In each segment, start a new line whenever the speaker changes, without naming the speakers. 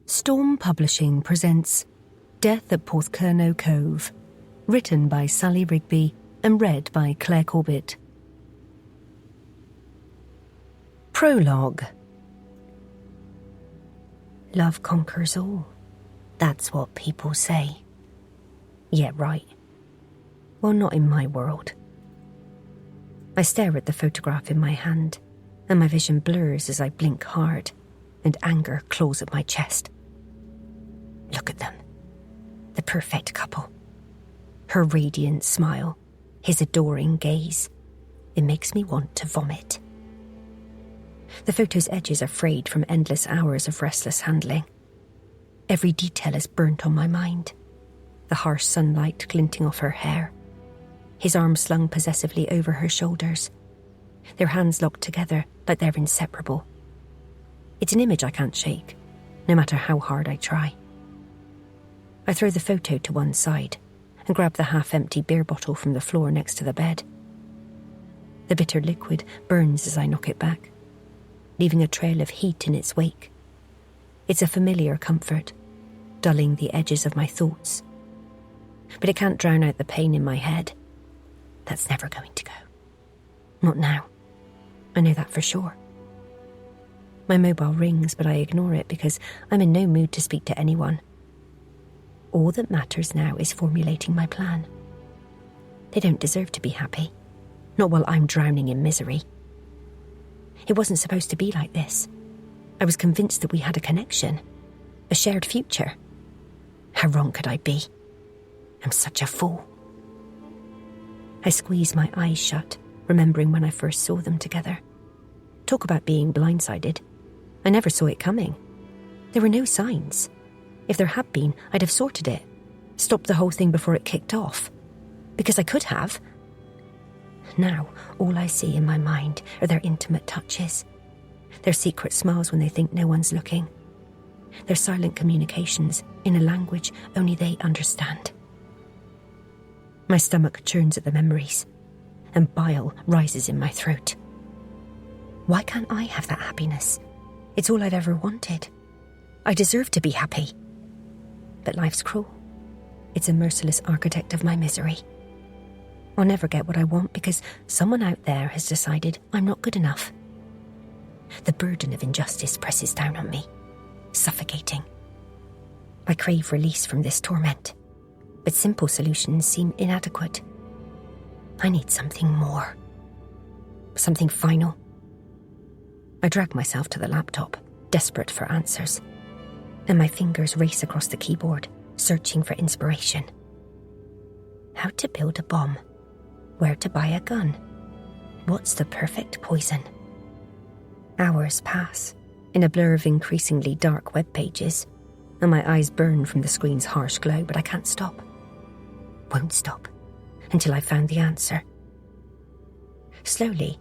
Storm Publishing presents Death at Porthcurno Cove, written by Sally Rigby and read by Claire Corbett. Prologue. Love conquers all. That's what people say. Yeah, right. Well, not in my world. I stare at the photograph in my hand, and my vision blurs as I blink hard, and anger claws at my chest. Look at them. The perfect couple. Her radiant smile, his adoring gaze. It makes me want to vomit. The photo's edges are frayed from endless hours of restless handling. Every detail is burnt on my mind. The harsh sunlight glinting off her hair. His arms slung possessively over her shoulders. Their hands locked together like they're inseparable. It's an image I can't shake, no matter how hard I try. I throw the photo to one side and grab the half-empty beer bottle from the floor next to the bed. The bitter liquid burns as I knock it back, leaving a trail of heat in its wake. It's a familiar comfort, dulling the edges of my thoughts. But it can't drown out the pain in my head. That's never going to go. Not now. I know that for sure. My mobile rings, but I ignore it because I'm in no mood to speak to anyone. All that matters now is formulating my plan. They don't deserve to be happy, not while I'm drowning in misery. It wasn't supposed to be like this. I was convinced that we had a connection, a shared future. How wrong could I be? I'm such a fool. I squeeze my eyes shut, remembering when I first saw them together. Talk about being blindsided. I never saw it coming. There were no signs. If there had been, I'd have sorted it, stopped the whole thing before it kicked off. Because I could have. Now, all I see in my mind are their intimate touches, their secret smiles when they think no one's looking, their silent communications in a language only they understand. My stomach churns at the memories, and bile rises in my throat. Why can't I have that happiness? It's all I've ever wanted. I deserve to be happy. But life's cruel. It's a merciless architect of my misery. I'll never get what I want because someone out there has decided I'm not good enough. The burden of injustice presses down on me, suffocating. I crave release from this torment, but simple solutions seem inadequate. I need something more. Something final. I drag myself to the laptop, desperate for answers, and my fingers race across the keyboard, searching for inspiration. How to build a bomb? Where to buy a gun? What's the perfect poison? Hours pass, in a blur of increasingly dark web pages, and my eyes burn from the screen's harsh glow, but I can't stop. Won't stop, until I've found the answer. Slowly,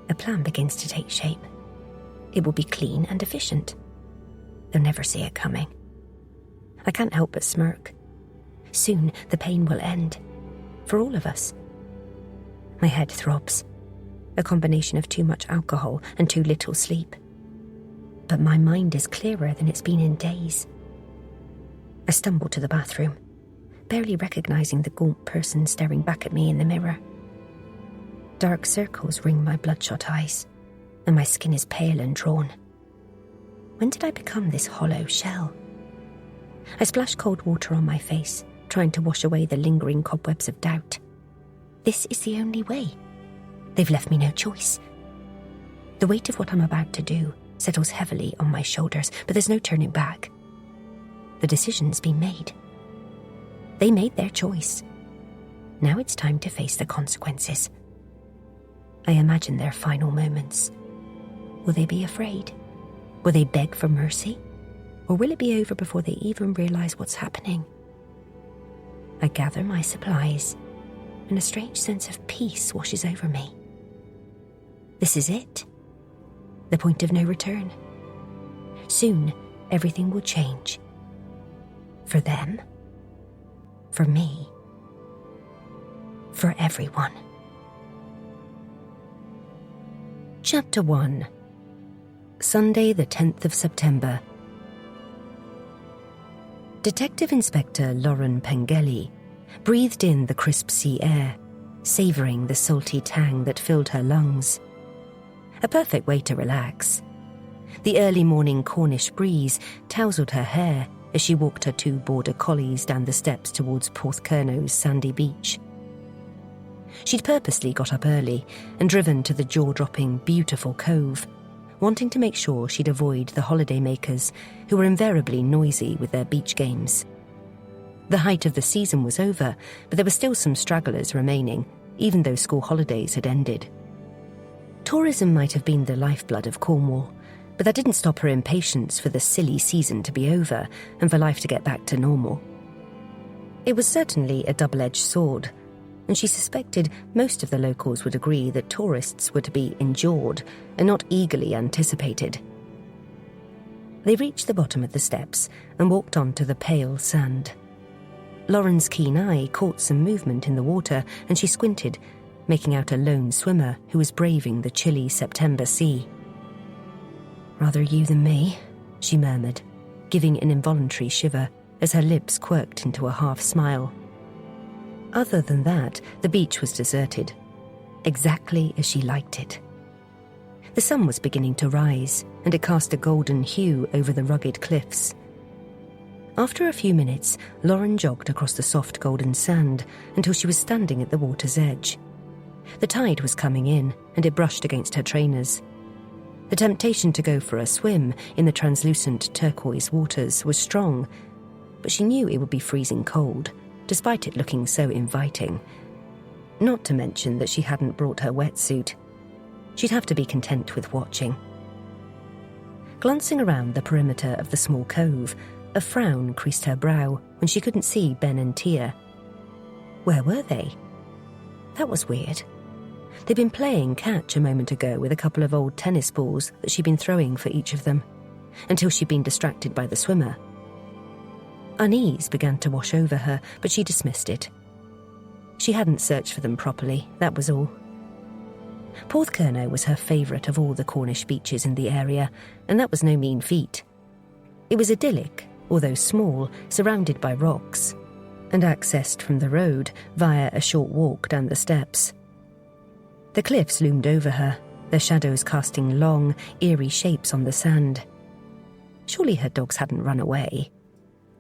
a plan begins to take shape. It will be clean and efficient. They'll never see it coming. I can't help but smirk. Soon the pain will end. For all of us. My head throbs. A combination of too much alcohol and too little sleep. But my mind is clearer than it's been in days. I stumble to the bathroom, barely recognizing the gaunt person staring back at me in the mirror. Dark circles ring my bloodshot eyes, and my skin is pale and drawn. When did I become this hollow shell? I splash cold water on my face, trying to wash away the lingering cobwebs of doubt. This is the only way. They've left me no choice. The weight of what I'm about to do settles heavily on my shoulders, but there's no turning back. The decision's been made. They made their choice. Now it's time to face the consequences. I imagine their final moments. Will they be afraid? Will they beg for mercy? Or will it be over before they even realize what's happening? I gather my supplies, and a strange sense of peace washes over me. This is it. The point of no return. Soon, everything will change. For them. For me. For everyone. Chapter 1. Sunday the 10th of September. Detective Inspector Lauren Pengelly breathed in the crisp sea air, savouring the salty tang that filled her lungs. A perfect way to relax. The early morning Cornish breeze tousled her hair as she walked her 2 border collies down the steps towards Porthcurno's sandy beach. She'd purposely got up early and driven to the jaw-dropping, beautiful cove, wanting to make sure she'd avoid the holidaymakers who were invariably noisy with their beach games. The height of the season was over, but there were still some stragglers remaining, even though school holidays had ended. Tourism might have been the lifeblood of Cornwall, but that didn't stop her impatience for the silly season to be over and for life to get back to normal. It was certainly a double-edged sword, and she suspected most of the locals would agree that tourists were to be endured and not eagerly anticipated. They reached the bottom of the steps and walked onto the pale sand. Lauren's keen eye caught some movement in the water, and she squinted, making out a lone swimmer who was braving the chilly September sea. "Rather you than me," she murmured, giving an involuntary shiver as her lips quirked into a half-smile. Other than that, the beach was deserted, exactly as she liked it. The sun was beginning to rise, and it cast a golden hue over the rugged cliffs. After a few minutes, Lauren jogged across the soft golden sand until she was standing at the water's edge. The tide was coming in, and it brushed against her trainers. The temptation to go for a swim in the translucent turquoise waters was strong, but she knew it would be freezing cold, despite it looking so inviting. Not to mention that she hadn't brought her wetsuit. She'd have to be content with watching. Glancing around the perimeter of the small cove, a frown creased her brow when she couldn't see Ben and Tia. Where were they? That was weird. They'd been playing catch a moment ago with a couple of old tennis balls that she'd been throwing for each of them, until she'd been distracted by the swimmer. Unease began to wash over her, but she dismissed it. She hadn't searched for them properly, that was all. Porthcurno was her favourite of all the Cornish beaches in the area, and that was no mean feat. It was idyllic, although small, surrounded by rocks, and accessed from the road via a short walk down the steps. The cliffs loomed over her, their shadows casting long, eerie shapes on the sand. Surely her dogs hadn't run away.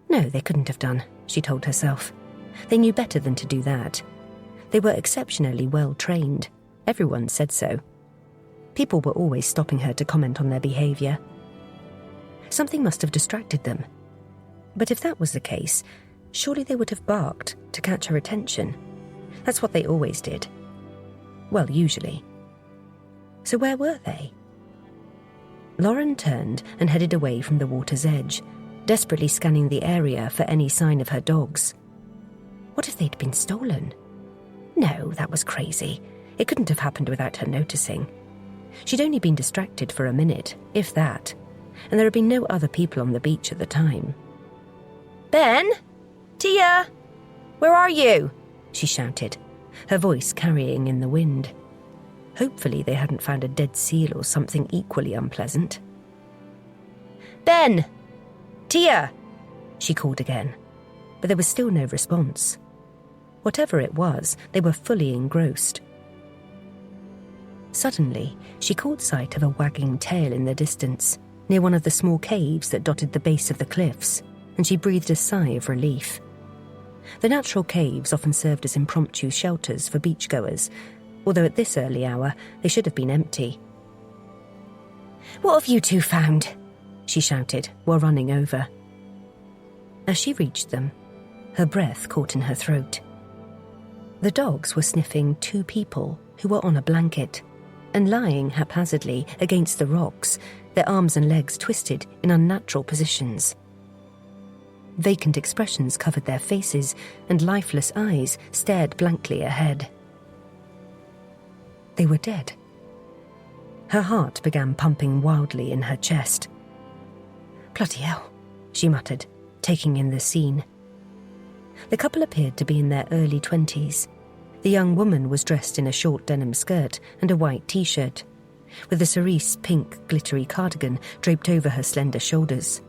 No, they couldn't have done, she told herself. They knew better than to do that. They were exceptionally well trained. Everyone said so. People were always stopping her to comment on their behaviour. Something must have distracted them. But if that was the case, surely they would have barked to catch her attention. That's what they always did. Well, usually. So where were they? Lauren turned and headed away from the water's edge, desperately scanning the area for any sign of her dogs. What if they'd been stolen? No, that was crazy. It couldn't have happened without her noticing. She'd only been distracted for a minute, if that, and there had been no other people on the beach at the time. "Ben? Tia? Where are you?" she shouted, her voice carrying in the wind. Hopefully they hadn't found a dead seal or something equally unpleasant. "Ben! Tia!" she called again, but there was still no response. Whatever it was, they were fully engrossed. Suddenly, she caught sight of a wagging tail in the distance, near one of the small caves that dotted the base of the cliffs, and she breathed a sigh of relief. The natural caves often served as impromptu shelters for beachgoers, although at this early hour they should have been empty. "What have you two found?" she shouted while running over. As she reached them, her breath caught in her throat. The dogs were sniffing 2 people who were on a blanket and lying haphazardly against the rocks, their arms and legs twisted in unnatural positions. Vacant expressions covered their faces, and lifeless eyes stared blankly ahead. They were dead. Her heart began pumping wildly in her chest. "Bloody hell," she muttered, taking in the scene. The couple appeared to be in their early 20s. The young woman was dressed in a short denim skirt and a white t-shirt, with a cerise pink glittery cardigan draped over her slender shoulders.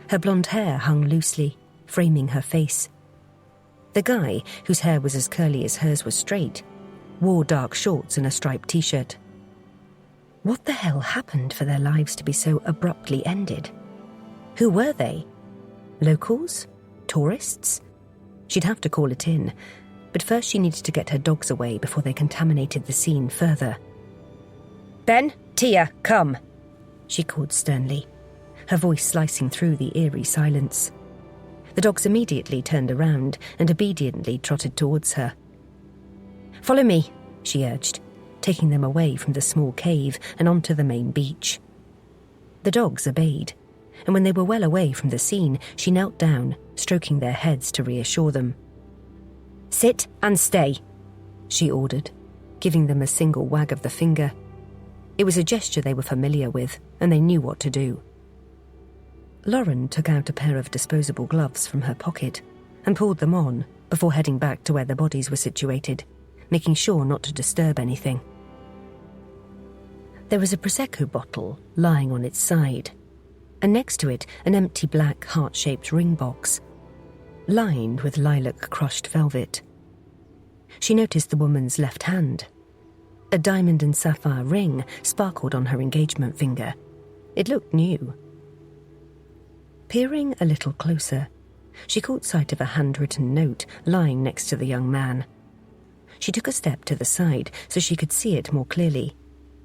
Her blonde hair hung loosely, framing her face. The guy, whose hair was as curly as hers was straight, wore dark shorts and a striped t-shirt. What the hell happened for their lives to be so abruptly ended? Who were they? Locals? Tourists? She'd have to call it in, but first she needed to get her dogs away before they contaminated the scene further. "Ben, Tia, come," she called sternly, her voice slicing through the eerie silence. The dogs immediately turned around and obediently trotted towards her. "Follow me," she urged, taking them away from the small cave and onto the main beach. The dogs obeyed, and when they were well away from the scene, she knelt down, stroking their heads to reassure them. "Sit and stay," she ordered, giving them a single wag of the finger. It was a gesture they were familiar with, and they knew what to do. Lauren took out a pair of disposable gloves from her pocket and pulled them on before heading back to where the bodies were situated, making sure not to disturb anything. There was a Prosecco bottle lying on its side, and next to it an empty black heart-shaped ring box, lined with lilac-crushed velvet. She noticed the woman's left hand. A diamond and sapphire ring sparkled on her engagement finger. It looked new. Peering a little closer, she caught sight of a handwritten note lying next to the young man. She took a step to the side so she could see it more clearly,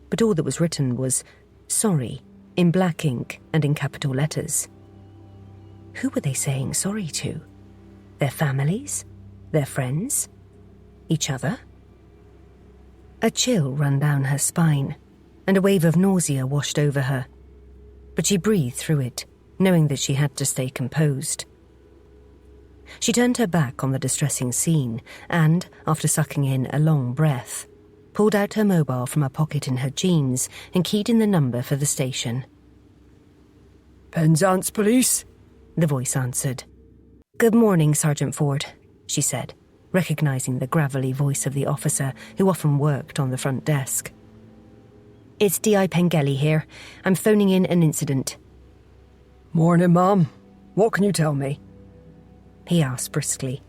but all that was written was "Sorry" in black ink and in capital letters. Who were they saying sorry to? Their families? Their friends? Each other? A chill ran down her spine, and a wave of nausea washed over her. But she breathed through it, knowing that she had to stay composed. She turned her back on the distressing scene and, after sucking in a long breath, pulled out her mobile from a pocket in her jeans and keyed in the number for the station.
"Penzance Police?"
the voice answered. "Good morning, Sergeant Ford," she said, recognising the gravelly voice of the officer who often worked on the front desk. "It's D.I. Pengelly here. I'm phoning in an incident."
"Morning, Mom. What can you tell me?"
he asked briskly.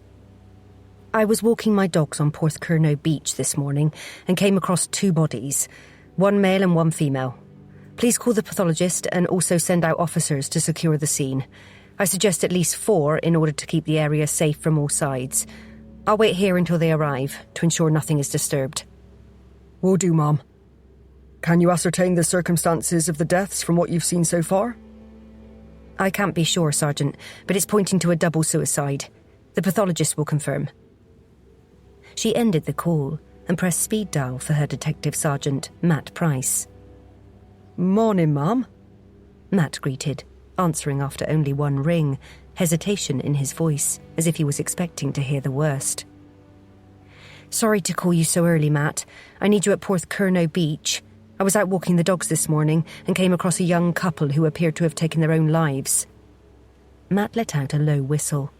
"I was walking my dogs on Porthcurno Beach this morning and came across 2 bodies, 1 male and 1 female. Please call the pathologist and also send out officers to secure the scene. I suggest at least 4 in order to keep the area safe from all sides. I'll wait here until they arrive to ensure nothing is disturbed."
"Will do, Mom. Can you ascertain the circumstances of the deaths from what you've seen so far?"
"I can't be sure, Sergeant, but it's pointing to a double suicide. The pathologist will confirm." She ended the call and pressed speed dial for her Detective Sergeant, Matt Price.
"Morning, Mom,"
Matt greeted, answering after only 1 ring, hesitation in his voice, as if he was expecting to hear the worst. "Sorry to call you so early, Matt. I need you at Porthcurno Beach. I was out walking the dogs this morning and came across a young couple who appeared to have taken their own lives." Matt let out a low whistle.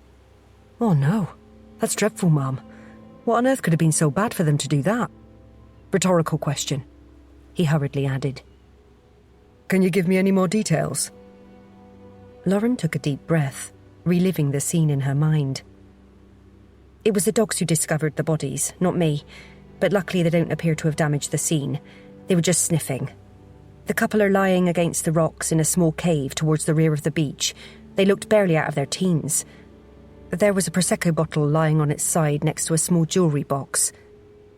"Oh no, that's dreadful, Mom. What on earth could have been so bad for them to do that?" "Rhetorical question," he hurriedly added. "Can you give me any more details?"
Lauren took a deep breath, reliving the scene in her mind. "It was the dogs who discovered the bodies, not me, but luckily they don't appear to have damaged the scene. They were just sniffing. The couple are lying against the rocks in a small cave towards the rear of the beach. They looked barely out of their teens. There was a Prosecco bottle lying on its side next to a small jewellery box.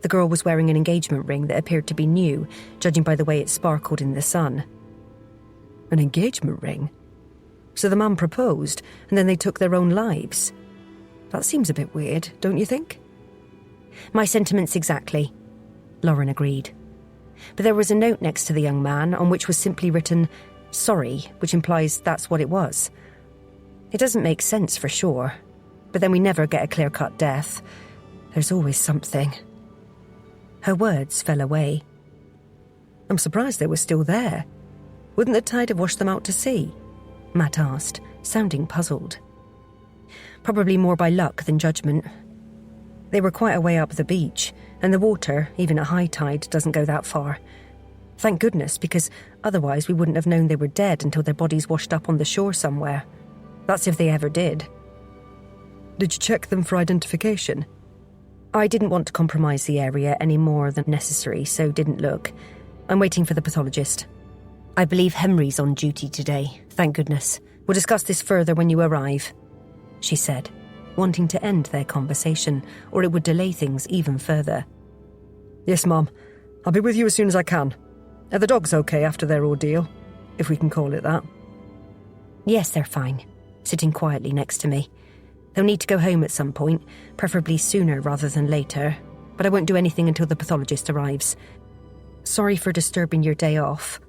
The girl was wearing an engagement ring that appeared to be new, judging by the way it sparkled in the sun."
"An engagement ring? So the man proposed, and then they took their own lives? That seems a bit weird, don't you think?"
"My sentiments exactly," Lauren agreed. But there was a note next to the young man on which was simply written, "Sorry," which implies that's what it was. It doesn't make sense for sure, but then we never get a clear-cut death. There's always something. Her words fell away.
"I'm surprised they were still there. Wouldn't the tide have washed them out to sea?"
Matt asked, sounding puzzled. "Probably more by luck than judgment. They were quite a way up the beach, and the water, even at high tide, doesn't go that far. Thank goodness, because otherwise we wouldn't have known they were dead until their bodies washed up on the shore somewhere.
That's if they ever did. Did you check them for identification? I didn't want to compromise the area any more than necessary, so didn't look. I'm waiting for the pathologist. I believe Henry's on duty today, thank goodness. We'll discuss this further when you arrive, she said, wanting to end their conversation, or it would delay things even further. Yes, Mom. I'll be with you as soon as I can. Are the dogs okay after their ordeal, if we can call it that?
Yes, they're fine, sitting quietly next to me. They'll need to go home at some point, preferably sooner rather than later, but I won't do anything until the pathologist arrives. Sorry for disturbing your day off.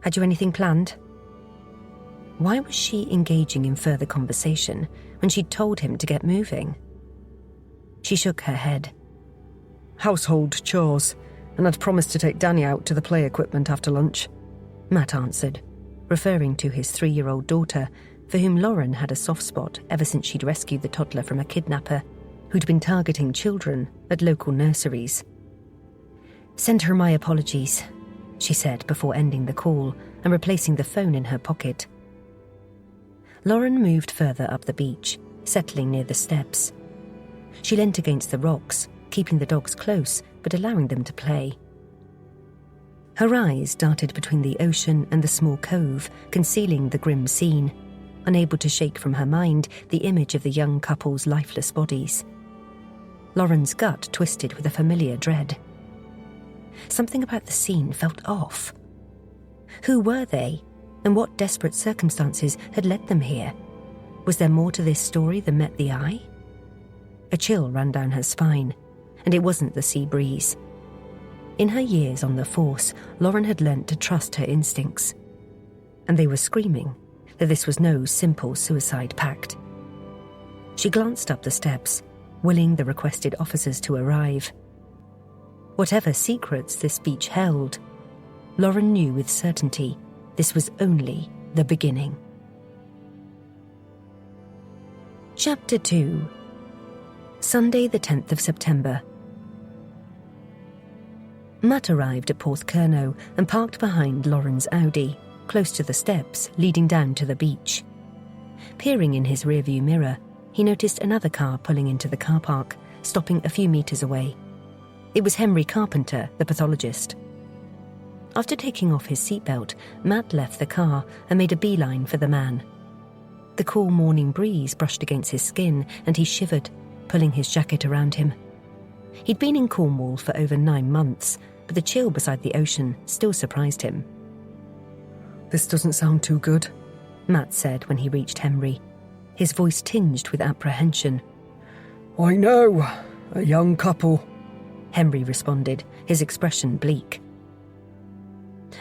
Had you anything planned? Why was she engaging in further conversation when she'd told him to get moving? She shook her head. Household chores, and I'd promised to take Danny out to the play equipment after lunch, Matt answered, referring to his 3-year-old daughter, for whom Lauren had a soft spot ever since she'd rescued the toddler from a kidnapper who'd been targeting children at local nurseries. Send her my apologies, she said before ending the call and replacing the phone in her pocket. Lauren moved further up the beach, settling near the steps. She leant against the rocks, keeping the dogs close but allowing them to play. Her eyes darted between the ocean and the small cove, concealing the grim scene, unable to shake from her mind the image of the young couple's lifeless bodies. Lauren's gut twisted with a familiar dread. Something about the scene felt off. Who were they, and what desperate circumstances had led them here? Was there more to this story than met the eye? A chill ran down her spine, and it wasn't the sea breeze. In her years on the force, Lauren had learnt to trust her instincts. And they were screaming that this was no simple suicide pact. She glanced up the steps, willing the requested officers to arrive. Whatever secrets this beach held, Lauren knew with certainty this was only the beginning. Chapter 2. Sunday the 10th of September. Matt arrived at Porthcurno and parked behind Lauren's Audi, close to the steps leading down to the beach. Peering in his rearview mirror, he noticed another car pulling into the car park, stopping a few metres away. It was Henry Carpenter, the pathologist. After taking off his seatbelt, Matt left the car and made a beeline for the man. The cool morning breeze brushed against his skin and he shivered, pulling his jacket around him. He'd been in Cornwall for over 9 months, but the chill beside the ocean still surprised him.
This doesn't sound too good,
Matt said when he reached Henry, his voice tinged with apprehension.
I know, a young couple,
Henry responded, his expression bleak.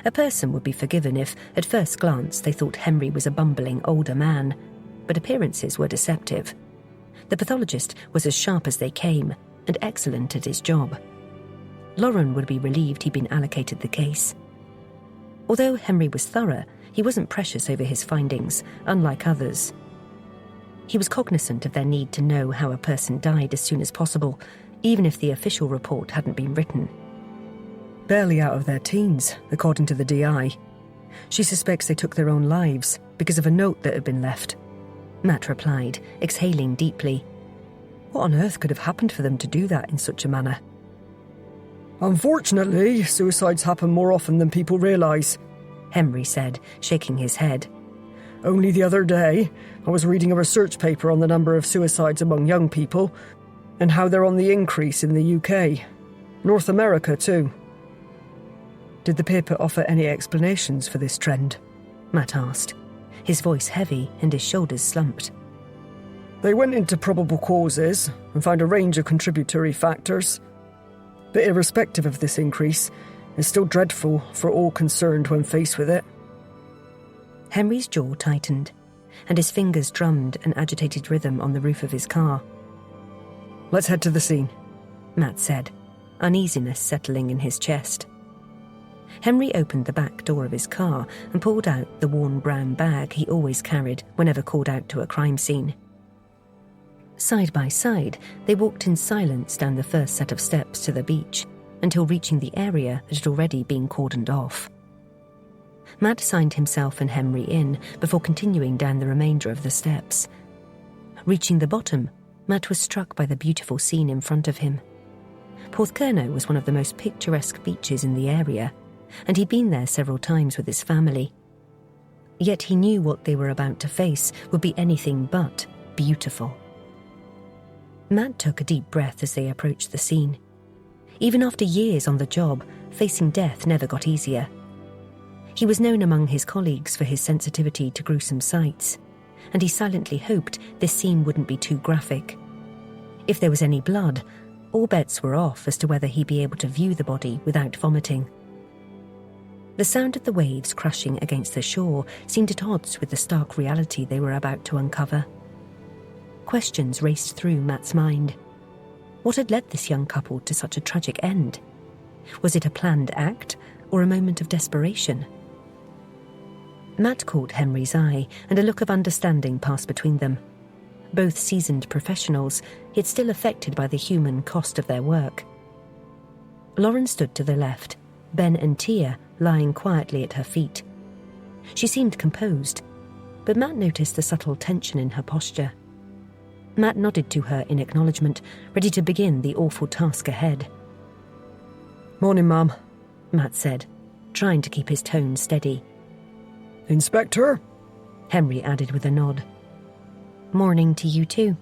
A person would be forgiven if, at first glance, they thought Henry was a bumbling older man, but appearances were deceptive. The pathologist was as sharp as they came, and excellent at his job. Lauren would be relieved he'd been allocated the case. Although Henry was thorough, he wasn't precious over his findings, unlike others. He was cognizant of their need to know how a person died as soon as possible, even if the official report hadn't been written.
Barely out of their teens, according to the DI. She suspects they took their own lives because of a note that had been left, Matt replied, exhaling deeply. What on earth could have happened for them to do that in such a manner? Unfortunately, suicides happen more often than people realise,
Henry said, shaking his head.
Only the other day, I was reading a research paper on the number of suicides among young people and how they're on the increase in the UK. North America, too. Did the paper offer any explanations for this trend?
Matt asked, his voice heavy and his shoulders slumped.
They went into probable causes and found a range of contributory factors. But irrespective of this increase, it's still dreadful for all concerned when faced with it.
Henry's jaw tightened, and his fingers drummed an agitated rhythm on the roof of his car.
Let's head to the scene,
Matt said, uneasiness settling in his chest. Henry opened the back door of his car and pulled out the worn brown bag he always carried whenever called out to a crime scene. Side by side, they walked in silence down the first set of steps to the beach, until reaching the area that had already been cordoned off. Matt signed himself and Henry in before continuing down the remainder of the steps. Reaching the bottom, Matt was struck by the beautiful scene in front of him. Porthcurno was one of the most picturesque beaches in the area, and he'd been there several times with his family. Yet he knew what they were about to face would be anything but beautiful. Matt took a deep breath as they approached the scene. Even after years on the job, facing death never got easier. He was known among his colleagues for his sensitivity to gruesome sights, and he silently hoped this scene wouldn't be too graphic. If there was any blood, all bets were off as to whether he'd be able to view the body without vomiting. The sound of the waves crashing against the shore seemed at odds with the stark reality they were about to uncover. Questions raced through Matt's mind. What had led this young couple to such a tragic end? Was it a planned act or a moment of desperation? Matt caught Henry's eye, and a look of understanding passed between them. Both seasoned professionals, yet still affected by the human cost of their work. Lauren stood to the left, Ben and Tia lying quietly at her feet. She seemed composed, but Matt noticed the subtle tension in her posture. Matt nodded to her in acknowledgement, ready to begin the awful task ahead.
"Morning, Mum,"
Matt said, trying to keep his tone steady.
"Inspector?"
Henry added with a nod. "Morning to you too,"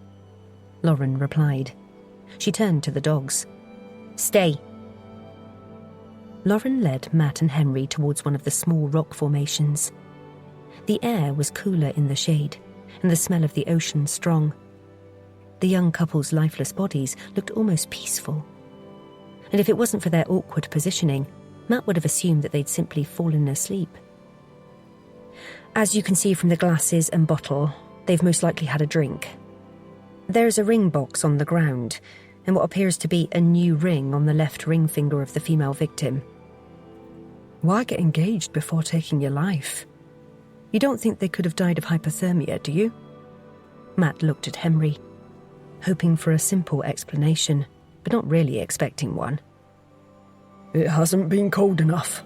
Lauren replied. She turned to the dogs. "Stay." Lauren led Matt and Henry towards one of the small rock formations. The air was cooler in the shade, and the smell of the ocean strong. The young couple's lifeless bodies looked almost peaceful. And if it wasn't for their awkward positioning, Matt would have assumed that they'd simply fallen asleep. "As you can see from the glasses and bottle, they've most likely had a drink. There's a ring box on the ground, and what appears to be a new ring on the left ring finger of the female victim."
Why get engaged before taking your life? You don't think they could have died of hypothermia, do you?
Matt looked at Henry, hoping for a simple explanation, but not really expecting one.
"It hasn't been cold enough,"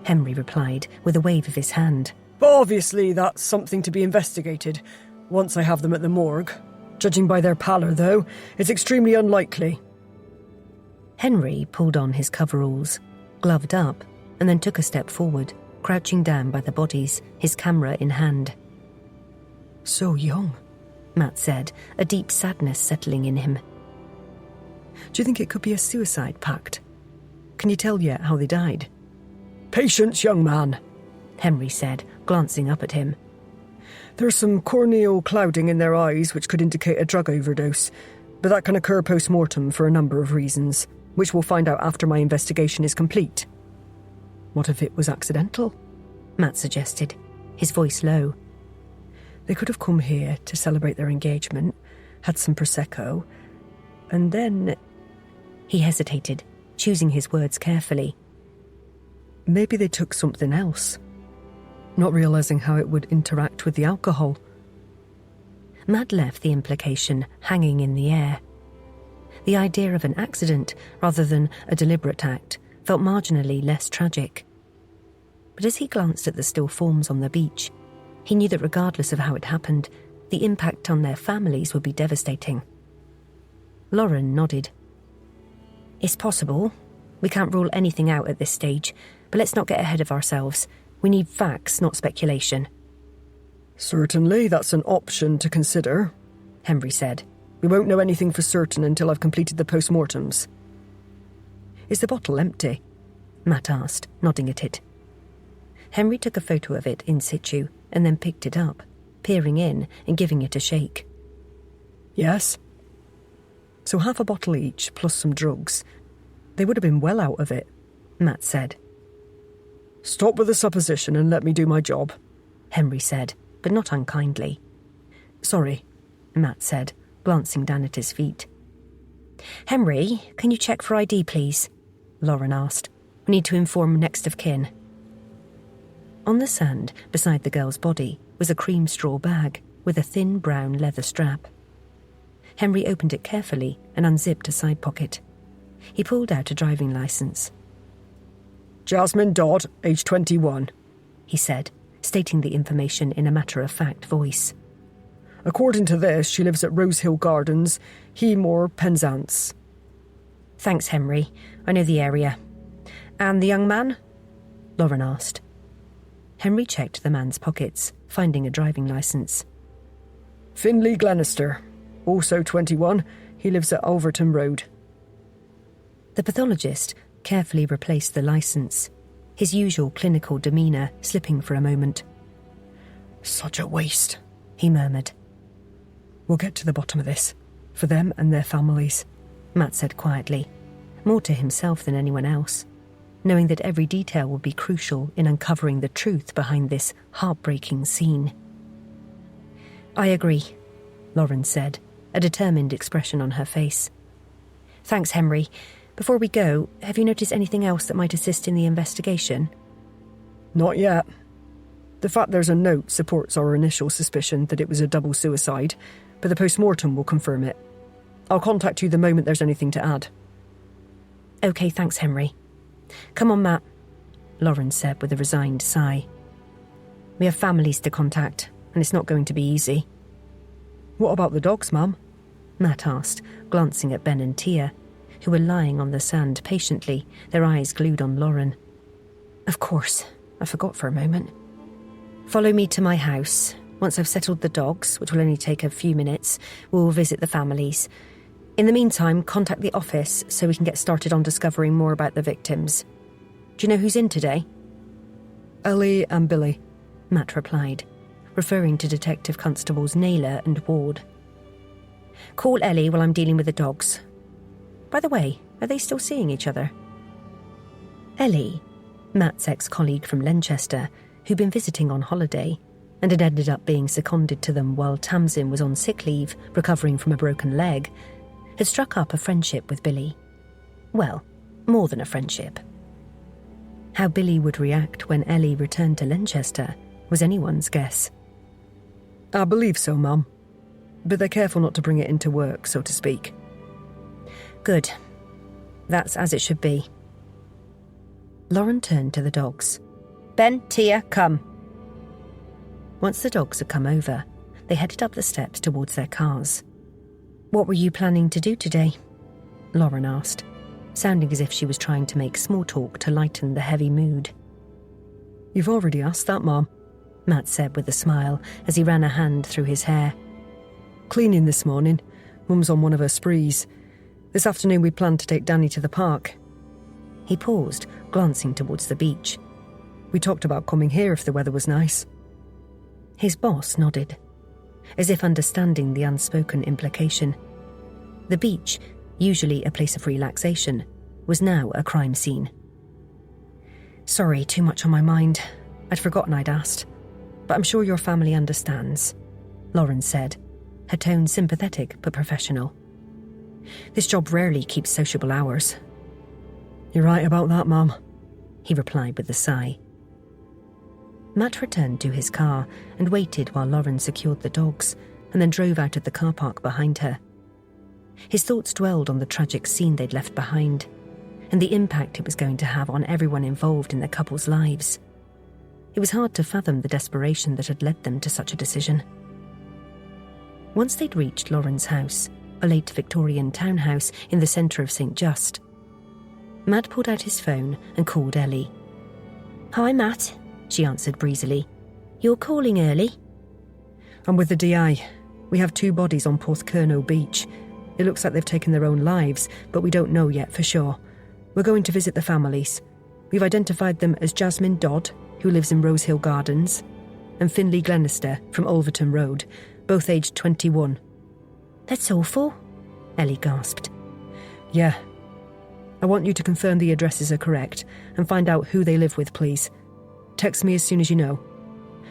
Henry replied with a wave of his hand.
"But obviously that's something to be investigated once I have them at the morgue. Judging by their pallor, though, it's extremely unlikely."
Henry pulled on his coveralls, gloved up, and then took a step forward, crouching down by the bodies, his camera in hand.
"So young,"
Matt said, a deep sadness settling in him.
"Do you think it could be a suicide pact? Can you tell yet how they died?" "Patience, young man," Henry said, glancing up at him. "There's some corneal clouding in their eyes which could indicate a drug overdose, but that can occur post-mortem for a number of reasons, which we'll find out after my investigation is complete." "What if it was accidental?"
Matt suggested, his voice low.
"They could have come here to celebrate their engagement, had some Prosecco, and then..."
He hesitated, choosing his words carefully.
"Maybe they took something else, not realising how it would interact with the alcohol."
Matt left the implication hanging in the air. The idea of an accident, rather than a deliberate act, felt marginally less tragic. But as he glanced at the still forms on the beach, he knew that regardless of how it happened, the impact on their families would be devastating. Lauren nodded. "It's possible. We can't rule anything out at this stage, but let's not get ahead of ourselves. We need facts, not speculation."
"Certainly, that's an option to consider," Henry said. "We won't know anything for certain until I've completed the post-mortems." "Is the bottle empty?" Matt asked, nodding at it. Henry took a photo of it in situ and then picked it up, peering in and giving it a shake. "Yes." "So half a bottle each, plus some drugs. They would have been well out of it," Matt said. "Stop with the supposition and let me do my job," Henry said, but not unkindly. "Sorry," Matt said, glancing down at his feet. "Henry, can you check for ID, please?" Lauren asked. "We need to inform next of kin." On the sand, beside the girl's body, was a cream straw bag with a thin brown leather strap. Henry opened it carefully and unzipped a side pocket. He pulled out a driving licence. "Jasmine Dodd, age 21.
he said, stating the information in a matter-of-fact voice.
According to this, she lives at Rosehill Gardens, Heemore, Penzance.
Thanks, Henry. I know the area. And the young man? Lauren asked. Henry checked the man's pockets, finding a driving licence.
Finlay Glenister, also 21. He lives at Overton Road.
The pathologist carefully replaced the licence, his usual clinical demeanour slipping for a moment.
Such a waste,
he murmured.
We'll get to the bottom of this, for them and their families,
Matt said quietly, more to himself than anyone else, knowing that every detail would be crucial in uncovering the truth behind this heartbreaking scene. I agree, Lauren said, a determined expression on her face. Thanks, Henry. Before we go, have you noticed anything else that might assist in the investigation?
Not yet. The fact there's a note supports our initial suspicion that it was a double suicide, but the post-mortem will confirm it. I'll contact you the moment there's anything to add.
OK, thanks, Henry. Come on, Matt, Lauren said with a resigned sigh. We have families to contact, and it's not going to be easy.
What about the dogs, Mum?
Matt asked, glancing at Ben and Tia, who were lying on the sand patiently, their eyes glued on Lauren. Of course, I forgot for a moment. Follow me to my house. Once I've settled the dogs, which will only take a few minutes, we'll visit the families. In the meantime, contact the office so we can get started on discovering more about the victims. Do you know who's in today?
Ellie and Billy,
Matt replied, referring to Detective Constables Naylor and Ward. Call Ellie while I'm dealing with the dogs. By the way, are they still seeing each other? Ellie, Matt's ex-colleague from Lenchester, who'd been visiting on holiday and had ended up being seconded to them while Tamsin was on sick leave, recovering from a broken leg, had struck up a friendship with Billy. Well, more than a friendship. How Billy would react when Ellie returned to Lenchester was anyone's guess.
I believe so, Mum. But they're careful not to bring it into work, so to speak.
Good. That's as it should be. Lauren turned to the dogs. Ben, Tia, come. Once the dogs had come over, they headed up the steps towards their cars. What were you planning to do today? Lauren asked, sounding as if she was trying to make small talk to lighten the heavy mood.
You've already asked that, Mum,
Matt said with a smile as he ran a hand through his hair.
Cleaning this morning. Mum's on one of her sprees. This afternoon we planned to take Danny to the park.
He paused, glancing towards the beach.
We talked about coming here if the weather was nice.
His boss nodded, as if understanding the unspoken implication. The beach, usually a place of relaxation, was now a crime scene. Sorry, too much on my mind. I'd forgotten I'd asked. But I'm sure your family understands, Lauren said, her tone sympathetic but professional. This job rarely keeps sociable hours.
You're right about that, Mum,
he replied with a sigh. Matt returned to his car and waited while Lauren secured the dogs and then drove out of the car park behind her. His thoughts dwelled on the tragic scene they'd left behind and the impact it was going to have on everyone involved in the couple's lives. It was hard to fathom the desperation that had led them to such a decision. Once they'd reached Lauren's house, a late Victorian townhouse in the centre of St. Just, Matt pulled out his phone and called Ellie. Hi, Matt, she answered breezily. You're calling early?
I'm with the DI. We have 2 bodies on Porthcurno Beach. It looks like they've taken their own lives, but we don't know yet for sure. We're going to visit the families. We've identified them as Jasmine Dodd, who lives in Rosehill Gardens, and Finlay Glenister from Overton Road, both aged 21.
That's awful, Ellie gasped.
Yeah. I want you to confirm the addresses are correct and find out who they live with, please. Text me as soon as you know.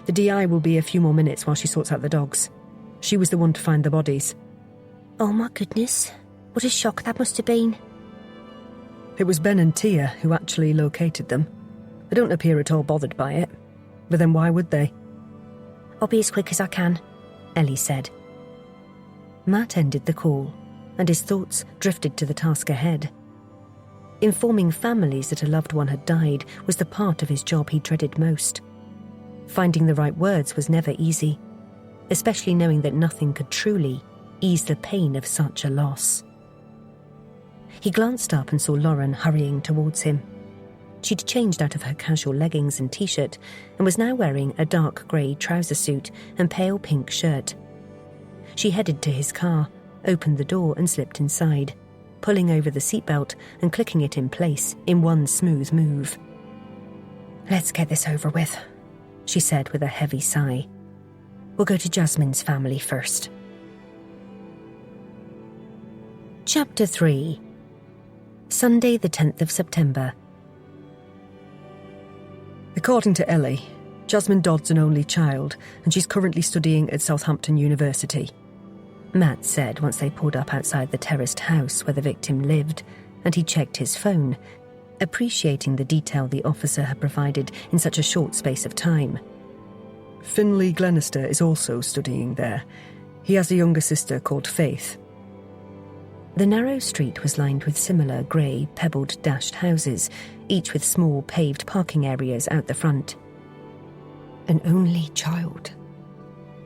The DI will be a few more minutes while she sorts out the dogs. She was the one to find the bodies.
Oh my goodness, what a shock that must have been.
It was Ben and Tia who actually located them. They don't appear at all bothered by it. But then why would they?
I'll be as quick as I can, Ellie said. Matt ended the call, and his thoughts drifted to the task ahead. Informing families that a loved one had died was the part of his job he dreaded most. Finding the right words was never easy, especially knowing that nothing could truly ease the pain of such a loss. He glanced up and saw Lauren hurrying towards him. She'd changed out of her casual leggings and t-shirt and was now wearing a dark grey trouser suit and pale pink shirt. She headed to his car, opened the door and slipped inside, pulling over the seatbelt and clicking it in place in one smooth move. "Let's get this over with," she said with a heavy sigh. "We'll go to Jasmine's family first." Chapter 3. Sunday the 10th of September.
According to Ellie, Jasmine Dodd's an only child, and she's currently studying at Southampton University,
Matt said once they pulled up outside the terraced house where the victim lived, and he checked his phone, appreciating the detail the officer had provided in such a short space of time.
Finlay Glenister is also studying there. He has a younger sister called Faith.
The narrow street was lined with similar grey, pebbled dashed houses, each with small paved parking areas out the front. "An only child,"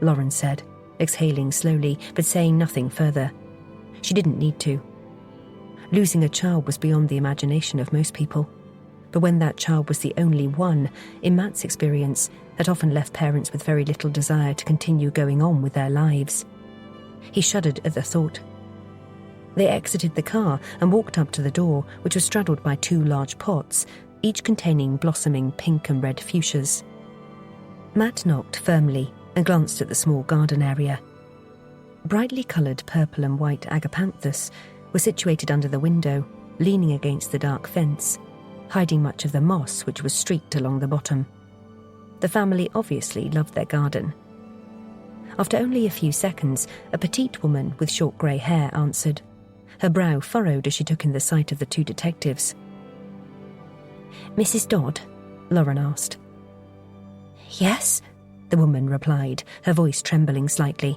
Lauren said, exhaling slowly but saying nothing further. She didn't need to. Losing a child was beyond the imagination of most people, but when that child was the only one, in Matt's experience, that often left parents with very little desire to continue going on with their lives. He shuddered at the thought. They exited the car and walked up to the door, which was straddled by 2 large pots, each containing blossoming pink and red fuchsias. Matt knocked firmly and glanced at the small garden area. Brightly coloured purple and white agapanthus were situated under the window, leaning against the dark fence, hiding much of the moss which was streaked along the bottom. The family obviously loved their garden. After only a few seconds, a petite woman with short grey hair answered. Her brow furrowed as she took in the sight of the 2 detectives. "Mrs. Dodd?" Lauren asked. "Yes," the woman replied, her voice trembling slightly.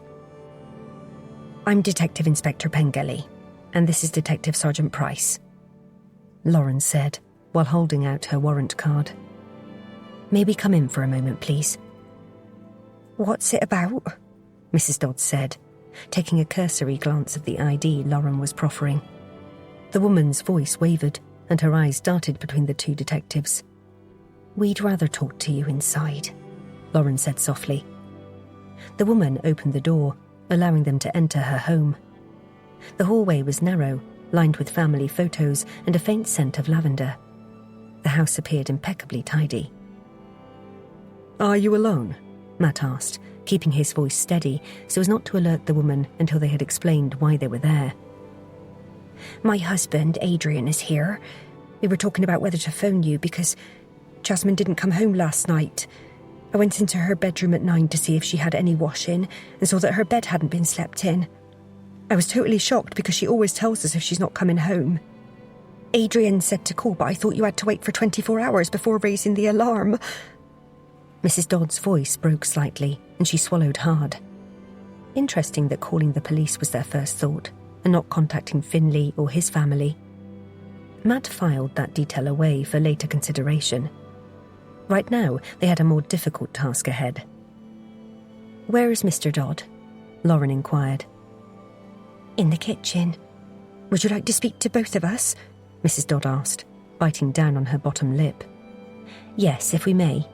"I'm Detective Inspector Pengelly, and this is Detective Sergeant Price," Lauren said, while holding out her warrant card. "May we come in for a moment, please?" "What's it about?" Mrs. Dodd said, taking a cursory glance at the ID Lauren was proffering. The woman's voice wavered, and her eyes darted between the 2 detectives. "We'd rather talk to you inside," Lauren said softly. The woman opened the door, allowing them to enter her home. The hallway was narrow, lined with family photos and a faint scent of lavender. The house appeared impeccably tidy.
"Are you alone?"
Matt asked, keeping his voice steady so as not to alert the woman until they had explained why they were there. "My husband, Adrian, is here. We were talking about whether to phone you because Jasmine didn't come home last night. I went into her bedroom at 9 to see if she had any washing and saw that her bed hadn't been slept in. I was totally shocked because she always tells us if she's not coming home. Adrian said to call, but I thought you had to wait for 24 hours before raising the alarm." Mrs. Dodd's voice broke slightly, and she swallowed hard. Interesting that calling the police was their first thought, and not contacting Finlay or his family. Matt filed that detail away for later consideration. Right now, they had a more difficult task ahead. "Where is Mr. Dodd?" Lauren inquired. "In the kitchen. Would you like to speak to both of us?" Mrs. Dodd asked, biting down on her bottom lip. "Yes, if we may,"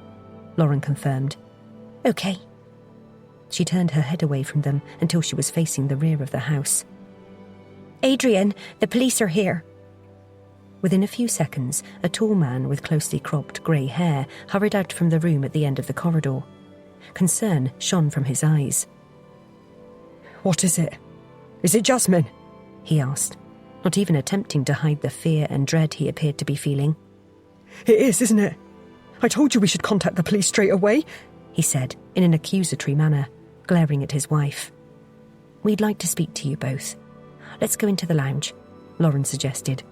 Lauren confirmed. "Okay." She turned her head away from them until she was facing the rear of the house. "Adrian, the police are here." Within a few seconds, a tall man with closely cropped grey hair hurried out from the room at the end of the corridor. Concern shone from his eyes.
"What is it? Is it Jasmine?"
he asked, not even attempting to hide the fear and dread he appeared to be feeling.
"It is, isn't it? I told you we should contact the police straight away,"
he said in an accusatory manner, glaring at his wife. "We'd like to speak to you both. Let's go into the lounge," Lauren suggested,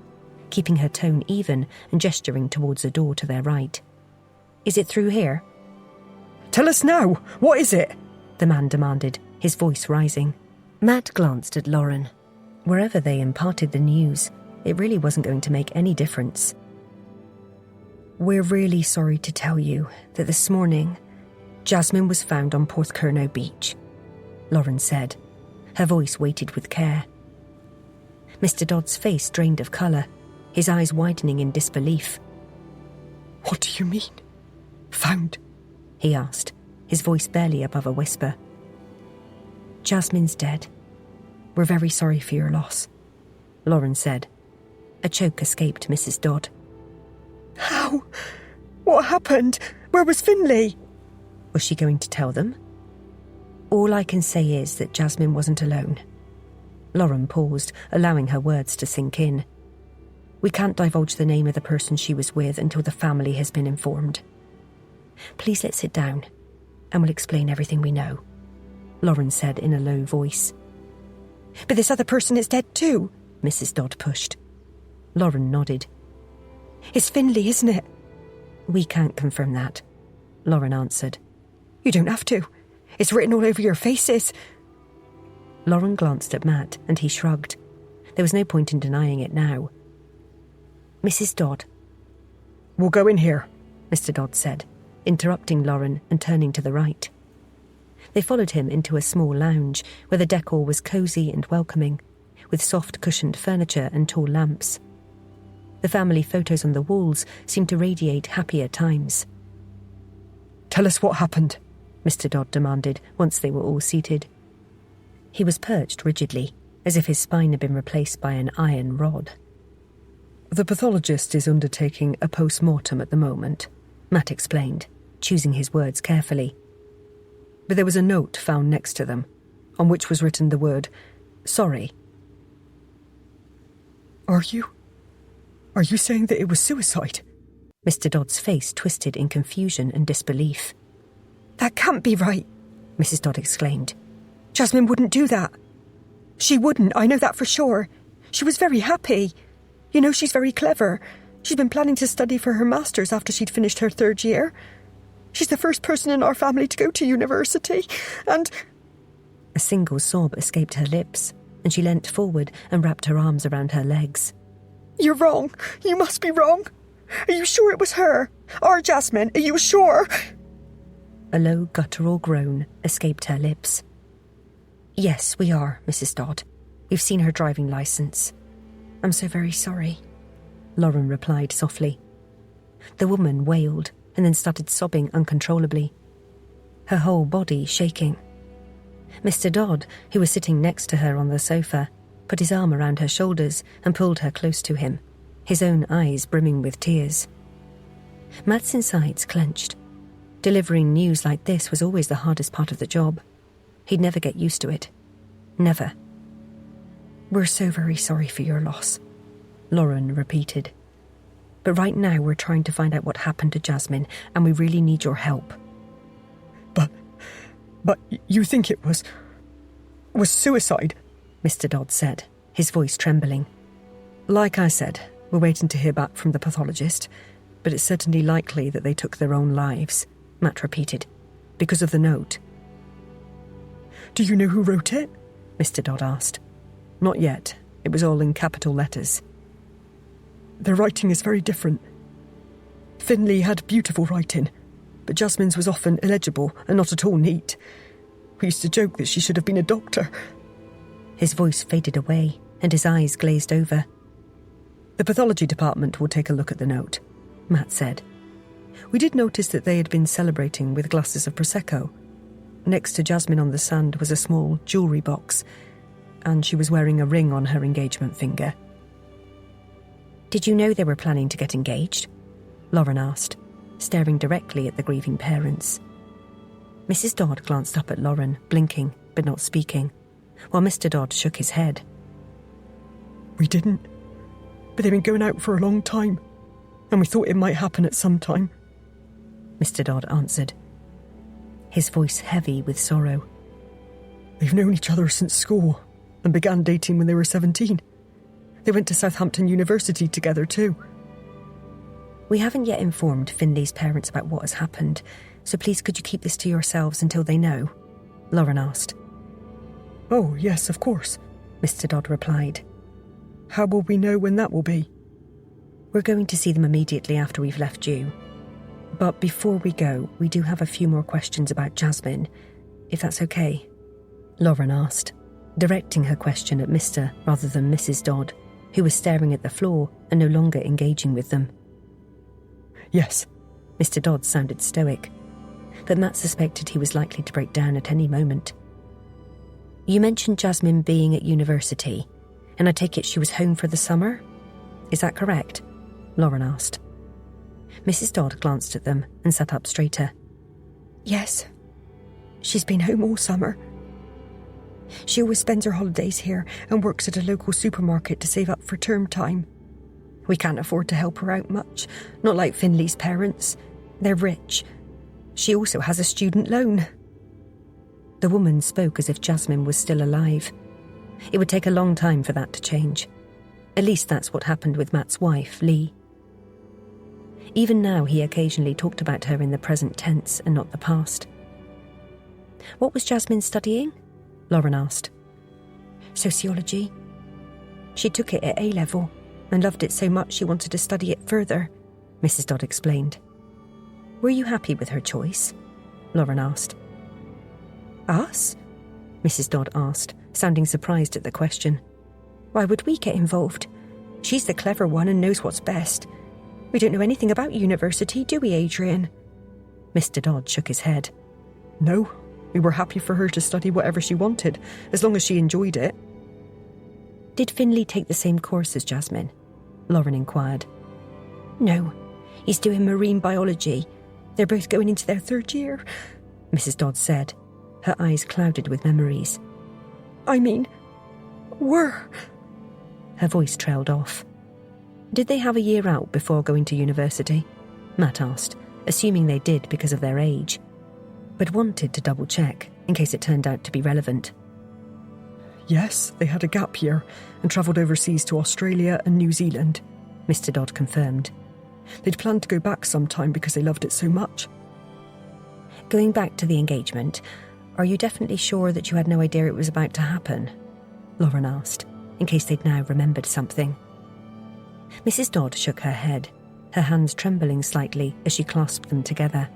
keeping her tone even and gesturing towards a door to their right. "Is it through here?"
"Tell us now! What is it?"
the man demanded, his voice rising. Matt glanced at Lauren. Wherever they imparted the news, it really wasn't going to make any difference. "We're really sorry to tell you that this morning Jasmine was found on Porthcurno Beach, Lauren said, her voice weighted with care. Mr. Dodd's face drained of colour, his eyes widening in disbelief.
What do you mean? Found?
He asked, his voice barely above a whisper. Jasmine's dead. We're very sorry for your loss, Lauren said. A choke escaped Mrs. Dodd.
How? What happened? Where was Finlay?
Was she going to tell them? All I can say is that Jasmine wasn't alone. Lauren paused, allowing her words to sink in. We can't divulge the name of the person she was with until the family has been informed. Please let's sit down, and we'll explain everything we know, Lauren said in a low voice.
But this other person is dead too,
Mrs. Dodd pushed. Lauren nodded.
It's Finlay, isn't it?
We can't confirm that, Lauren answered.
You don't have to. It's written all over your faces.
Lauren glanced at Matt and he shrugged. There was no point in denying it now. Mrs. Dodd.
We'll go in here,
Mr. Dodd said, interrupting Lauren and turning to the right. They followed him into a small lounge where the decor was cosy and welcoming, with soft cushioned furniture and tall lamps. The family photos on the walls seemed to radiate happier times.
Tell us what happened,
Mr. Dodd demanded once they were all seated. He was perched rigidly, as if his spine had been replaced by an iron rod.
The pathologist is undertaking a post-mortem at the moment,
Matt explained, choosing his words carefully.
But there was a note found next to them, on which was written the word, sorry. Are you saying that it was suicide?
Mr. Dodd's face twisted in confusion and disbelief.
That can't be right,
Mrs. Dodd exclaimed.
Jasmine wouldn't do that. She wouldn't, I know that for sure. She was very happy. You know, she's very clever. She'd been planning to study for her master's after she'd finished her 3rd year. She's the first person in our family to go to university, and...
A single sob escaped her lips, and she leant forward and wrapped her arms around her legs.
You're wrong. You must be wrong. Are you sure it was her? Our Jasmine, are you sure?
A low guttural groan escaped her lips. Yes, we are, Mrs. Dodd. We've seen her driving licence. I'm so very sorry, Lauren replied softly. The woman wailed and then started sobbing uncontrollably, her whole body shaking. Mr. Dodd, who was sitting next to her on the sofa, put his arm around her shoulders and pulled her close to him, his own eyes brimming with tears. Matt's insides clenched. Delivering news like this was always the hardest part of the job. He'd never get used to it. Never. We're so very sorry for your loss, Lauren repeated. But right now we're trying to find out what happened to Jasmine, and we really need your help.
But you think it was suicide?
Mr. Dodd said, his voice trembling.
Like I said, we're waiting to hear back from the pathologist, but it's certainly likely that they took their own lives, Matt repeated, because of the note. Do you know who wrote it?
Mr. Dodd asked.
Not yet. It was all in capital letters. Their writing is very different. Finlay had beautiful writing, but Jasmine's was often illegible and not at all neat. We used to joke that she should have been a doctor.
His voice faded away, and his eyes glazed over.
The pathology department will take a look at the note, Matt said. We did notice that they had been celebrating with glasses of Prosecco. Next to Jasmine on the sand was a small jewellery box, and she was wearing a ring on her engagement finger.
Did you know they were planning to get engaged? Lauren asked, staring directly at the grieving parents. Mrs. Dodd glanced up at Lauren, blinking but not speaking, while Mr. Dodd shook his head.
We didn't, but they've been going out for a long time, and we thought it might happen at some time,
Mr. Dodd answered, his voice heavy with sorrow.
They've known each other since school and began dating when they were 17. They went to Southampton University together too.
We haven't yet informed Finlay's parents about what has happened, so please could you keep this to yourselves until they know? Lauren asked.
Oh, yes, of course,
Mr. Dodd replied.
How will we know when that will be?
We're going to see them immediately after we've left you.
But before we go, we do have a few more questions about Jasmine, if that's okay, Lauren asked, directing her question at Mr. rather than Mrs. Dodd, who was staring at the floor and no longer engaging with them.
Yes.
Mr. Dodd sounded stoic, but Matt suspected he was likely to break down at any moment. You mentioned Jasmine being at university, and I take it she was home for the summer? Is that correct? Lauren asked. Mrs. Dodd glanced at them and sat up straighter.
Yes. She's been home all summer. She always spends her holidays here and works at a local supermarket to save up for term time. We can't afford to help her out much, not like Finley's parents. They're rich. She also has a student loan.
The woman spoke as if Jasmine was still alive. It would take a long time for that to change. At least that's what happened with Matt's wife, Lee. Even now, he occasionally talked about her in the present tense and not the past. What was Jasmine studying? Lauren asked.
Sociology. She took it at A-level and loved it so much she wanted to study it further,
Mrs. Dodd explained. Were you happy with her choice? Lauren asked.
Us?
Mrs. Dodd asked, sounding surprised at the question.
Why would we get involved? She's the clever one and knows what's best. We don't know anything about university, do we, Adrian?
Mr. Dodd shook his head.
No, we were happy for her to study whatever she wanted, as long as she enjoyed it.
Did Finley take the same course as Jasmine? Lauren inquired.
No, he's doing marine biology. They're both going into their 3rd year,
Mrs. Dodd said, her eyes clouded with memories.
I mean, were.
Her voice trailed off. Did they have a year out before going to university? Matt asked, assuming they did because of their age, but wanted to double-check in case it turned out to be relevant.
Yes, they had a gap year and travelled overseas to Australia and New Zealand,
Mr. Dodd confirmed.
They'd planned to go back sometime because they loved it so much.
Going back to the engagement, are you definitely sure that you had no idea it was about to happen? Lauren asked, in case they'd now remembered something. Mrs. Dodd shook her head, her hands trembling slightly as she clasped them together.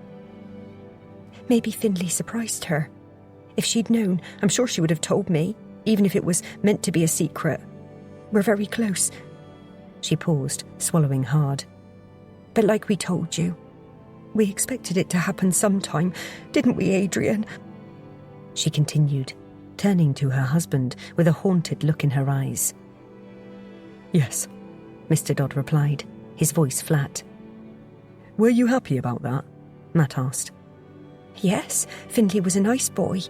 Maybe Finley surprised her. If she'd known, I'm sure she would have told me, even if it was meant to be a secret. We're very close.
She paused, swallowing hard.
But like we told you, we expected it to happen sometime, didn't we, Adrian?
She continued, turning to her husband with a haunted look in her eyes.
Yes,
Mr. Dodd replied, his voice flat.
Were you happy about that?
Matt asked.
Yes, Finley was a nice boy.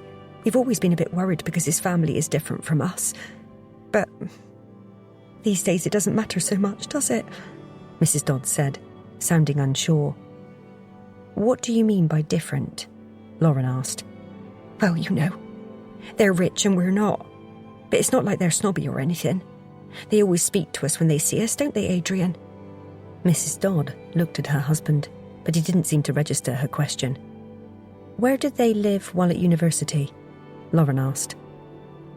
We've always been a bit worried because his family is different from us. But these days it doesn't matter so much, does it?
Mrs. Dodd said, sounding unsure. What do you mean by different? Lauren asked.
Well, you know, they're rich and we're not. But it's not like they're snobby or anything. They always speak to us when they see us, don't they, Adrian?
Mrs. Dodd looked at her husband, but he didn't seem to register her question. Where did they live while at university? Lauren asked.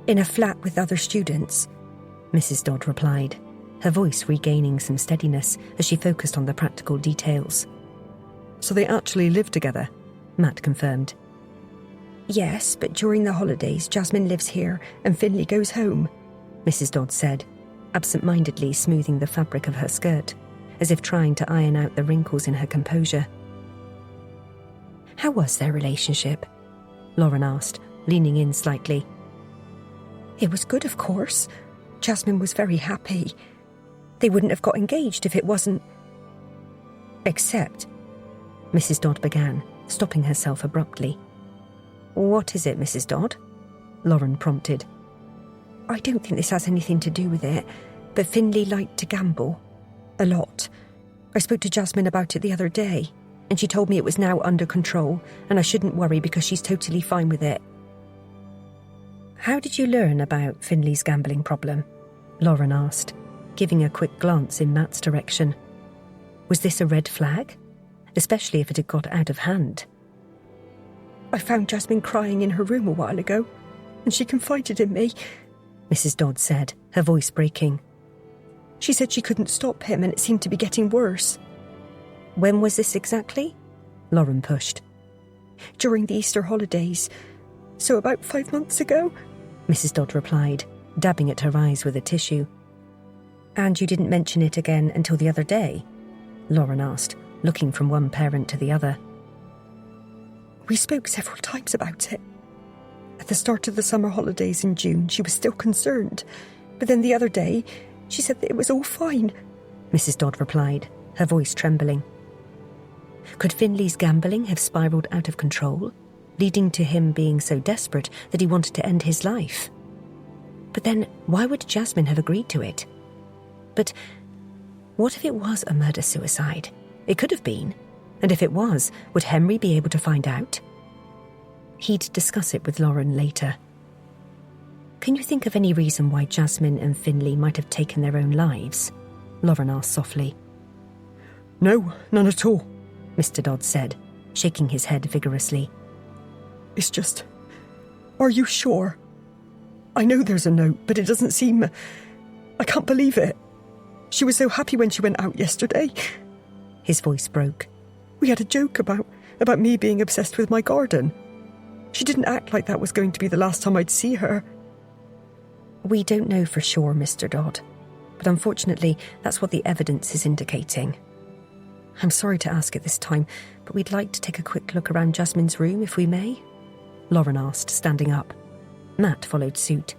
In a flat with other students,
Mrs. Dodd replied, her voice regaining some steadiness as she focused on the practical details.
So they actually lived together?
Matt confirmed.
Yes, but during the holidays, Jasmine lives here and Finley goes home,
Mrs. Dodd said, absent-mindedly smoothing the fabric of her skirt, as if trying to iron out the wrinkles in her composure.
How was their relationship?
Lauren asked, leaning in slightly.
It was good, of course. Jasmine was very happy. They wouldn't have got engaged if it wasn't... Except...
Mrs. Dodd began, stopping herself abruptly. What is it, Mrs. Dodd? Lauren prompted.
I don't think this has anything to do with it, but Finley liked to gamble. A lot. I spoke to Jasmine about it the other day, and she told me it was now under control, and I shouldn't worry because she's totally fine with it.
How did you learn about Finley's gambling problem? Lauren asked, giving a quick glance in Matt's direction. Was this a red flag? Especially if it had got out of hand.
I found Jasmine crying in her room a while ago, and she confided in me,
Mrs. Dodd said, her voice breaking.
She said she couldn't stop him and it seemed to be getting worse.
When was this exactly? Lauren pushed.
During the Easter holidays. So about 5 months ago?
Mrs. Dodd replied, dabbing at her eyes with a tissue. And you didn't mention it again until the other day? Lauren asked, looking from one parent to the other.
We spoke several times about it. At the start of the summer holidays in June, she was still concerned. But then the other day, she said that it was all fine.
Mrs. Dodd replied, her voice trembling. Could Finley's gambling have spiralled out of control, leading to him being so desperate that he wanted to end his life? But then, why would Jasmine have agreed to it? But what if it was a murder-suicide? It could have been. And if it was, would Henry be able to find out? He'd discuss it with Lauren later. Can you think of any reason why Jasmine and Finley might have taken their own lives? Lauren asked softly.
No, none at all,
Mr. Dodd said, shaking his head vigorously.
It's just... Are you sure? I know there's a note, but it doesn't seem... I can't believe it. She was so happy when she went out yesterday.
His voice broke.
We had a joke about me being obsessed with my garden. She didn't act like that was going to be the last time I'd see her.
We don't know for sure, Mr. Dodd, but unfortunately that's what the evidence is indicating. I'm sorry to ask at this time, but we'd like to take a quick look around Jasmine's room, if we may? Lauren asked, standing up. Matt followed suit.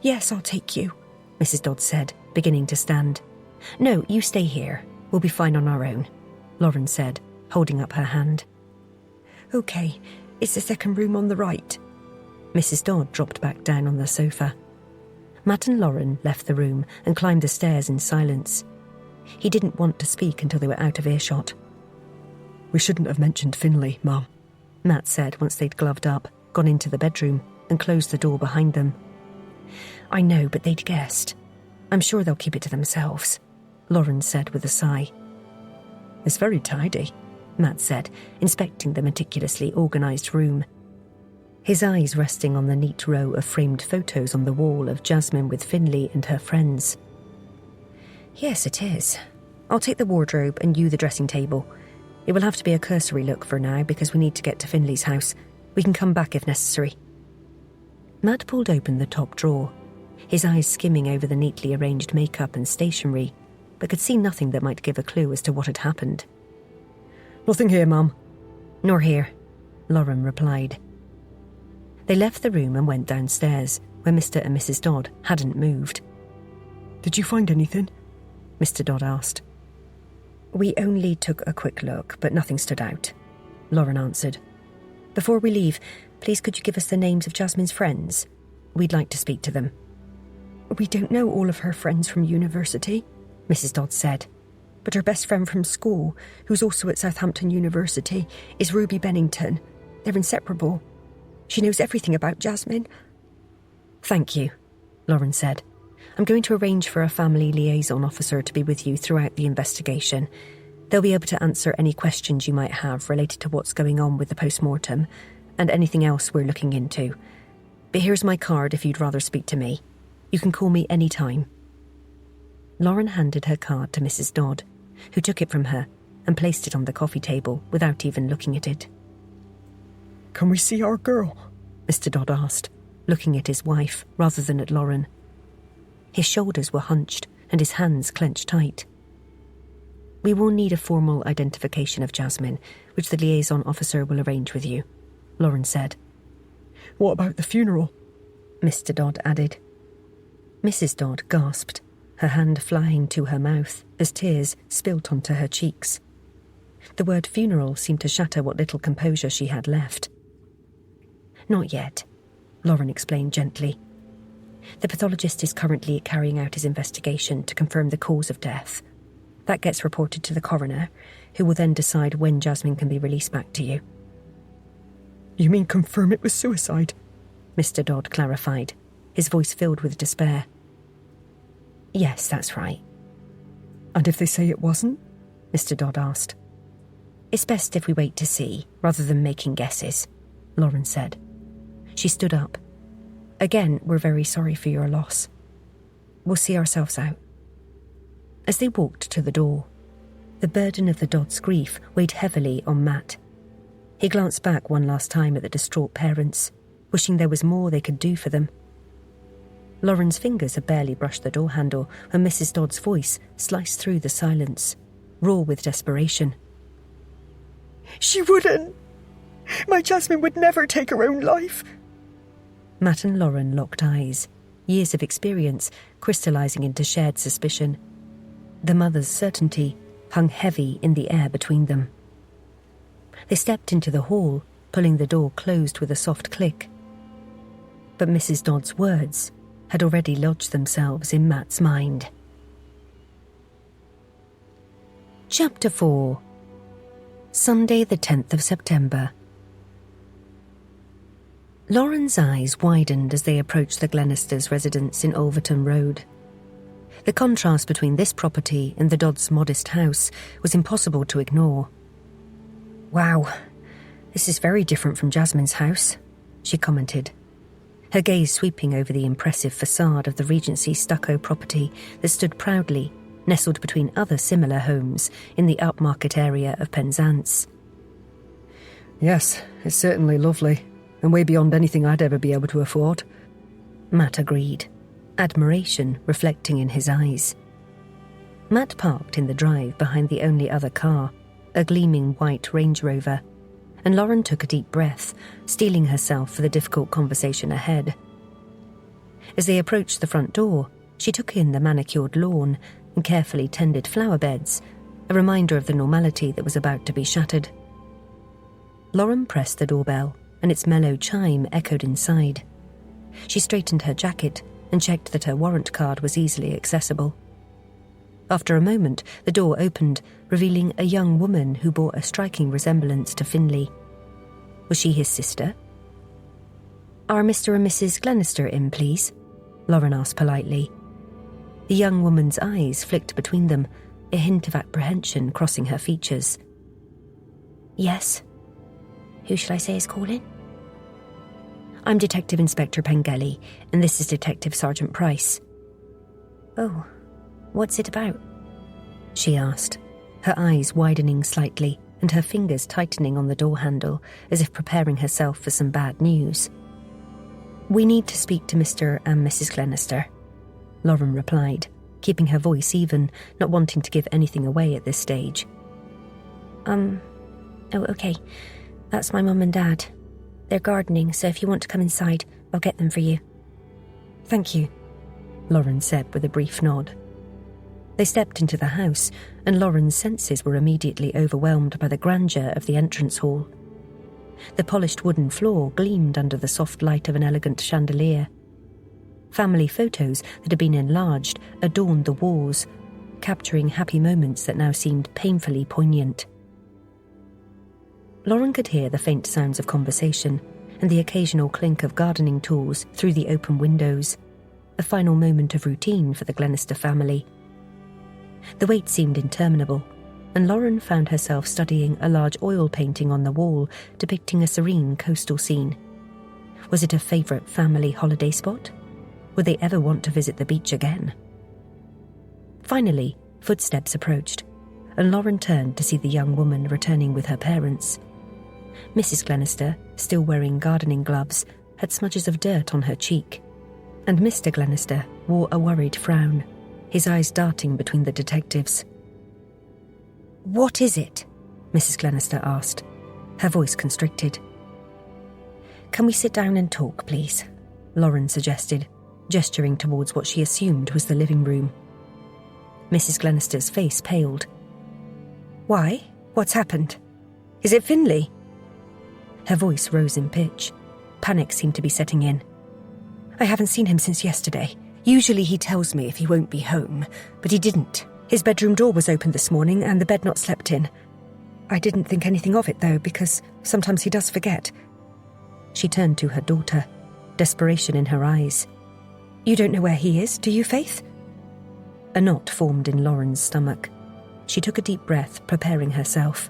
Yes, I'll take you,
Mrs. Dodd said, beginning to stand. No, you stay here. We'll be fine on our own, Lauren said, holding up her hand.
OK, it's the second room on the right.
Mrs. Dodd dropped back down on the sofa. Matt and Lauren left the room and climbed the stairs in silence. He didn't want to speak until they were out of earshot.
We shouldn't have mentioned Finley, Mum,
Matt said once they'd gloved up, gone into the bedroom, and closed the door behind them. I know, but they'd guessed. I'm sure they'll keep it to themselves, Lauren said with a sigh.
It's very tidy,
Matt said, inspecting the meticulously organised room. His eyes resting on the neat row of framed photos on the wall of Jasmine with Finley and her friends. Yes, it is. I'll take the wardrobe and you the dressing table. It will have to be a cursory look for now because we need to get to Finley's house. We can come back if necessary. Matt pulled open the top drawer, his eyes skimming over the neatly arranged makeup and stationery, but could see nothing that might give a clue as to what had happened.
Nothing here, Mum.
Nor here, Lauren replied. They left the room and went downstairs, where Mr. and Mrs. Dodd hadn't moved.
Did you find anything?
Mr. Dodd asked. We only took a quick look, but nothing stood out, Lauren answered. Before we leave, please could you give us the names of Jasmine's friends? We'd like to speak to them.
We don't know all of her friends from university, Mrs. Dodd said, but her best friend from school, who's also at Southampton University, is Ruby Bennington. They're inseparable. She knows everything about Jasmine.
Thank you, Lauren said. I'm going to arrange for a family liaison officer to be with you throughout the investigation. They'll be able to answer any questions you might have related to what's going on with the post-mortem and anything else we're looking into. But here's my card if you'd rather speak to me. You can call me any time. Lauren handed her card to Mrs. Dodd, who took it from her and placed it on the coffee table without even looking at it.
Can we see our girl?
Mr. Dodd asked, looking at his wife rather than at Lauren. His shoulders were hunched and his hands clenched tight. We will need a formal identification of Jasmine, which the liaison officer will arrange with you, Lauren said.
What about the funeral?
Mr. Dodd added. Mrs. Dodd gasped, her hand flying to her mouth as tears spilt onto her cheeks. The word funeral seemed to shatter what little composure she had left. Not yet, Lauren explained gently. The pathologist is currently carrying out his investigation to confirm the cause of death. That gets reported to the coroner, who will then decide when Jasmine can be released back to you.
You mean confirm it was suicide?
Mr. Dodd clarified, his voice filled with despair. Yes, that's right.
And if they say it wasn't?
Mr. Dodd asked. It's best if we wait to see, rather than making guesses, Lauren said. She stood up. Again, we're very sorry for your loss. We'll see ourselves out. As they walked to the door,
The burden of the Dodds' grief weighed heavily on Matt. He glanced back one last time at the distraught parents, wishing there was more they could do for them. Lauren's fingers had barely brushed the door handle when Mrs. Dodds' voice sliced through the silence, raw with desperation.
She wouldn't. My Jasmine would never take her own life.
Matt and Lauren locked eyes, years of experience crystallising into shared suspicion. The mother's certainty hung heavy in the air between them. They stepped into the hall, pulling the door closed with a soft click. But Mrs. Dodds' words had already lodged themselves in Matt's mind. Chapter 4. Sunday the 10th of September. Lauren's eyes widened as they approached the Glennisters' residence in Olverton Road. The contrast between this property and the Dodds' modest house was impossible to ignore.
Wow, this is very different from Jasmine's house, she commented, her gaze sweeping over the impressive facade of the Regency stucco property that stood proudly, nestled between other similar homes in the upmarket area of Penzance.
Yes, it's certainly lovely, and way beyond anything I'd ever be able to afford.
Matt agreed, admiration reflecting in his eyes. Matt parked in the drive behind the only other car, a gleaming white Range Rover, and Lauren took a deep breath, steeling herself for the difficult conversation ahead. As they approached the front door, she took in the manicured lawn and carefully tended flower beds, a reminder of the normality that was about to be shattered. Lauren pressed the doorbell, and its mellow chime echoed inside. She straightened her jacket and checked that her warrant card was easily accessible. After a moment, the door opened, revealing a young woman who bore a striking resemblance to Finlay. Was she his sister?
Are Mr. and Mrs. Glenister in, please?
Lauren asked politely. The young woman's eyes flicked between them, a hint of apprehension crossing her features.
Yes. Who shall I say is calling?
I'm Detective Inspector Pengelly, and this is Detective Sergeant Price.
Oh, what's it about?
She asked, her eyes widening slightly and her fingers tightening on the door handle as if preparing herself for some bad news.
We need to speak to Mr. and Mrs. Glenister,
Lauren replied, keeping her voice even, not wanting to give anything away at this stage.
Oh, okay. That's my mum and dad. They're gardening, so if you want to come inside, I'll get them for you.
Thank you, Lauren said with a brief nod. They stepped into the house, and Lauren's senses were immediately overwhelmed by the grandeur of the entrance hall. The polished wooden floor gleamed under the soft light of an elegant chandelier. Family photos that had been enlarged adorned the walls, capturing happy moments that now seemed painfully poignant. Lauren could hear the faint sounds of conversation and the occasional clink of gardening tools through the open windows, a final moment of routine for the Glenister family. The wait seemed interminable, and Lauren found herself studying a large oil painting on the wall depicting a serene coastal scene. Was it a favourite family holiday spot? Would they ever want to visit the beach again? Finally, footsteps approached, and Lauren turned to see the young woman returning with her parents. Mrs. Glenister, still wearing gardening gloves, had smudges of dirt on her cheek, and Mr. Glenister wore a worried frown, his eyes darting between the detectives.
What is it?
Mrs. Glenister asked, her voice constricted.
Can we sit down and talk, please?
Lauren suggested, gesturing towards what she assumed was the living room. Mrs. Glenister's face paled.
Why? What's happened? Is it Finlay?
Her voice rose in pitch. Panic seemed to be setting in.
I haven't seen him since yesterday. Usually he tells me if he won't be home, but he didn't. His bedroom door was open this morning and the bed not slept in. I didn't think anything of it, though, because sometimes he does forget.
She turned to her daughter, desperation in her eyes.
You don't know where he is, do you, Faith?
A knot formed in Lauren's stomach. She took a deep breath, preparing herself.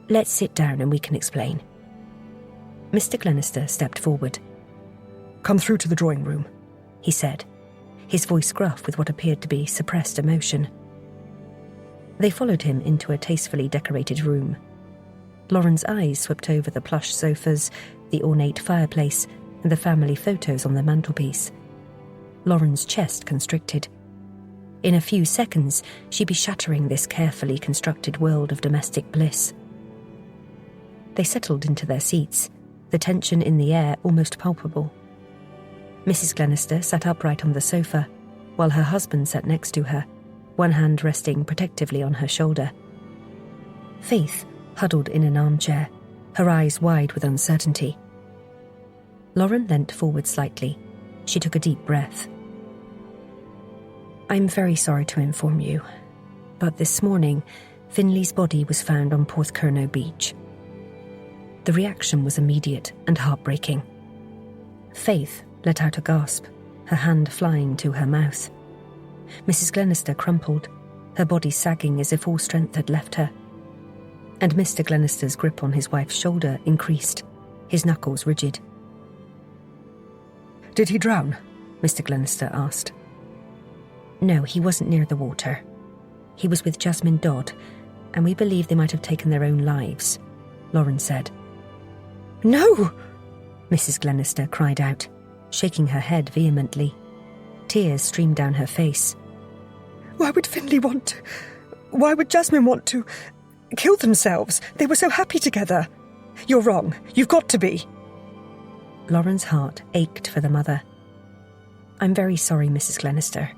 Let's sit down and we can explain. Mr. Glenister stepped forward.
Come through to the drawing room,
he said, his voice gruff with what appeared to be suppressed emotion. They followed him into a tastefully decorated room. Lauren's eyes swept over the plush sofas, the ornate fireplace, and the family photos on the mantelpiece. Lauren's chest constricted. In a few seconds, she'd be shattering this carefully constructed world of domestic bliss. They settled into their seats, the tension in the air almost palpable. Mrs. Glenister sat upright on the sofa, while her husband sat next to her, one hand resting protectively on her shoulder. Faith huddled in an armchair, her eyes wide with uncertainty. Lauren leant forward slightly. She took a deep breath. "I'm very sorry to inform you, but this morning, Finley's body was found on Porthcurno Beach." The reaction was immediate and heartbreaking. Faith let out a gasp, her hand flying to her mouth. Mrs. Glenister crumpled, her body sagging as if all strength had left her. And Mr. Glenister's grip on his wife's shoulder increased, his knuckles rigid.
Did he drown?
Mr. Glenister asked. No, he wasn't near the water. He was with Jasmine Dodd, and we believe they might have taken their own lives, Lauren said.
No!
Mrs. Glenister cried out, shaking her head vehemently. Tears streamed down her face.
Why would Finley want to? Why would Jasmine want to kill themselves? They were so happy together. You're wrong. You've got to be.
Lauren's heart ached for the mother. I'm very sorry, Mrs. Glenister.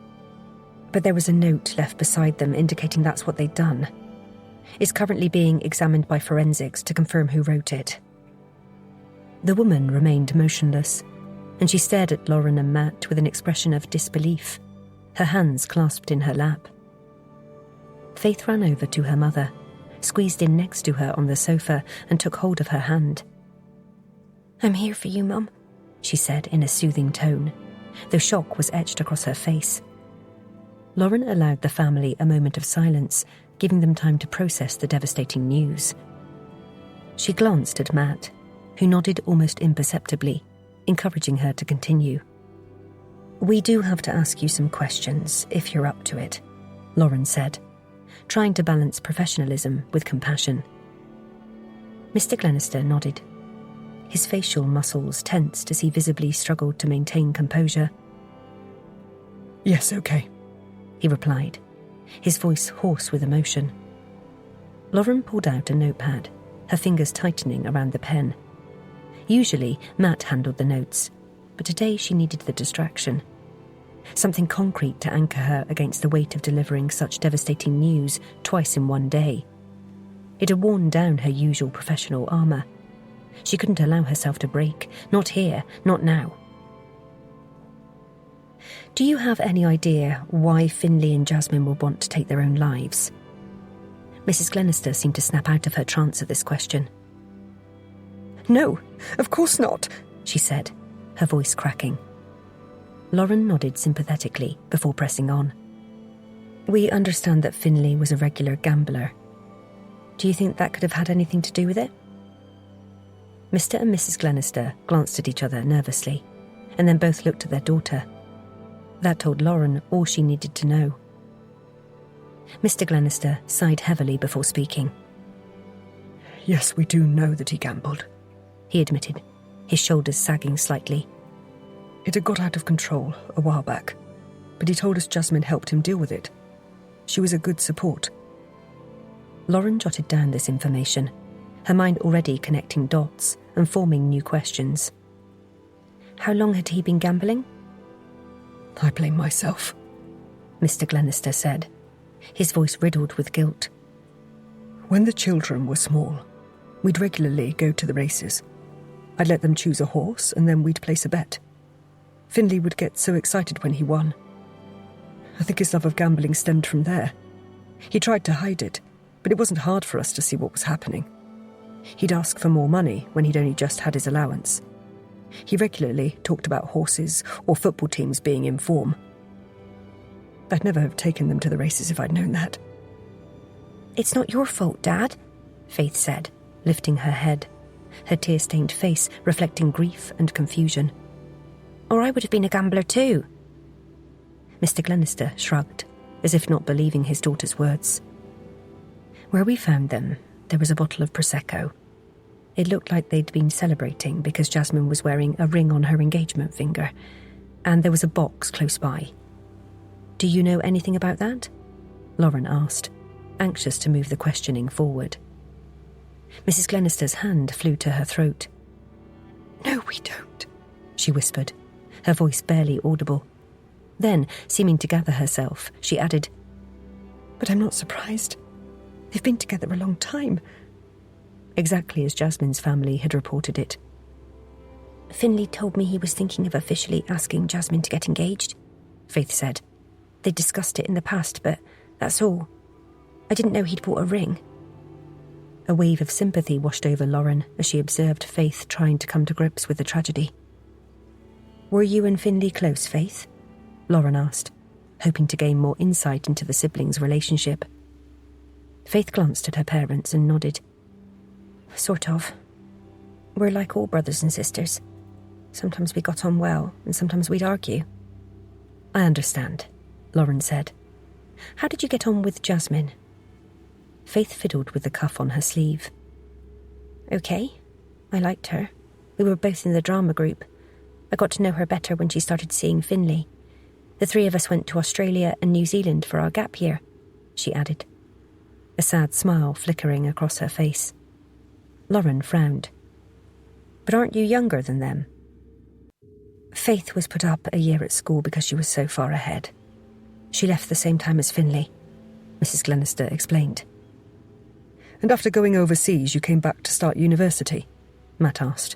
But there was a note left beside them indicating that's what they'd done. It's currently being examined by forensics to confirm who wrote it. The woman remained motionless, and she stared at Lauren and Matt with an expression of disbelief, her hands clasped in her lap. Faith ran over to her mother, squeezed in next to her on the sofa, and took hold of her hand. I'm here for you, Mum, she said in a soothing tone, though shock was etched across her face. Lauren allowed the family a moment of silence, giving them time to process the devastating news. She glanced at Matt, who nodded almost imperceptibly, encouraging her to continue. We do have to ask you some questions, if you're up to it, Lauren said, trying to balance professionalism with compassion. Mr. Glenister nodded. His facial muscles tensed as he visibly struggled to maintain composure.
Yes, okay,
he replied, his voice hoarse with emotion. Lauren pulled out a notepad, her fingers tightening around the pen. Usually, Matt handled the notes, but today she needed the distraction. Something concrete to anchor her against the weight of delivering such devastating news twice in one day. It had worn down her usual professional armour. She couldn't allow herself to break, not here, not now. Do you have any idea why Finley and Jasmine would want to take their own lives? Mrs. Glenister seemed to snap out of her trance at this question.
No, of course not,
she said, her voice cracking. Lauren nodded sympathetically before pressing on. We understand that Finley was a regular gambler. Do you think that could have had anything to do with it? Mr. and Mrs. Glenister glanced at each other nervously, and then both looked at their daughter. That told Lauren all she needed to know. Mr. Glenister sighed heavily before speaking.
Yes, we do know that he gambled,
he admitted, his shoulders sagging slightly.
It had got out of control a while back, but he told us Jasmine helped him deal with it. She was a good support.
Lauren jotted down this information, her mind already connecting dots and forming new questions. How long had he been gambling?
I blame myself,
Mr. Glenister said, his voice riddled with guilt.
When the children were small, we'd regularly go to the races. I'd let them choose a horse and then we'd place a bet. Finley would get so excited when he won. I think his love of gambling stemmed from there. He tried to hide it, but it wasn't hard for us to see what was happening. He'd ask for more money when he'd only just had his allowance. He regularly talked about horses or football teams being in form. I'd never have taken them to the races if I'd known that.
It's not your fault, Dad, Faith said, lifting her head, her tear-stained face reflecting grief and confusion. Or I would have been a gambler too. Mr. Glenister shrugged, as if not believing his daughter's words. Where we found them, there was a bottle of Prosecco. It looked like they'd been celebrating because Jasmine was wearing a ring on her engagement finger, and there was a box close by. Do you know anything about that? Lauren asked, anxious to move the questioning forward. Mrs. Glenister's hand flew to her throat.
No, we don't,
she whispered, her voice barely audible. Then, seeming to gather herself, she added,
but I'm not surprised. They've been together a long time.
Exactly as Jasmine's family had reported it.
Finley told me he was thinking of officially asking Jasmine to get engaged, Faith said. They discussed it in the past, but that's all. I didn't know he'd bought a ring.
A wave of sympathy washed over Lauren as she observed Faith trying to come to grips with the tragedy. Were you and Finley close, Faith? Lauren asked, hoping to gain more insight into the siblings' relationship. Faith glanced at her parents and nodded.
Sort of. We're like all brothers and sisters. Sometimes we got on well, and sometimes we'd argue.
I understand, Lauren said. How did you get on with Jasmine? Faith fiddled with the cuff on her sleeve.
Okay. I liked her. We were both in the drama group. I got to know her better when she started seeing Finley. The three of us went to Australia and New Zealand for our gap year, she added, a sad smile flickering across her face.
Lauren frowned. But aren't you younger than them?
Faith was put up a year at school because she was so far ahead. She left the same time as Finley, Mrs. Glenister explained.
And after going overseas, you came back to start university? Matt asked.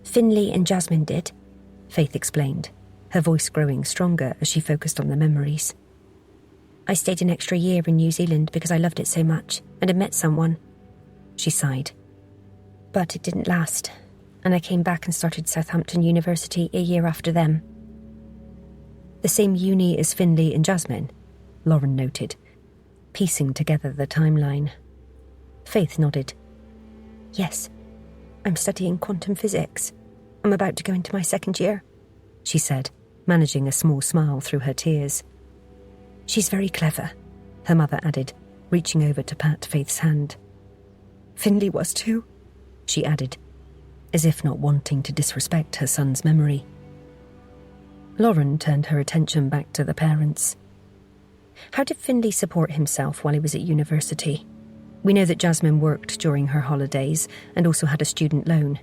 Finley and Jasmine did,
Faith explained, her voice growing stronger as she focused on the memories.
I stayed an extra year in New Zealand because I loved it so much and had met someone. She sighed. But it didn't last, and I came back and started Southampton University a year after them.
The same uni as Finley and Jasmine, Lauren noted, piecing together the timeline. Faith nodded.
Yes, I'm studying quantum physics. I'm about to go into my second year,
she said, managing a small smile through her tears.
She's very clever,
her mother added, reaching over to pat Faith's hand.
Finley was too,
she added, as if not wanting to disrespect her son's memory. Lauren turned her attention back to the parents. How did Finley support himself while he was at university? We know that Jasmine worked during her holidays and also had a student loan.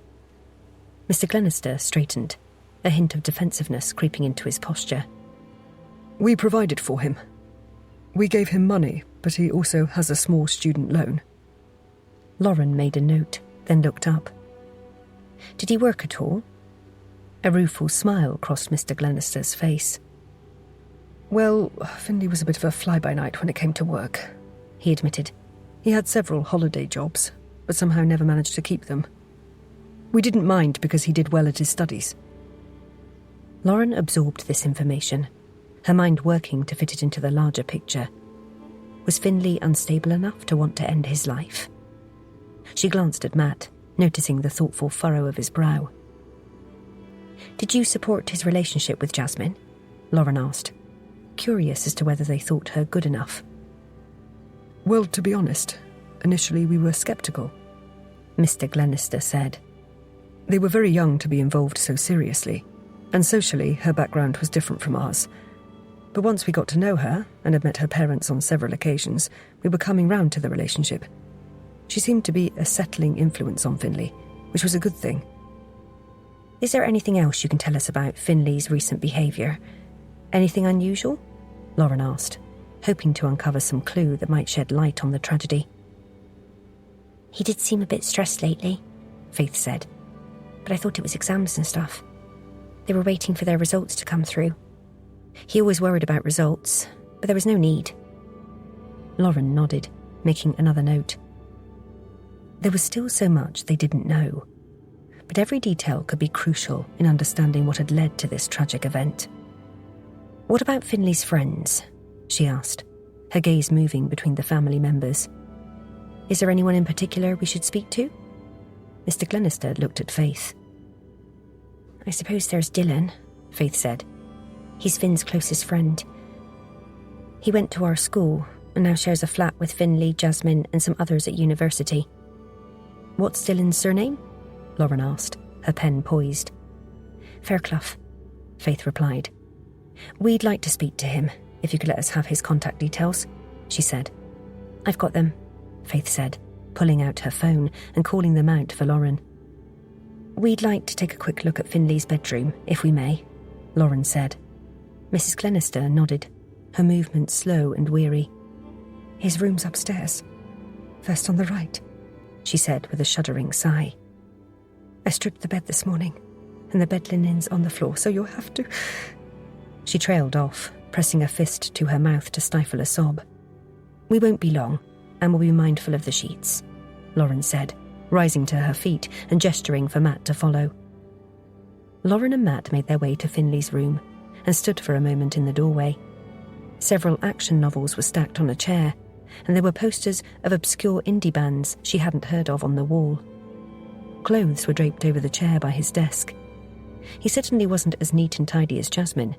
Mr. Glenister straightened, a hint of defensiveness creeping into his posture.
We provided for him. We gave him money, but he also has a small student loan.
Lauren made a note, then looked up. Did he work at all? A rueful smile crossed Mr. Glenister's face.
Well, Finley was a bit of a fly-by-night when it came to work, he admitted. He had several holiday jobs, but somehow never managed to keep them. We didn't mind because he did well at his studies.
Lauren absorbed this information, her mind working to fit it into the larger picture. Was Finley unstable enough to want to end his life? She glanced at Matt, noticing the thoughtful furrow of his brow. Did you support his relationship with Jasmine? Lauren asked, curious as to whether they thought her good enough.
Well, to be honest, initially we were sceptical,
Mr. Glenister said.
They were very young to be involved so seriously, and socially her background was different from ours. But once we got to know her, and had met her parents on several occasions, we were coming round to the relationship. She seemed to be a settling influence on Finley, which was a good thing.
Is there anything else you can tell us about Finley's recent behaviour? Anything unusual? Lauren asked, hoping to uncover some clue that might shed light on the tragedy.
He did seem a bit stressed lately, Faith said, but I thought it was exams and stuff. They were waiting for their results to come through.
He always worried about results, but there was no need. Lauren nodded, making another note. There was still so much they didn't know, but every detail could be crucial in understanding what had led to this tragic event. What about Finley's friends? She asked, her gaze moving between the family members. Is there anyone in particular we should speak to? Mr. Glenister looked at Faith.
I suppose there's Dylan, Faith said. He's Finn's closest friend. He went to our school,
and now shares a flat with Finlay, Jasmine, and some others at university. What's Dylan's surname? Lauren asked, her pen poised. Fairclough, Faith replied. We'd like to speak to him, if you could let us have his contact details, she said. I've got them, Faith said, pulling out her phone and calling them out for Lauren. We'd like to take a quick look at Finlay's bedroom, if we may, Lauren said. Mrs. Glenister nodded, her movements slow and weary.
His room's upstairs, first on the right, she said with a shuddering sigh. I stripped the bed this morning, and the bed linen's on the floor, so you'll have to...
She trailed off, pressing a fist to her mouth to stifle a sob. We won't be long, and we'll be mindful of the sheets, Lauren said, rising to her feet and gesturing for Matt to follow. Lauren and Matt made their way to Finlay's room and stood for a moment in the doorway. Several action novels were stacked on a chair, and there were posters of obscure indie bands she hadn't heard of on the wall. Clothes were draped over the chair by his desk. He certainly wasn't as neat and tidy as Jasmine.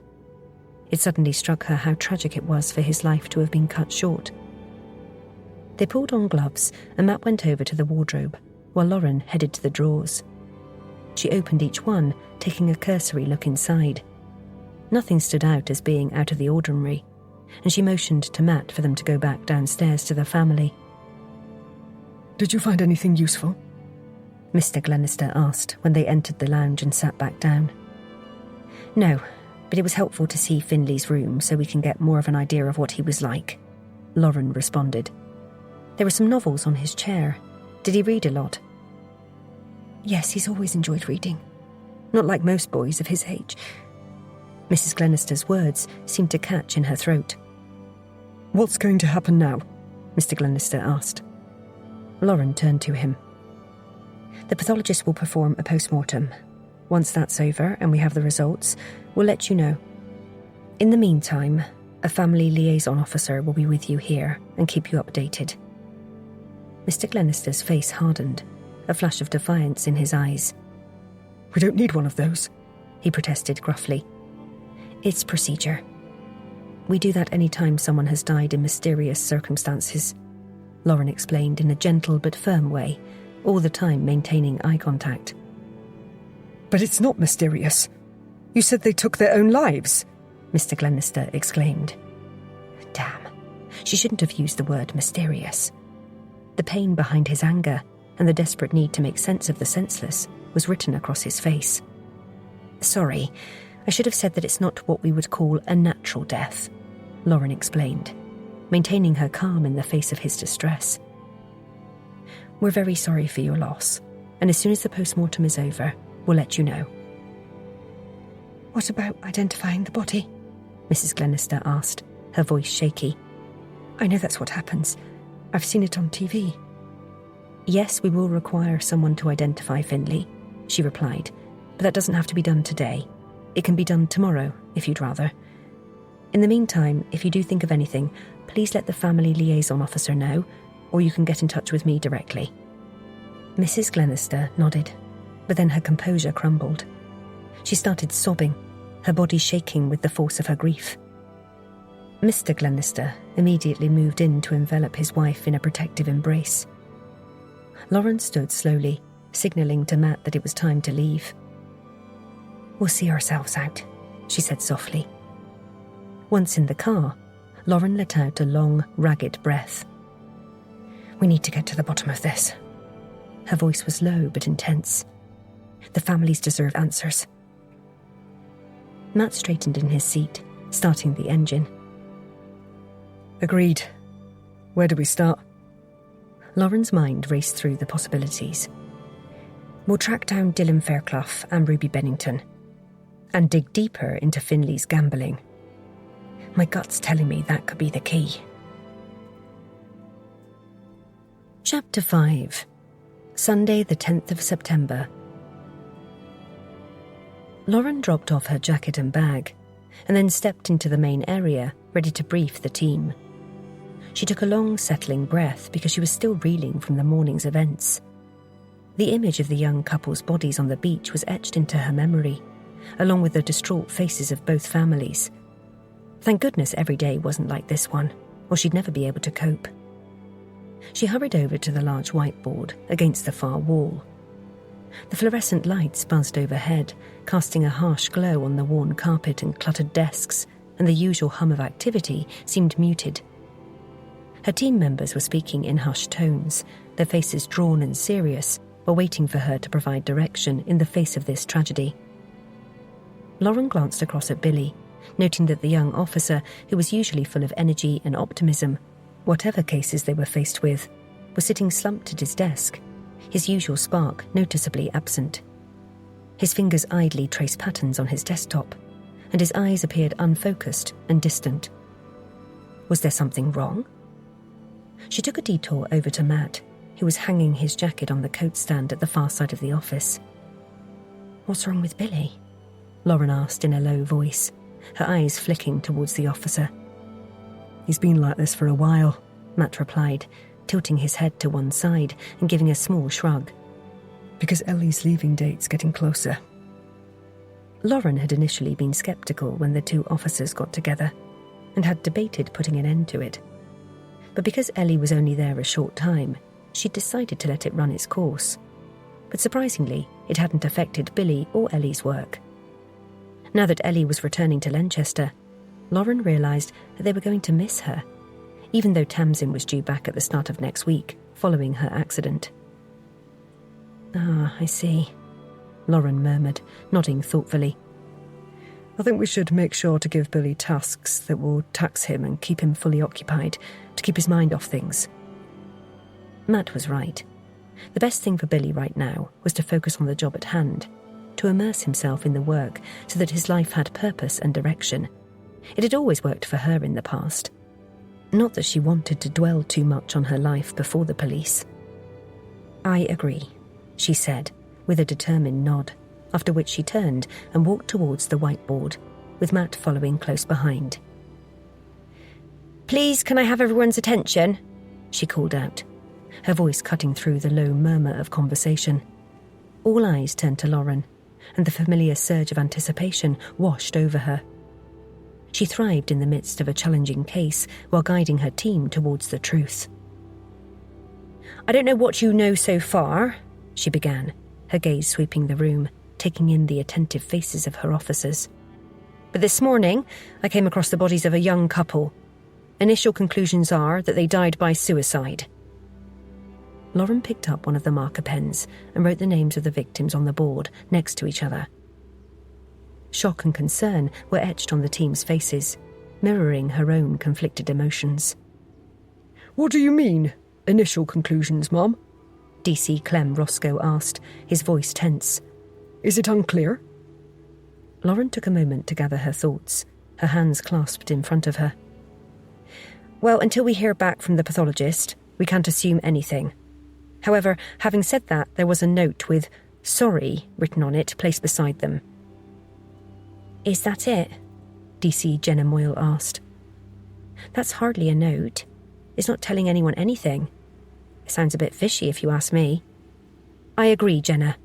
It suddenly struck her how tragic it was for his life to have been cut short. They pulled on gloves, and Matt went over to the wardrobe, while Lauren headed to the drawers. She opened each one, taking a cursory look inside. Nothing stood out as being out of the ordinary, and she motioned to Matt for them to go back downstairs to the family.
Did you find anything useful?
Mr. Glenister asked when they entered the lounge and sat back down. No, but it was helpful to see Finlay's room so we can get more of an idea of what he was like, Lauren responded. There were some novels on his chair. Did he read a lot?
Yes, he's always enjoyed reading.
Not like most boys of his age. Mrs. Glenister's words seemed to catch in her throat.
What's going to happen now?
Mr. Glenister asked. Lauren turned to him. The pathologist will perform a post-mortem. Once that's over and we have the results, we'll let you know. In the meantime, a family liaison officer will be with you here and keep you updated. Mr. Glenister's face hardened, a flash of defiance in his eyes.
We don't need one of those,
he protested gruffly. It's procedure. We do that any time someone has died in mysterious circumstances, Lauren explained in a gentle but firm way, all the time maintaining eye contact.
But it's not mysterious. You said they took their own lives,
Mr. Glenister exclaimed. Damn, she shouldn't have used the word mysterious. The pain behind his anger and the desperate need to make sense of the senseless was written across his face. Sorry, I should have said that it's not what we would call a natural death, Lauren explained, maintaining her calm in the face of his distress. We're very sorry for your loss, and as soon as the post-mortem is over, we'll let you know.
What about identifying the body?
Mrs. Glenister asked, her voice shaky.
I know that's what happens. I've seen it on TV.
Yes, we will require someone to identify Finlay, she replied, but that doesn't have to be done today. It can be done tomorrow, if you'd rather. In the meantime, if you do think of anything, please let the family liaison officer know, or you can get in touch with me directly. Mrs. Glenister nodded, but then her composure crumbled. She started sobbing, her body shaking with the force of her grief. Mr. Glenister immediately moved in to envelop his wife in a protective embrace. Lauren stood slowly, signalling to Matt that it was time to leave. We'll see ourselves out, she said softly. Once in the car, Lauren let out a long, ragged breath. We need to get to the bottom of this. Her voice was low but intense. The families deserve answers. Matt straightened in his seat, starting the engine.
Agreed. Where do we start?
Lauren's mind raced through the possibilities. We'll track down Dylan Fairclough and Ruby Bennington, and dig deeper into Finlay's gambling. My gut's telling me that could be the key. Chapter 5. Sunday the 10th of September. Lauren dropped off her jacket and bag, and then stepped into the main area, ready to brief the team. She took a long, settling breath because she was still reeling from the morning's events. The image of the young couple's bodies on the beach was etched into her memory, along with the distraught faces of both families. Thank goodness every day wasn't like this one, or she'd never be able to cope. She hurried over to the large whiteboard against the far wall. The fluorescent lights buzzed overhead, casting a harsh glow on the worn carpet and cluttered desks, and the usual hum of activity seemed muted. Her team members were speaking in hushed tones, their faces drawn and serious, while waiting for her to provide direction in the face of this tragedy. Lauren glanced across at Billy, noting that the young officer, who was usually full of energy and optimism, whatever cases they were faced with, was sitting slumped at his desk, his usual spark noticeably absent. His fingers idly traced patterns on his desktop, and his eyes appeared unfocused and distant. Was there something wrong? She took a detour over to Matt, who was hanging his jacket on the coat stand at the far side of the office.
What's wrong with Billy?
Lauren asked in a low voice, her eyes flicking towards the officer.
He's been like this for a while,
Matt replied, tilting his head to one side and giving a small shrug.
Because Ellie's leaving date's getting closer.
Lauren had initially been sceptical when the two officers got together, and had debated putting an end to it. But because Ellie was only there a short time, she'd decided to let it run its course. But surprisingly, it hadn't affected Billy or Ellie's work. Now that Ellie was returning to Lanchester, Lauren realised that they were going to miss her, even though Tamsin was due back at the start of next week, following her accident.
Ah, I see,
Lauren murmured, nodding thoughtfully.
I think we should make sure to give Billy tasks that will tax him and keep him fully occupied, to keep his mind off things.
Matt was right. The best thing for Billy right now was to focus on the job at hand, to immerse himself in the work so that his life had purpose and direction. It had always worked for her in the past. Not that she wanted to dwell too much on her life before the police. "I agree," she said, with a determined nod, after which she turned and walked towards the whiteboard, with Matt following close behind. "Please, can I have everyone's attention?" she called out, her voice cutting through the low murmur of conversation. All eyes turned to Lauren, and the familiar surge of anticipation washed over her. She thrived in the midst of a challenging case while guiding her team towards the truth. "I don't know what you know so far," she began, her gaze sweeping the room, taking in the attentive faces of her officers. "But this morning, I came across the bodies of a young couple. Initial conclusions are that they died by suicide." Lauren picked up one of the marker pens and wrote the names of the victims on the board next to each other. Shock and concern were etched on the team's faces, mirroring her own conflicted emotions.
"What do you mean, initial conclusions, Mum?"
DC Clem Roscoe asked, his voice tense.
"Is it unclear?"
Lauren took a moment to gather her thoughts, her hands clasped in front of her. "Well, until we hear back from the pathologist, we can't assume anything. However, having said that, there was a note with 'sorry' written on it placed beside them." "Is that it?" DC Jenna Moyle asked. "That's hardly a note. It's not telling anyone anything. It sounds a bit fishy if you ask me." "I agree, Jenna,"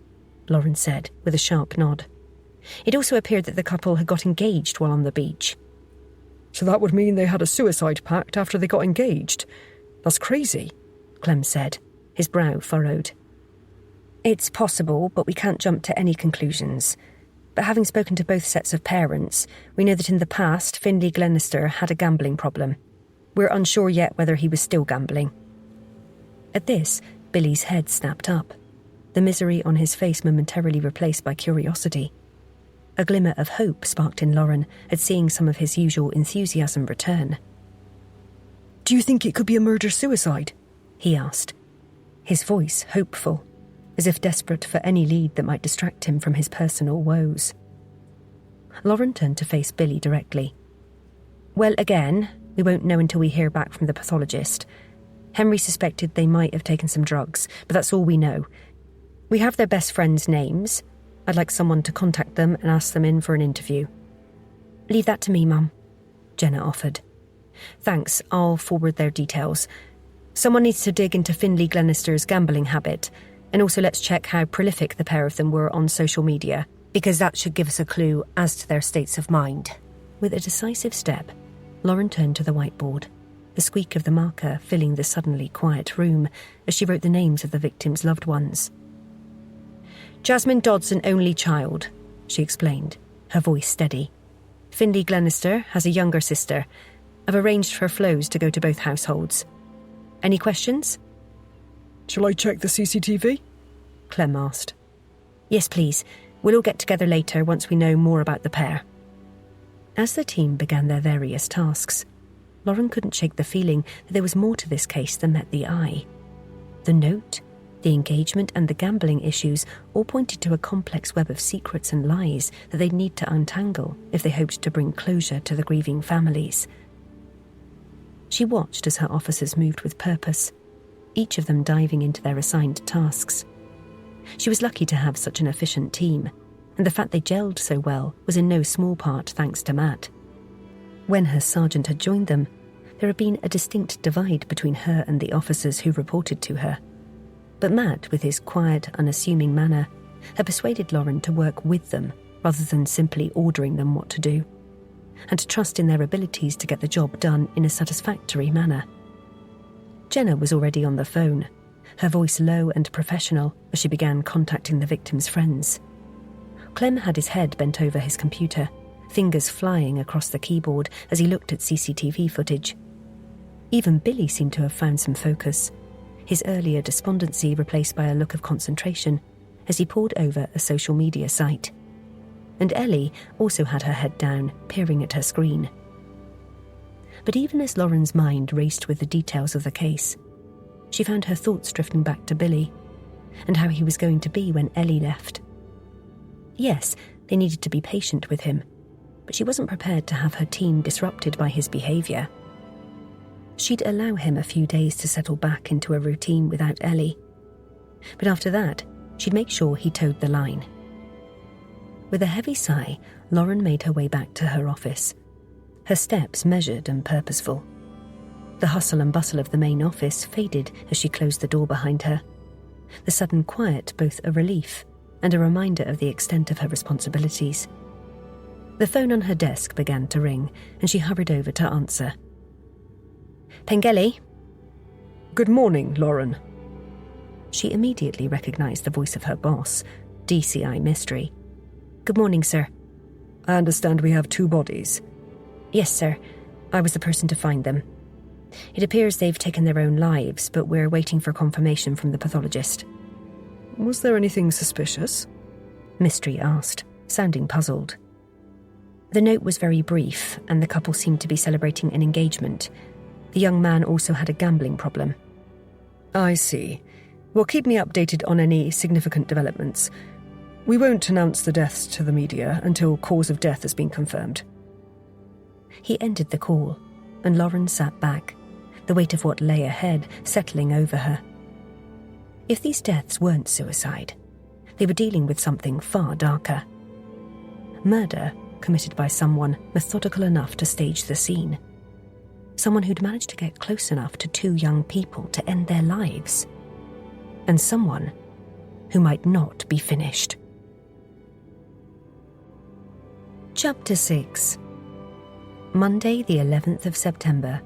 Lauren said, with a sharp nod. "It also appeared that the couple had got engaged while on the beach."
"So that would mean they had a suicide pact after they got engaged? That's crazy,"
Clem said, his brow furrowed. "It's possible, but we can't jump to any conclusions. But having spoken to both sets of parents, we know that in the past, Findlay Glenister had a gambling problem. We're unsure yet whether he was still gambling." At this, Billy's head snapped up, the misery on his face momentarily replaced by curiosity. A glimmer of hope sparked in Lauren at seeing some of his usual enthusiasm return.
"Do you think it could be a murder-suicide?"
he asked, his voice hopeful, as if desperate for any lead that might distract him from his personal woes. Lauren turned to face Billy directly. "Well, again, we won't know until we hear back from the pathologist. Henry suspected they might have taken some drugs, but that's all we know. We have their best friends' names. I'd like someone to contact them and ask them in for an interview." "Leave that to me, Mum," Jenna offered. "Thanks, I'll forward their details. Someone needs to dig into Findlay Glenister's gambling habit, and also let's check how prolific the pair of them were on social media, because that should give us a clue as to their states of mind." With a decisive step, Lauren turned to the whiteboard, the squeak of the marker filling the suddenly quiet room as she wrote the names of the victims' loved ones. Jasmine Dodd's an only child, she explained, her voice steady. Finlay Glenister has a younger sister. I've arranged for Flo's to go to both households. Any questions?
Shall I check the CCTV?
Clem asked. Yes, please. We'll all get together later once we know more about the pair. As the team began their various tasks, Lauren couldn't shake the feeling that there was more to this case than met the eye. The note, the engagement and the gambling issues all pointed to a complex web of secrets and lies that they'd need to untangle if they hoped to bring closure to the grieving families. She watched as her officers moved with purpose, each of them diving into their assigned tasks. She was lucky to have such an efficient team, and the fact they gelled so well was in no small part thanks to Matt. When her sergeant had joined them, there had been a distinct divide between her and the officers who reported to her. But Matt, with his quiet, unassuming manner, had persuaded Lauren to work with them rather than simply ordering them what to do, and to trust in their abilities to get the job done in a satisfactory manner. Jenna was already on the phone, her voice low and professional as she began contacting the victims' friends. Clem had his head bent over his computer, fingers flying across the keyboard as he looked at CCTV footage. Even Billy seemed to have found some focus, his earlier despondency replaced by a look of concentration as he pored over a social media site. And Ellie also had her head down, peering at her screen. But even as Lauren's mind raced with the details of the case, she found her thoughts drifting back to Billy, and how he was going to be when Ellie left. Yes, they needed to be patient with him, but she wasn't prepared to have her team disrupted by his behaviour. She'd allow him a few days to settle back into a routine without Ellie, but after that, she'd make sure he towed the line. With a heavy sigh, Lauren made her way back to her office, her steps measured and purposeful. The hustle and bustle of the main office faded as she closed the door behind her, the sudden quiet both a relief and a reminder of the extent of her responsibilities. The phone on her desk began to ring, and she hurried over to answer. Pengelly?
Good morning, Lauren.
She immediately recognised the voice of her boss, DCI Mystery. Good morning, sir.
I understand we have 2 bodies.
Yes, sir. I was the person to find them. It appears they've taken their own lives, but we're waiting for confirmation from the pathologist.
Was there anything suspicious?
Mystery asked, sounding puzzled. The note was very brief, and the couple seemed to be celebrating an engagement. The young man also had a gambling problem.
I see. Well, keep me updated on any significant developments. We won't announce the deaths to the media until cause of death has been confirmed.
He ended the call, and Lauren sat back, the weight of what lay ahead settling over her. If these deaths weren't suicide, they were dealing with something far darker. Murder committed by someone methodical enough to stage the scene. Someone who'd managed to get close enough to 2 young people to end their lives. And someone who might not be finished. Chapter 6. Monday, the 11th of September.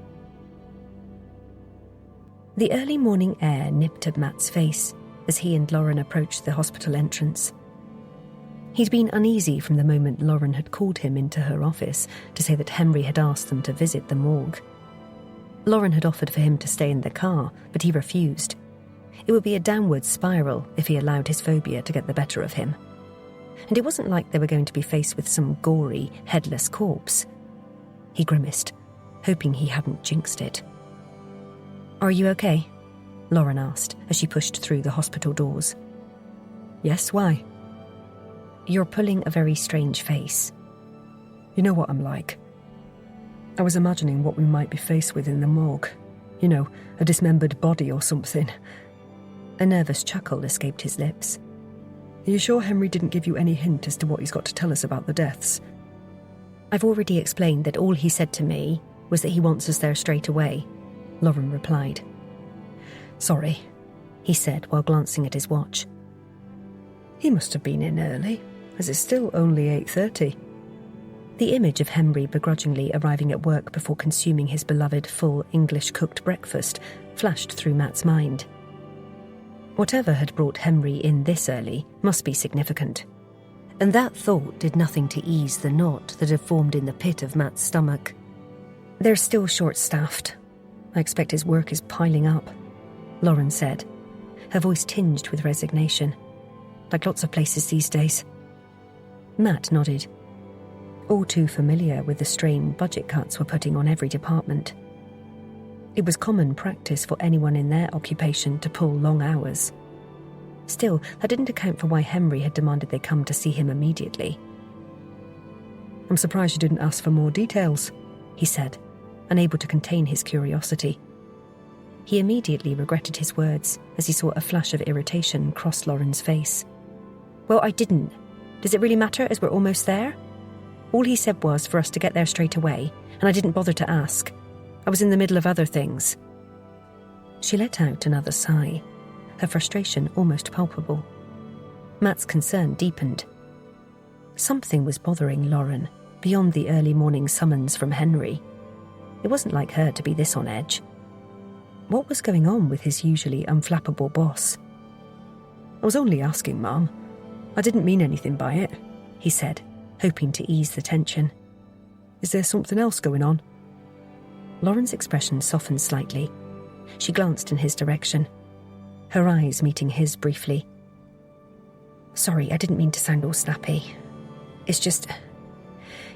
The early morning air nipped at Matt's face as he and Lauren approached the hospital entrance. He'd been uneasy from the moment Lauren had called him into her office to say that Henry had asked them to visit the morgue. Lauren had offered for him to stay in the car, but he refused. It would be a downward spiral if he allowed his phobia to get the better of him. And it wasn't like they were going to be faced with some gory, headless corpse. He grimaced, hoping he hadn't jinxed it. Are you okay? Lauren asked as she pushed through the hospital doors.
Yes, why?
You're pulling a very strange face.
You know what I'm like. I was imagining what we might be faced with in the morgue. You know, a dismembered body or something.
A nervous chuckle escaped his lips.
Are you sure Henry didn't give you any hint as to what he's got to tell us about the deaths?
I've already explained that all he said to me was that he wants us there straight away, Lauren replied.
Sorry,
he said while glancing at his watch.
He must have been in early, as it's still only 8:30.
The image of Henry begrudgingly arriving at work before consuming his beloved full English-cooked breakfast flashed through Matt's mind. Whatever had brought Henry in this early must be significant, and that thought did nothing to ease the knot that had formed in the pit of Matt's stomach. "They're still short-staffed. I expect his work is piling up," Lauren said, her voice tinged with resignation, like lots of places these days. Matt nodded, all too familiar with the strain budget cuts were putting on every department. It was common practice for anyone in their occupation to pull long hours. Still, that didn't account for why Henry had demanded they come to see him immediately.
"I'm surprised you didn't ask for more details," he said, unable to contain his curiosity.
He immediately regretted his words as he saw a flash of irritation cross Lauren's face. "Well, I didn't. Does it really matter as we're almost there? All he said was for us to get there straight away, and I didn't bother to ask. I was in the middle of other things." She let out another sigh, her frustration almost palpable. Matt's concern deepened. Something was bothering Lauren beyond the early morning summons from Henry. It wasn't like her to be this on edge. What was going on with his usually unflappable boss?
"I was only asking, Mum. I didn't mean anything by it,"
he said, hoping to ease the tension.
"Is there something else going on?"
Lauren's expression softened slightly. She glanced in his direction, her eyes meeting his briefly. "Sorry, I didn't mean to sound all snappy. It's just...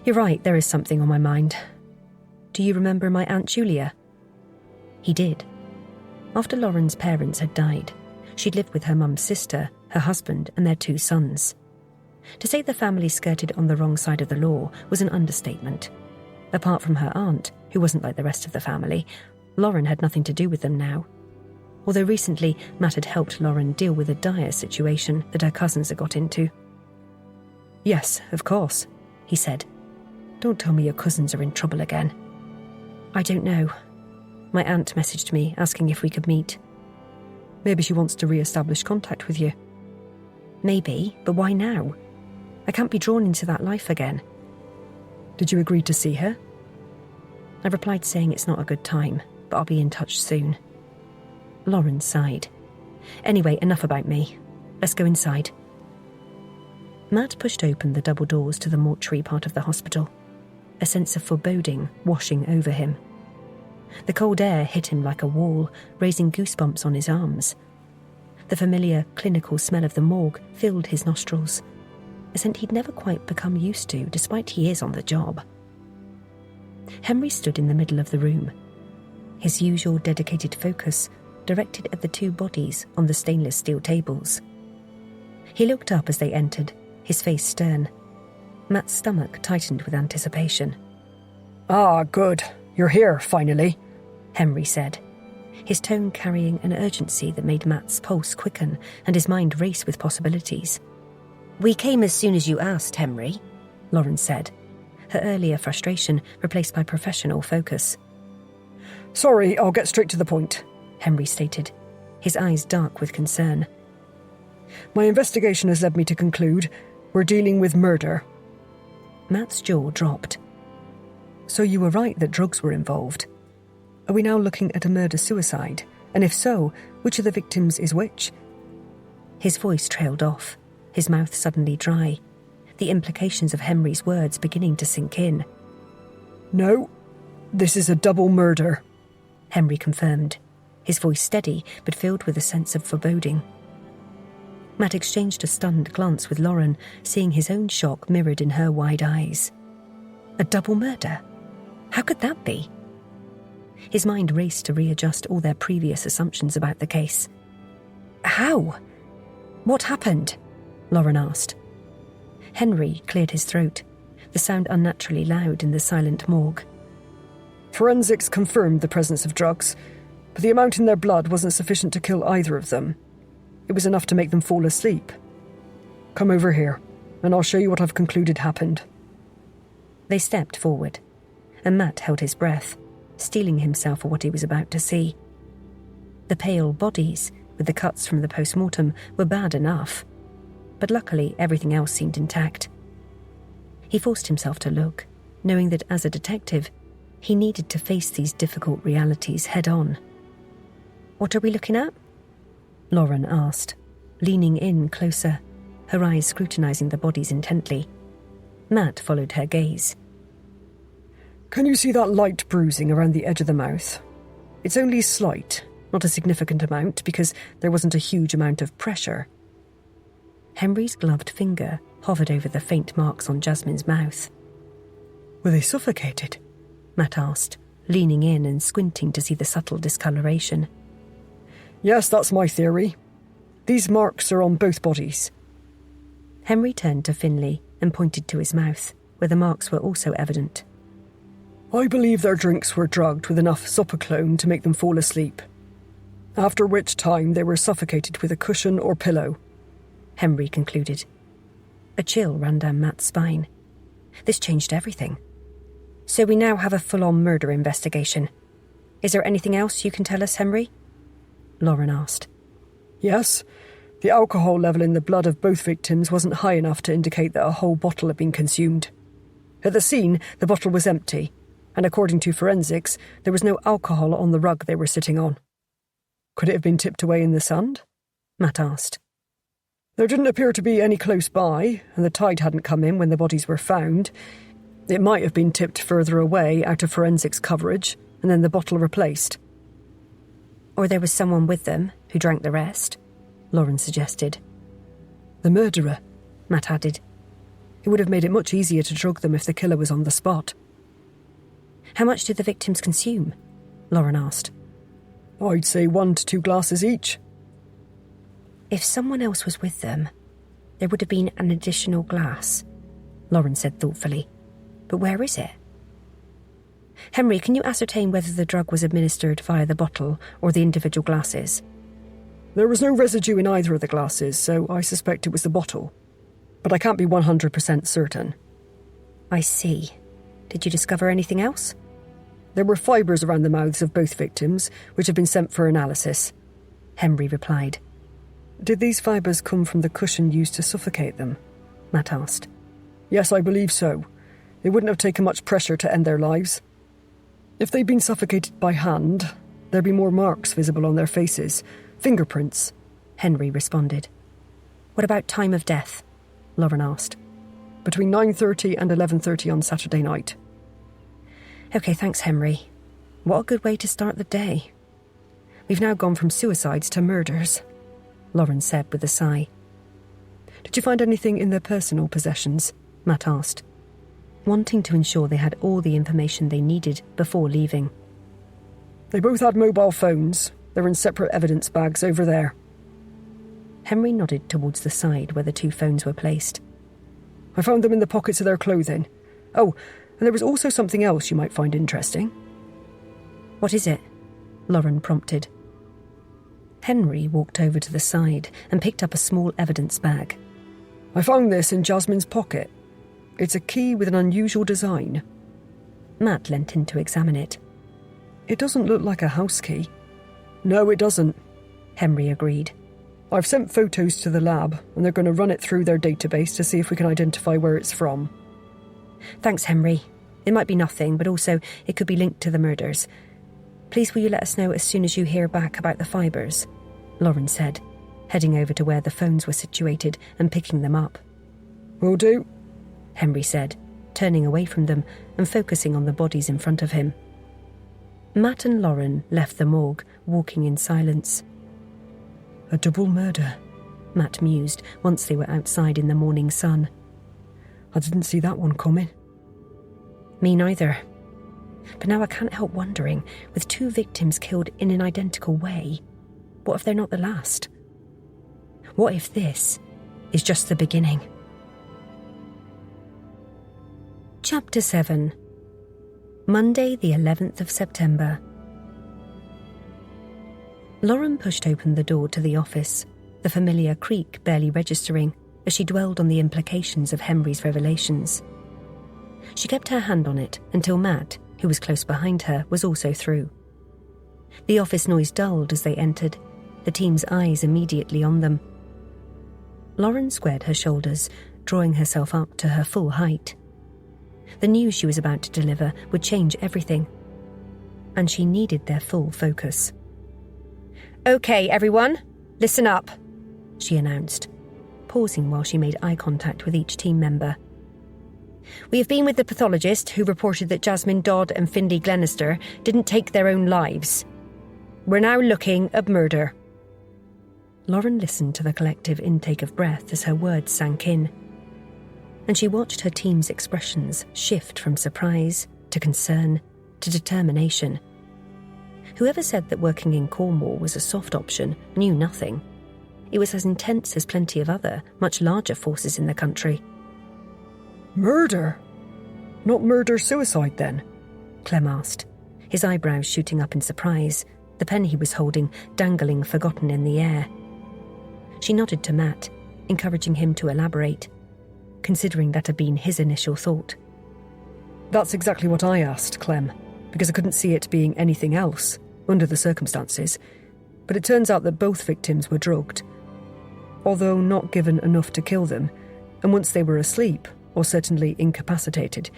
You're right, there is something on my mind. Do you remember my Aunt Julia?" He did. After Lauren's parents had died, she'd lived with her mum's sister, her husband, and their 2 sons. To say the family skirted on the wrong side of the law was an understatement. Apart from her aunt, who wasn't like the rest of the family, Lauren had nothing to do with them now. Although recently, Matt had helped Lauren deal with a dire situation that her cousins had got into.
"Yes, of course,"
he said.
"Don't tell me your cousins are in trouble again."
"I don't know. My aunt messaged me asking if we could meet."
"Maybe she wants to re-establish contact with you."
"Maybe, but why now? I can't be drawn into that life again."
"Did you agree to see her?"
I replied saying it's not a good time, but I'll be in touch soon. Lauren sighed. "Anyway, enough about me. Let's go inside." Matt pushed open the double doors to the mortuary part of the hospital, a sense of foreboding washing over him. The cold air hit him like a wall, raising goosebumps on his arms. The familiar, clinical smell of the morgue filled his nostrils, a scent he'd never quite become used to despite years on the job. Henry stood in the middle of the room, his usual dedicated focus directed at the 2 bodies on the stainless steel tables. He looked up as they entered, his face stern. Matt's stomach tightened with anticipation.
"Ah, good. You're here, finally,"
Henry said, his tone carrying an urgency that made Matt's pulse quicken and his mind race with possibilities. "We came as soon as you asked, Henry," Lauren said, her earlier frustration replaced by professional focus.
"Sorry, I'll get straight to the point,"
Henry stated, his eyes dark with concern.
"My investigation has led me to conclude we're dealing with murder."
Matt's jaw dropped.
"So you were right that drugs were involved. Are we now looking at a murder-suicide? And if so, which of the victims is which?"
His voice trailed off, his mouth suddenly dry, the implications of Henry's words beginning to sink in.
"No, this is a double murder,"
Henry confirmed, his voice steady but filled with a sense of foreboding. Matt exchanged a stunned glance with Lauren, seeing his own shock mirrored in her wide eyes. A double murder? How could that be? His mind raced to readjust all their previous assumptions about the case. "How? What happened?" Lauren asked. Henry cleared his throat, the sound unnaturally loud in the silent morgue.
"Forensics confirmed the presence of drugs, but the amount in their blood wasn't sufficient to kill either of them. It was enough to make them fall asleep. Come over here, and I'll show you what I've concluded happened."
They stepped forward, and Matt held his breath, steeling himself for what he was about to see. The pale bodies, with the cuts from the post-mortem, were bad enough, but luckily everything else seemed intact. He forced himself to look, knowing that as a detective, he needed to face these difficult realities head on. "What are we looking at?" Lauren asked, leaning in closer, her eyes scrutinizing the bodies intently. Matt followed her gaze.
Can you see that light bruising around the edge of the mouth? It's only slight, not a significant amount, because there wasn't a huge amount of pressure.
Henry's gloved finger hovered over the faint marks on Jasmine's mouth.
Were they suffocated?
Matt asked, leaning in and squinting to see the subtle discoloration.
Yes, that's my theory. These marks are on both bodies.
Henry turned to Finlay and pointed to his mouth, where the marks were also evident.
I believe their drinks were drugged with enough zopiclone to make them fall asleep, after which time they were suffocated with a cushion or pillow,
Henry concluded. A chill ran down Matt's spine. This changed everything. So we now have a full-on murder investigation. Is there anything else you can tell us, Henry? Lauren asked.
Yes. The alcohol level in the blood of both victims wasn't high enough to indicate that a whole bottle had been consumed. At the scene, the bottle was empty, and according to forensics, there was no alcohol on the rug they were sitting on. Could it have been tipped away in the sand? Matt asked. There didn't appear to be any close by, and the tide hadn't come in when the bodies were found. It might have been tipped further away out of forensics coverage, and then the bottle replaced.
Or there was someone with them who drank the rest, Lauren suggested.
The murderer,
Matt added.
It would have made it much easier to drug them if the killer was on the spot.
How much did the victims consume? Lauren asked.
I'd say 1 to 2 glasses each.
If someone else was with them, there would have been an additional glass, Lauren said thoughtfully. But where is it? Henry, can you ascertain whether the drug was administered via the bottle or the individual glasses?
There was no residue in either of the glasses, so I suspect it was the bottle. But I can't be 100% certain.
I see. Did you discover anything else?
There were fibres around the mouths of both victims, which have been sent for analysis,
Henry replied.
Did these fibres come from the cushion used to suffocate them?
Matt asked.
Yes, I believe so. It wouldn't have taken much pressure to end their lives. If they'd been suffocated by hand, there'd be more marks visible on their faces. Fingerprints,
Henry responded. What about time of death? Lauren asked.
Between 9:30 and 11:30 on Saturday night.
OK, thanks, Henry. What a good way to start the day. We've now gone from suicides to murders, Lauren said with a sigh.
Did you find anything in their personal possessions?
Matt asked, wanting to ensure they had all the information they needed before leaving.
They both had mobile phones. They're in separate evidence bags over there.
Henry nodded towards the side where the 2 phones were placed.
I found them in the pockets of their clothing. Oh, and there was also something else you might find interesting.
What is it? Lauren prompted. Henry walked over to the side and picked up a small evidence bag.
I found this in Jasmine's pocket. It's a key with an unusual design.
Matt leant in to examine it.
It doesn't look like a house key. No, it doesn't,
Henry agreed.
I've sent photos to the lab, and they're going to run it through their database to see if we can identify where it's from.
Thanks, Henry. It might be nothing, but also it could be linked to the murders. Please will you let us know as soon as you hear back about the fibres, Lauren said, heading over to where the phones were situated and picking them up.
Will do,
Henry said, turning away from them and focusing on the bodies in front of him. Matt and Lauren left the morgue, walking in silence.
A double murder,
Matt mused once they were outside in the morning sun.
I didn't see that one coming.
Me neither. But now I can't help wondering, with 2 victims killed in an identical way, what if they're not the last? What if this is just the beginning? Chapter 7. Monday, the 11th of September. Lauren pushed open the door to the office, the familiar creak barely registering as she dwelled on the implications of Henry's revelations. She kept her hand on it until Matt, who was close behind her, was also through. The office noise dulled as they entered, the team's eyes immediately on them. Lauren squared her shoulders, drawing herself up to her full height. The news she was about to deliver would change everything. And she needed their full focus. "Okay, everyone, listen up," she announced, pausing while she made eye contact with each team member. "We have been with the pathologist who reported that Jasmine Dodd and Finlay Glenister didn't take their own lives. We're now looking at murder." Lauren listened to the collective intake of breath as her words sank in, and she watched her team's expressions shift from surprise to concern to determination. Whoever said that working in Cornwall was a soft option knew nothing. It was as intense as plenty of other, much larger forces in the country.
Murder? Not murder-suicide, then?
Clem asked, his eyebrows shooting up in surprise, the pen he was holding dangling forgotten in the air. She nodded to Matt, encouraging him to elaborate, considering that had been his initial thought.
That's exactly what I asked, Clem, because I couldn't see it being anything else, under the circumstances. But it turns out that both victims were drugged, although not given enough to kill them, and once they were asleep, or certainly incapacitated,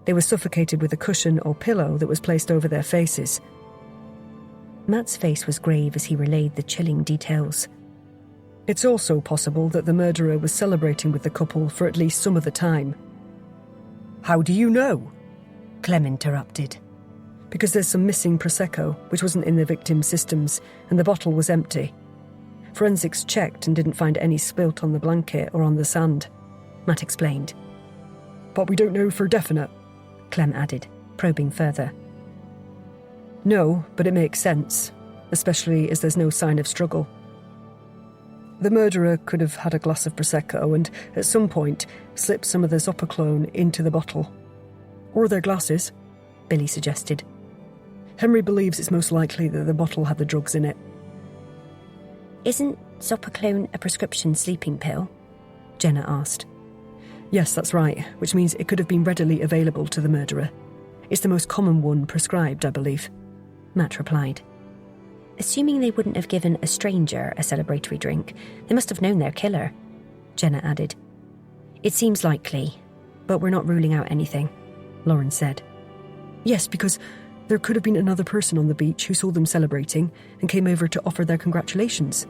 they were suffocated with a cushion or pillow that was placed over their faces.
Matt's face was grave as he relayed the chilling details.
It's also possible that the murderer was celebrating with the couple for at least some of the time.
How do you know?
Clem interrupted.
Because there's some missing Prosecco, which wasn't in the victim's systems, and the bottle was empty. Forensics checked and didn't find any spilt on the blanket or on the sand,
Matt explained.
But we don't know for definite,
Clem added, probing further.
No, but it makes sense, especially as there's no sign of struggle. The murderer could have had a glass of Prosecco and, at some point, slipped some of the Zopiclone into the bottle. Or their glasses, Billy suggested. Henry believes it's most likely that the bottle had the drugs in it.
Isn't Zopiclone a prescription sleeping pill? Jenna asked.
Yes, that's right, which means it could have been readily available to the murderer. It's the most common one prescribed, I believe,
Matt replied. Assuming they wouldn't have given a stranger a celebratory drink, they must have known their killer, Jenna added. It seems likely, but we're not ruling out anything, Lauren said.
Yes, because there could have been another person on the beach who saw them celebrating and came over to offer their congratulations,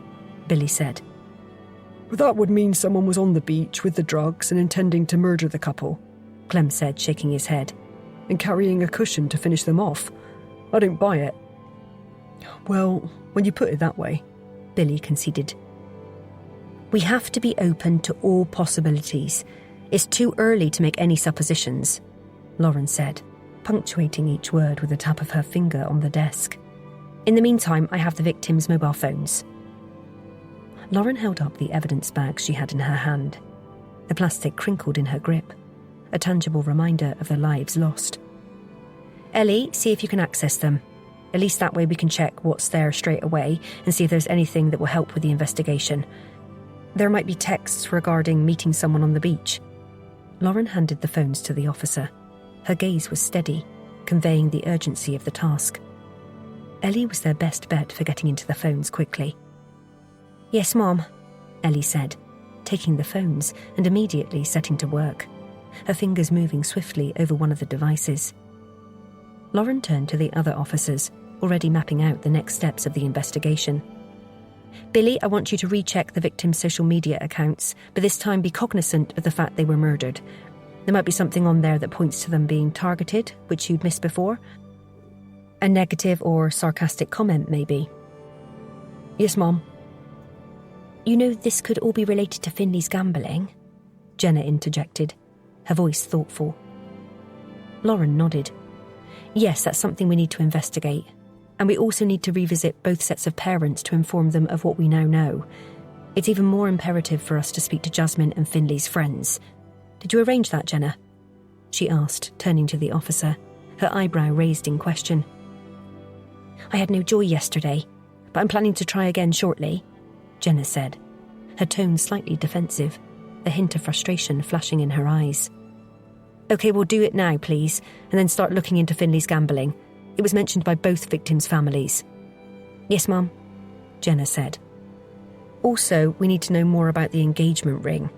Billy said.
That would mean someone was on the beach with the drugs and intending to murder the couple,
Clem said, shaking his head.
And carrying a cushion to finish them off. I don't buy it. Well, when you put it that way,
Billy conceded. We have to be open to all possibilities. It's too early to make any suppositions, Lauren said, punctuating each word with a tap of her finger on the desk. In the meantime, I have the victims' mobile phones. Lauren held up the evidence bag she had in her hand. The plastic crinkled in her grip, a tangible reminder of their lives lost. Ellie, see if you can access them. At least that way we can check what's there straight away and see if there's anything that will help with the investigation. There might be texts regarding meeting someone on the beach. Lauren handed the phones to the officer. Her gaze was steady, conveying the urgency of the task. Ellie was their best bet for getting into the phones quickly. Yes, Mom, Ellie said, taking the phones and immediately setting to work, her fingers moving swiftly over one of the devices. Lauren turned to the other officers, already mapping out the next steps of the investigation. Billy, I want you to recheck the victims' social media accounts, but this time be cognizant of the fact they were murdered. There might be something on there that points to them being targeted, which you'd missed before. A negative or sarcastic comment, maybe.
Yes, Mom.
You know this could all be related to Finley's gambling? Jenna interjected, her voice thoughtful. Lauren nodded. Yes, that's something we need to investigate. And we also need to revisit both sets of parents to inform them of what we now know. It's even more imperative for us to speak to Jasmine and Finley's friends. Did you arrange that, Jenna? She asked, turning to the officer, her eyebrow raised in question. I had no joy yesterday, but I'm planning to try again shortly, Jenna said, her tone slightly defensive, a hint of frustration flashing in her eyes. OK, we'll do it now, please, and then start looking into Finley's gambling. It was mentioned by both victims' families. Yes, Mum, Jenna said. Also, we need to know more about the engagement ring.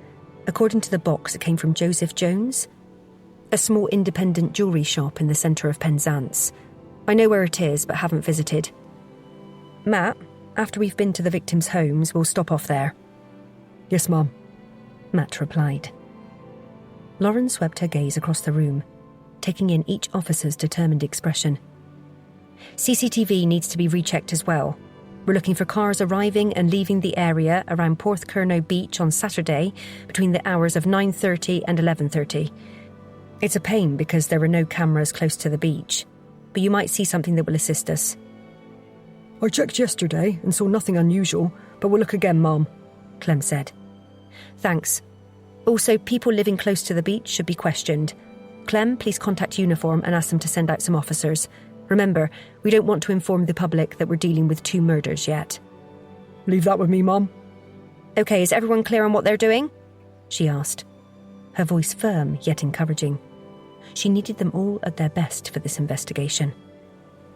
According to the box, it came from Joseph Jones. A small independent jewellery shop in the centre of Penzance. I know where it is, but haven't visited. Matt, after we've been to the victims' homes, we'll stop off there.
Yes, Mum.
Matt replied. Lauren swept her gaze across the room, taking in each officer's determined expression. CCTV needs to be rechecked as well. We're looking for cars arriving and leaving the area around Porthcurno Beach on Saturday between the hours of 9:30 and 11:30. It's a pain because there are no cameras close to the beach, but you might see something that will assist us.
I checked yesterday and saw nothing unusual, but we'll look again, Mum,
Clem said. Thanks. Also, people living close to the beach should be questioned. Clem, please contact Uniform and ask them to send out some officers. Remember, we don't want to inform the public that we're dealing with 2 murders yet.
Leave that with me, Mum.
Okay, is everyone clear on what they're doing? She asked, her voice firm yet encouraging. She needed them all at their best for this investigation.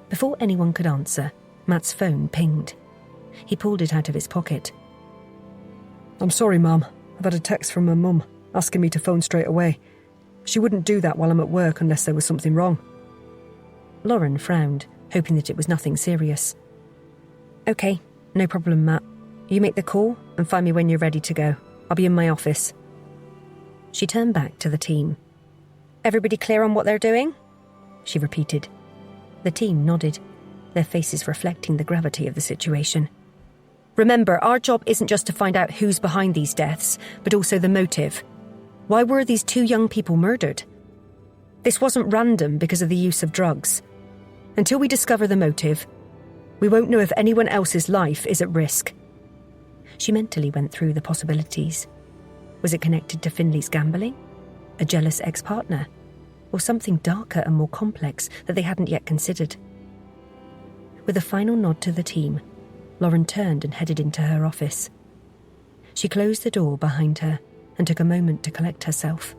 Before anyone could answer, Matt's phone pinged. He pulled it out of his pocket.
I'm sorry, Mum. I've had a text from my mum asking me to phone straight away. She wouldn't do that while I'm at work unless there was something wrong.
Lauren frowned, hoping that it was nothing serious. Okay, no problem, Matt. You make the call and find me when you're ready to go. I'll be in my office. She turned back to the team. Everybody clear on what they're doing? She repeated. The team nodded, their faces reflecting the gravity of the situation. Remember, our job isn't just to find out who's behind these deaths, but also the motive. Why were these 2 young people murdered? This wasn't random because of the use of drugs. Until we discover the motive, we won't know if anyone else's life is at risk. She mentally went through the possibilities. Was it connected to Finley's gambling? A jealous ex-partner? Or something darker and more complex that they hadn't yet considered? With a final nod to the team, Lauren turned and headed into her office. She closed the door behind her and took a moment to collect herself.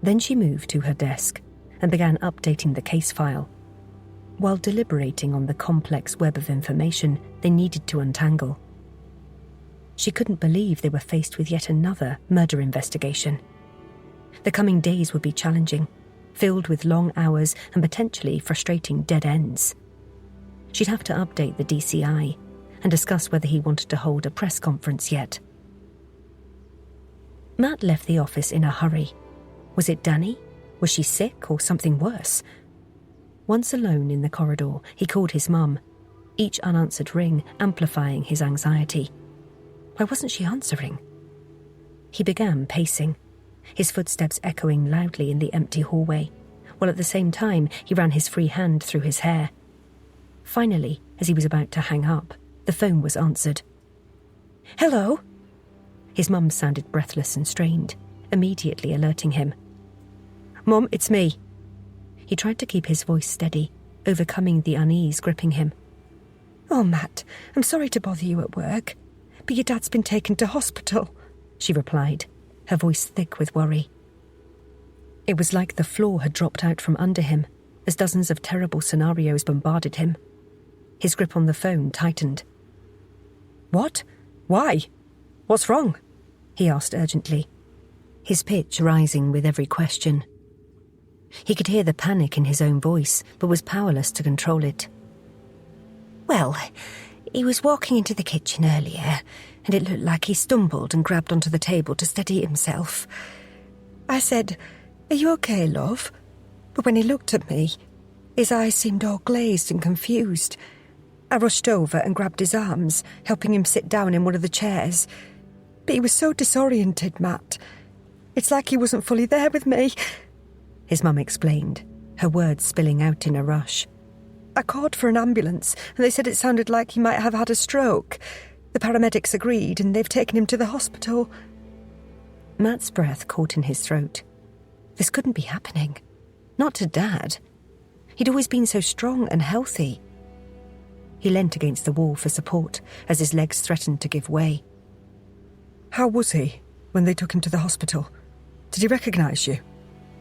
Then she moved to her desk and began updating the case file, while deliberating on the complex web of information they needed to untangle. She couldn't believe they were faced with yet another murder investigation. The coming days would be challenging, filled with long hours and potentially frustrating dead ends. She'd have to update the DCI and discuss whether he wanted to hold a press conference yet. Matt left the office in a hurry. Was it Danny? Was she sick or something worse? Once alone in the corridor, he called his mum, each unanswered ring amplifying his anxiety. Why wasn't she answering? He began pacing, his footsteps echoing loudly in the empty hallway, while at the same time he ran his free hand through his hair. Finally, as he was about to hang up, the phone was answered. Hello? His mum sounded breathless and strained, immediately alerting him. Mum, it's me. He tried to keep his voice steady, overcoming the unease gripping him.
Oh, Matt, I'm sorry to bother you at work, but your dad's been taken to hospital,
she replied, her voice thick with worry. It was like the floor had dropped out from under him as dozens of terrible scenarios bombarded him. His grip on the phone tightened. What? Why? What's wrong? He asked urgently, his pitch rising with every question. He could hear the panic in his own voice, but was powerless to control it. Well, he was walking into the kitchen earlier, and it looked like he stumbled and grabbed onto the table to steady himself.
I said, "Are you okay, love?" But when he looked at me, his eyes seemed all glazed and confused. I rushed over and grabbed his arms, helping him sit down in one of the chairs. But he was so disoriented, Matt. It's like he wasn't fully there with me,
his mum explained, her words spilling out in a rush.
I called for an ambulance, and they said it sounded like he might have had a stroke. The paramedics agreed, and they've taken him to the hospital.
Matt's breath caught in his throat. This couldn't be happening. Not to Dad. He'd always been so strong and healthy. He leant against the wall for support as his legs threatened to give way.
How was he when they took him to the hospital? Did he recognise you?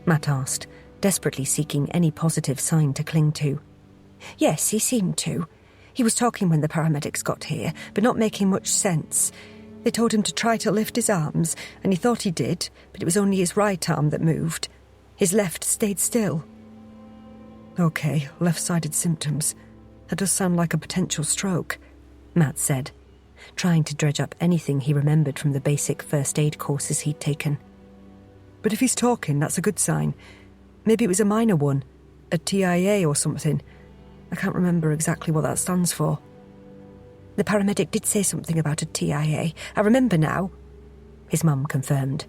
Matt asked, desperately seeking any positive sign to cling to.
Yes, he seemed to. He was talking when the paramedics got here, but not making much sense. They told him to try to lift his arms, and he thought he did, but it was only his right arm that moved. His left stayed still.
Okay, left-sided symptoms. That does sound like a potential stroke, Matt said, trying to dredge up anything he remembered from the basic first aid courses he'd taken. But if he's talking, that's a good sign. Maybe it was a minor one, a TIA or something. I can't remember exactly what that stands for.
The paramedic did say something about a TIA. I remember now, his mum confirmed.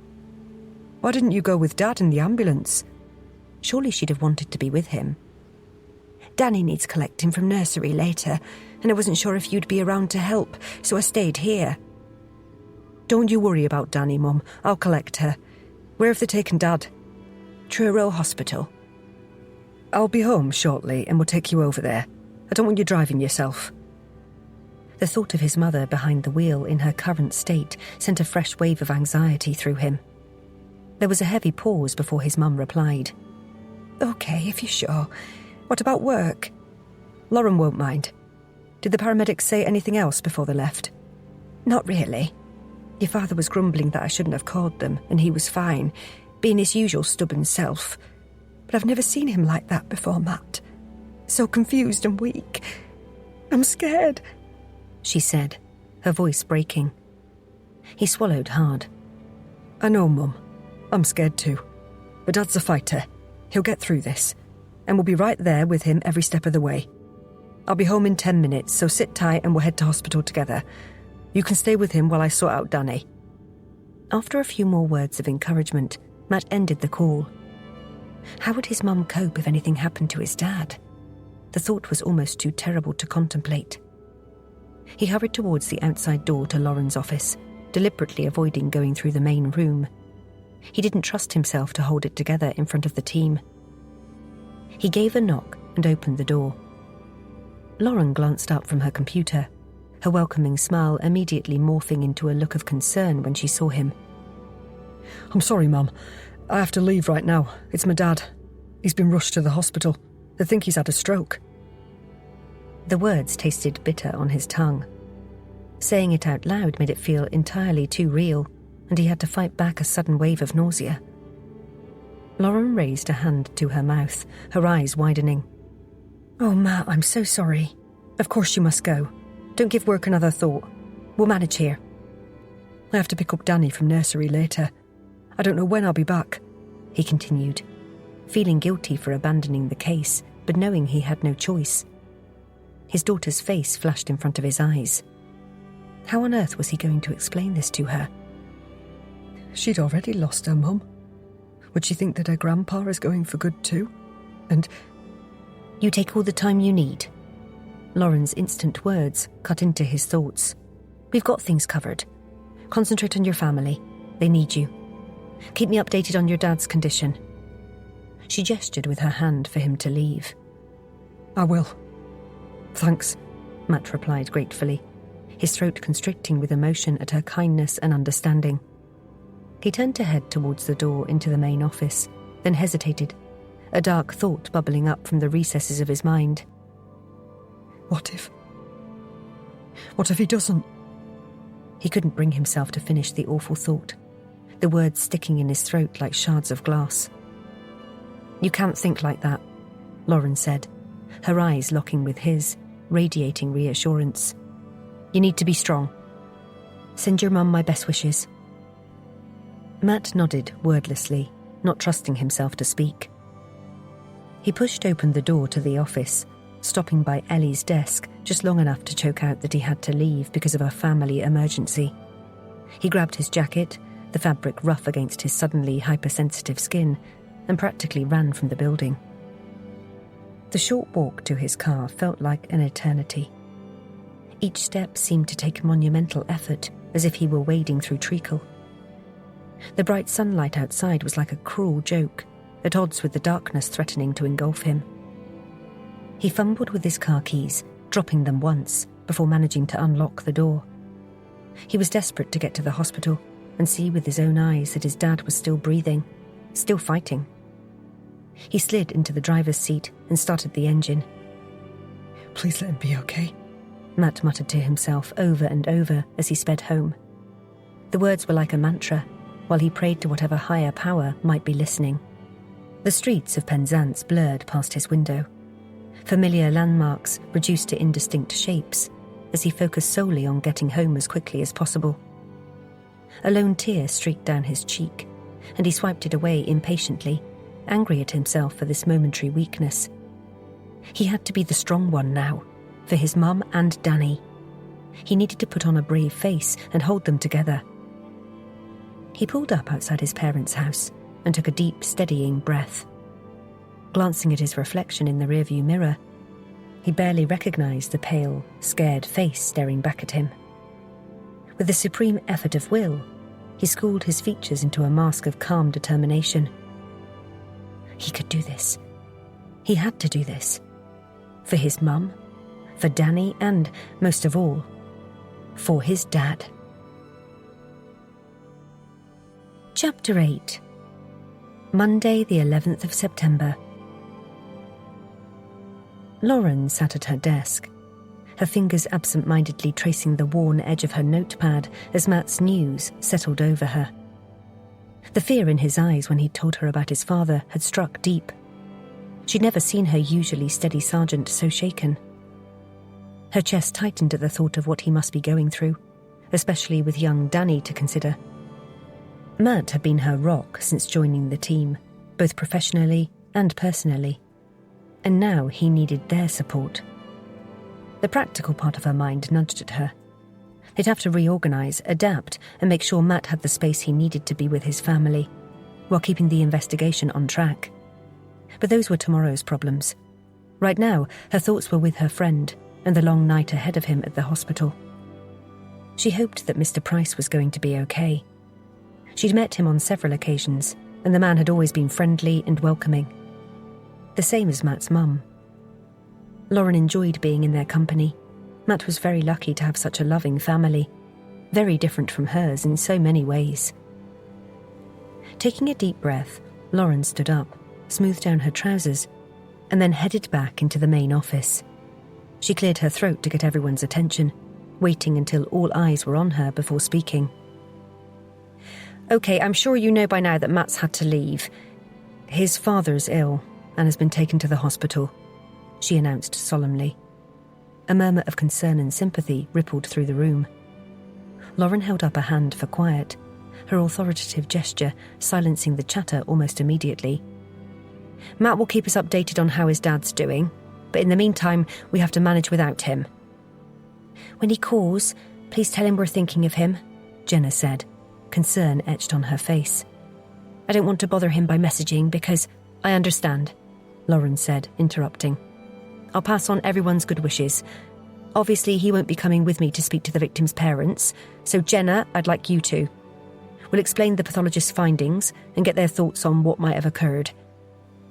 Why didn't you go with Dad in the ambulance?
Surely she'd have wanted to be with him.
Danny needs collecting from nursery later, and I wasn't sure if you'd be around to help, so I stayed here.
Don't you worry about Danny, Mum. I'll collect her. Where have they taken Dad?
Truro Hospital.
I'll be home shortly and we'll take you over there. I don't want you driving yourself.
The thought of his mother behind the wheel in her current state sent a fresh wave of anxiety through him. There was a heavy pause before his mum replied.
Okay, if you're sure. What about work?
Lauren won't mind. Did the paramedics say anything else before they left?
Not really. Your father was grumbling that I shouldn't have called them, and he was fine, being his usual stubborn self. But I've never seen him like that before, Matt. So confused and weak. I'm scared,
she said, her voice breaking. He swallowed hard.
I know, Mum. I'm scared too. But Dad's a fighter. He'll get through this. And we'll be right there with him every step of the way. I'll be home in 10 minutes, so sit tight and we'll head to hospital together. You can stay with him while I sort out Danny.
After a few more words of encouragement, Matt ended the call. How would his mum cope if anything happened to his dad? The thought was almost too terrible to contemplate. He hurried towards the outside door to Lauren's office, deliberately avoiding going through the main room. He didn't trust himself to hold it together in front of the team. He gave a knock and opened the door. Lauren glanced up from her computer, her welcoming smile immediately morphing into a look of concern when she saw him.
I'm sorry, Mum. I have to leave right now. It's my dad. He's been rushed to the hospital. They think he's had a stroke.
The words tasted bitter on his tongue. Saying it out loud made it feel entirely too real, and he had to fight back a sudden wave of nausea. Lauren raised a hand to her mouth, her eyes widening.
Oh, Matt, I'm so sorry. Of course you must go. Don't give work another thought. We'll manage here.
I have to pick up Danny from nursery later. I don't know when I'll be back,
he continued, feeling guilty for abandoning the case, but knowing he had no choice. His daughter's face flashed in front of his eyes. How on earth was he going to explain this to her?
She'd already lost her mum. Would she think that her grandpa is going for good too? And...
You take all the time you need. Lauren's instant words cut into his thoughts. We've got things covered. Concentrate on your family. They need you. Keep me updated on your dad's condition. She gestured with her hand for him to leave.
I will. Thanks,
Matt replied gratefully, his throat constricting with emotion at her kindness and understanding. He turned to head towards the door into the main office, then hesitated, a dark thought bubbling up from the recesses of his mind.
What if he doesn't?
He couldn't bring himself to finish the awful thought, the words sticking in his throat like shards of glass. You can't think like that, Lauren said, her eyes locking with his, radiating reassurance. You need to be strong. Send your mum my best wishes. Matt nodded wordlessly, not trusting himself to speak. He pushed open the door to the office, stopping by Ellie's desk just long enough to choke out that he had to leave because of a family emergency. He grabbed his jacket, the fabric rough against his suddenly hypersensitive skin, and practically ran from the building. The short walk to his car felt like an eternity. Each step seemed to take monumental effort, as if he were wading through treacle. The bright sunlight outside was like a cruel joke, at odds with the darkness threatening to engulf him. He fumbled with his car keys, dropping them once, before managing to unlock the door. He was desperate to get to the hospital and see with his own eyes that his dad was still breathing, still fighting. He slid into the driver's seat and started the engine.
Please let him be okay,
Matt muttered to himself over and over as he sped home. The words were like a mantra, while he prayed to whatever higher power might be listening. The streets of Penzance blurred past his window. Familiar landmarks reduced to indistinct shapes as he focused solely on getting home as quickly as possible. A lone tear streaked down his cheek, and he swiped it away impatiently, angry at himself for this momentary weakness. He had to be the strong one now, for his mum and Danny. He needed to put on a brave face and hold them together. He pulled up outside his parents' house and took a deep, steadying breath. Glancing at his reflection in the rearview mirror, he barely recognised the pale, scared face staring back at him. With a supreme effort of will, he schooled his features into a mask of calm determination. He could do this. He had to do this. For his mum, for Danny, and, most of all, for his dad. Chapter 8. Monday, the 11th of September. Lauren sat at her desk, her fingers absent-mindedly tracing the worn edge of her notepad as Matt's news settled over her. The fear in his eyes when he'd told her about his father had struck deep. She'd never seen her usually steady sergeant so shaken. Her chest tightened at the thought of what he must be going through, especially with young Danny to consider. Matt had been her rock since joining the team, both professionally and personally, and now he needed their support. The practical part of her mind nudged at her. They'd have to reorganise, adapt, and make sure Matt had the space he needed to be with his family, while keeping the investigation on track. But those were tomorrow's problems. Right now, her thoughts were with her friend and the long night ahead of him at the hospital. She hoped that Mr. Price was going to be okay. She'd met him on several occasions, and the man had always been friendly and welcoming. The same as Matt's mum. Lauren enjoyed being in their company. Matt was very lucky to have such a loving family, very different from hers in so many ways. Taking a deep breath, Lauren stood up, smoothed down her trousers, and then headed back into the main office. She cleared her throat to get everyone's attention, waiting until all eyes were on her before speaking. Okay, I'm sure you know by now that Matt's had to leave. His father's ill and has been taken to the hospital, she announced solemnly. A murmur of concern and sympathy rippled through the room. Lauren held up a hand for quiet, her authoritative gesture silencing the chatter almost immediately. Matt will keep us updated on how his dad's doing, but in the meantime, we have to manage without him. When he calls, please tell him we're thinking of him, Jenna said, concern etched on her face. I don't want to bother him by messaging because I understand, Lauren said, interrupting. I'll pass on everyone's good wishes. Obviously, he won't be coming with me to speak to the victim's parents, so Jenna, I'd like you to. We'll explain the pathologist's findings and get their thoughts on what might have occurred.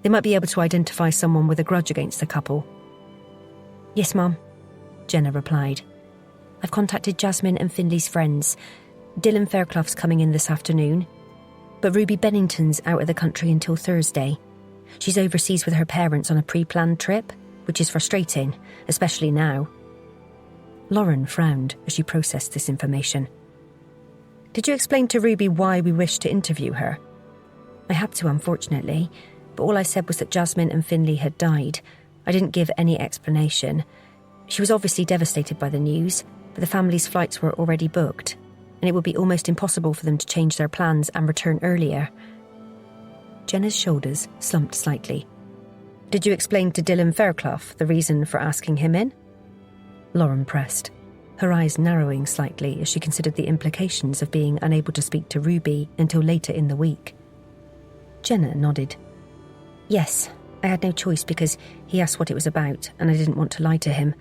They might be able to identify someone with a grudge against the couple. Yes, Mum, Jenna replied. I've contacted Jasmine and Finley's friends. Dylan Fairclough's coming in this afternoon, but Ruby Bennington's out of the country until Thursday. She's overseas with her parents on a pre-planned trip, which is frustrating, especially now. Lauren frowned as she processed this information. Did you explain to Ruby why we wished to interview her? I had to, unfortunately, but all I said was that Jasmine and Finley had died. I didn't give any explanation. She was obviously devastated by the news, but the family's flights were already booked, and it would be almost impossible for them to change their plans and return earlier. Jenna's shoulders slumped slightly. Did you explain to Dylan Fairclough the reason for asking him in? Lauren pressed, her eyes narrowing slightly as she considered the implications of being unable to speak to Ruby until later in the week. Jenna nodded. Yes, I had no choice because he asked what it was about and I didn't want to lie to him.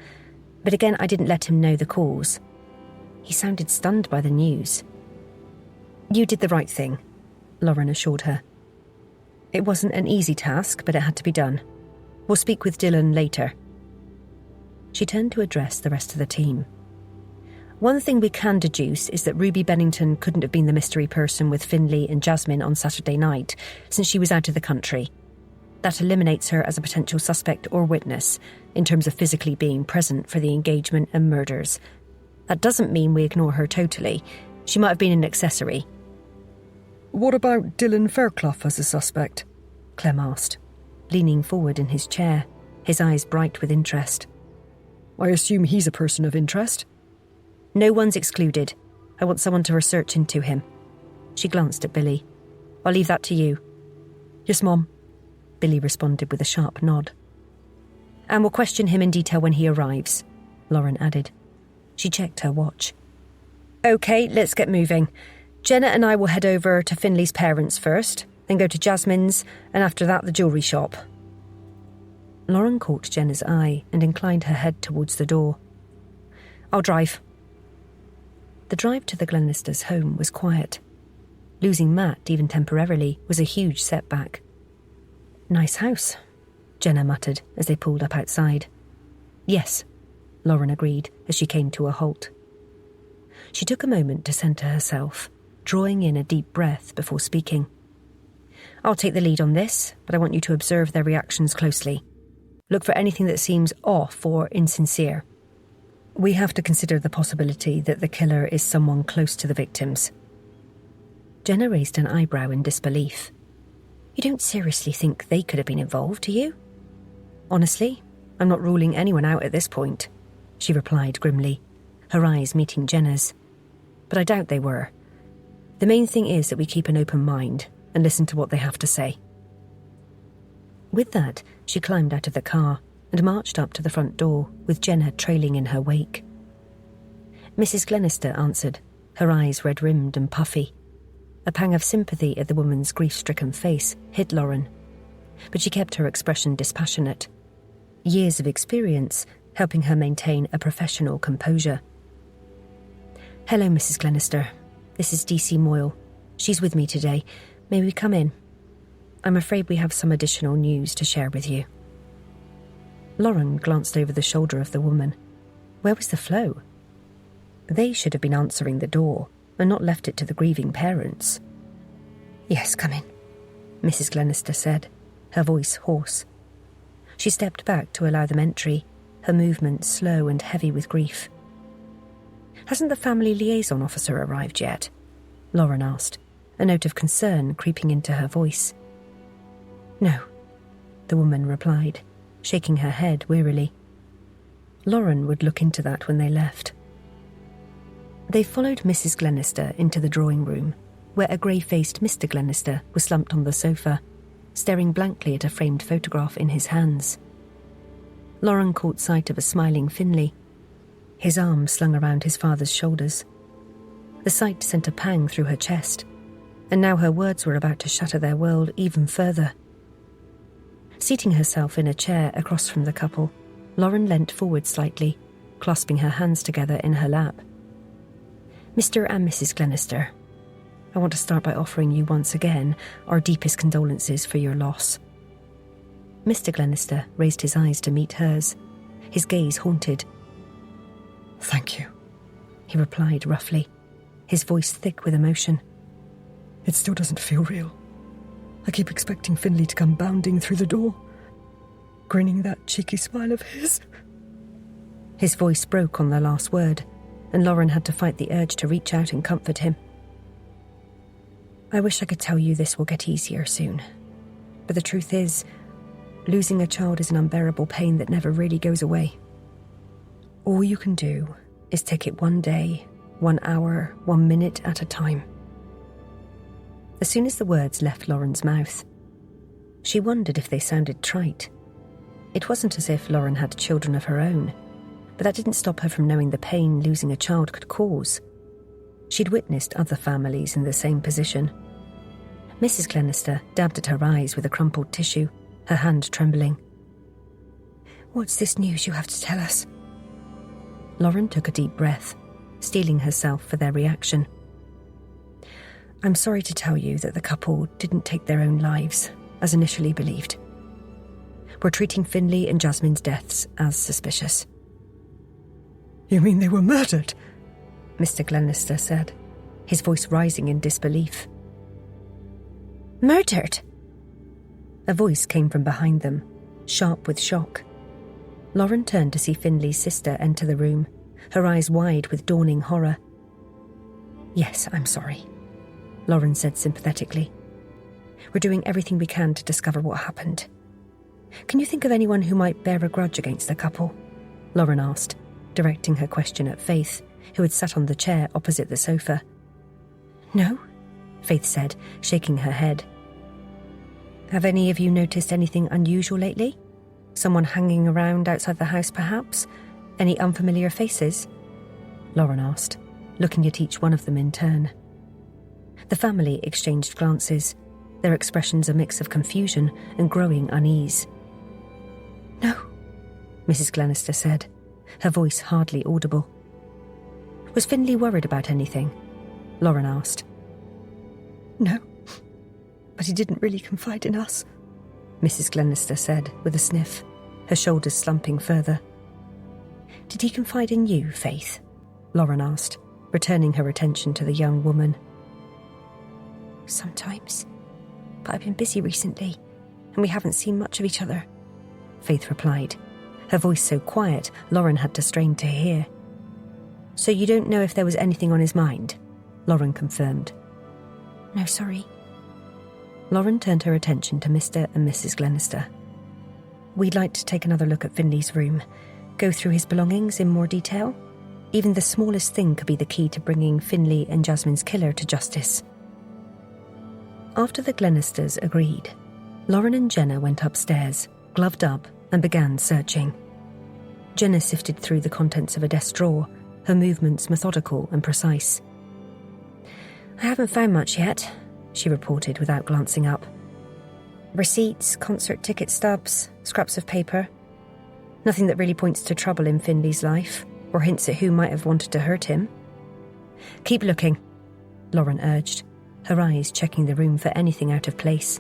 But again, I didn't let him know the cause. He sounded stunned by the news. You did the right thing, Lauren assured her. It wasn't an easy task, but it had to be done. We'll speak with Dylan later. She turned to address the rest of the team. One thing we can deduce is that Ruby Bennington couldn't have been the mystery person with Finley and Jasmine on Saturday night, since she was out of the country. That eliminates her as a potential suspect or witness, in terms of physically being present for the engagement and murders. That doesn't mean we ignore her totally. She might have been an accessory.
What about Dylan Fairclough as a suspect?
Clem asked, leaning forward in his chair, his eyes bright with interest.
I assume he's a person of interest?
No one's excluded. I want someone to research into him. She glanced at Billy. I'll leave that to you.
Yes, Mom.
Billy responded with a sharp nod. And we'll question him in detail when he arrives, Lauren added. She checked her watch. OK, let's get moving. Jenna and I will head over to Finley's parents first, then go to Jasmine's, and after that the jewellery shop. Lauren caught Jenna's eye and inclined her head towards the door. I'll drive. The drive to the Glennisters' home was quiet. Losing Matt, even temporarily, was a huge setback. Nice house, Jenna muttered as they pulled up outside. Yes, Lauren agreed as she came to a halt. She took a moment to centre herself, drawing in a deep breath before speaking. I'll take the lead on this, but I want you to observe their reactions closely. Look for anything that seems off or insincere. We have to consider the possibility that the killer is someone close to the victims. Jenna raised an eyebrow in disbelief. You don't seriously think they could have been involved, do you? Honestly, I'm not ruling anyone out at this point, she replied grimly, her eyes meeting Jenna's. But I doubt they were. The main thing is that we keep an open mind and listen to what they have to say. With that, she climbed out of the car and marched up to the front door, with Jenna trailing in her wake. Mrs. Glenister answered, her eyes red-rimmed and puffy. A pang of sympathy at the woman's grief-stricken face hit Lauren, but she kept her expression dispassionate. Years of experience helping her maintain a professional composure. Hello, Mrs. Glenister. This is DC Moyle. She's with me today. May we come in? I'm afraid we have some additional news to share with you. Lauren glanced over the shoulder of the woman. Where was the flow? They should have been answering the door and not left it to the grieving parents. Yes, come in, Mrs. Glenister said, her voice hoarse. She stepped back to allow them entry, her movements slow and heavy with grief. Hasn't the family liaison officer arrived yet? Lauren asked, a note of concern creeping into her voice. No, the woman replied, shaking her head wearily. Lauren would look into that when they left. They followed Mrs. Glenister into the drawing room, where a grey-faced Mr. Glenister was slumped on the sofa, staring blankly at a framed photograph in his hands. Lauren caught sight of a smiling Finley, his arms slung around his father's shoulders. The sight sent a pang through her chest, and now her words were about to shatter their world even further. Seating herself in a chair across from the couple, Lauren leant forward slightly, clasping her hands together in her lap. Mr. and Mrs. Glenister, I want to start by offering you once again our deepest condolences for your loss. Mr. Glenister raised his eyes to meet hers, his gaze haunted.
Thank you,
he replied roughly, his voice thick with emotion.
It still doesn't feel real. I keep expecting Finley to come bounding through the door, grinning that cheeky smile of his.
His voice broke on the last word, and Lauren had to fight the urge to reach out and comfort him. I wish I could tell you this will get easier soon, but the truth is, losing a child is an unbearable pain that never really goes away. All you can do is take it one day, 1 hour, 1 minute at a time. As soon as the words left Lauren's mouth, she wondered if they sounded trite. It wasn't as if Lauren had children of her own, but that didn't stop her from knowing the pain losing a child could cause. She'd witnessed other families in the same position. Mrs. Glenister dabbed at her eyes with a crumpled tissue, her hand trembling.
What's this news you have to tell us?
Lauren took a deep breath, steeling herself for their reaction. I'm sorry to tell you that the couple didn't take their own lives, as initially believed. We're treating Finley and Jasmine's deaths as suspicious.
You mean they were murdered?
Mr. Glenister said, his voice rising in disbelief. Murdered? A voice came from behind them, sharp with shock. Lauren turned to see Finley's sister enter the room, her eyes wide with dawning horror. Yes, I'm sorry, Lauren said sympathetically. We're doing everything we can to discover what happened. Can you think of anyone who might bear a grudge against the couple? Lauren asked, directing her question at Faith, who had sat on the chair opposite the sofa. No, Faith said, shaking her head. Have any of you noticed anything unusual lately? Someone hanging around outside the house, perhaps? Any unfamiliar faces? Lauren asked, looking at each one of them in turn. The family exchanged glances, their expressions a mix of confusion and growing unease. No, Mrs. Glenister said, her voice hardly audible. Was Finlay worried about anything? Lauren asked.
No, but he didn't really confide in us,
Mrs. Glenister said with a sniff, her shoulders slumping further. Did he confide in you, Faith? Lauren asked, returning her attention to the young woman.
Sometimes, but I've been busy recently, and we haven't seen much of each other,
Faith replied, her voice so quiet Lauren had to strain to hear. So you don't know if there was anything on his mind? Lauren confirmed.
No, sorry.
Lauren turned her attention to Mr. and Mrs. Glenister. We'd like to take another look at Finlay's room, go through his belongings in more detail. Even the smallest thing could be the key to bringing Finlay and Jasmine's killer to justice. After the Glenisters agreed, Lauren and Jenna went upstairs, gloved up, and began searching. Jenna sifted through the contents of a desk drawer, her movements methodical and precise. I haven't found much yet, she reported without glancing up. Receipts, concert ticket stubs, scraps of paper. Nothing that really points to trouble in Finlay's life, or hints at who might have wanted to hurt him. Keep looking, Lauren urged, her eyes checking the room for anything out of place.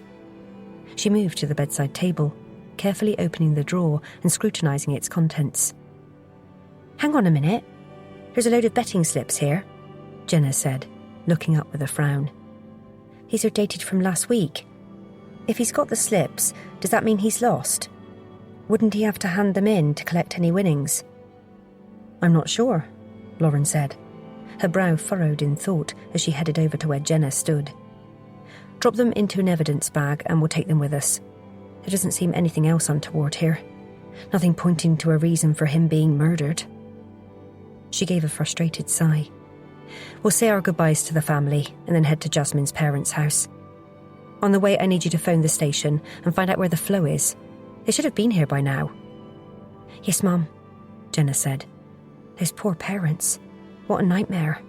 She moved to the bedside table, carefully opening the drawer and scrutinising its contents. Hang on a minute. There's a load of betting slips here, Jenna said, looking up with a frown. These are dated from last week. If he's got the slips, does that mean he's lost? Wouldn't he have to hand them in to collect any winnings? I'm not sure, Lauren said, her brow furrowed in thought as she headed over to where Jenna stood. Drop them into an evidence bag and we'll take them with us. There doesn't seem anything else untoward here. Nothing pointing to a reason for him being murdered. She gave a frustrated sigh. We'll say our goodbyes to the family and then head to Jasmine's parents' house. On the way, I need you to phone the station and find out where the Flow is. They should have been here by now. Yes, Mum, Jenna said. Those poor parents. What a nightmare.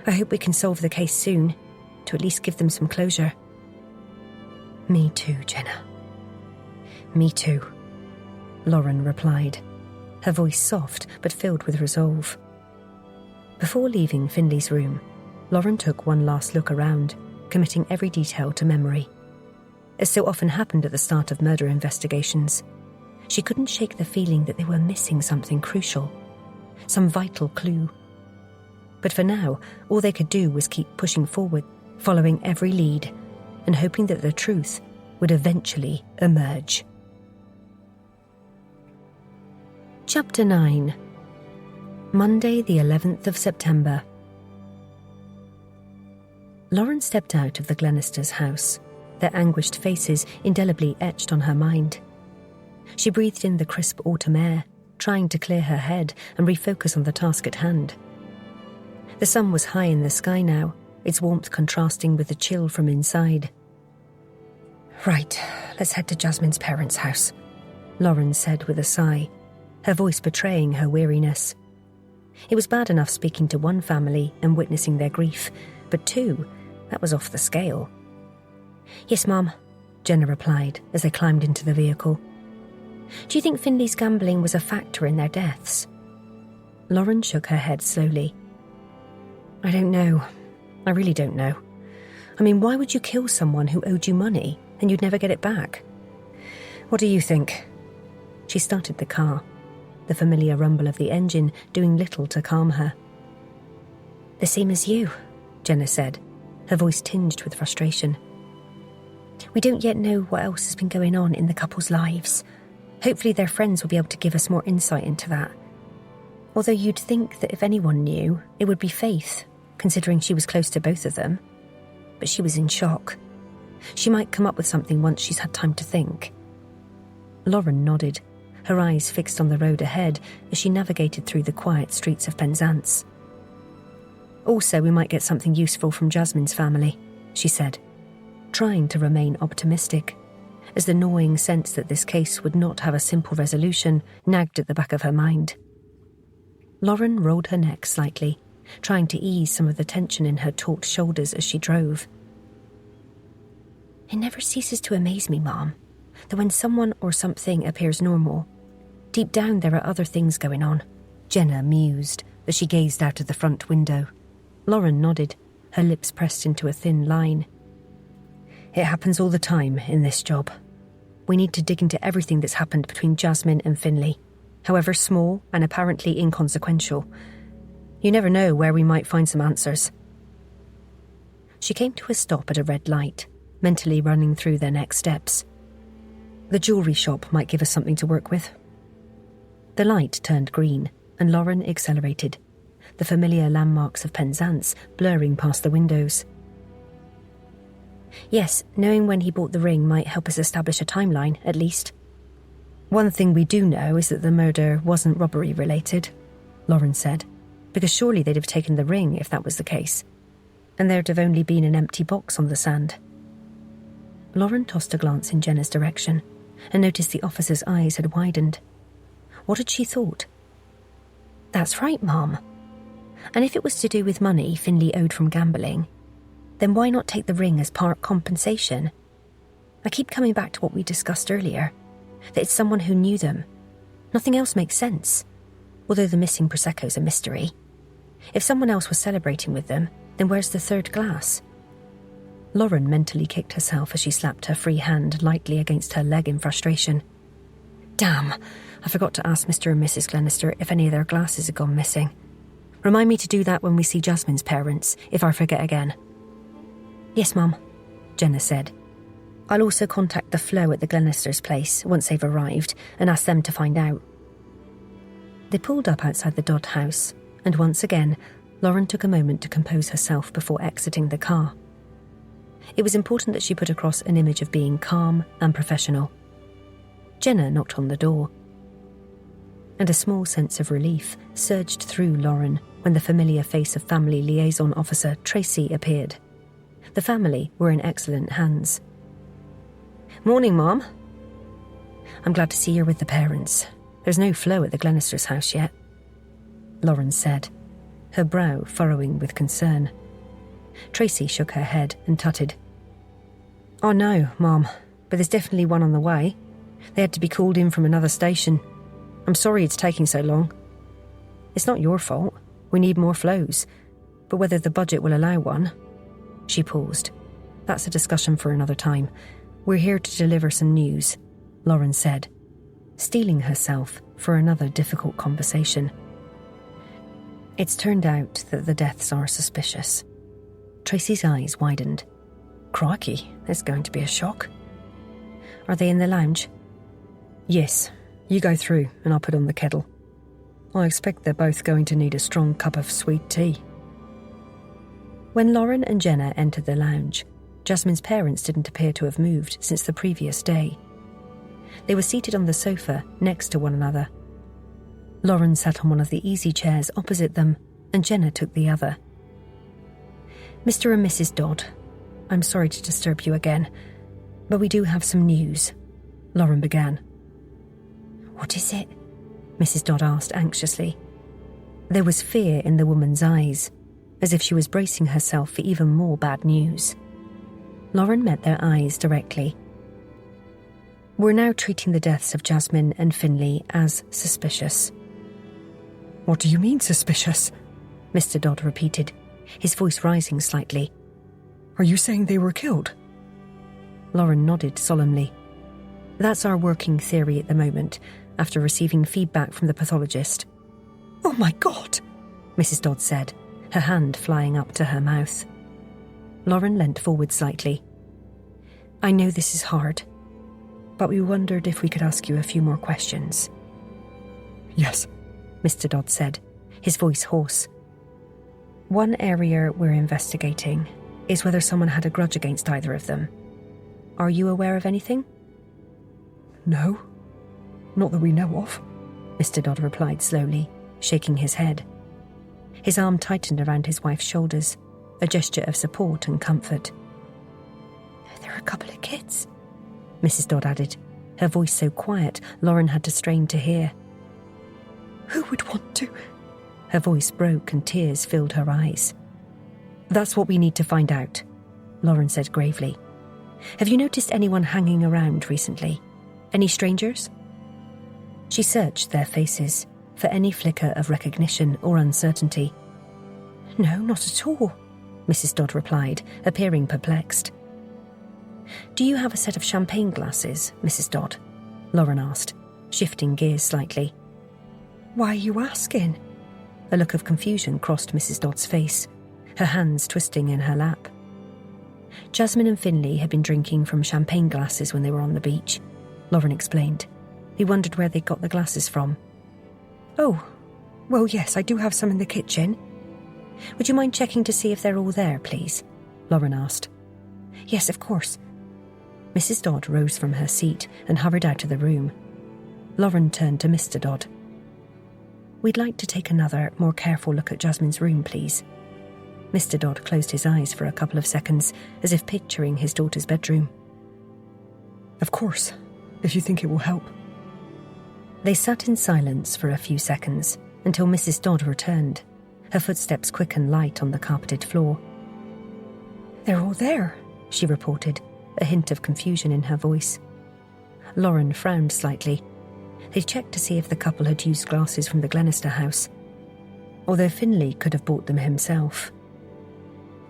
I hope we can solve the case soon, to at least give them some closure. Me too, Jenna. Me too, Lauren replied, her voice soft but filled with resolve. Before leaving Finlay's room, Lauren took one last look around, committing every detail to memory. As so often happened at the start of murder investigations, she couldn't shake the feeling that they were missing something crucial, some vital clue. But for now, all they could do was keep pushing forward, following every lead, and hoping that the truth would eventually emerge. Chapter 9. Monday, the 11th of September. Lauren stepped out of the Glenisters' house, their anguished faces indelibly etched on her mind. She breathed in the crisp autumn air, trying to clear her head and refocus on the task at hand. The sun was high in the sky now, its warmth contrasting with the chill from inside. Right, let's head to Jasmine's parents' house, Lauren said with a sigh, her voice betraying her weariness. It was bad enough speaking to one family and witnessing their grief, but two, that was off the scale. Yes, Mum, Jenna replied as they climbed into the vehicle. Do you think Finlay's gambling was a factor in their deaths? Lauren shook her head slowly. I don't know. I really don't know. I mean, why would you kill someone who owed you money and you'd never get it back? What do you think? She started the car, the familiar rumble of the engine doing little to calm her. The same as you, Jenna said, her voice tinged with frustration. We don't yet know what else has been going on in the couple's lives. Hopefully their friends will be able to give us more insight into that. Although you'd think that if anyone knew, it would be Faith, considering she was close to both of them. But she was in shock. She might come up with something once she's had time to think. Lauren nodded, her eyes fixed on the road ahead as she navigated through the quiet streets of Penzance. Also, we might get something useful from Jasmine's family, she said, trying to remain optimistic, as the gnawing sense that this case would not have a simple resolution nagged at the back of her mind. Lauren rolled her neck slightly, trying to ease some of the tension in her taut shoulders as she drove. It never ceases to amaze me, Mom, that when someone or something appears normal, deep down there are other things going on, Jenna mused as she gazed out of the front window. Lauren nodded, her lips pressed into a thin line. It happens all the time in this job. We need to dig into everything that's happened between Jasmine and Finlay, however small and apparently inconsequential. You never know where we might find some answers. She came to a stop at a red light, mentally running through their next steps. The jewellery shop might give us something to work with. The light turned green, and Lauren accelerated, the familiar landmarks of Penzance blurring past the windows. Yes, knowing when he bought the ring might help us establish a timeline, at least. One thing we do know is that the murder wasn't robbery-related, Lauren said, because surely they'd have taken the ring if that was the case, and there'd have only been an empty box on the sand. Lauren tossed a glance in Jenna's direction and noticed the officer's eyes had widened. What had she thought? That's right, Mom. And if it was to do with money Finlay owed from gambling, then why not take the ring as part compensation? I keep coming back to what we discussed earlier, that it's someone who knew them. Nothing else makes sense, although the missing Prosecco's a mystery. If someone else was celebrating with them, then where's the third glass? Lauren mentally kicked herself as she slapped her free hand lightly against her leg in frustration. Damn, I forgot to ask Mr. and Mrs. Glenister if any of their glasses had gone missing. Remind me to do that when we see Jasmine's parents, if I forget again. Yes, Mum, Jenna said. I'll also contact the Flo at the Glenisters' place once they've arrived and ask them to find out. They pulled up outside the Dodd house, and once again, Lauren took a moment to compose herself before exiting the car. It was important that she put across an image of being calm and professional. Jenna knocked on the door, and a small sense of relief surged through Lauren when the familiar face of Family Liaison Officer Tracy appeared. The family were in excellent hands. Morning, Mom. I'm glad to see you're with the parents. There's no Flo at the Glenisters' house yet, Lauren said, her brow furrowing with concern. Tracy shook her head and tutted. Oh no, Mom, but there's definitely one on the way. They had to be called in from another station. I'm sorry it's taking so long. It's not your fault. We need more Flows. But whether the budget will allow one... She paused. That's a discussion for another time. We're here to deliver some news, Lauren said, steeling herself for another difficult conversation. It's turned out that the deaths are suspicious. Tracy's eyes widened. Crikey, there's going to be a shock. Are they in the lounge? Yes. You go through and I'll put on the kettle. I expect they're both going to need a strong cup of sweet tea. When Lauren and Jenna entered the lounge, Jasmine's parents didn't appear to have moved since the previous day. They were seated on the sofa next to one another. Lauren sat on one of the easy chairs opposite them, and Jenna took the other. Mr. and Mrs. Dodd, I'm sorry to disturb you again, but we do have some news, Lauren began. What is it? Mrs. Dodd asked anxiously. There was fear in the woman's eyes, as if she was bracing herself for even more bad news. Lauren met their eyes directly. We're now treating the deaths of Jasmine and Finlay as suspicious.
What do you mean, suspicious?
Mr. Dodd repeated, his voice rising slightly.
Are you saying they were killed?
Lauren nodded solemnly. That's our working theory at the moment, after receiving feedback from the pathologist.
Oh my God,
Mrs. Dodd said, her hand flying up to her mouth. Lauren leant forward slightly. I know this is hard, but we wondered if we could ask you a few more questions.
Yes,
Mr. Dodd said, his voice hoarse. One area we're investigating is whether someone had a grudge against either of them. Are you aware of anything?
No, not that we know of.
Mr. Dodd replied slowly, shaking his head. His arm tightened around his wife's shoulders, a gesture of support and comfort.
There are a couple of kids,
Mrs. Dodd added, her voice so quiet Lauren had to strain to hear.
Who would want to?
Her voice broke and tears filled her eyes. That's what we need to find out, Lauren said gravely. Have you noticed anyone hanging around recently? Any strangers? She searched their faces for any flicker of recognition or uncertainty.
No, not at all,
Mrs. Dodd replied, appearing perplexed. Do you have a set of champagne glasses, Mrs. Dodd? Lauren asked, shifting gears slightly.
Why are you asking?
A look of confusion crossed Mrs. Dodd's face, her hands twisting in her lap. Jasmine and Finlay had been drinking from champagne glasses when they were on the beach, Lauren explained. He wondered where they got the glasses from.
Oh, well, yes, I do have some in the kitchen.
Would you mind checking to see if they're all there, please? Lauren asked.
Yes, of course.
Mrs. Dodd rose from her seat and hurried out of the room. Lauren turned to Mr. Dodd. We'd like to take another, more careful look at Jasmine's room, please. Mr. Dodd closed his eyes for a couple of seconds, as if picturing his daughter's bedroom.
Of course, if you think it will help.
They sat in silence for a few seconds, until Mrs. Dodd returned, her footsteps quick and light on the carpeted floor.
They're all there,
she reported, a hint of confusion in her voice. Lauren frowned slightly. They checked to see if the couple had used glasses from the Glenister house, although Finlay could have bought them himself.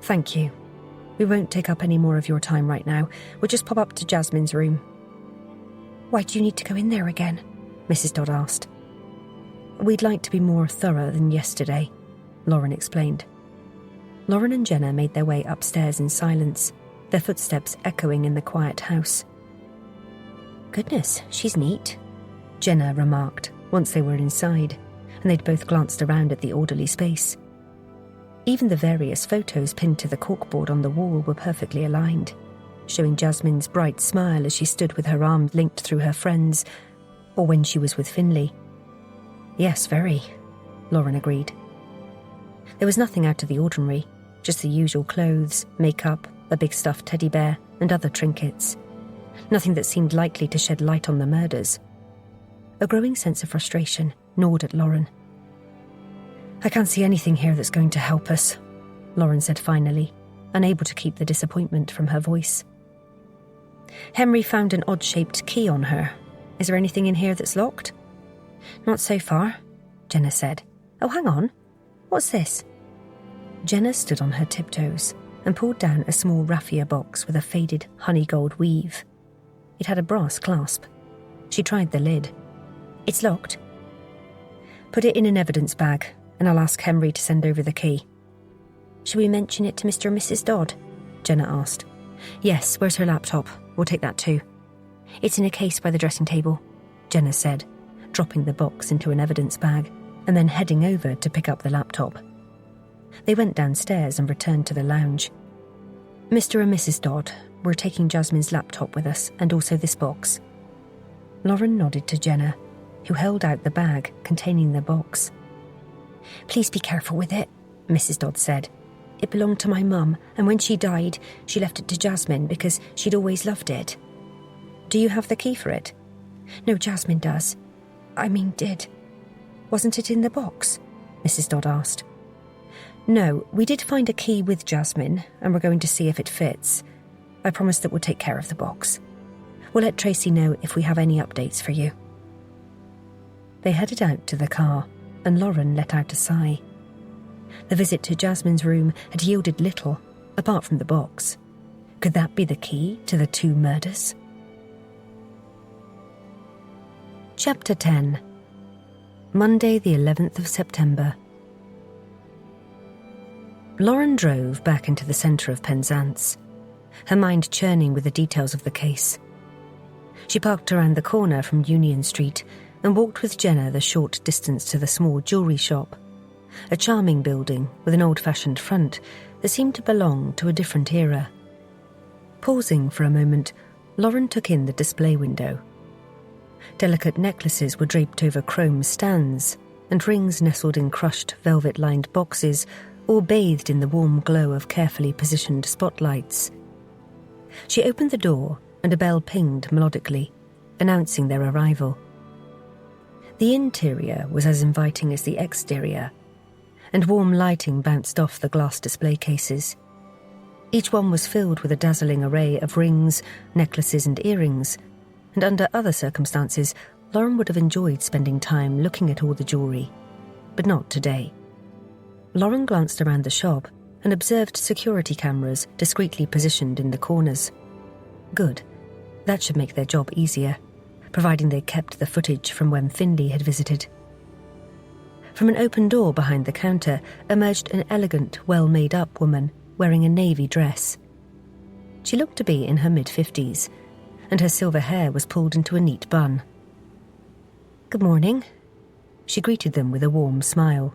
Thank you. We won't take up any more of your time right now. We'll just pop up to Jasmine's room.
Why do you need to go in there again?
Mrs. Dodd asked. We'd like to be more thorough than yesterday, Lauren explained. Lauren and Jenna made their way upstairs in silence, their footsteps echoing in the quiet house. Goodness, she's neat, Jenna remarked once they were inside, and they'd both glanced around at the orderly space. Even the various photos pinned to the corkboard on the wall were perfectly aligned, showing Jasmine's bright smile as she stood with her arm linked through her friends, or when she was with Finlay. Yes, very, Lauren agreed. There was nothing out of the ordinary, just the usual clothes, makeup, a big stuffed teddy bear, and other trinkets. Nothing that seemed likely to shed light on the murders. A growing sense of frustration gnawed at Lauren. I can't see anything here that's going to help us, Lauren said finally, unable to keep the disappointment from her voice. Henry found an odd-shaped key on her. Is there anything in here that's locked? Not so far, Jenna said. Oh, hang on. What's this? Jenna stood on her tiptoes and pulled down a small raffia box with a faded honey-gold weave. It had a brass clasp. She tried the lid. It's locked. Put it in an evidence bag, and I'll ask Henry to send over the key. Shall we mention it to Mr. and Mrs. Dodd? Jenna asked. Yes, where's her laptop? We'll take that too. It's in a case by the dressing table, Jenna said, dropping the box into an evidence bag, and then heading over to pick up the laptop. They went downstairs and returned to the lounge. Mr. and Mrs. Dodd, we're taking Jasmine's laptop with us, and also this box. Lauren nodded to Jenna, who held out the bag containing the box. Please be careful with it, Mrs. Dodd said. It belonged to my mum, and when she died, she left it to Jasmine because she'd always loved it. Do you have the key for it?
No, Jasmine does. Did. Wasn't it in the box?
Mrs. Dodd asked. No, we did find a key with Jasmine, and we're going to see if it fits. I promise that we'll take care of the box. We'll let Tracy know if we have any updates for you. They headed out to the car, and Lauren let out a sigh. The visit to Jasmine's room had yielded little, apart from the box. Could that be the key to the two murders? Chapter 10. Monday the 11th of September. Lauren drove back into the centre of Penzance, her mind churning with the details of the case. She parked around the corner from Union Street and walked with Jenna the short distance to the small jewellery shop, a charming building with an old-fashioned front that seemed to belong to a different era. Pausing for a moment, Lauren took in the display window. Delicate necklaces were draped over chrome stands, and rings nestled in crushed velvet-lined boxes, all bathed in the warm glow of carefully positioned spotlights. She opened the door, and a bell pinged melodically, announcing their arrival. The interior was as inviting as the exterior, and warm lighting bounced off the glass display cases. Each one was filled with a dazzling array of rings, necklaces and earrings, and under other circumstances, Lauren would have enjoyed spending time looking at all the jewellery, but not today. Lauren glanced around the shop and observed security cameras discreetly positioned in the corners. Good. That should make their job easier, providing they kept the footage from when Finlay had visited. From an open door behind the counter emerged an elegant, well-made-up woman wearing a navy dress. She looked to be in her mid-50s, and her silver hair was pulled into a neat bun. "Good morning." She greeted them with a warm smile,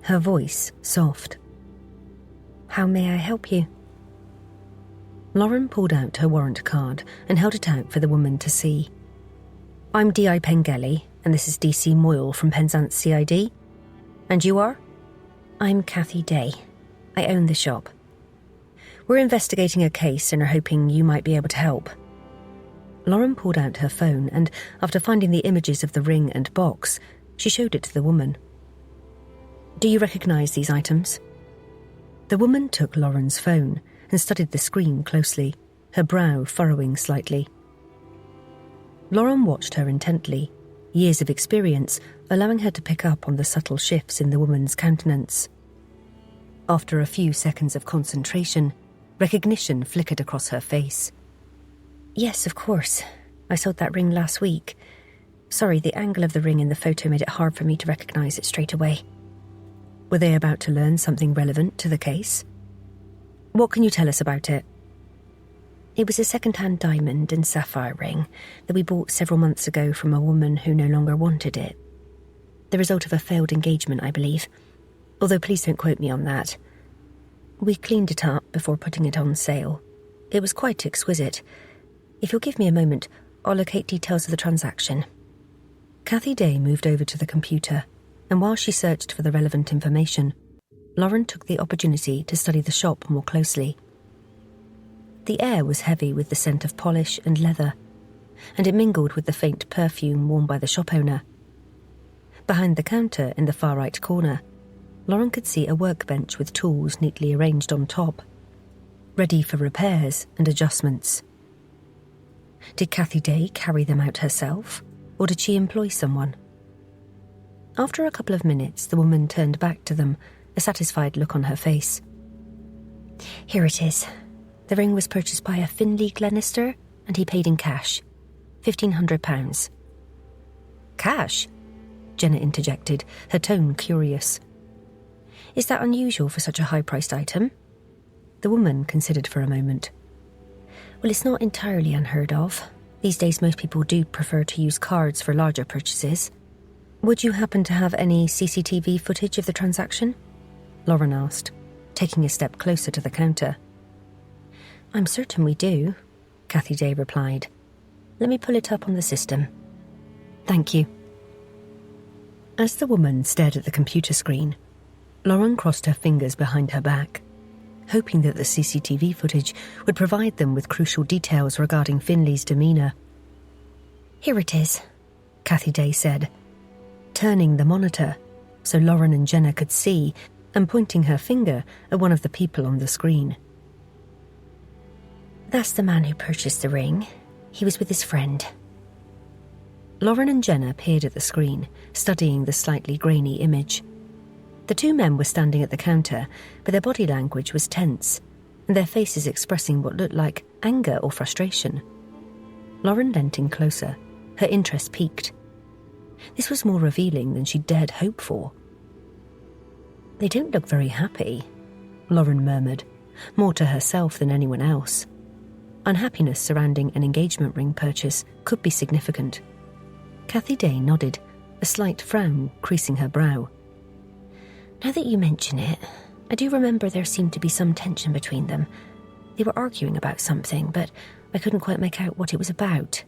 her voice soft. "How may I help you?" Lauren pulled out her warrant card and held it out for the woman to see. "I'm D.I. Pengelly, and this is D.C. Moyle from Penzance CID. And you are?" "I'm Kathy Day. I own the shop. We're investigating a case and are hoping you might be able to help." Lauren pulled out her phone and, after finding the images of the ring and box, she showed it to the woman. "Do you recognise these items?" The woman took Lauren's phone and studied the screen closely, her brow furrowing slightly. Lauren watched her intently, years of experience allowing her to pick up on the subtle shifts in the woman's countenance. After a few seconds of concentration, recognition flickered across her face. "Yes, of course. I sold that ring last week. Sorry, the angle of the ring in the photo made it hard for me to recognise it straight away." Were they about to learn something relevant to the case? "What can you tell us about it?" "It was a second-hand diamond and sapphire ring that we bought several months ago from a woman who no longer wanted it. The result of a failed engagement, I believe, although please don't quote me on that. We cleaned it up before putting it on sale. It was quite exquisite. If you'll give me a moment, I'll locate details of the transaction." Kathy Day moved over to the computer, and while she searched for the relevant information, Lauren took the opportunity to study the shop more closely. The air was heavy with the scent of polish and leather, and it mingled with the faint perfume worn by the shop owner. Behind the counter in the far right corner, Lauren could see a workbench with tools neatly arranged on top, ready for repairs and adjustments. Did Kathy Day carry them out herself, or did she employ someone? After a couple of minutes, the woman turned back to them, a satisfied look on her face. "Here it is. The ring was purchased by a Finlay Glenister, and he paid in cash. £1,500. "Cash?" Jenna interjected, her tone curious. "Is that unusual for such a high-priced item?" The woman considered for a moment. "Well, it's not entirely unheard of. These days most people do prefer to use cards for larger purchases. Would you happen to have any CCTV footage of the transaction?" Lauren asked, taking a step closer to the counter. "I'm certain we do," Kathy Day replied. "Let me pull it up on the system." "Thank you." As the woman stared at the computer screen, Lauren crossed her fingers behind her back, hoping that the CCTV footage would provide them with crucial details regarding Finlay's demeanour. "Here it is," Kathy Day said, turning the monitor so Lauren and Jenna could see and pointing her finger at one of the people on the screen. "That's the man who purchased the ring. He was with his friend." Lauren and Jenna peered at the screen, studying the slightly grainy image. The two men were standing at the counter, but their body language was tense, and their faces expressing what looked like anger or frustration. Lauren leant in closer, her interest piqued. This was more revealing than she dared hope for. "They don't look very happy," Lauren murmured, more to herself than anyone else. Unhappiness surrounding an engagement ring purchase could be significant. Kathy Day nodded, a slight frown creasing her brow. "Now that you mention it, I do remember there seemed to be some tension between them. They were arguing about something, but I couldn't quite make out what it was about.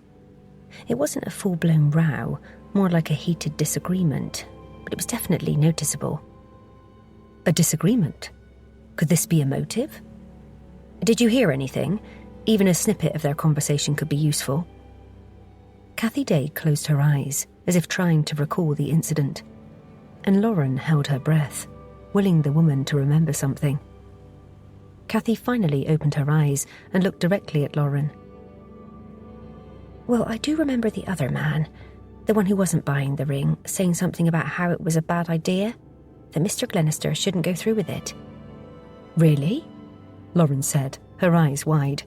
It wasn't a full-blown row, more like a heated disagreement, but it was definitely noticeable. A disagreement? Could this be a motive? Did you hear anything? Even a snippet of their conversation could be useful. Cathy Day closed her eyes, as if trying to recall the incident, and Lauren held her breath, willing the woman to remember something. Cathy finally opened her eyes and looked directly at Lauren. Well, I do remember the other man, the one who wasn't buying the ring, saying something about how it was a bad idea, that Mr. Glenister shouldn't go through with it. Really? Lauren said, her eyes wide.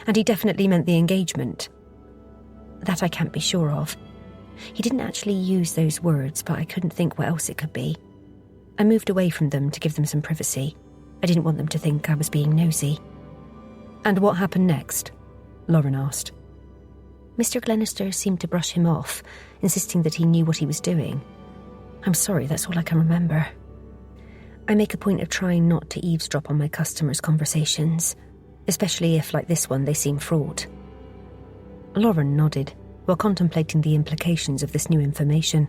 And he definitely meant the engagement. That I can't be sure of. He didn't actually use those words, but I couldn't think what else it could be. I moved away from them to give them some privacy. I didn't want them to think I was being nosy. And what happened next? Lauren asked. Mr. Glenister seemed to brush him off, insisting that he knew what he was doing. I'm sorry, that's all I can remember. I make a point of trying not to eavesdrop on my customers' conversations, especially if, like this one, they seem fraught. Lauren nodded, while contemplating the implications of this new information.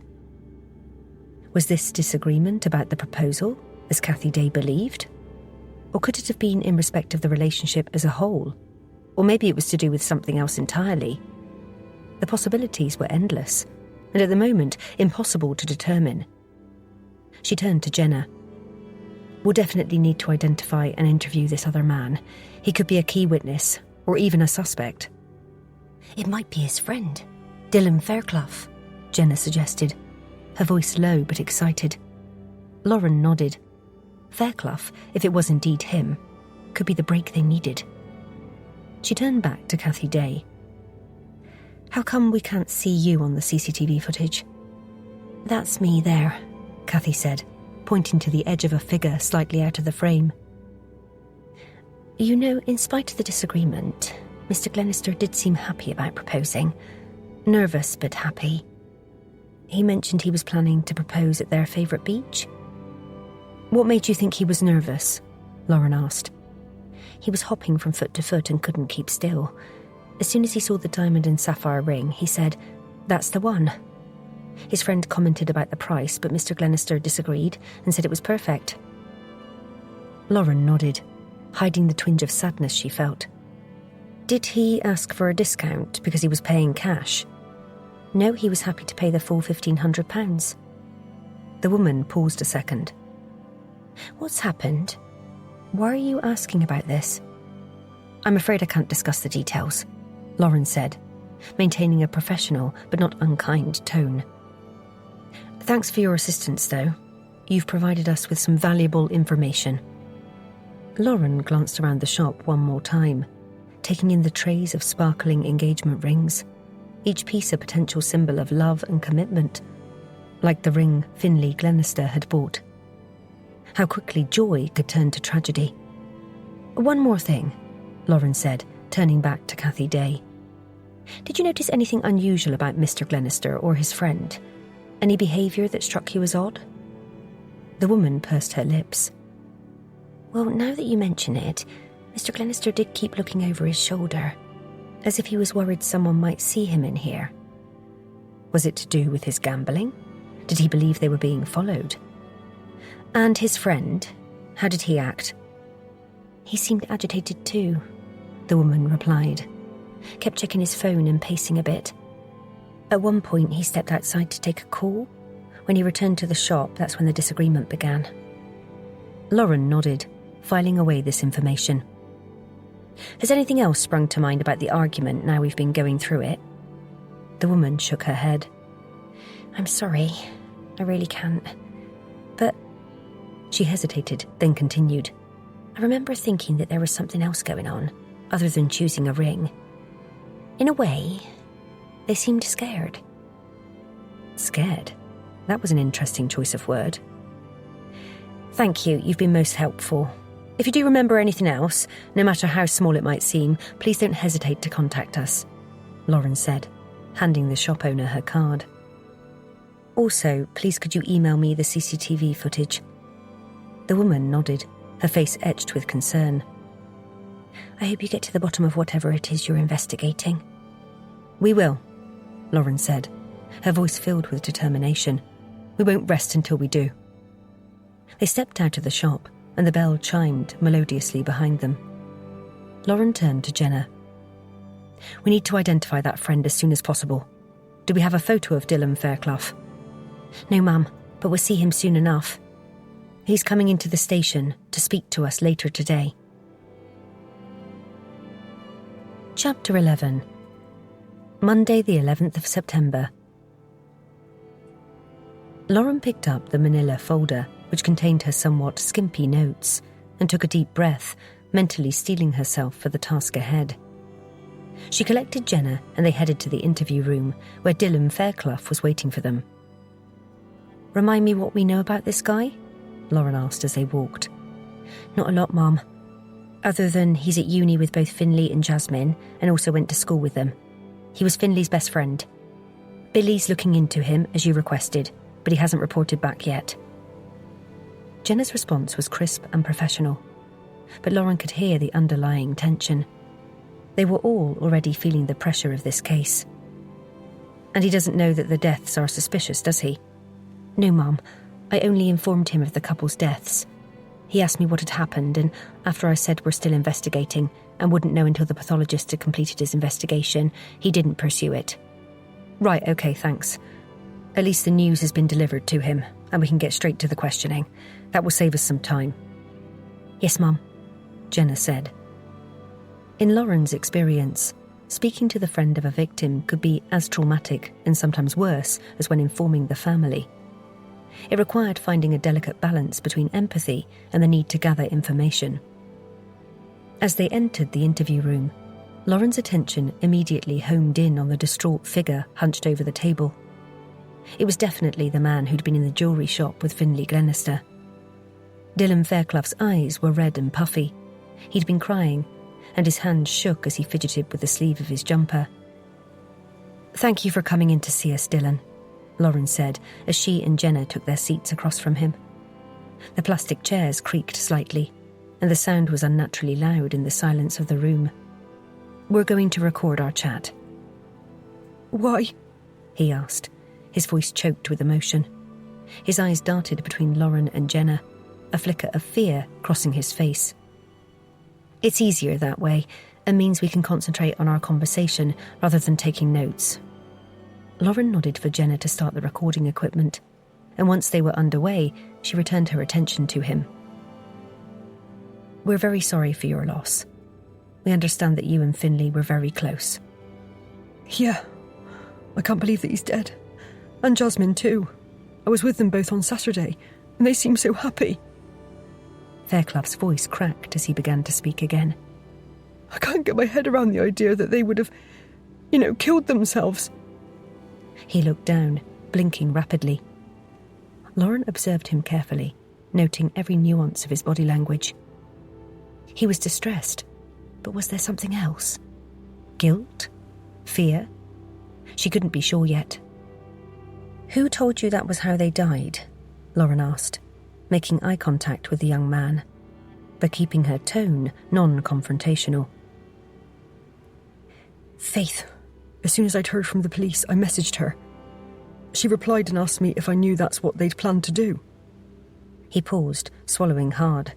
Was this disagreement about the proposal, as Cathy Day believed? Or could it have been in respect of the relationship as a whole? Or maybe it was to do with something else entirely. The possibilities were endless, and at the moment, impossible to determine. She turned to Jenna. We'll definitely need to identify and interview this other man. He could be a key witness, or even a suspect. It might be his friend, Dylan Fairclough, Jenna suggested, her voice low but excited. Lauren nodded. Fairclough, if it was indeed him, could be the break they needed. She turned back to Cathy Day. How come we can't see you on the CCTV footage? That's me there, Cathy said, pointing to the edge of a figure slightly out of the frame. You know, in spite of the disagreement, Mr. Glenister did seem happy about proposing. Nervous but happy. He mentioned he was planning to propose at their favourite beach. What made you think he was nervous? Lauren asked. He was hopping from foot to foot and couldn't keep still. As soon as he saw the diamond and sapphire ring, he said, "That's the one." His friend commented about the price, but Mr. Glenister disagreed and said it was perfect. Lauren nodded, hiding the twinge of sadness she felt. Did he ask for a discount because he was paying cash? No, he was happy to pay the full £1,500. The woman paused a second. What's happened? Why are you asking about this? I'm afraid I can't discuss the details, Lauren said, maintaining a professional but not unkind tone. Thanks for your assistance, though. You've provided us with some valuable information. Lauren glanced around the shop one more time, taking in the trays of sparkling engagement rings, each piece a potential symbol of love and commitment, like the ring Finlay Glenister had bought. How quickly joy could turn to tragedy. One more thing, Lauren said, turning back to Cathy Day. Did you notice anything unusual about Mr. Glenister or his friend? Any behaviour that struck you as odd? The woman pursed her lips. Well, now that you mention it, Mr. Glenister did keep looking over his shoulder, as if he was worried someone might see him in here. Was it to do with his gambling? Did he believe they were being followed? And his friend, how did he act? He seemed agitated too, the woman replied. Kept checking his phone and pacing a bit. At one point he stepped outside to take a call. When he returned to the shop, that's when the disagreement began. Lauren nodded, filing away this information. Has anything else sprung to mind about the argument now we've been going through it? The woman shook her head. I'm sorry, I really can't. But... She hesitated, then continued. I remember thinking that there was something else going on, other than choosing a ring. In a way, they seemed scared. Scared? That was an interesting choice of word. Thank you, you've been most helpful. If you do remember anything else, no matter how small it might seem, please don't hesitate to contact us, Lauren said, handing the shop owner her card. Also, please could you email me the CCTV footage? The woman nodded, her face etched with concern. I hope you get to the bottom of whatever it is you're investigating.
We will, Lauren said, her voice filled with determination. We won't rest until we do. They stepped out of the shop, and the bell chimed melodiously behind them. Lauren turned to Jenna. We need to identify that friend as soon as possible. Do we have a photo of Dylan Fairclough?
No, ma'am, but we'll see him soon enough. He's coming into the station to speak to us later today.
Chapter 11. Monday the 11th of September. Lauren picked up the manila folder, which contained her somewhat skimpy notes, and took a deep breath, mentally steeling herself for the task ahead. She collected Jenna and they headed to the interview room, where Dylan Fairclough was waiting for them. Remind me what we know about this guy? Lauren asked as they walked.
Not a lot, Mum. Other than he's at uni with both Finley and Jasmine and also went to school with them. He was Finley's best friend. Billy's looking into him, as you requested, but he hasn't reported back yet.
Jenna's response was crisp and professional, but Lauren could hear the underlying tension. They were all already feeling the pressure of this case. And he doesn't know that the deaths are suspicious, does he?
No, Mum. I only informed him of the couple's deaths. He asked me what had happened, and after I said we're still investigating and wouldn't know until the pathologist had completed his investigation, he didn't pursue it.
Right, okay, thanks. At least the news has been delivered to him, and we can get straight to the questioning. That will save us some time.
Yes, Mum,
Jenna said. In Lauren's experience, speaking to the friend of a victim could be as traumatic and sometimes worse as when informing the family. It required finding a delicate balance between empathy and the need to gather information. As they entered the interview room, Lauren's attention immediately homed in on the distraught figure hunched over the table. It was definitely the man who'd been in the jewellery shop with Finley Glenister. Dylan Fairclough's eyes were red and puffy. He'd been crying, and his hands shook as he fidgeted with the sleeve of his jumper. "Thank you for coming in to see us, Dylan," Lauren said as she and Jenna took their seats across from him. The plastic chairs creaked slightly, and the sound was unnaturally loud in the silence of the room. "We're going to record our chat."
Why?
he asked, his voice choked with emotion. His eyes darted between Lauren and Jenna, a flicker of fear crossing his face. "It's easier that way, and means we can concentrate on our conversation rather than taking notes." Lauren nodded for Jenna to start the recording equipment, and once they were underway, she returned her attention to him. "We're very sorry for your loss. We understand that you and Finley were very close."
Yeah. I can't believe that he's dead. And Jasmine too. I was with them both on Saturday, and they seemed so happy.
Fairclough's voice cracked as he began to speak again.
I can't get my head around the idea that they would have, killed themselves.
He looked down, blinking rapidly. Lauren observed him carefully, noting every nuance of his body language. He was distressed, but was there something else? Guilt? Fear? She couldn't be sure yet. "Who told you that was how they died?" Lauren asked, making eye contact with the young man, but keeping her tone non-confrontational.
Faith. As soon as I'd heard from the police, I messaged her. She replied and asked me if I knew that's what they'd planned to do.
He paused, swallowing hard.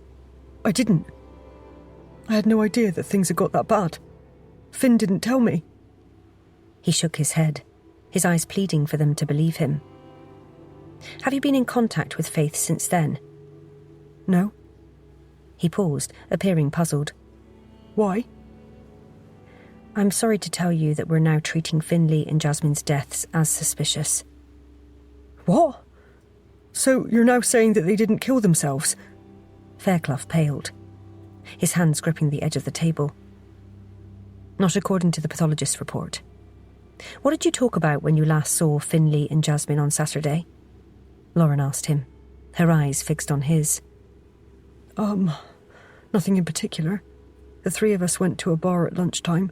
I didn't. I had no idea that things had got that bad. Finn didn't tell me.
He shook his head, his eyes pleading for them to believe him. "Have you been in contact with Faith since then?"
No.
He paused, appearing puzzled.
Why?
"I'm sorry to tell you that we're now treating Finley and Jasmine's deaths as suspicious."
What? So you're now saying that they didn't kill themselves?
Fairclough paled, his hands gripping the edge of the table. "Not according to the pathologist's report. What did you talk about when you last saw Finley and Jasmine on Saturday?" Lauren asked him, her eyes fixed on his.
Nothing in particular. The three of us went to a bar at lunchtime.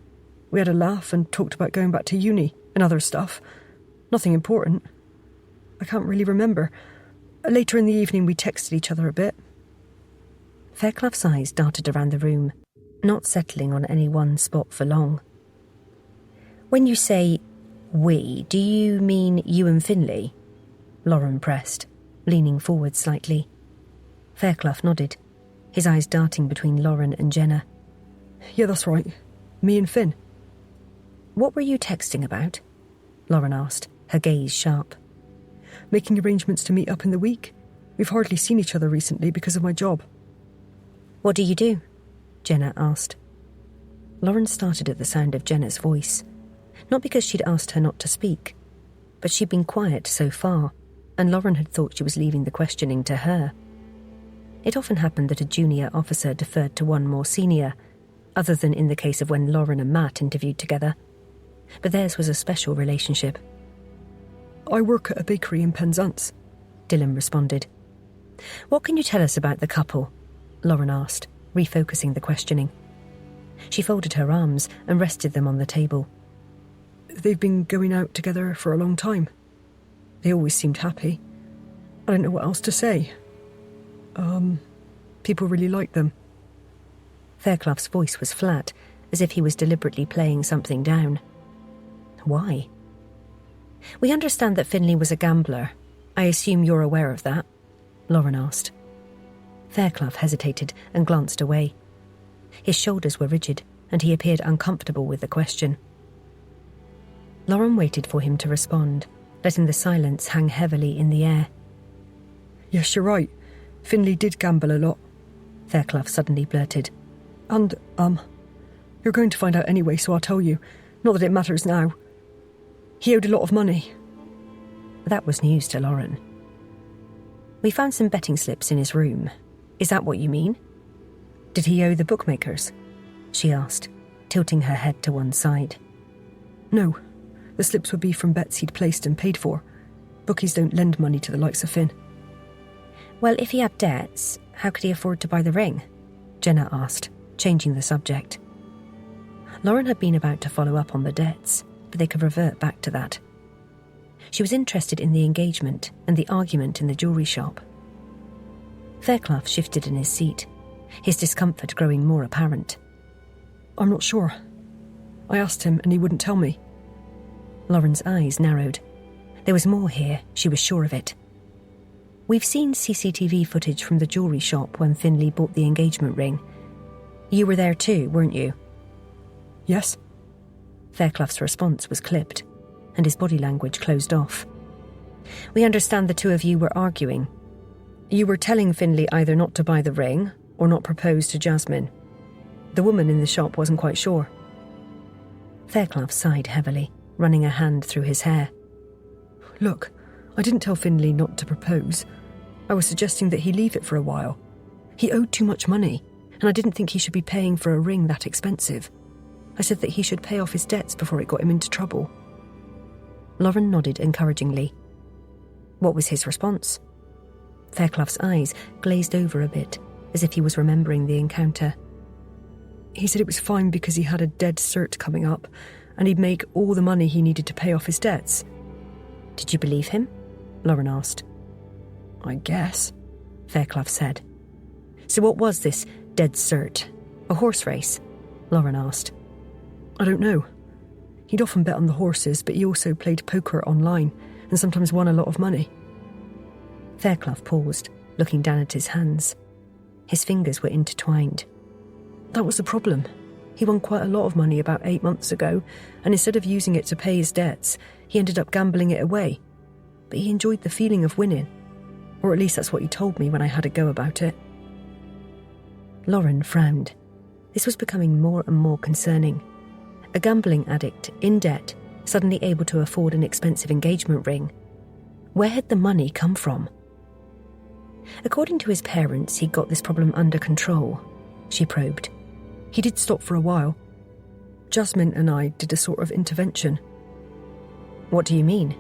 We had a laugh and talked about going back to uni and other stuff. Nothing important. I can't really remember. Later in the evening we texted each other a bit.
Fairclough's eyes darted around the room,
not settling on any one spot for long. When you say we, do you mean you and Finlay? Lauren pressed, leaning forward slightly. Fairclough nodded, his eyes darting between Lauren and Jenna.
Yeah, that's right. Me and Finn.
What were you texting about? Lauren asked, her gaze sharp.
Making arrangements to meet up in the week. We've hardly seen each other recently because of my job.
What do you do? Jenna asked. Lauren started at the sound of Jenna's voice, not because she'd asked her not to speak, but she'd been quiet so far, and Lauren had thought she was leaving the questioning to her. It often happened that a junior officer deferred to one more senior, other than in the case of when Lauren and Matt interviewed together. But theirs was a special relationship.
I work at a bakery in Penzance,
Dylan responded. What can you tell us about the couple? Lauren asked, refocusing the questioning. She folded her arms and rested them on the table.
They've been going out together for a long time. They always seemed happy. I don't know what else to say. People really like them.
Fairclough's voice was flat, as if he was deliberately playing something down. Why? We understand that Finlay was a gambler. I assume you're aware of that? Lauren asked. Fairclough hesitated and glanced away. His shoulders were rigid, and he appeared uncomfortable with the question. Lauren waited for him to respond, letting the silence hang heavily in the air.
Yes, you're right. Finlay did gamble a lot,
Fairclough suddenly blurted.
And, you're going to find out anyway, so I'll tell you. Not that it matters now. He owed a lot of money.
That was news to Lauren. We found some betting slips in his room. Is that what you mean? Did he owe the bookmakers? She asked, tilting her head to one side.
No, the slips would be from bets he'd placed and paid for. Bookies don't lend money to the likes of Finn.
Well, if he had debts, how could he afford to buy the ring? Jenna asked, changing the subject. Lauren had been about to follow up on the debts, but they could revert back to that. She was interested in the engagement and the argument in the jewellery shop. Fairclough shifted in his seat, his discomfort growing more apparent.
I'm not sure. I asked him and he wouldn't tell me.
Lauren's eyes narrowed. There was more here, she was sure of it. We've seen CCTV footage from the jewellery shop when Finlay bought the engagement ring. You were there too, weren't you?
Yes.
Fairclough's response was clipped, and his body language closed off. We understand the two of you were arguing. You were telling Finlay either not to buy the ring or not propose to Jasmine. The woman in the shop wasn't quite sure. Fairclough sighed heavily, running a hand through his hair.
Look, I didn't tell Finlay not to propose. I was suggesting that he leave it for a while. He owed too much money, and I didn't think he should be paying for a ring that expensive. I said that he should pay off his debts before it got him into trouble.
Lauren nodded encouragingly. What was his response? Fairclough's eyes glazed over a bit, as if he was remembering the encounter.
He said it was fine because he had a dead cert coming up, and he'd make all the money he needed to pay off his debts.
Did you believe him? Lauren asked.
I guess,
Fairclough said. So what was this dead cert? A horse race? Lauren asked.
I don't know. He'd often bet on the horses, but he also played poker online and sometimes won a lot of money.
Fairclough paused, looking down at his hands. His fingers were intertwined.
That was the problem. He won quite a lot of money about 8 months ago, and instead of using it to pay his debts, he ended up gambling it away. But he enjoyed the feeling of winning. Or at least that's what he told me when I had a go about it.
Lauren frowned. This was becoming more and more concerning. A gambling addict, in debt, suddenly able to afford an expensive engagement ring. Where had the money come from? According to his parents, he got this problem under control, she probed.
He did stop for a while. Jasmine and I did a sort of intervention.
What do you mean?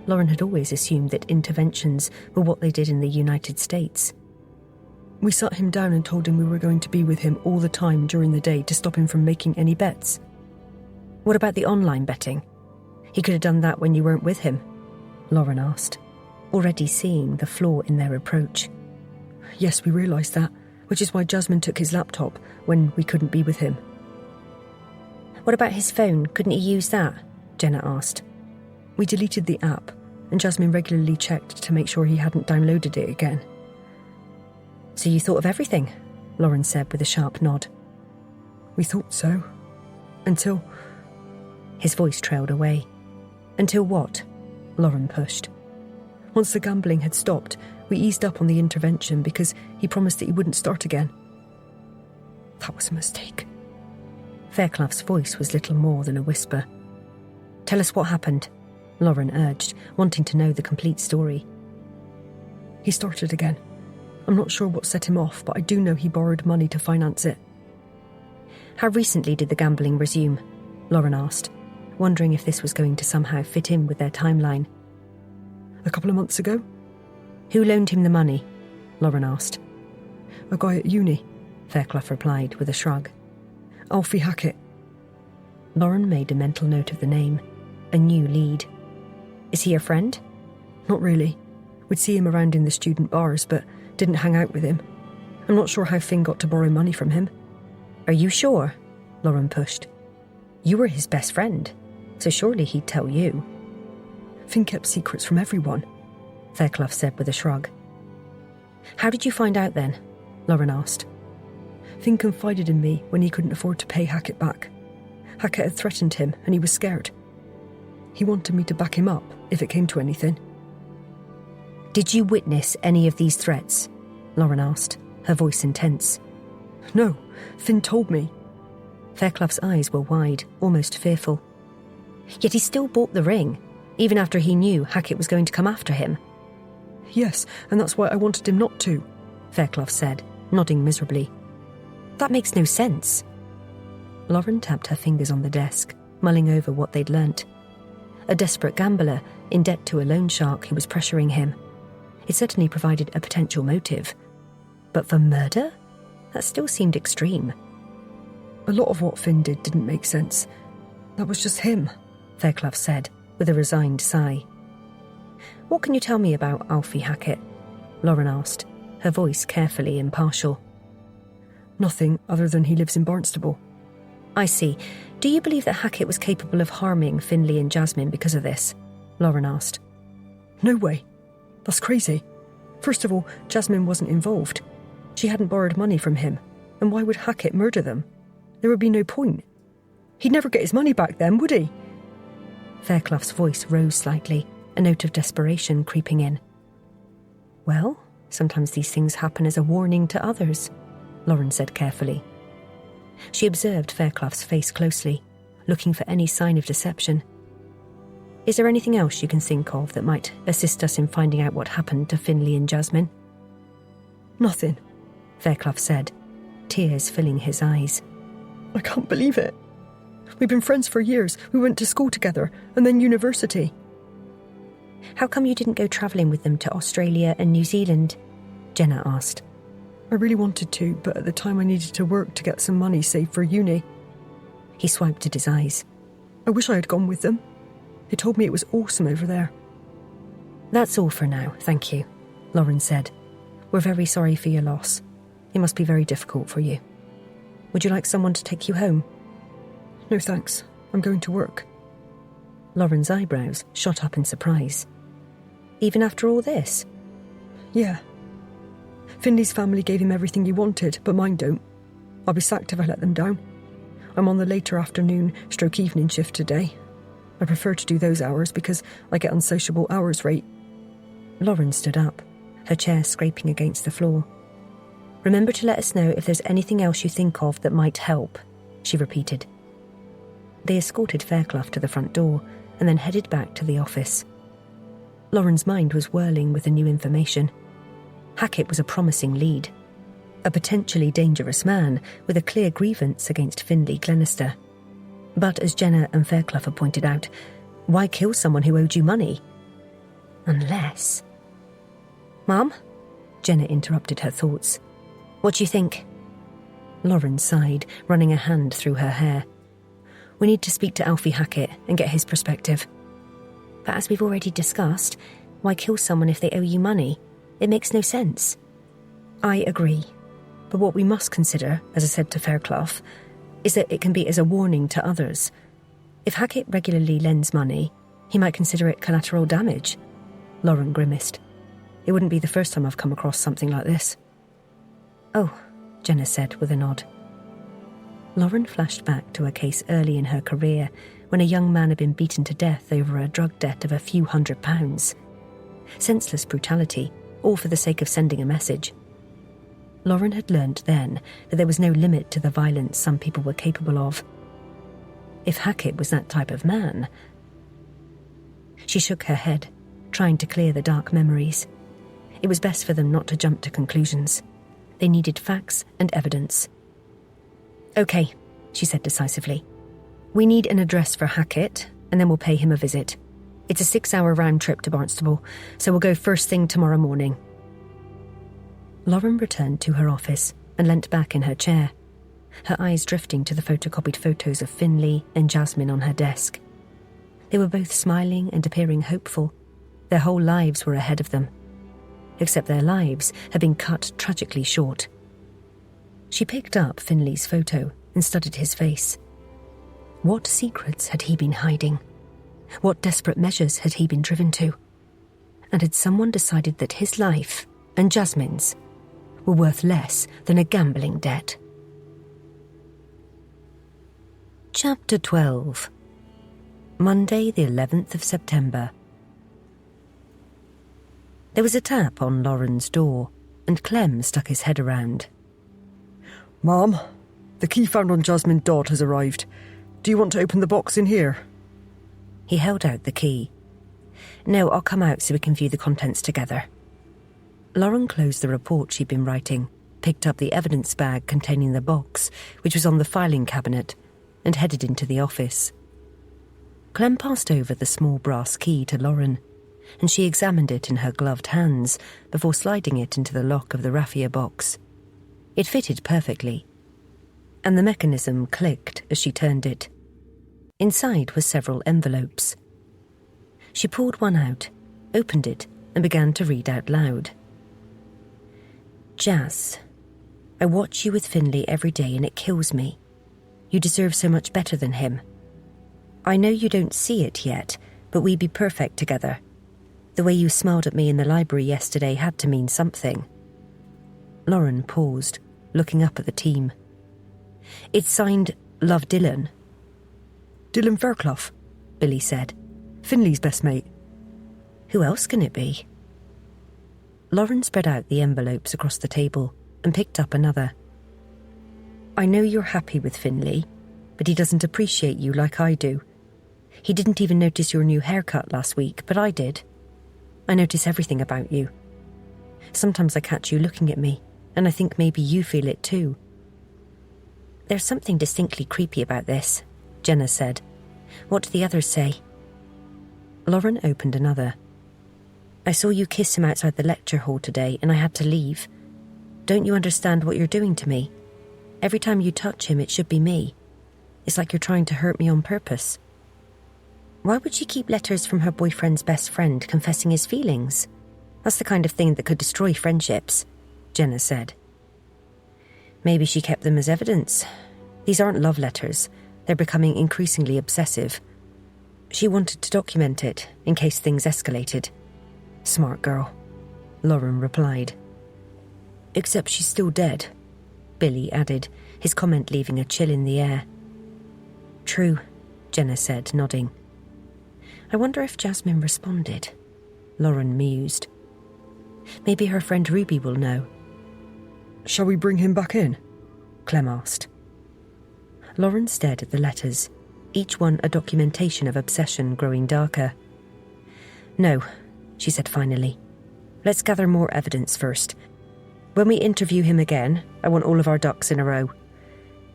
Lauren had always assumed that interventions were what they did in the United States.
We sat him down and told him we were going to be with him all the time during the day to stop him from making any bets.
What about the online betting? He could have done that when you weren't with him, Lauren asked, already seeing the flaw in their approach.
Yes, we realised that.
which is why Jasmine took his laptop when we couldn't be with him.
What about his phone? Couldn't he use that? Jenna asked.
We deleted the app, and Jasmine regularly checked to make sure he hadn't downloaded it again.
So you thought of everything? Lauren said with a sharp nod.
We thought so. Until...
His voice trailed away. Until what? Lauren pushed.
Once the gambling had stopped, we eased up on the intervention because he promised that he wouldn't start again. That was a mistake.
Fairclough's voice was little more than a whisper. Tell us what happened, Lauren urged, wanting to know the complete story.
He started again. I'm not sure what set him off, but I do know he borrowed money to finance it.
How recently did the gambling resume? Lauren asked, wondering if this was going to somehow fit in with their timeline.
A couple of months ago.
Who loaned him the money? Lauren asked.
A guy at uni,
Fairclough replied with a shrug.
Alfie Hackett.
Lauren made a mental note of the name. A new lead. Is he a friend?
Not really. We'd see him around in the student bars, but didn't hang out with him. I'm not sure how Finn got to borrow money from him.
Are you sure? Lauren pushed. You were his best friend, so surely he'd tell you.
Finn kept secrets from everyone,
Fairclough said with a shrug. How did you find out then? Lauren asked.
Finn confided in me when he couldn't afford to pay Hackett back. Hackett had threatened him and he was scared. He wanted me to back him up if it came to anything.
Did you witness any of these threats? Lauren asked, her voice intense.
No, Finn told me.
Fairclough's eyes were wide, almost fearful. Yet he still bought the ring, even after he knew Hackett was going to come after him.
Yes, and that's why I wanted him not to,
Fairclough said, nodding miserably. That makes no sense. Lauren tapped her fingers on the desk, mulling over what they'd learnt. A desperate gambler, in debt to a loan shark who was pressuring him. It certainly provided a potential motive. But for murder? That still seemed extreme.
A lot of what Finn did didn't make sense. That was just him,
Fairclough said, with a resigned sigh. What can you tell me about Alfie Hackett? Lauren asked, her voice carefully impartial.
Nothing other than he lives in Barnstable.
I see. Do you believe that Hackett was capable of harming Finlay and Jasmine because of this? Lauren asked.
No way. That's crazy. First of all, Jasmine wasn't involved. She hadn't borrowed money from him. And why would Hackett murder them? There would be no point. He'd never get his money back then, would he?
Fairclough's voice rose slightly, a note of desperation creeping in. Well, sometimes these things happen as a warning to others, Lauren said carefully. She observed Fairclough's face closely, looking for any sign of deception. Is there anything else you can think of that might assist us in finding out what happened to Finlay and Jasmine?
Nothing,
Fairclough said, tears filling his eyes.
I can't believe it. We've been friends for years. We went to school together, and then university.
How come you didn't go travelling with them to Australia and New Zealand? Jenna asked.
I really wanted to, but at the time I needed to work to get some money saved for uni.
He swiped at his eyes.
I wish I had gone with them. They told me it was awesome over there.
That's all for now, thank you, Lauren said. We're very sorry for your loss. It must be very difficult for you. Would you like someone to take you home?
No thanks, I'm going to work.
Lauren's eyebrows shot up in surprise. Even after all this?
Yeah. Finley's family gave him everything he wanted, but mine don't. I'll be sacked if I let them down. I'm on the later afternoon/evening shift today. I prefer to do those hours because I get unsociable hours rate.
Lauren stood up, her chair scraping against the floor. Remember to let us know if there's anything else you think of that might help, she repeated. They escorted Fairclough to the front door and then headed back to the office. Lauren's mind was whirling with the new information. Hackett was a promising lead, a potentially dangerous man with a clear grievance against Finlay Glenister. But as Jenna and Fairclough had pointed out, why kill someone who owed you money? Unless... Mum? Jenna interrupted her thoughts. What do you think? Lauren sighed, running a hand through her hair. We need to speak to Alfie Hackett and get his perspective. But as we've already discussed, why kill someone if they owe you money? It makes no sense. I agree. But what we must consider, as I said to Fairclough, is that it can be as a warning to others. If Hackett regularly lends money, he might consider it collateral damage. Lauren grimaced. It wouldn't be the first time I've come across something like this. Oh, Jenna said with a nod. Lauren flashed back to a case early in her career when a young man had been beaten to death over a drug debt of a few £100s. Senseless brutality, all for the sake of sending a message. Lauren had learnt then that there was no limit to the violence some people were capable of. If Hackett was that type of man... She shook her head, trying to clear the dark memories. It was best for them not to jump to conclusions. They needed facts and evidence. Okay, she said decisively. We need an address for Hackett, and then we'll pay him a visit. It's a 6-hour round trip to Barnstable, so we'll go first thing tomorrow morning. Lauren returned to her office and leant back in her chair, her eyes drifting to the photocopied photos of Finlay and Jasmine on her desk. They were both smiling and appearing hopeful. Their whole lives were ahead of them, except their lives had been cut tragically short. She picked up Finlay's photo and studied his face. What secrets had he been hiding? What desperate measures had he been driven to? And had someone decided that his life and Jasmine's were worth less than a gambling debt? Chapter 12. Monday, the 11th of September. There was a tap on Lauren's door, and Clem stuck his head around.
Mom, the key found on Jasmine Dodd has arrived. Do you want to open the box in here?
He held out the key. No, I'll come out so we can view the contents together. Lauren closed the report she'd been writing, picked up the evidence bag containing the box, which was on the filing cabinet, and headed into the office. Clem passed over the small brass key to Lauren, and she examined it in her gloved hands before sliding it into the lock of the raffia box. It fitted perfectly, and the mechanism clicked as she turned it. Inside were several envelopes. She pulled one out, opened it, and began to read out loud. Jazz, I watch you with Finlay every day and it kills me. You deserve so much better than him. I know you don't see it yet, but we'd be perfect together. The way you smiled at me in the library yesterday had to mean something. Lauren paused, looking up at the team. It's signed Love Dylan.
Dylan Fairclough,
Billy said.
Finlay's best mate.
Who else can it be? Lauren spread out the envelopes across the table and picked up another. I know you're happy with Finlay, but he doesn't appreciate you like I do. He didn't even notice your new haircut last week, but I did. I notice everything about you. Sometimes I catch you looking at me, and I think maybe you feel it too. There's something distinctly creepy about this, Jenna said. What do the others say? Lauren opened another. I saw you kiss him outside the lecture hall today, and I had to leave. Don't you understand what you're doing to me? Every time you touch him, it should be me. It's like you're trying to hurt me on purpose. Why would she keep letters from her boyfriend's best friend confessing his feelings? That's the kind of thing that could destroy friendships, Jenna said. Maybe she kept them as evidence. These aren't love letters. They're becoming increasingly obsessive. She wanted to document it in case things escalated. Smart girl, Lauren replied. Except she's still dead, Billy added, his comment leaving a chill in the air. True, Jenna said, nodding. I wonder if Jasmine responded, Lauren mused. Maybe her friend Ruby will know.
Shall we bring him back in?
Clem asked. Lauren stared at the letters, each one a documentation of obsession growing darker. No, she said finally. Let's gather more evidence first. When we interview him again, I want all of our ducks in a row.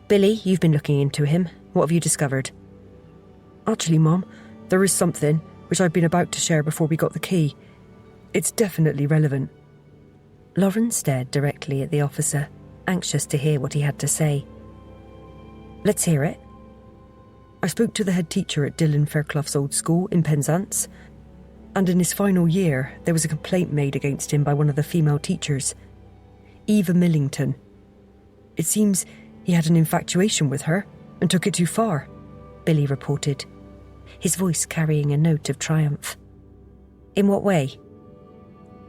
Billy, you've been looking into him. What have you discovered?
Actually, Mom, there is something which I've been about to share before we got the key. It's definitely relevant.
Lauren stared directly at the officer, anxious to hear what he had to say. Let's hear it.
I spoke to the head teacher at Dylan Fairclough's old school in Penzance, and in his final year there was a complaint made against him by one of the female teachers, Eva Millington. It seems he had an infatuation with her and took it too far,
Billy reported, his voice carrying a note of triumph. In what way?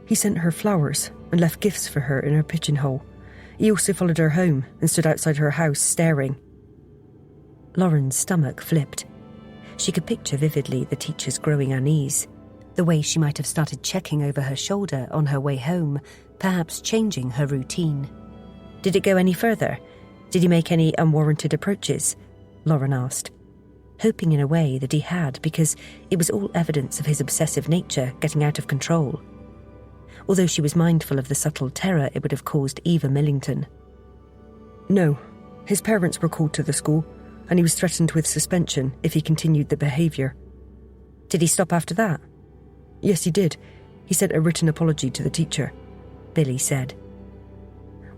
He sent her flowers and left gifts for her in her pigeonhole. He also followed her home and stood outside her house staring.
Lauren's stomach flipped. She could picture vividly the teacher's growing unease, the way she might have started checking over her shoulder on her way home, perhaps changing her routine. Did it go any further? Did he make any unwarranted approaches? Lauren asked, hoping in a way that he had, because it was all evidence of his obsessive nature getting out of control. Although she was mindful of the subtle terror it would have caused Eva Millington.
No, his parents were called to the school, and he was threatened with suspension if he continued the behaviour.
Did he stop after that?
Yes, he did. He sent a written apology to the teacher,
Billy said.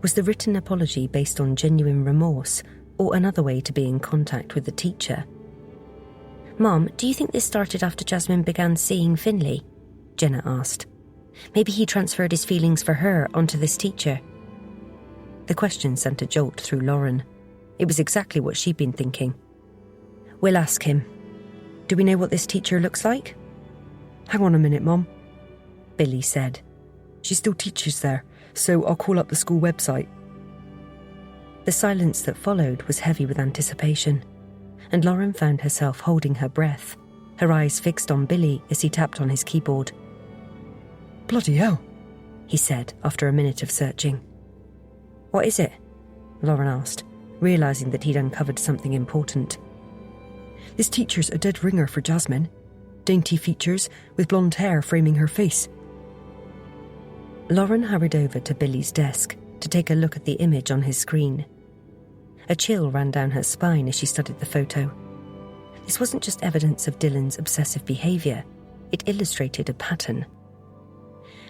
Was the written apology based on genuine remorse, or another way to be in contact with the teacher? Mom, do you think this started after Jasmine began seeing Finlay? Jenna asked. Maybe he transferred his feelings for her onto this teacher. The question sent a jolt through Lauren. It was exactly what she'd been thinking. We'll ask him. Do we know what this teacher looks like?
Hang on a minute, Mom,
Billy said.
She still teaches there, so I'll call up the school website.
The silence that followed was heavy with anticipation, and Lauren found herself holding her breath, her eyes fixed on Billy as he tapped on his keyboard.
Bloody hell,
he said after a minute of searching. What is it? Lauren asked, realising that he'd uncovered something important.
This teacher's a dead ringer for Jasmine. Dainty features with blonde hair framing her face.
Lauren hurried over to Billy's desk to take a look at the image on his screen. A chill ran down her spine as she studied the photo. This wasn't just evidence of Dylan's obsessive behaviour, it illustrated a pattern.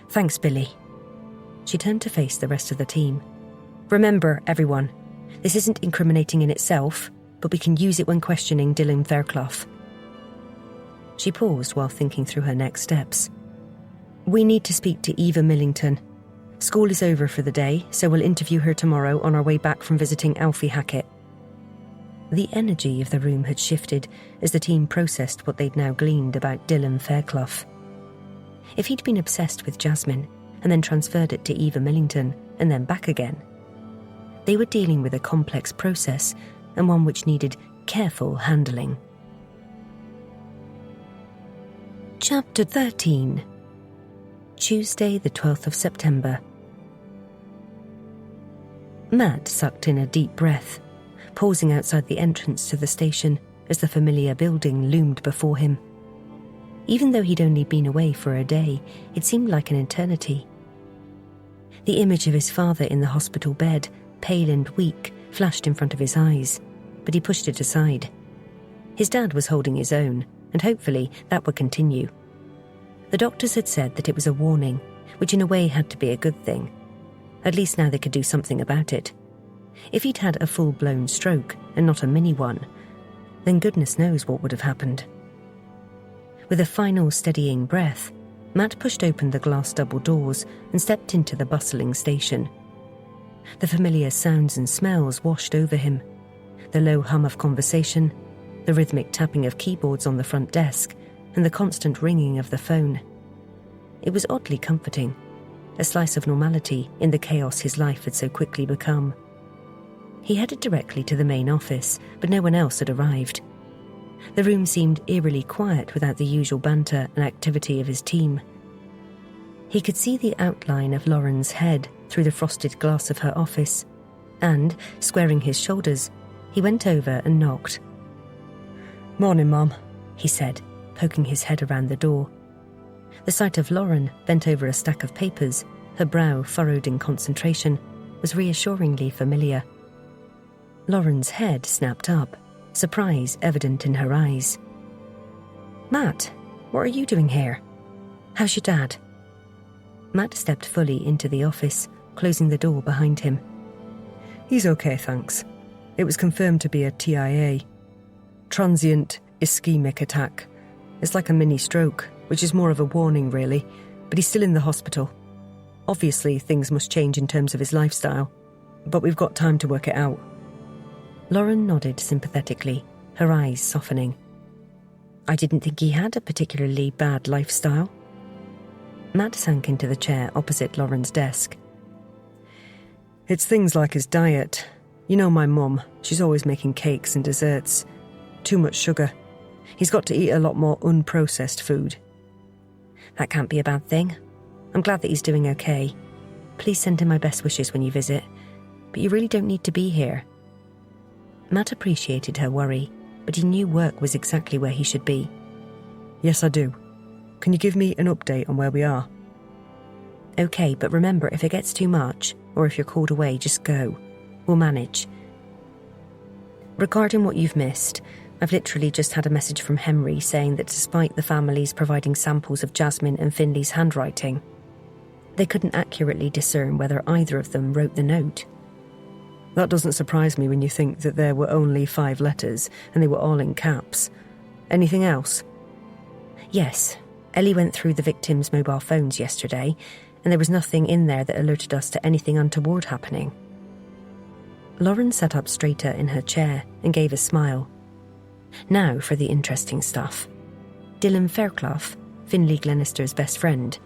Thanks, Billy. She turned to face the rest of the team. Remember, everyone, this isn't incriminating in itself, but we can use it when questioning Dylan Fairclough. She paused while thinking through her next steps. We need to speak to Eva Millington. School is over for the day, so we'll interview her tomorrow on our way back from visiting Alfie Hackett. The energy of the room had shifted as the team processed what they'd now gleaned about Dylan Fairclough. If he'd been obsessed with Jasmine and then transferred it to Eva Millington and then back again, they were dealing with a complex process and one which needed careful handling. Chapter 13. Tuesday, the 12th of September. Matt sucked in a deep breath, pausing outside the entrance to the station as the familiar building loomed before him. Even though he'd only been away for a day, it seemed like an eternity. The image of his father in the hospital bed, pale and weak, flashed in front of his eyes, but he pushed it aside. His dad was holding his own, and hopefully that would continue. The doctors had said that it was a warning, which in a way had to be a good thing. At least now they could do something about it. If he'd had a full-blown stroke, and not a mini one, then goodness knows what would have happened. With a final steadying breath, Matt pushed open the glass double doors and stepped into the bustling station. The familiar sounds and smells washed over him. The low hum of conversation, the rhythmic tapping of keyboards on the front desk, and the constant ringing of the phone. It was oddly comforting, a slice of normality in the chaos his life had so quickly become. He headed directly to the main office, but no one else had arrived. The room seemed eerily quiet without the usual banter and activity of his team. He could see the outline of Lauren's head through the frosted glass of her office, and, squaring his shoulders, he went over and knocked.
Morning, Mum,
he said, poking his head around the door. The sight of Lauren, bent over a stack of papers, her brow furrowed in concentration, was reassuringly familiar. Lauren's head snapped up, surprise evident in her eyes. Matt, what are you doing here? How's your dad? Matt stepped fully into the office, closing the door behind him.
He's okay, thanks. It was confirmed to be a TIA. Transient ischemic attack. It's like a mini stroke, which is more of a warning really, but he's still in the hospital. Obviously, things must change in terms of his lifestyle.
but we've got time to work it out.
Lauren nodded sympathetically, her eyes softening. I didn't think he had a particularly bad lifestyle. Matt sank into the chair opposite Lauren's desk.
It's things like his diet. You know my mum, she's always making cakes and desserts. Too much sugar. He's got to eat a lot more unprocessed food.
That can't be a bad thing. I'm glad that he's doing okay. Please send him my best wishes when you visit. But you really don't need to be here. Matt appreciated her worry, but he knew work was exactly where he should be.
Yes, I do. Can you give me an update on where we are?
Okay, but remember, if it gets too much, or if you're called away, just go. We'll manage. Regarding what you've missed, I've literally just had a message from Henry saying that despite the families providing samples of Jasmine and Finley's handwriting, they couldn't accurately discern whether either of them wrote the note.
That doesn't surprise me when you think that there were only 5 letters and they were all in caps. Anything else?
Yes. Ellie went through the victims' mobile phones yesterday, and there was nothing in there that alerted us to anything untoward happening. Lauren sat up straighter in her chair and gave a smile. Now for the interesting stuff. Dylan Fairclough, Finley Glenister's best friend,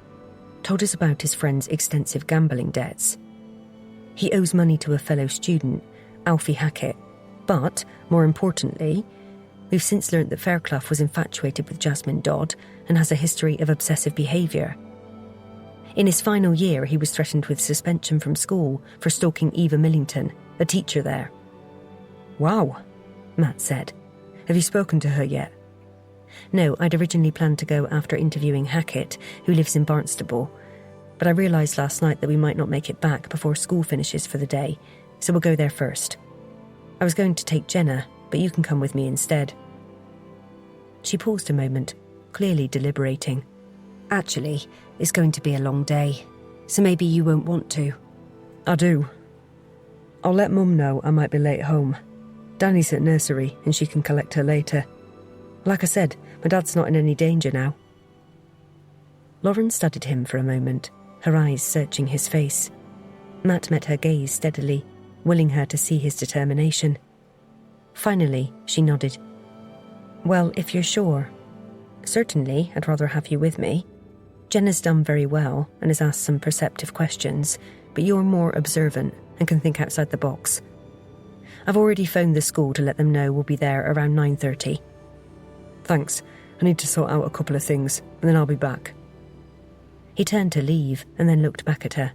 told us about his friend's extensive gambling debts. He owes money to a fellow student, Alfie Hackett, but, more importantly, we've since learnt that Fairclough was infatuated with Jasmine Dodd and has a history of obsessive behaviour. In his final year, he was threatened with suspension from school for stalking Eva Millington, a teacher there.
Wow,
Matt said.
Have you spoken to her yet?
No, I'd originally planned to go after interviewing Hackett, who lives in Barnstable, but I realised last night that we might not make it back before school finishes for the day, so we'll go there first. I was going to take Jenna, but you can come with me instead. She paused a moment, clearly deliberating. Actually, it's going to be a long day, so maybe you won't want to.
I do. I'll let Mum know I might be late home. Danny's at nursery and she can collect her later. Like I said, my dad's not in any danger now.
Lauren studied him for a moment, her eyes searching his face. Matt met her gaze steadily, willing her to see his determination. Finally, she nodded. Well, if you're sure. Certainly, I'd rather have you with me. Jenna's done very well and has asked some perceptive questions, but you're more observant and can think outside the box. I've already phoned the school to let them know we'll be there around 9:30.
Thanks. I need to sort out a couple of things, and then I'll be back.
He turned to leave and then looked back at her.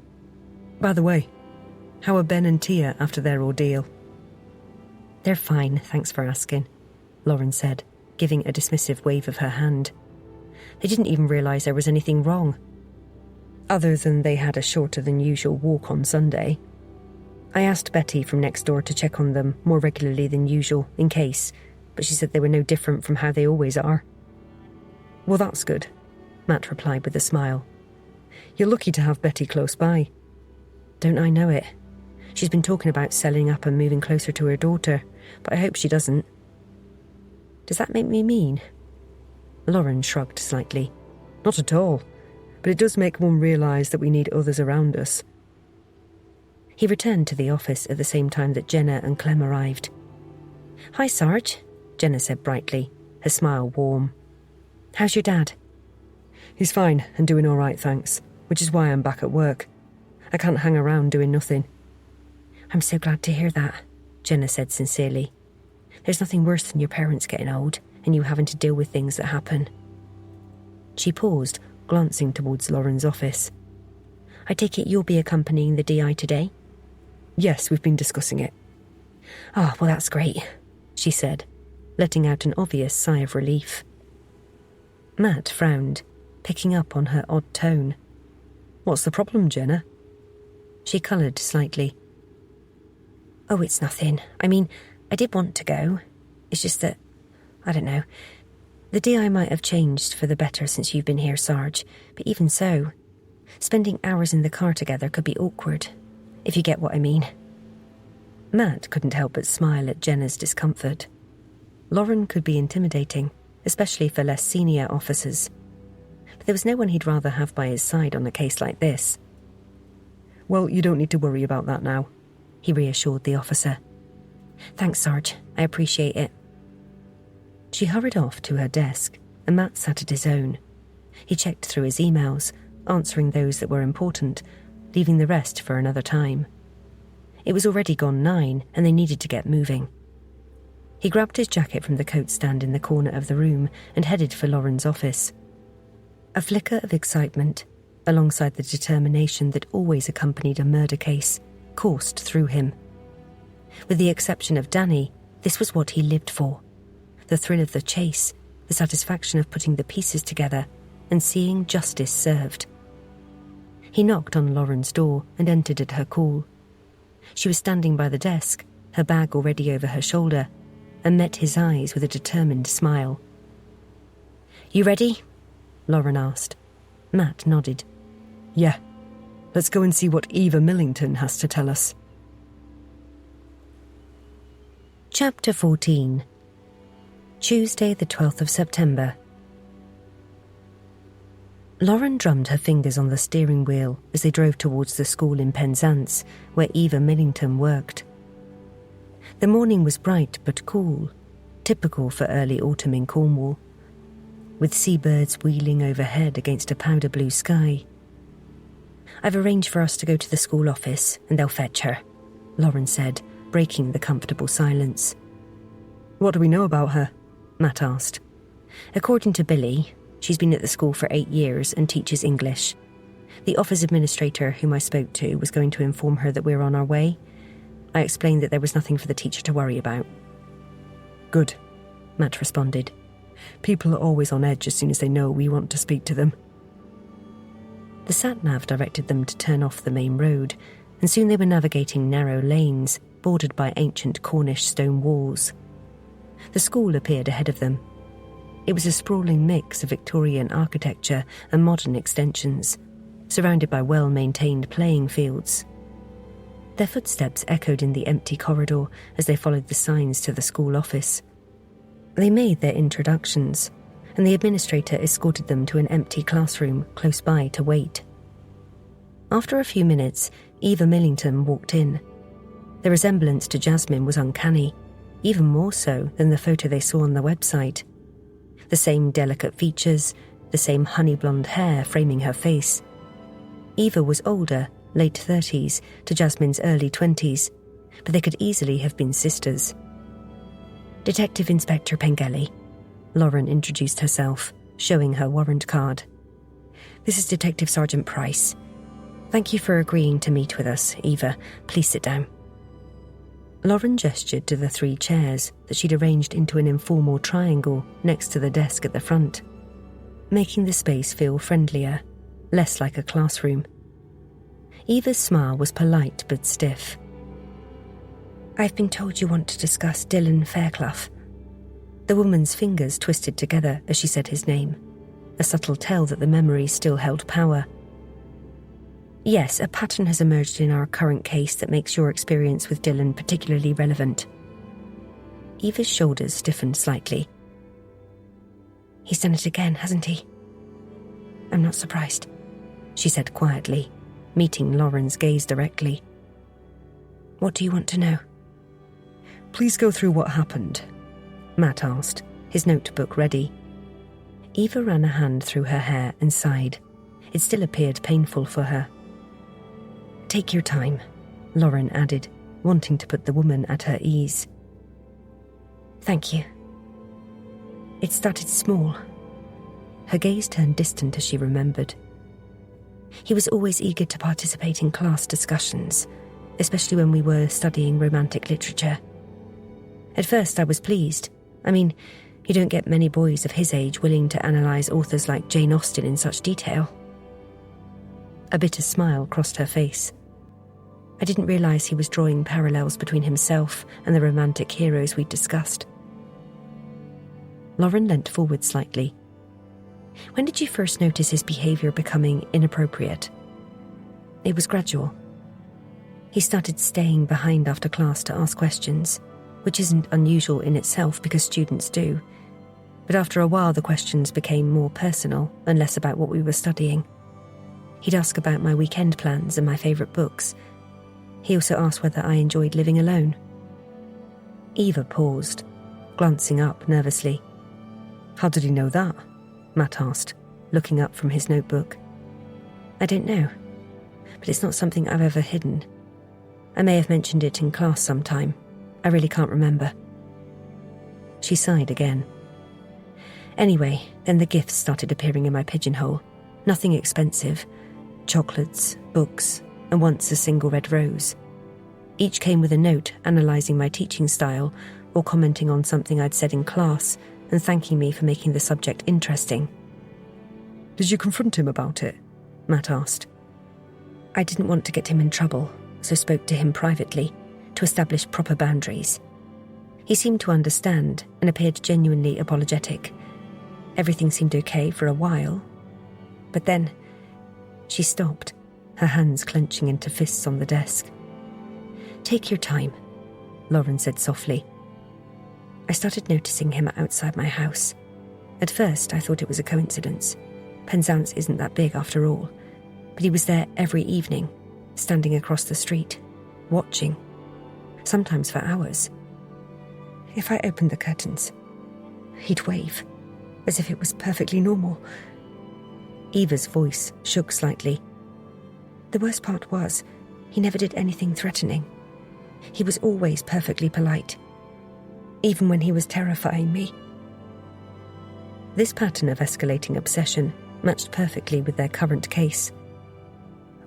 By the way, how are Ben and Tia after their ordeal?
They're fine, thanks for asking, Lauren said, giving a dismissive wave of her hand. They didn't even realise there was anything wrong, other than they had a shorter than usual walk on Sunday. I asked Betty from next door to check on them more regularly than usual, in case, but she said they were no different from how they always are.
Well, that's good,
Matt replied with a smile.
You're lucky to have Betty close by.
Don't I know it? She's been talking about selling up and moving closer to her daughter, but I hope she doesn't. Does that make me mean? Lauren shrugged slightly.
Not at all, but it does make one realise that we need others around us.
He returned to the office at the same time that Jenna and Clem arrived. Hi, Sarge, Jenna said brightly, her smile warm. How's your dad?
He's fine and doing all right, thanks, which is why I'm back at work. I can't hang around doing nothing.
I'm so glad to hear that, Jenna said sincerely. There's nothing worse than your parents getting old and you having to deal with things that happen. She paused, glancing towards Lauren's office. I take it you'll be accompanying the DI today?
Yes, we've been discussing it.
Ah, well, that's great, she said, letting out an obvious sigh of relief. Matt frowned, picking up on her odd tone.
What's the problem, Jenna?
She coloured slightly. Oh, it's nothing. I mean, I did want to go. It's just that, I don't know. The DI might have changed for the better since you've been here, Sarge, but even so, spending hours in the car together could be awkward, if you get what I mean. Matt couldn't help but smile at Jenna's discomfort. Lauren could be intimidating, especially for less senior officers. But there was no one he'd rather have by his side on a case like this.
Well, you don't need to worry about that now.
he reassured the officer. Thanks, Sarge. I appreciate it. She hurried off to her desk, and Matt sat at his own. He checked through his emails, answering those that were important, leaving the rest for another time. It was already gone 9, and they needed to get moving. He grabbed his jacket from the coat stand in the corner of the room and headed for Lauren's office. A flicker of excitement, alongside the determination that always accompanied a murder case, coursed through him. With the exception of Danny, this was what he lived for. The thrill of the chase, the satisfaction of putting the pieces together and seeing justice served. He knocked on Lauren's door and entered at her call. She was standing by the desk, her bag already over her shoulder, and met his eyes with a determined smile. You ready? Lauren asked. Matt nodded.
Yeah. Let's go and see what Eva Millington has to tell us.
Chapter 14. Tuesday, the 12th of September. Lauren drummed her fingers on the steering wheel as they drove towards the school in Penzance, where Eva Millington worked. The morning was bright but cool, typical for early autumn in Cornwall, with seabirds wheeling overhead against a powder blue sky. I've arranged for us to go to the school office and they'll fetch her, Lauren said, breaking the comfortable silence.
What do we know about her?
Matt asked. According to Billy, she's been at the school for 8 years and teaches English. The office administrator whom I spoke to was going to inform her that we're on our way. I explained that there was nothing for the teacher to worry about.
Good,
Matt responded.
People are always on edge as soon as they know we want to speak to them.
The sat-nav directed them to turn off the main road, and soon they were navigating narrow lanes bordered by ancient Cornish stone walls. The school appeared ahead of them. It was a sprawling mix of Victorian architecture and modern extensions, surrounded by well-maintained playing fields. Their footsteps echoed in the empty corridor as they followed the signs to the school office. They made their introductions, and the administrator escorted them to an empty classroom close by to wait. After a few minutes, Eva Millington walked in. The resemblance to Jasmine was uncanny, even more so than the photo they saw on the website. The same delicate features, the same honey blonde hair framing her face. Eva was older, late 30s, to Jasmine's early 20s, but they could easily have been sisters. Detective Inspector Pengelly, Lauren introduced herself, showing her warrant card. This is Detective Sergeant Price. Thank you for agreeing to meet with us, Eva. Please sit down. Lauren gestured to the 3 chairs that she'd arranged into an informal triangle next to the desk at the front, making the space feel friendlier, less like a classroom. Eva's smile was polite but stiff. I've been told you want to discuss Dylan Fairclough. The woman's fingers twisted together as she said his name, a subtle tell that the memory still held power. Yes, a pattern has emerged in our current case that makes your experience with Dylan particularly relevant. Eva's shoulders stiffened slightly. He's done it again, hasn't he? I'm not surprised, she said quietly, meeting Lauren's gaze directly. What do you want to know?
Please go through what happened,
Matt asked, his notebook ready. Eva ran a hand through her hair and sighed. It still appeared painful for her. Take your time, Lauren added, wanting to put the woman at her ease. Thank you. It started small. Her gaze turned distant as she remembered. He was always eager to participate in class discussions, especially when we were studying romantic literature. At first I was pleased. I mean, you don't get many boys of his age willing to analyse authors like Jane Austen in such detail. A bitter smile crossed her face. I didn't realise he was drawing parallels between himself and the romantic heroes we'd discussed. Lauren leant forward slightly. When did you first notice his behaviour becoming inappropriate? It was gradual. He started staying behind after class to ask questions, which isn't unusual in itself because students do. But after a while the questions became more personal and less about what we were studying. He'd ask about my weekend plans and my favourite books. He also asked whether I enjoyed living alone. Eva paused, glancing up nervously.
How did he know that? Matt asked, looking up from his notebook.
I don't know, but it's not something I've ever hidden. I may have mentioned it in class sometime. I really can't remember. She sighed again. Anyway, then the gifts started appearing in my pigeonhole. Nothing expensive. Chocolates, books, and once a single red rose. Each came with a note analysing my teaching style or commenting on something I'd said in class and thanking me for making the subject interesting.
Did you confront him about it? Matt asked.
I didn't want to get him in trouble, so spoke to him privately to establish proper boundaries. He seemed to understand and appeared genuinely apologetic. Everything seemed okay for a while, but then she stopped, her hands clenching into fists on the desk. Take your time, Lauren said softly. I started noticing him outside my house. At first, I thought it was a coincidence. Penzance isn't that big after all, but he was there every evening, standing across the street, watching, sometimes for hours. If I opened the curtains, he'd wave, as if it was perfectly normal. Eva's voice shook slightly. The worst part was, he never did anything threatening. He was always perfectly polite, even when he was terrifying me. This pattern of escalating obsession matched perfectly with their current case.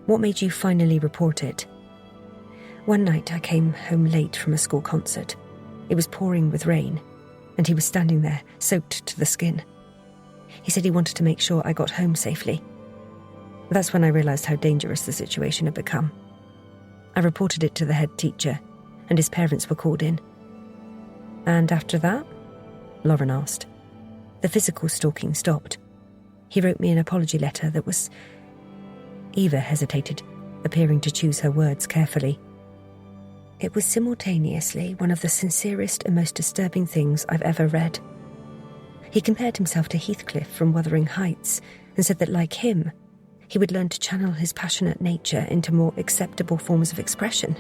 What made you finally report it? One night I came home late from a school concert. It was pouring with rain, and he was standing there, soaked to the skin. He said he wanted to make sure I got home safely. That's when I realised how dangerous the situation had become. I reported it to the head teacher, and his parents were called in. And after that? Lauren asked. The physical stalking stopped. He wrote me an apology letter that was... Eva hesitated, appearing to choose her words carefully. It was simultaneously one of the sincerest and most disturbing things I've ever read. He compared himself to Heathcliff from Wuthering Heights and said that, like him, he would learn to channel his passionate nature into more acceptable forms of expression.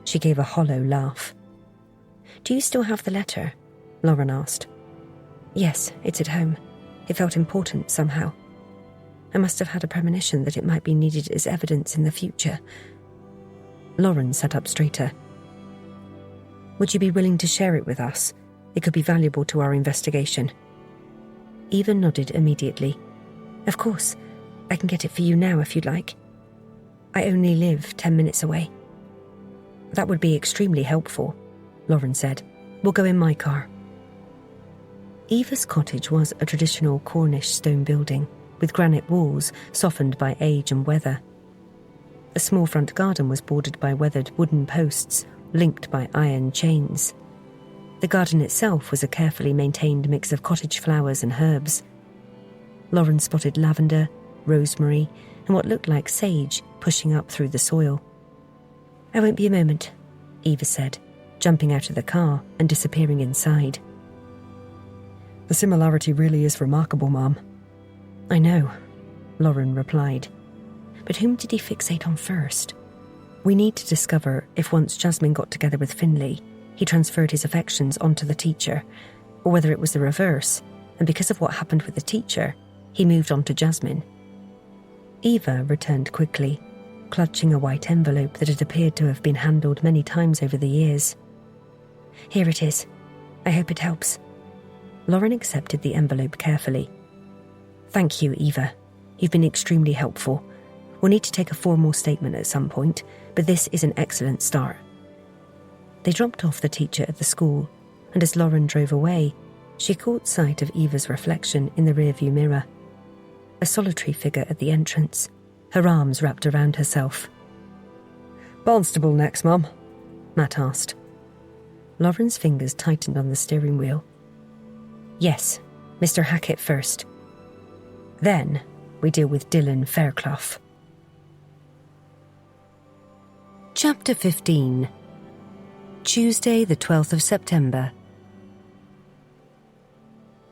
She gave a hollow laugh. Do you still have the letter? Lauren asked. Yes, it's at home. It felt important somehow. I must have had a premonition that it might be needed as evidence in the future. Lauren sat up straighter. Would you be willing to share it with us? It could be valuable to our investigation. Eva nodded immediately. Of course. I can get it for you now if you'd like. I only live 10 minutes away. That would be extremely helpful, Lauren said. We'll go in my car. Eva's cottage was a traditional Cornish stone building with granite walls softened by age and weather. A small front garden was bordered by weathered wooden posts linked by iron chains. The garden itself was a carefully maintained mix of cottage flowers and herbs. Lauren spotted lavender, rosemary, and what looked like sage pushing up through the soil. I won't be a moment, Eva said, jumping out of the car and disappearing inside.
The similarity really is remarkable, Mom.
I know, Lauren replied. But whom did he fixate on first? We need to discover if once Jasmine got together with Finlay, he transferred his affections onto the teacher, or whether it was the reverse, and because of what happened with the teacher, he moved on to Jasmine. Eva returned quickly, clutching a white envelope that had appeared to have been handled many times over the years. Here it is. I hope it helps. Lauren accepted the envelope carefully. Thank you, Eva. You've been extremely helpful. We'll need to take a formal statement at some point, but this is an excellent start. They dropped off the teacher at the school, and as Lauren drove away, she caught sight of Eva's reflection in the rearview mirror. A solitary figure at the entrance, her arms wrapped around herself.
Barnstable next, Mum?
Matt asked. Lauren's fingers tightened on the steering wheel. Yes, Mr. Hackett first. Then we deal with Dylan Fairclough. Chapter 15. Tuesday, the 12th of September.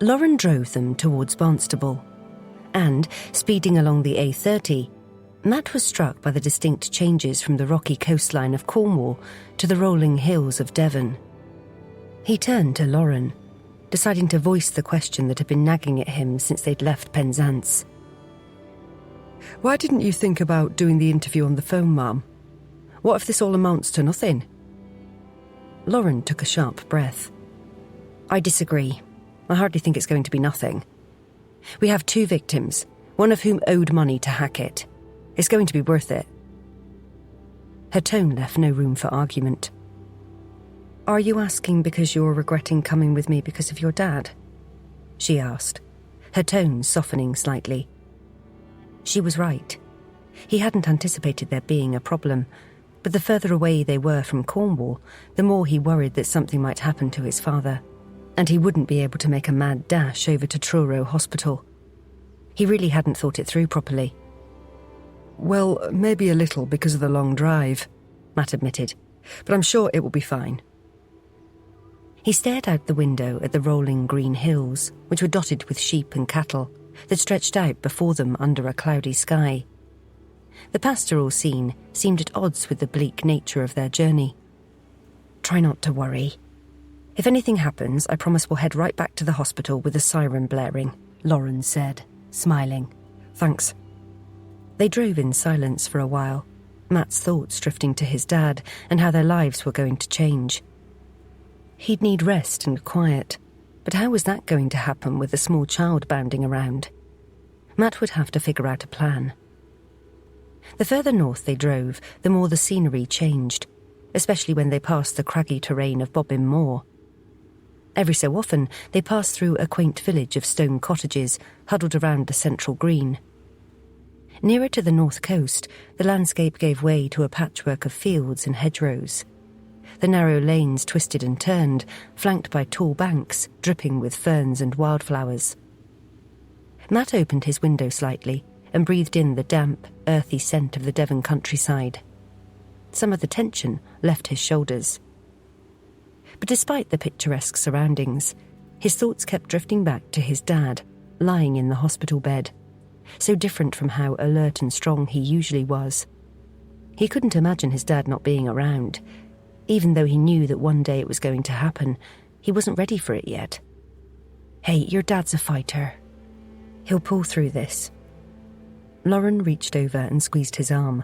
Lauren drove them towards Barnstable, and, speeding along the A30, Matt was struck by the distinct changes from the rocky coastline of Cornwall to the rolling hills of Devon. He turned to Lauren, deciding to voice the question that had been nagging at him since they'd left Penzance.
Why didn't you think about doing the interview on the phone, Ma'am? What if this all amounts to nothing?
Lauren took a sharp breath. I disagree. I hardly think it's going to be nothing. We have 2 victims, one of whom owed money to Hackett. It's going to be worth it. Her tone left no room for argument. Are you asking because you're regretting coming with me because of your dad? She asked, her tone softening slightly. She was right. He hadn't anticipated there being a problem, but the further away they were from Cornwall, the more he worried that something might happen to his father, and he wouldn't be able to make a mad dash over to Truro Hospital. He really hadn't thought it through properly.
Well, maybe a little because of the long drive, Matt admitted, but I'm sure it will be fine.
He stared out the window at the rolling green hills, which were dotted with sheep and cattle, that stretched out before them under a cloudy sky. The pastoral scene seemed at odds with the bleak nature of their journey. Try not to worry. If anything happens, I promise we'll head right back to the hospital with the siren blaring, Lauren said, smiling.
Thanks.
They drove in silence for a while, Matt's thoughts drifting to his dad and how their lives were going to change. He'd need rest and quiet, but how was that going to happen with a small child bounding around? Matt would have to figure out a plan. The further north they drove, the more the scenery changed, especially when they passed the craggy terrain of Bobbin Moor. Every so often, they passed through a quaint village of stone cottages huddled around a central green. Nearer to the north coast, the landscape gave way to a patchwork of fields and hedgerows. The narrow lanes twisted and turned, flanked by tall banks dripping with ferns and wildflowers. Matt opened his window slightly and breathed in the damp, earthy scent of the Devon countryside. Some of the tension left his shoulders. But despite the picturesque surroundings, his thoughts kept drifting back to his dad, lying in the hospital bed, so different from how alert and strong he usually was. He couldn't imagine his dad not being around. Even though he knew that one day it was going to happen, he wasn't ready for it yet. Hey, your dad's a fighter. He'll pull through this. Lauren reached over and squeezed his arm.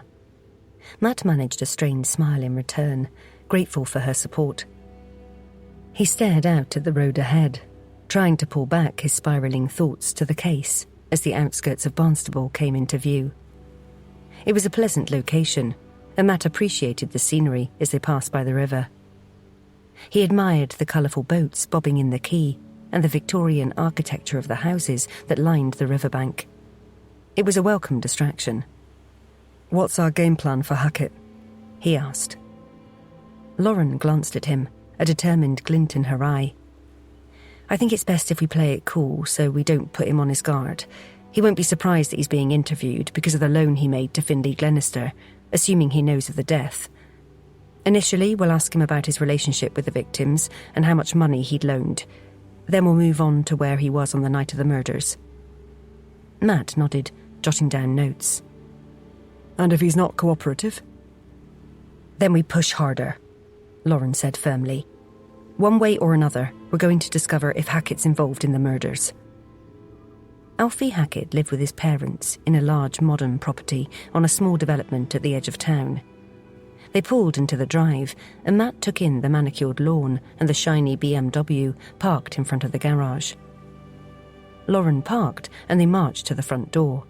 Matt managed a strained smile in return, grateful for her support. He stared out at the road ahead, trying to pull back his spiralling thoughts to the case as the outskirts of Barnstable came into view. It was a pleasant location, and Matt appreciated the scenery as they passed by the river. He admired the colourful boats bobbing in the quay and the Victorian architecture of the houses that lined the riverbank. It was a welcome distraction.
What's our game plan for Hackett?
He asked. Lauren glanced at him, a determined glint in her eye. I think it's best if we play it cool so we don't put him on his guard. He won't be surprised that he's being interviewed because of the loan he made to Findlay Glenister, assuming he knows of the death. Initially, we'll ask him about his relationship with the victims and how much money he'd loaned. Then we'll move on to where he was on the night of the murders. Matt nodded, jotting down notes.
And if he's not cooperative?
Then we push harder, Lauren said firmly. One way or another, we're going to discover if Hackett's involved in the murders. Alfie Hackett lived with his parents in a large modern property on a small development at the edge of town. They pulled into the drive, and Matt took in the manicured lawn and the shiny BMW parked in front of the garage. Lauren parked, and they marched to the front door.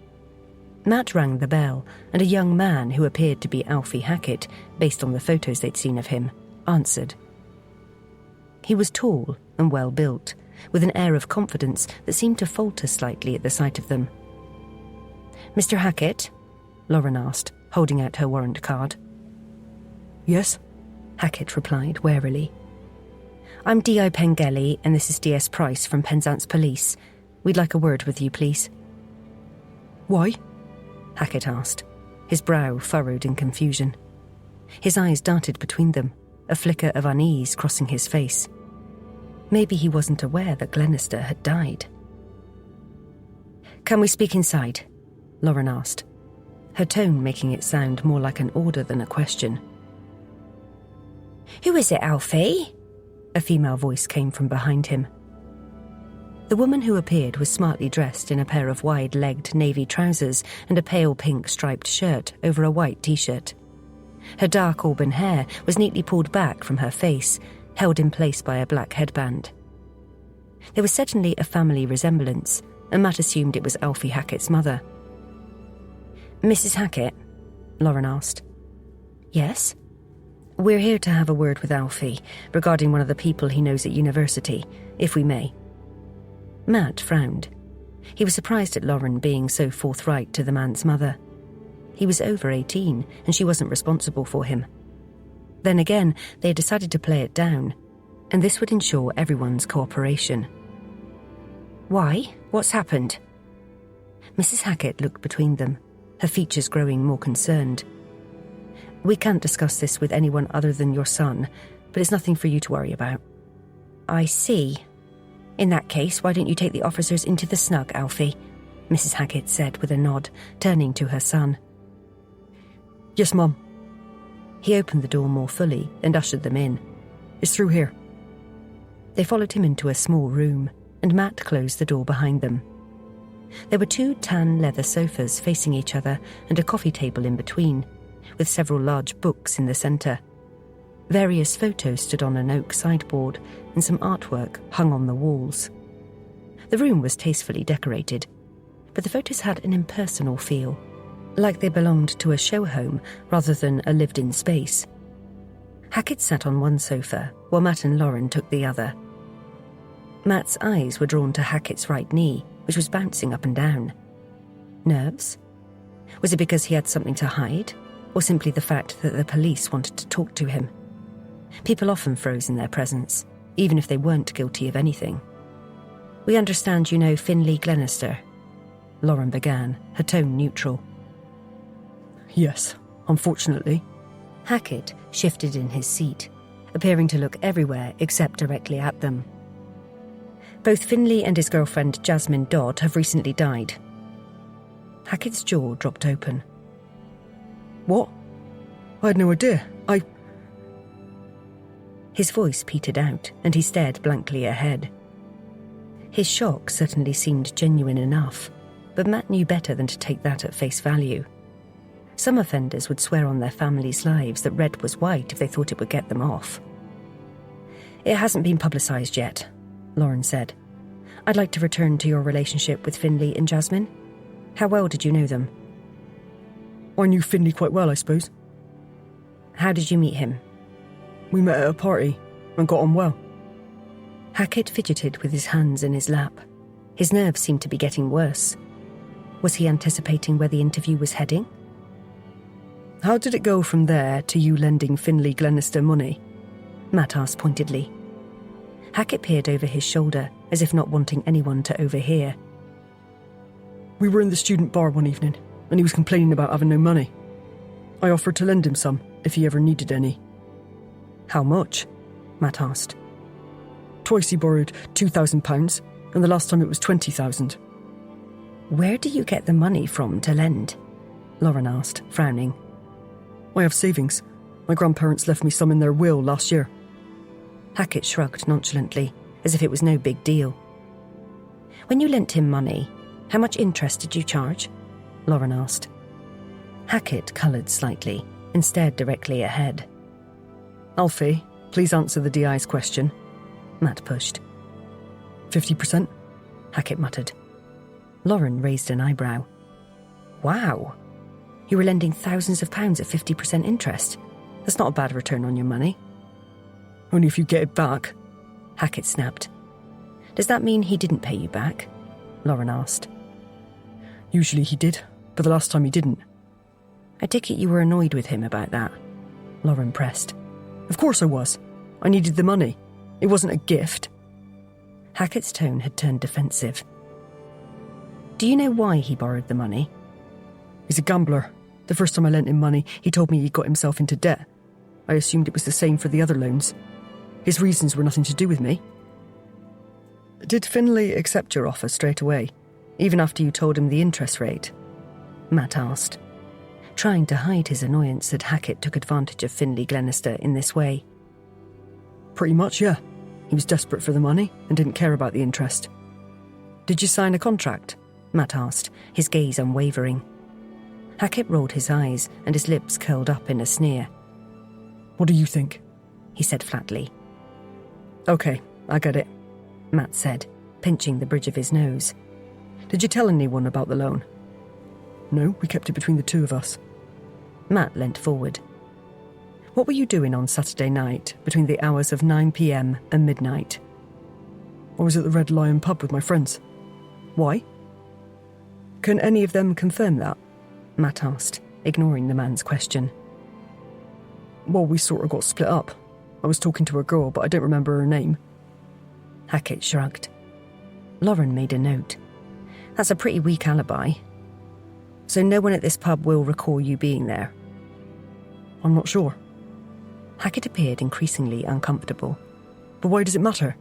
Matt rang the bell, and a young man who appeared to be Alfie Hackett, based on the photos they'd seen of him, answered. He was tall and well-built, with an air of confidence that seemed to falter slightly at the sight of them. Mr. Hackett? Lauren asked, holding out her warrant card.
Yes?
Hackett replied warily. I'm D.I. Pengelly, and this is D.S. Price from Penzance Police. We'd like a word with you, please.
Why?
Hackett asked, his brow furrowed in confusion. His eyes darted between them, a flicker of unease crossing his face. Maybe he wasn't aware that Glenister had died. Can we speak inside? Lauren asked.
her tone making it sound more like an order than a question.
"Who is it, Alfie?"
A female voice came from behind him. The woman who appeared was smartly dressed in a pair of wide-legged navy trousers and a pale pink striped shirt over a white t-shirt. Her dark auburn hair was neatly pulled back from her face, held in place by a black headband. There was certainly a family resemblance, and Matt assumed it was Alfie Hackett's mother.
"Mrs. Hackett?"
Lauren asked.
"Yes?"
"We're here to have a word with Alfie regarding one of the people he knows at university, if we may." Matt frowned. He was surprised at Lauren being so forthright to the man's mother. He was over 18, and she wasn't responsible for him. Then again, they had decided to play it down, and this would ensure everyone's cooperation.
"Why? What's happened?"
Mrs. Hackett looked between them, her features growing more concerned. "We can't discuss this with anyone other than your son, but it's nothing for you to worry about."
"I see. In that case, why don't you take the officers into the snug, Alfie?"
Mrs. Hackett said with a nod, turning to her son.
Yes, Mum.
He opened the door more fully and ushered them in.
It's through here.
They followed him into a small room, and Matt closed the door behind them. There were 2 tan leather sofas facing each other and a coffee table in between, with several large books in the centre. Various photos stood on an oak sideboard, and some artwork hung on the walls. The room was tastefully decorated, but the photos had an impersonal feel, like they belonged to a show home rather than a lived-in space. Hackett sat on one sofa, while Matt and Lauren took the other. Matt's eyes were drawn to Hackett's right knee, which was bouncing up and down. Nerves? Was it because he had something to hide, or simply the fact that the police wanted to talk to him? People often froze in their presence, even if they weren't guilty of anything.
"We understand you know Finlay Glenister,"
Lauren began, her tone neutral.
Yes, unfortunately.
Hackett shifted in his seat, appearing to look everywhere except directly at them.
"Both Finlay and his girlfriend Jasmine Dodd have recently died."
Hackett's jaw dropped open.
What? I had no idea.
His voice petered out, and he stared blankly ahead. His shock certainly seemed genuine enough, but Matt knew better than to take that at face value. Some offenders would swear on their families' lives that red was white if they thought it would get them off.
"It hasn't been publicised yet," Lauren said. "I'd like to return to your relationship with Finlay and Jasmine. How well did you know them?"
I knew Finlay quite well, I suppose.
"How did you meet him?"
We met at a party and got on well.
Hackett fidgeted with his hands in his lap. His nerves seemed to be getting worse. Was he anticipating where the interview was heading?
How did it go from there to you lending Finlay Glenister money?
Matt asked pointedly. Hackett peered over his shoulder, as if not wanting anyone to overhear.
We were in the student bar one evening, and he was complaining about having no money. I offered to lend him some, if he ever needed any.
How much? Matt asked.
Twice he borrowed £2,000, and the last time it was 20,000.
Where do you get the money from to lend? Lauren asked, frowning.
I have savings. My grandparents left me some in their will last year.
Hackett shrugged nonchalantly, as if it was no big deal. When you lent him money, how much interest did you charge? Lauren asked. Hackett coloured slightly and stared directly ahead.
Alfie, please answer the DI's question.
Matt pushed.
50%?
Hackett muttered. Lauren raised an eyebrow. Wow. You were lending thousands of pounds at 50% interest. That's not a bad return on your money.
Only if you get it back.
Hackett snapped. Does that mean he didn't pay you back? Lauren asked.
Usually he did, but the last time he didn't.
I take it you were annoyed with him about that. Lauren pressed.
Of course I was. I needed the money. It wasn't a gift.
Hackett's tone had turned defensive. Do you know why he borrowed the money?
He's a gambler. The first time I lent him money, he told me he got himself into debt. I assumed it was the same for the other loans. His reasons were nothing to do with me.
Did Finlay accept your offer straight away, even after you told him the interest rate? Matt asked.
trying to hide his annoyance that Hackett took advantage of Finlay Glenister in this way.
Pretty much, yeah. He was desperate for the money and didn't care about the interest.
Did you sign a contract? Matt asked, his gaze unwavering. Hackett rolled his eyes and his lips curled up in a sneer.
What do you think?
He said flatly.
Okay, I get it,
Matt said, pinching the bridge of his nose.
Did you tell anyone about the loan? No, we kept it between the two of us.
Matt leant forward. What were you doing on Saturday night between the hours of 9 p.m. and midnight?
I was at the Red Lion pub with my friends. Why?
Can any of them confirm that? Matt asked, ignoring the man's question.
Well, we sort of got split up. I was talking to a girl, but I don't remember her name.
Hackett shrugged. Lauren made a note. That's a pretty weak alibi. So no one at this pub will recall you being there?
I'm not sure.
Hackett appeared increasingly uncomfortable.
But why does it matter?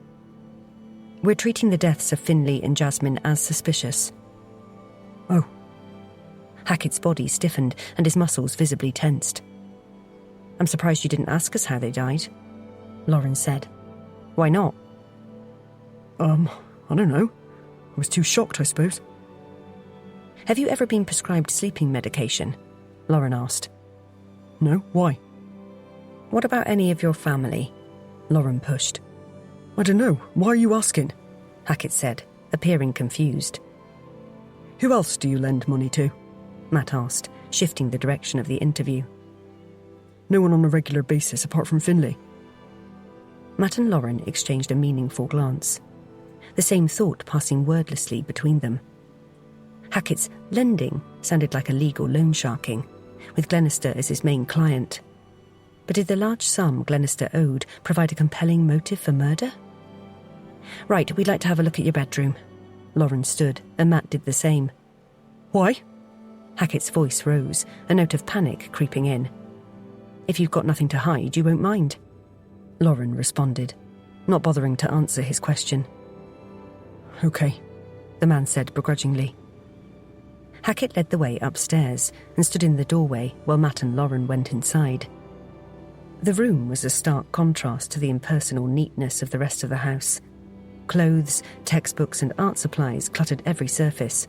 We're treating the deaths of Finlay and Jasmine as suspicious.
Oh.
Hackett's body stiffened and his muscles visibly tensed. I'm surprised you didn't ask us how they died, Lauren said. Why not?
I don't know. I was too shocked, I suppose.
Have you ever been prescribed sleeping medication? Lauren asked.
No, why?
What about any of your family? Lauren pushed.
I don't know. Why are you asking?
Hackett said, appearing confused.
Who else do you lend money to?
Matt asked, shifting the direction of the interview.
No one on a regular basis apart from Finlay.
Matt and Lauren exchanged a meaningful glance, the same thought passing wordlessly between them. Hackett's lending sounded like illegal loan sharking, with Glenister as his main client. But did the large sum Glenister owed provide a compelling motive for murder? Right, we'd like to have a look at your bedroom. Lauren stood, and Matt did the same.
Why?
Hackett's voice rose, a note of panic creeping in. If you've got nothing to hide, you won't mind. Lauren responded, not bothering to answer his question.
Okay,
the man said begrudgingly. Hackett led the way upstairs and stood in the doorway while Matt and Lauren went inside. The room was a stark contrast to the impersonal neatness of the rest of the house. Clothes, textbooks and art supplies cluttered every surface.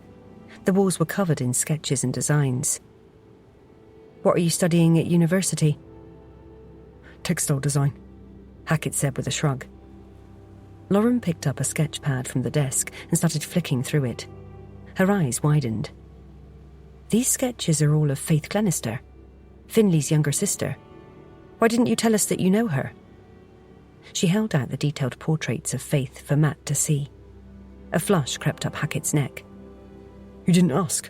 The walls were covered in sketches and designs. What are you studying at university?
Textile design,
Hackett said with a shrug. Lauren picked up a sketch pad from the desk and started flicking through it. Her eyes widened. These sketches are all of Faith Glenister, Finlay's younger sister. Why didn't you tell us that you know her? She held out the detailed portraits of Faith for Matt to see. A flush crept up Hackett's neck.
You didn't ask.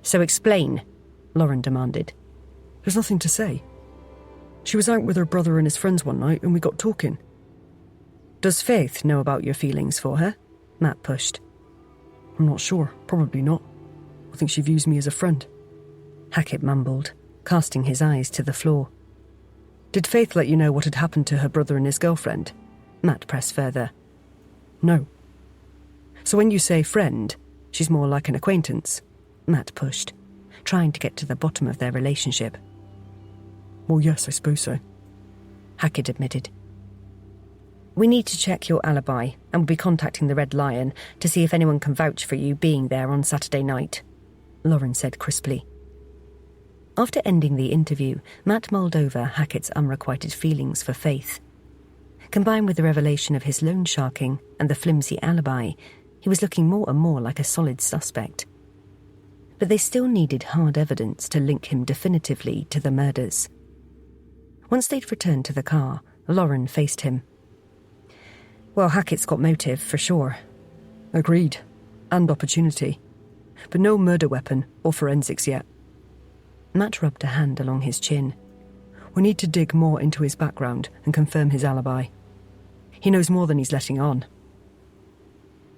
So explain, Lauren demanded.
There's nothing to say. She was out with her brother and his friends one night and we got talking.
Does Faith know about your feelings for her? Matt pushed.
I'm not sure. Probably not. I think she views me as a friend.
Hackett mumbled, casting his eyes to the floor.
Did Faith let you know what had happened to her brother and his girlfriend?
Matt pressed further.
No.
So when you say friend, she's more like an acquaintance? Matt pushed, trying to get to the bottom of their relationship.
Well, yes, I suppose so.
Hackett admitted. We need to check your alibi and we'll be contacting the Red Lion to see if anyone can vouch for you being there on Saturday night, Lauren said crisply. After ending the interview, Matt mulled over Hackett's unrequited feelings for Faith. Combined with the revelation of his loan sharking and the flimsy alibi, he was looking more and more like a solid suspect. But they still needed hard evidence to link him definitively to the murders. Once they'd returned to the car, Lauren faced him. Well, Hackett's got motive, for sure.
Agreed. And opportunity. But no murder weapon or forensics yet.
Matt rubbed a hand along his chin.
We need to dig more into his background and confirm his alibi. He knows more than he's letting on.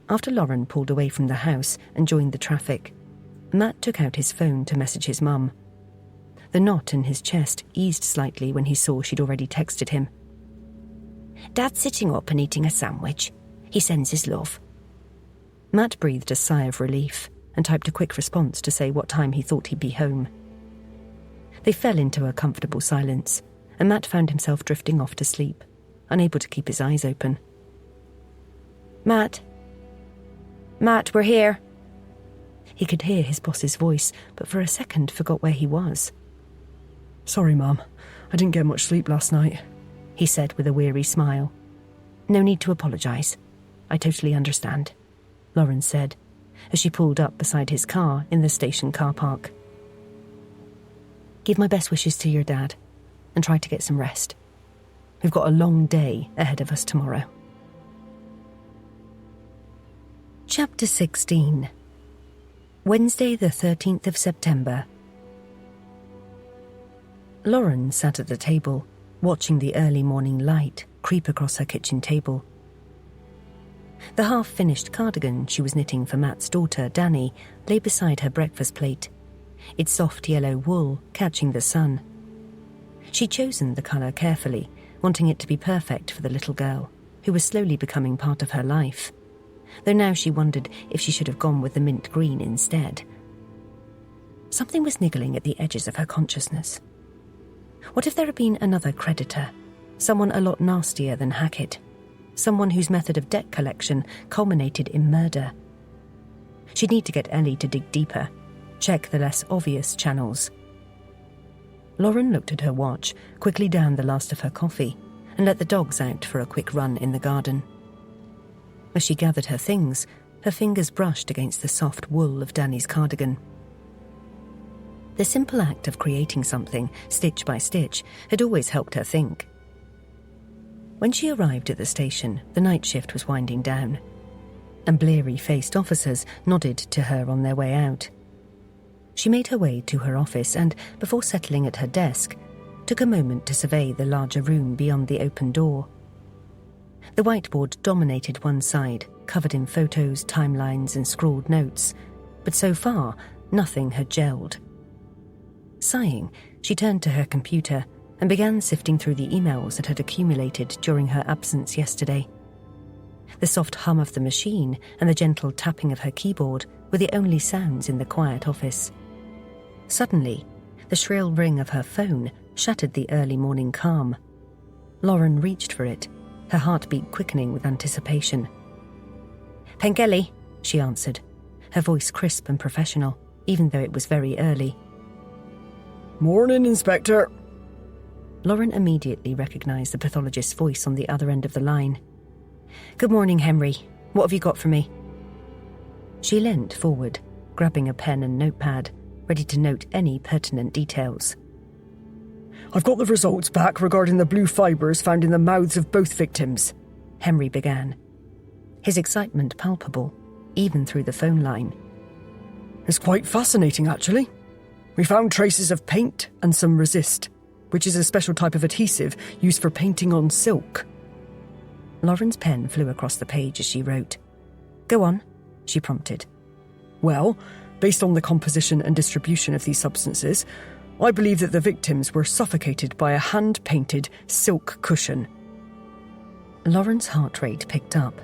After Lauren pulled away from the house and joined the traffic, Matt took out his phone to message his mum. The knot in his chest eased slightly when he saw she'd already texted him. Dad's sitting up and eating a sandwich. He sends his love. Matt breathed a sigh of relief and typed a quick response to say what time he thought he'd be home. They fell into a comfortable silence, and Matt found himself drifting off to sleep, unable to keep his eyes open. Matt, we're here. He could hear his boss's voice, but for a second forgot where he was.
Sorry, Mum. I didn't get much sleep last night,
he said with a weary smile. No need to apologise. I totally understand, Lauren said, as she pulled up beside his car in the station car park. Give my best wishes to your dad, and try to get some rest. We've got a long day ahead of us tomorrow. Chapter 16. Wednesday the 13th of September. Lauren sat at the table, watching the early morning light creep across her kitchen table. The half-finished cardigan she was knitting for Matt's daughter, Danny, lay beside her breakfast plate, its soft yellow wool catching the sun. She'd chosen the colour carefully, wanting it to be perfect for the little girl, who was slowly becoming part of her life, though now she wondered if she should have gone with the mint green instead. Something was niggling at the edges of her consciousness. What if there had been another creditor, someone a lot nastier than Hackett, someone whose method of debt collection culminated in murder? She'd need to get Ellie to dig deeper, check the less obvious channels. Lauren looked at her watch, quickly downed the last of her coffee, and let the dogs out for a quick run in the garden. As she gathered her things, her fingers brushed against the soft wool of Danny's cardigan. The simple act of creating something, stitch by stitch, had always helped her think. When she arrived at the station, the night shift was winding down, and bleary-faced officers nodded to her on their way out. She made her way to her office and, before settling at her desk, took a moment to survey the larger room beyond the open door. The whiteboard dominated one side, covered in photos, timelines and scrawled notes, but so far, nothing had gelled. Sighing, she turned to her computer and began sifting through the emails that had accumulated during her absence yesterday. The soft hum of the machine and the gentle tapping of her keyboard were the only sounds in the quiet office. Suddenly, the shrill ring of her phone shattered the early morning calm. Lauren reached for it, her heartbeat quickening with anticipation. "Pengelly," she answered, her voice crisp and professional, even though it was very early.
"Morning, Inspector."
Lauren immediately recognised the pathologist's voice on the other end of the line. "Good morning, Henry. What have you got for me?" She leant forward, grabbing a pen and notepad, ready to note any pertinent details.
"I've got the results back regarding the blue fibres found in the mouths of both victims,"
Henry began, his excitement palpable, even through the phone line.
"It's quite fascinating, actually. We found traces of paint and some resist, which is a special type of adhesive used for painting on silk."
Lauren's pen flew across the page as she wrote. "Go on," she prompted.
"Well, based on the composition and distribution of these substances, I believe that the victims were suffocated by a hand-painted silk cushion."
Lauren's heart rate picked up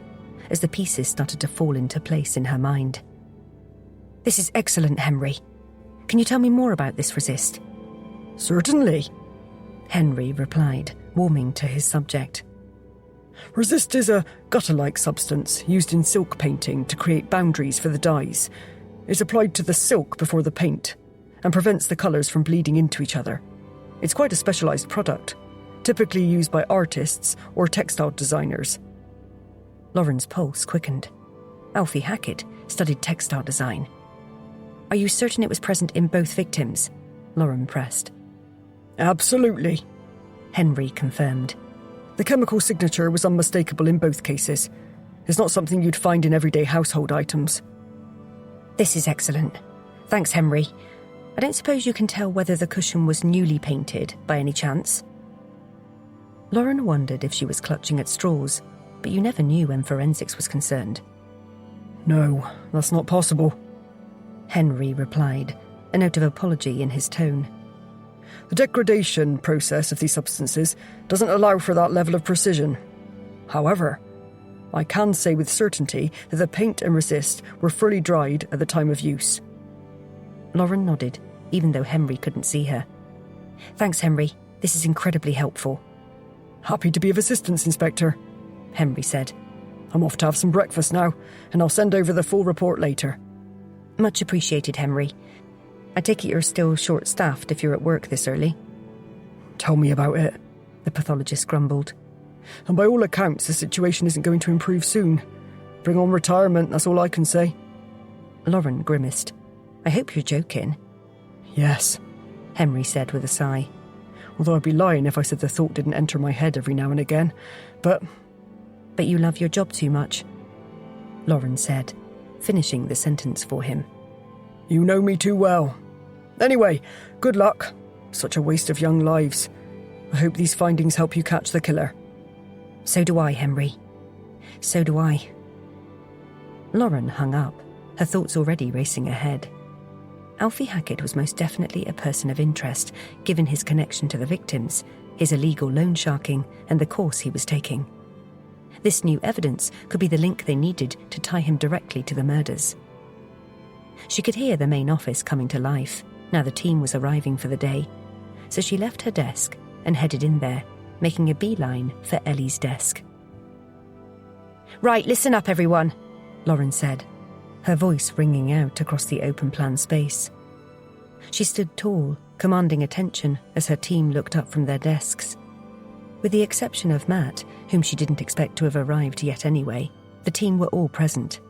as the pieces started to fall into place in her mind. "This is excellent, Henry. Can you tell me more about this resist?"
"Certainly,"
Henry replied, warming to his subject.
"Resist is a gutter-like substance used in silk painting to create boundaries for the dyes. It's applied to the silk before the paint and prevents the colours from bleeding into each other. It's quite a specialised product, typically used by artists or textile designers."
Lauren's pulse quickened. Alfie Hackett studied textile design. "Are you certain it was present in both victims?" Lauren pressed.
"Absolutely,"
Henry confirmed.
"The chemical signature was unmistakable in both cases. It's not something you'd find in everyday household items."
"This is excellent. Thanks, Henry. I don't suppose you can tell whether the cushion was newly painted, by any chance?" Lauren wondered if she was clutching at straws, but you never knew when forensics was concerned.
"No, that's not possible,"
Henry replied, a note of apology in his tone.
"The degradation process of these substances doesn't allow for that level of precision. However, I can say with certainty that the paint and resist were fully dried at the time of use."
Lauren nodded, even though Henry couldn't see her.
Thanks, Henry. This is incredibly helpful.
Happy to be of assistance, Inspector,
Henry said.
I'm off to have some breakfast now, and I'll send over the full report later.
Much appreciated, Henry. I take it you're still short-staffed if you're at work this early.
Tell me about it.
The pathologist grumbled.
And by all accounts, the situation isn't going to improve soon. Bring on retirement, that's all I can say.
Lauren grimaced. I hope you're joking.
Yes,
Henry said with a sigh.
Although I'd be lying if I said the thought didn't enter my head every now and again. But
you love your job too much, Lauren said, finishing the sentence for him.
You know me too well. Anyway, good luck. Such a waste of young lives. I hope these findings help you catch the killer.
So do I, Henry. So do I. Lauren hung up, her thoughts already racing ahead. Alfie Hackett was most definitely a person of interest, given his connection to the victims, his illegal loan sharking, and the course he was taking. This new evidence could be the link they needed to tie him directly to the murders. She could hear the main office coming to life, now the team was arriving for the day, so she left her desk and headed in there, making a beeline for Ellie's desk. Right, listen up, everyone, Lauren said, her voice ringing out across the open-plan space. She stood tall, commanding attention as her team looked up from their desks. With the exception of Matt, whom she didn't expect to have arrived yet anyway, the team were all present.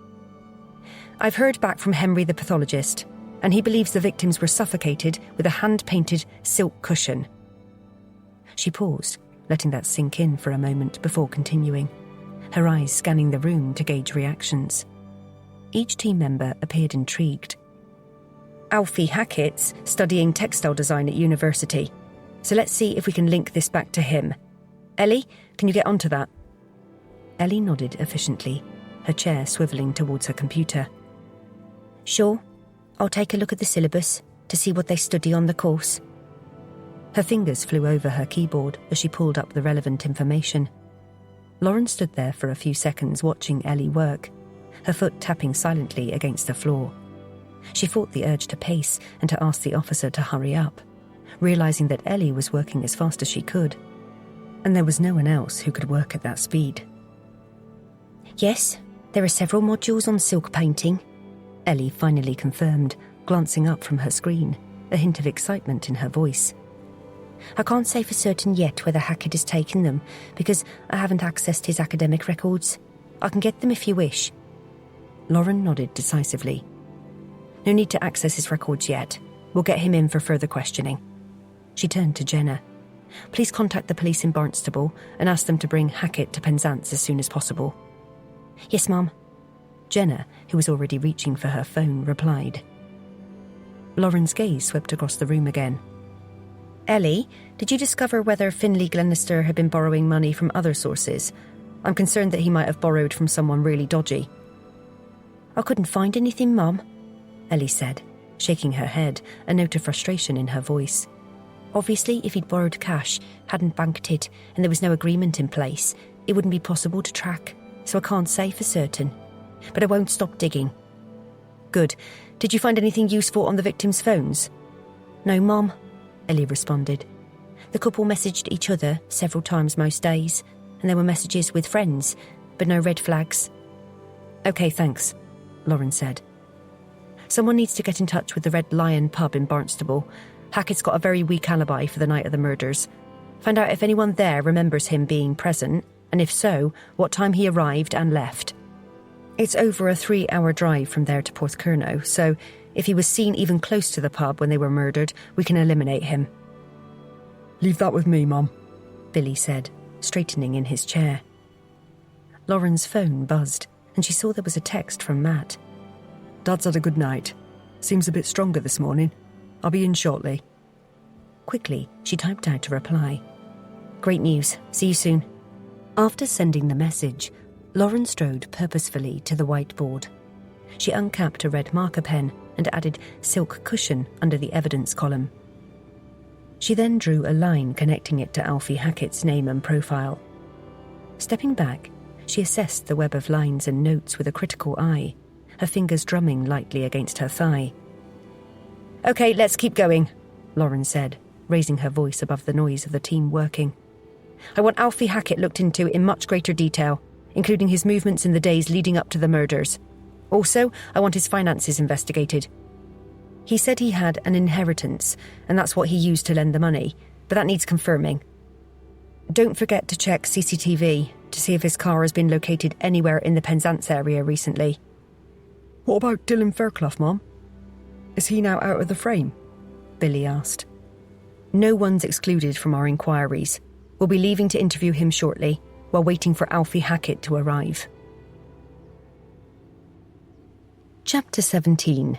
I've heard back from Henry the pathologist, and he believes the victims were suffocated with a hand-painted silk cushion. She paused, letting that sink in for a moment before continuing, her eyes scanning the room to gauge reactions. Each team member appeared intrigued. Alfie Hackett's studying textile design at university, so let's see if we can link this back to him. Ellie, can you get onto that? Ellie nodded efficiently, her chair swivelling towards her computer. Sure, I'll take a look at the syllabus to see what they study on the course. Her fingers flew over her keyboard as she pulled up the relevant information. Lauren stood there for a few seconds watching Ellie work, her foot tapping silently against the floor. She fought the urge to pace and to ask the officer to hurry up, realising that Ellie was working as fast as she could, and there was no one else who could work at that speed. Yes, there are several modules on silk painting, Ellie finally confirmed, glancing up from her screen, a hint of excitement in her voice. I can't say for certain yet whether Hackett has taken them, because I haven't accessed his academic records. I can get them if you wish. Lauren nodded decisively. No need to access his records yet. We'll get him in for further questioning. She turned to Jenna. Please contact the police in Barnstable and ask them to bring Hackett to Penzance as soon as possible. Yes, Mum. Jenna, who was already reaching for her phone, replied. Lauren's gaze swept across the room again. Ellie, did you discover whether Finlay Glenister had been borrowing money from other sources? I'm concerned that he might have borrowed from someone really dodgy. I couldn't find anything, Mum, Ellie said, shaking her head, a note of frustration in her voice. Obviously, if he'd borrowed cash, hadn't banked it, and there was no agreement in place, it wouldn't be possible to track, so I can't say for certain. But I won't stop digging. Good. Did you find anything useful on the victims' phones? No, Mum, Ellie responded. The couple messaged each other several times most days, and there were messages with friends, but no red flags. Okay, thanks, Lauren said. Someone needs to get in touch with the Red Lion pub in Barnstable. Hackett's got a very weak alibi for the night of the murders. Find out if anyone there remembers him being present, and if so, what time he arrived and left. It's over a 3-hour drive from there to Porthcurno, so if he was seen even close to the pub when they were murdered, we can eliminate him.
Leave that with me, Mum,
Billy said, straightening in his chair. Lauren's phone buzzed, and she saw there was a text from Matt.
Dad's had a good night. Seems a bit stronger this morning. I'll be in shortly.
Quickly, she typed out a reply. Great news. See you soon. After sending the message, Lauren strode purposefully to the whiteboard. She uncapped a red marker pen and added silk cushion under the evidence column. She then drew a line connecting it to Alfie Hackett's name and profile. Stepping back, she assessed the web of lines and notes with a critical eye, her fingers drumming lightly against her thigh. Okay, let's keep going, Lauren said,
raising her voice above the noise of the team working. "I want Alfie Hackett looked into in much greater detail, including his movements in the days leading up to the murders. Also, I want his finances investigated. He said he had an inheritance, and that's what he used to lend the money, but that needs confirming. Don't forget to check CCTV to see if his car has been located anywhere in the Penzance area recently."
What about Dylan Fairclough, Mom? Is he now out of the frame?
Billy asked. "No one's excluded from our inquiries. We'll be leaving to interview him shortly, while waiting for Alfie Hackett to arrive." Chapter 17.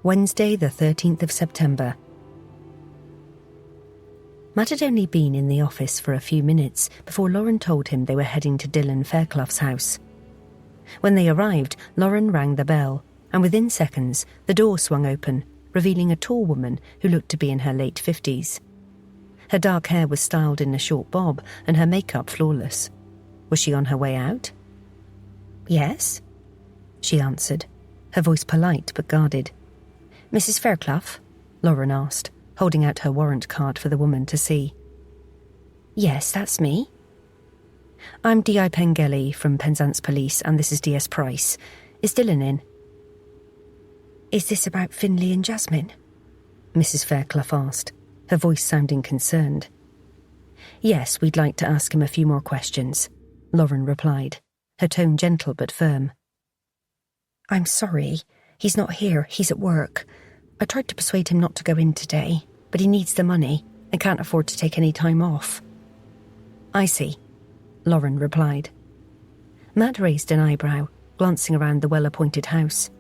Wednesday, the 13th of September. Matt had only been in the office for a few minutes before Lauren told him they were heading to Dylan Fairclough's house. When they arrived, Lauren rang the bell, and within seconds, the door swung open, revealing a tall woman who looked to be in her late 50s. Her dark hair was styled in a short bob, and her makeup flawless. Was she on her way out? "Yes," she answered, her voice polite but guarded. "Mrs. Fairclough?" Lauren asked, holding out her warrant card for the woman to see. "Yes, that's me." "I'm D.I. Pengelly from Penzance Police, and this is D.S. Price. Is Dylan in?"
"Is this about Finlay and Jasmine?"
Mrs. Fairclough asked, her voice sounding concerned. "Yes, we'd like to ask him a few more questions," Lauren replied, her tone gentle but firm.
"I'm sorry. He's not here. He's at work. I tried to persuade him not to go in today, but he needs the money and can't afford to take any time off."
"I see," Lauren replied. Matt raised an eyebrow, glancing around the well-appointed house.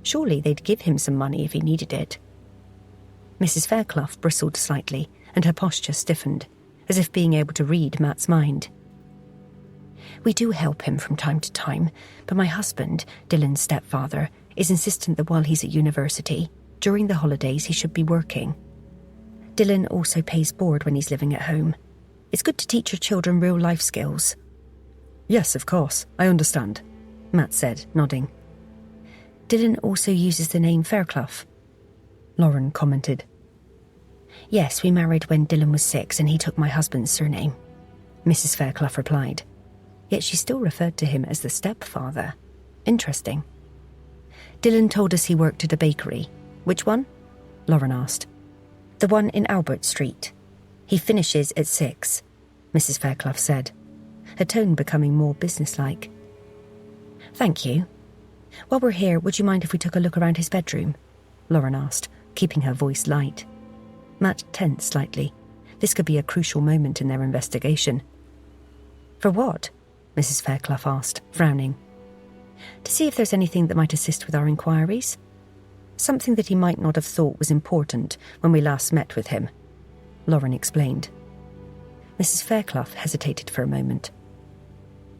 Surely they'd give him some money if he needed it. Mrs. Fairclough bristled slightly, and her posture stiffened, as if being able to read Matt's mind. "We do help him from time to time, but my husband, Dylan's stepfather, is insistent that while he's at university, during the holidays he should be working. Dylan also pays board when he's living at home. It's good to teach your children real life skills."
Yes, of course, I understand,
Matt said, nodding. "Dylan also uses the name Fairclough," Lauren commented. "Yes, we married when Dylan was 6 and he took my husband's surname," Mrs. Fairclough replied. Yet she still referred to him as the stepfather. Interesting. "Dylan told us he worked at a bakery. Which one?" Lauren asked. "The one in Albert Street. He finishes at 6, Mrs. Fairclough said, her tone becoming more businesslike. "Thank you. While we're here, would you mind if we took a look around his bedroom?" Lauren asked, keeping her voice light. Matt tensed slightly. This could be a crucial moment in their investigation. "For what?" Mrs. Fairclough asked, frowning. "To see if there's anything that might assist with our inquiries. Something that he might not have thought was important when we last met with him," Lauren explained. Mrs. Fairclough hesitated for a moment.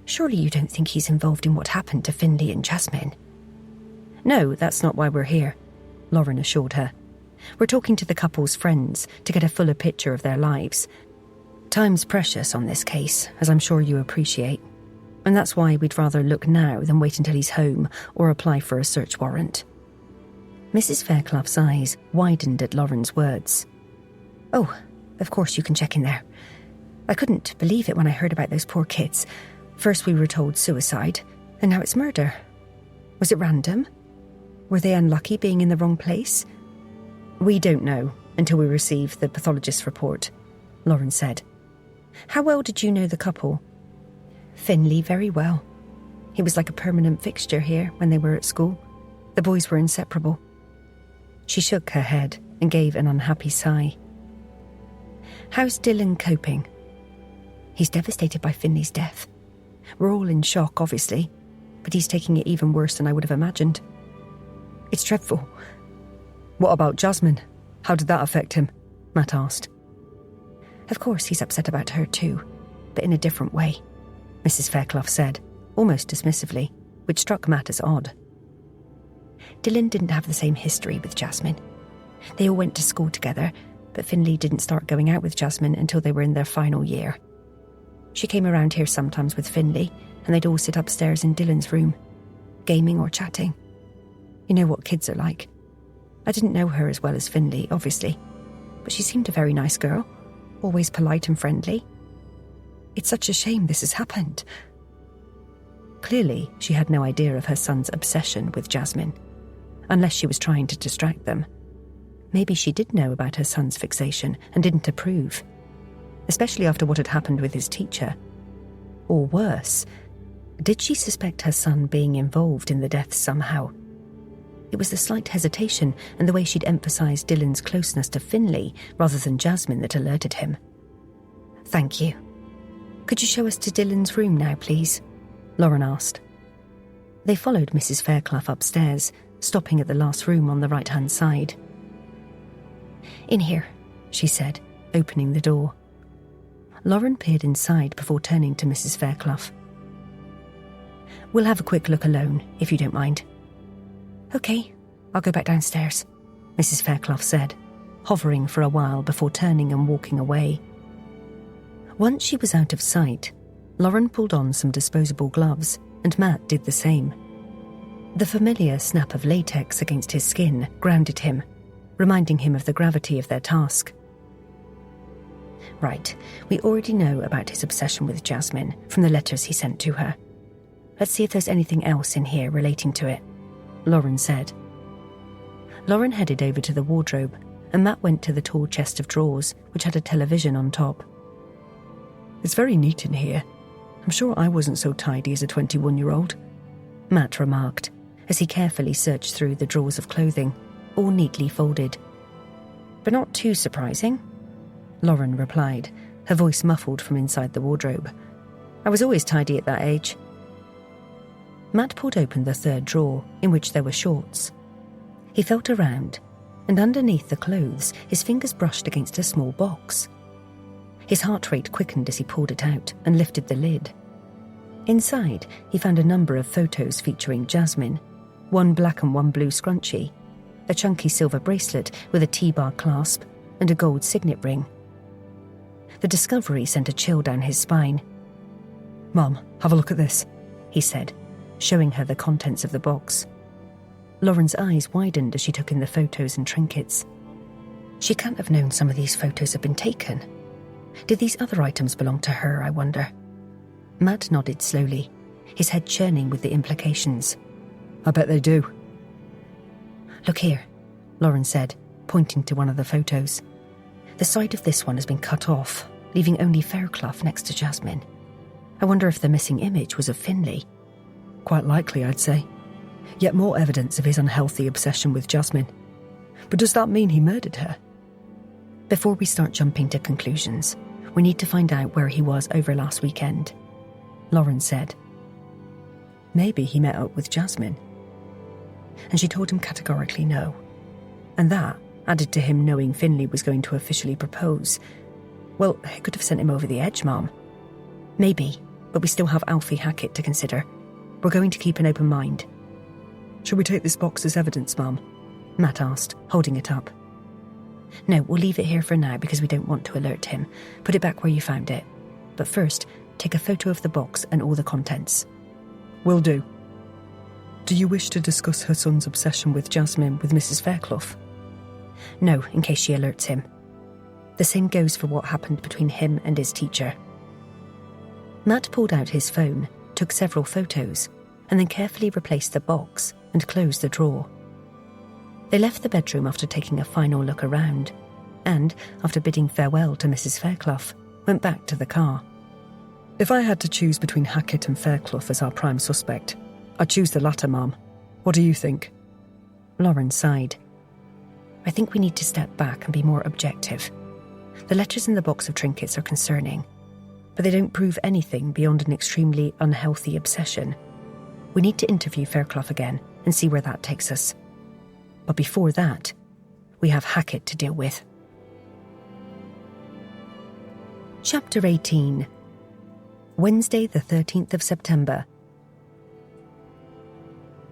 "Surely you don't think he's involved in what happened to Finlay and Jasmine?" "No, that's not why we're here," Lauren assured her. "We're talking to the couple's friends to get a fuller picture of their lives. Time's precious on this case, as I'm sure you appreciate. And that's why we'd rather look now than wait until he's home or apply for a search warrant." Mrs. Fairclough's eyes widened at Lauren's words. "Oh, of course you can check in there. I couldn't believe it when I heard about those poor kids. First we were told suicide, and now it's murder. Was it random? Were they unlucky being in the wrong place?" "We don't know until we receive the pathologist's report," Lauren said. "How well did you know the couple?" "Finlay very well. He was like a permanent fixture here when they were at school. The boys were inseparable." She shook her head and gave an unhappy sigh. "How's Dylan coping?" "He's devastated by Finlay's death. We're all in shock, obviously, but he's taking it even worse than I would have imagined. It's dreadful."
What about Jasmine? How did that affect him? Matt asked.
"Of course he's upset about her too, but in a different way," Mrs. Fairclough said, almost dismissively, which struck Matt as odd. "Dylan didn't have the same history with Jasmine. They all went to school together, but Finlay didn't start going out with Jasmine until they were in their final year. She came around here sometimes with Finlay, and they'd all sit upstairs in Dylan's room, gaming or chatting. You know what kids are like. I didn't know her as well as Finlay, obviously,
but she seemed a very nice girl, always polite and friendly. It's such a shame this has happened.
Clearly, she had no idea of her son's obsession with Jasmine, unless she was trying to distract them. Maybe she did know about her son's fixation and didn't approve, especially after what had happened with his teacher. Or worse, did she suspect her son being involved in the deaths somehow? It was the slight hesitation and the way she'd emphasised Dylan's closeness to Finlay rather than Jasmine that alerted him.
Thank you. Could you show us to Dylan's room now, please? Lauren asked.
They followed Mrs. Fairclough upstairs, stopping at the last room on the right-hand side.
In here,
she said, opening the door. Lauren peered inside before turning to Mrs. Fairclough. We'll have a quick look alone, if you don't mind.
Okay, I'll go back downstairs,
Mrs. Fairclough said, hovering for a while before turning and walking away. Once she was out of sight, Lauren pulled on some disposable gloves, and Matt did the same. The familiar snap of latex against his skin grounded him, reminding him of the gravity of their task. Right, we already know about his obsession with Jasmine from the letters he sent to her. Let's see if there's anything else in here relating to it, Lauren said. Lauren headed over to the wardrobe, and Matt went to the tall chest of drawers, which had a television on top.
It's very neat in here. I'm sure I wasn't so tidy as a 21-year-old,
Matt remarked, as he carefully searched through the drawers of clothing, all neatly folded.
But not too surprising,
Lauren replied, her voice muffled from inside the wardrobe.
I was always tidy at that age.
Matt pulled open the third drawer, in which there were shorts. He felt around, and underneath the clothes, his fingers brushed against a small box. His heart rate quickened as he pulled it out and lifted the lid. Inside, he found a number of photos featuring Jasmine, one black and one blue scrunchie, a chunky silver bracelet with a T-bar clasp, and a gold signet ring. The discovery sent a chill down his spine.
Mum, have a look at this,
he said, showing her the contents of the box. Lauren's eyes widened as she took in the photos and trinkets.
She can't have known some of these photos had been taken. Did these other items belong to her, I wonder?
Matt nodded slowly, his head churning with the implications.
I bet they do.
Look here, Lauren said, pointing to one of the photos. The side of this one has been cut off, leaving only Fairclough next to Jasmine. I wonder if the missing image was of Finlay.
Quite likely, I'd say. Yet more evidence of his unhealthy obsession with Jasmine. But does that mean he murdered her?
Before we start jumping to conclusions, we need to find out where he was over last weekend, Lauren said. Maybe he met up with Jasmine. And she told him categorically no. And that, added to him knowing Finlay was going to officially propose, well, it could have sent him over the edge, Mom. Maybe, but we still have Alfie Hackett to consider. We're going to keep an open mind.
Should we take this box as evidence, Mum?
Matt asked, holding it up. No, we'll leave it here for now because we don't want to alert him. Put it back where you found it. But first, take a photo of the box and all the contents.
Will do. Do you wish to discuss her son's obsession with Jasmine with Mrs. Fairclough?
No, in case she alerts him. The same goes for what happened between him and his teacher. Matt pulled out his phone, took several photos, and then carefully replaced the box and closed the drawer. They left the bedroom after taking a final look around, and, after bidding farewell to Mrs. Fairclough, went back to the car.
If I had to choose between Hackett and Fairclough as our prime suspect, I'd choose the latter, Mum. What do you think?
Lauren sighed. I think we need to step back and be more objective. The letters in the box of trinkets are concerning, but they don't prove anything beyond an extremely unhealthy obsession. We need to interview Fairclough again and see where that takes us. But before that, we have Hackett to deal with. Chapter 18. Wednesday the 13th of September.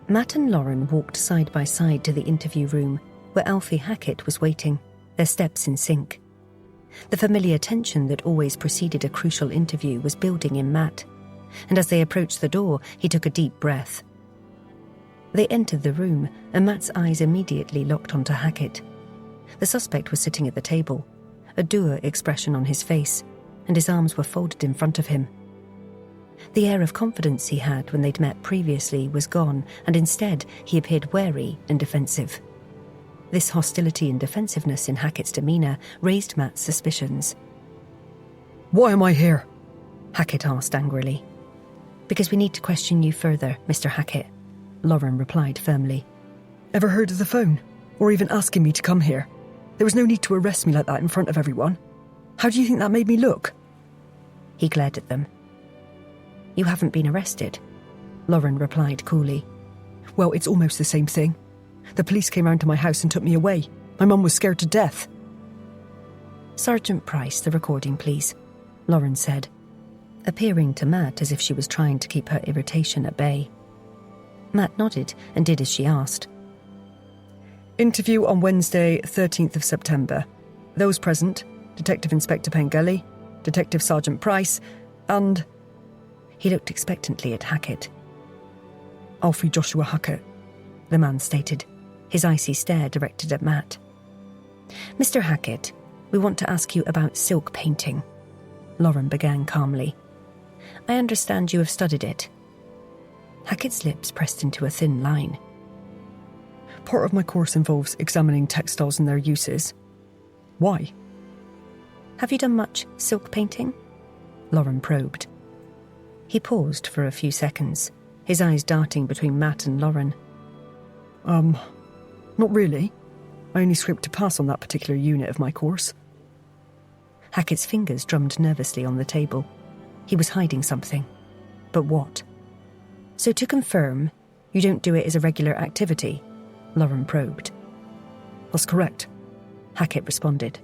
Matt and Lauren walked side by side to the interview room where Alfie Hackett was waiting, their steps in sync. The familiar tension that always preceded a crucial interview was building in Matt, and as they approached the door, he took a deep breath. They entered the room, and Matt's eyes immediately locked onto Hackett.
The suspect was sitting at the table, a dour expression on his face, and his arms were folded in front of him. The air of confidence he had when they'd met previously was gone, and instead he appeared wary and defensive. This hostility and defensiveness in Hackett's demeanour raised Matt's suspicions.
Why am I here?
Hackett asked angrily. Because we need to question you further, Mr. Hackett, Lauren replied firmly.
Ever heard of the phone? Or even asking me to come here? There was no need to arrest me like that in front of everyone. How do you think that made me look?
He glared at them. You haven't been arrested, Lauren replied coolly.
Well, it's almost the same thing. The police came round to my house and took me away. My mum was scared to death.
Sergeant Price, the recording, please, Lauren said, appearing to Matt as if she was trying to keep her irritation at bay. Matt nodded and did as she asked.
Interview on Wednesday, 13th of September. Those present, Detective Inspector Pengelly, Detective Sergeant Price, and...
He looked expectantly at Hackett.
Alfie Joshua Hackett,
the man stated, his icy stare directed at Matt. Mr. Hackett, we want to ask you about silk painting, Lauren began calmly. I understand you have studied it. Hackett's lips pressed into a thin line.
Part of my course involves examining textiles and their uses. Why?
Have you done much silk painting? Lauren probed. He paused for a few seconds, his eyes darting between Matt and Lauren.
Not really. I only scraped to pass on that particular unit of my course.
Hackett's fingers drummed nervously on the table. He was hiding something. But what? So to confirm, you don't do it as a regular activity? Lauren probed.
That's correct,
Hackett responded.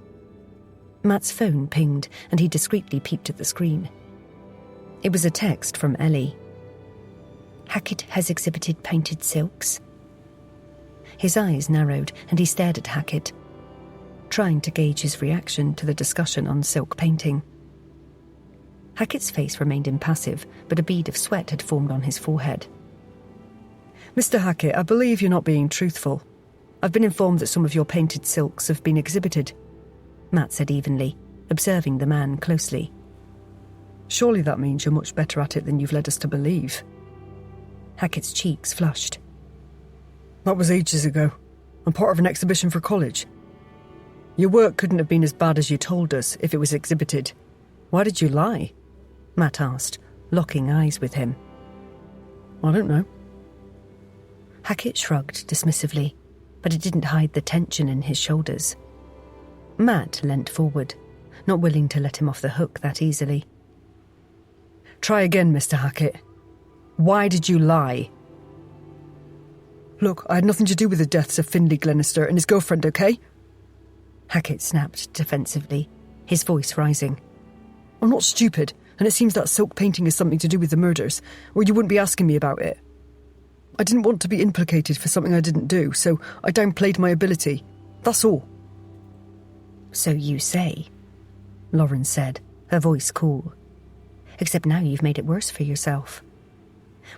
Matt's phone pinged and he discreetly peeped at the screen. It was a text from Ellie. Hackett has exhibited painted silks. His eyes narrowed and he stared at Hackett, trying to gauge his reaction to the discussion on silk painting. Hackett's face remained impassive, but a bead of sweat had formed on his forehead.
Mr. Hackett, I believe you're not being truthful. I've been informed that some of your painted silks have been exhibited, Matt said evenly, observing the man closely. Surely that means you're much better at it than you've led us to believe.
Hackett's cheeks flushed.
That was ages ago. I'm part of an exhibition for college. Your work couldn't have been as bad as you told us if it was exhibited. Why did you lie?
Matt asked, locking eyes with him.
I don't know.
Hackett shrugged dismissively, but it didn't hide the tension in his shoulders. Matt leant forward, not willing to let him off the hook that easily.
Try again, Mr. Hackett. Why did you lie? Look, I had nothing to do with the deaths of Findlay Glenister and his girlfriend, okay?
Hackett snapped defensively, his voice rising.
I'm not stupid, and it seems that silk painting has something to do with the murders, or you wouldn't be asking me about it. I didn't want to be implicated for something I didn't do, so I downplayed my ability. That's all.
So you say, Lauren said, her voice cool. Except now you've made it worse for yourself.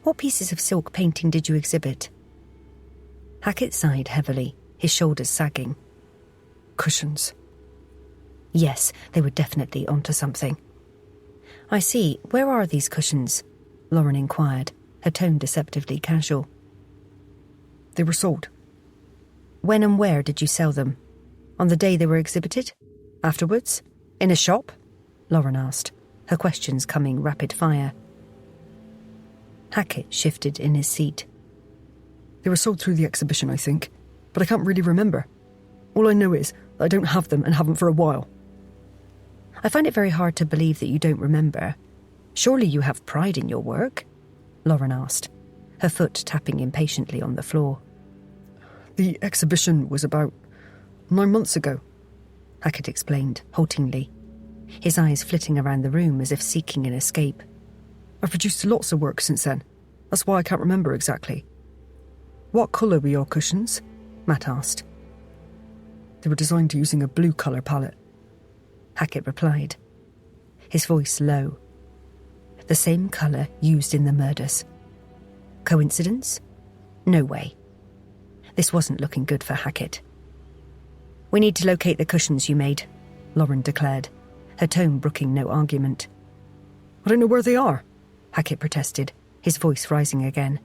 What pieces of silk painting did you exhibit? Hackett sighed heavily, his shoulders sagging.
Cushions.
Yes, they were definitely onto something. I see. Where are these cushions? Lauren inquired, her tone deceptively casual.
They were sold.
When and where did you sell them? On the day they were exhibited? Afterwards? In a shop? Lauren asked, her questions coming rapid fire. Hackett shifted in his seat.
They were sold through the exhibition, I think, but I can't really remember. All I know is that I don't have them and haven't for a while.
I find it very hard to believe that you don't remember. Surely you have pride in your work? Lauren asked, her foot tapping impatiently on the floor.
The exhibition was about 9 months ago,
Hackett explained, haltingly, his eyes flitting around the room as if seeking an escape.
I've produced lots of work since then. That's why I can't remember exactly. What colour were your cushions? Matt asked. They were designed using a blue colour palette,
Hackett replied, his voice low. The same colour used in the murders. Coincidence? No way. This wasn't looking good for Hackett.
We need to locate the cushions you made, Lauren declared, her tone brooking no argument.
I don't know where they are,
Hackett protested, his voice rising again.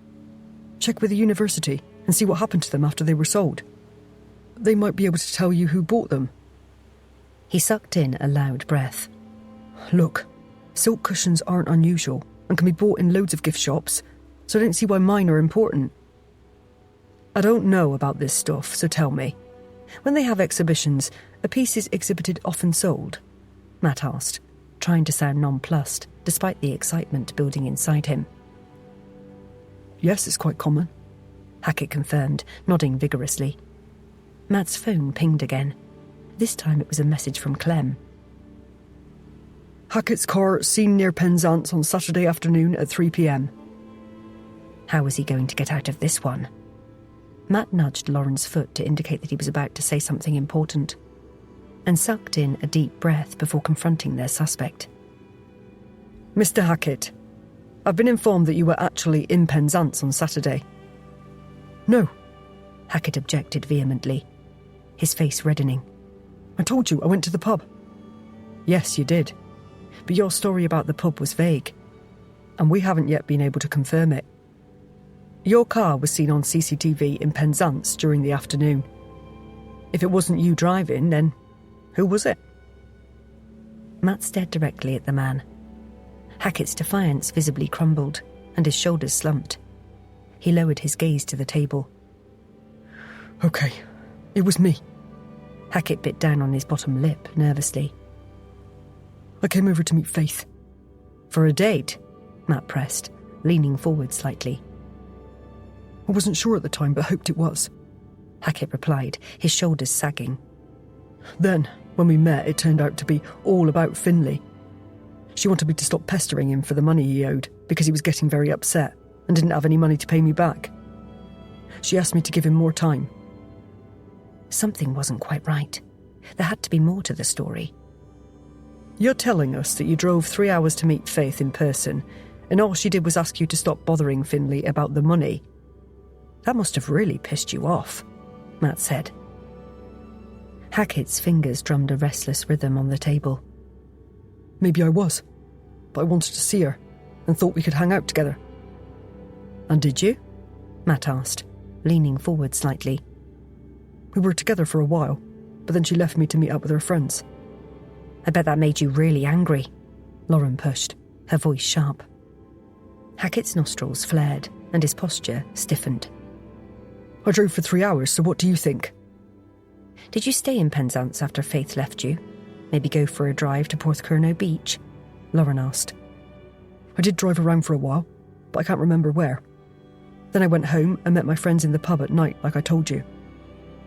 Check with the university and see what happened to them after they were sold. They might be able to tell you who bought them.
He sucked in a loud breath.
Look, silk cushions aren't unusual and can be bought in loads of gift shops, so I don't see why mine are important. I don't know about this stuff, so tell me. When they have exhibitions, are pieces exhibited often sold?
Matt asked, trying to sound nonplussed, despite the excitement building inside him.
Yes, it's quite common,
Hackett confirmed, nodding vigorously. Matt's phone pinged again. This time it was a message from Clem.
Hackett's car seen near Penzance on Saturday afternoon at 3 p.m.
How was he going to get out of this one? Matt nudged Lauren's foot to indicate that he was about to say something important, and sucked in a deep breath before confronting their suspect.
Mr. Hackett, I've been informed that you were actually in Penzance on Saturday. No,
Hackett objected vehemently, his face reddening.
I told you I went to the pub. Yes, you did. But your story about the pub was vague, and we haven't yet been able to confirm it. Your car was seen on CCTV in Penzance during the afternoon. If it wasn't you driving, then who was it?
Matt stared directly at the man. Hackett's defiance visibly crumbled, and his shoulders slumped. He lowered his gaze to the table.
Okay, it was me.
Hackett bit down on his bottom lip nervously.
I came over to meet Faith.
For a date? Matt pressed, leaning forward slightly.
I wasn't sure at the time, but hoped it was,
Hackett replied, his shoulders sagging.
Then, when we met, it turned out to be all about Finlay. She wanted me to stop pestering him for the money he owed, because he was getting very upset and didn't have any money to pay me back. She asked me to give him more time.
Something wasn't quite right. There had to be more to the story.
You're telling us that you drove 3 hours to meet Faith in person, and all she did was ask you to stop bothering Finlay about the money.
That must have really pissed you off, Matt said. Hackett's fingers drummed a restless rhythm on the table.
Maybe I was, but I wanted to see her and thought we could hang out together.
And did you? Matt asked, leaning forward slightly.
We were together for a while, but then she left me to meet up with her friends.
I bet that made you really angry, Lauren pushed, her voice sharp. Hackett's nostrils flared and his posture stiffened.
I drove for 3 hours, so what do you think?
Did you stay in Penzance after Faith left you? Maybe go for a drive to Porthcurno Beach? Lauren asked.
I did drive around for a while, but I can't remember where. Then I went home and met my friends in the pub at night, like I told you.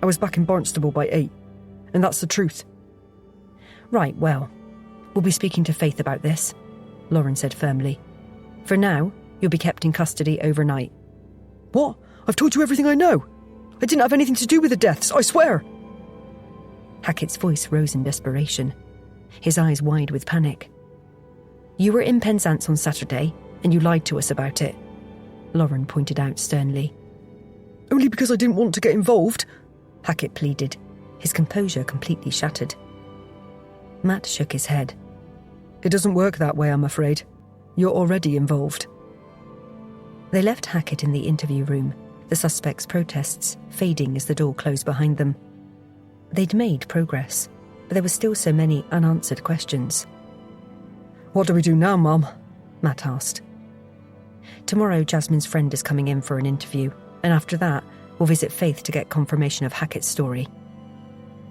I was back in Barnstable by 8, and that's the truth.
Right, well, we'll be speaking to Faith about this, Lauren said firmly. For now, you'll be kept in custody overnight.
What? I've told you everything I know. I didn't have anything to do with the deaths, I swear.
Hackett's voice rose in desperation, his eyes wide with panic. You were in Penzance on Saturday, and you lied to us about it, Lauren pointed out sternly.
Only because I didn't want to get involved,
Hackett pleaded, his composure completely shattered. Matt shook his head.
It doesn't work that way, I'm afraid. You're already involved.
They left Hackett in the interview room, the suspect's protests fading as the door closed behind them. They'd made progress, but there were still so many unanswered questions.
What do we do now, Mum?
Matt asked. Tomorrow, Jasmine's friend is coming in for an interview, and after that, we'll visit Faith to get confirmation of Hackett's story.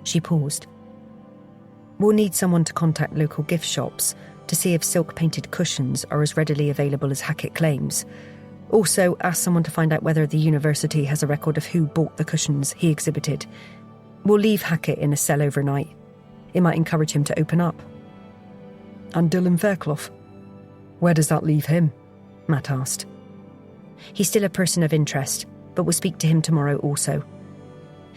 She paused. We'll need someone to contact local gift shops to see if silk-painted cushions are as readily available as Hackett claims. Also, ask someone to find out whether the university has a record of who bought the cushions he exhibited. We'll leave Hackett in a cell overnight. It might encourage him to open up.
And Dylan Fairclough? Where does that leave him?
Matt asked. He's still a person of interest, but we'll speak to him tomorrow also.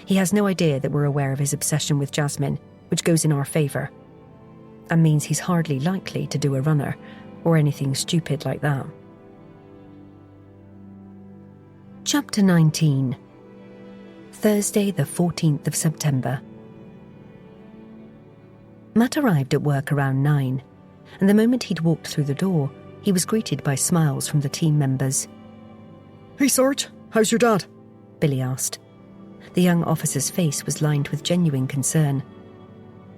He has no idea that we're aware of his obsession with Jasmine, which goes in our favour, and means he's hardly likely to do a runner or anything stupid like that. Chapter 19. Thursday the 14th of September.
Matt arrived at work around 9, and the moment he'd walked through the door, he was greeted by smiles from the team members.
Hey, Sarge, how's your dad?
Billy asked. The young officer's face was lined with genuine concern.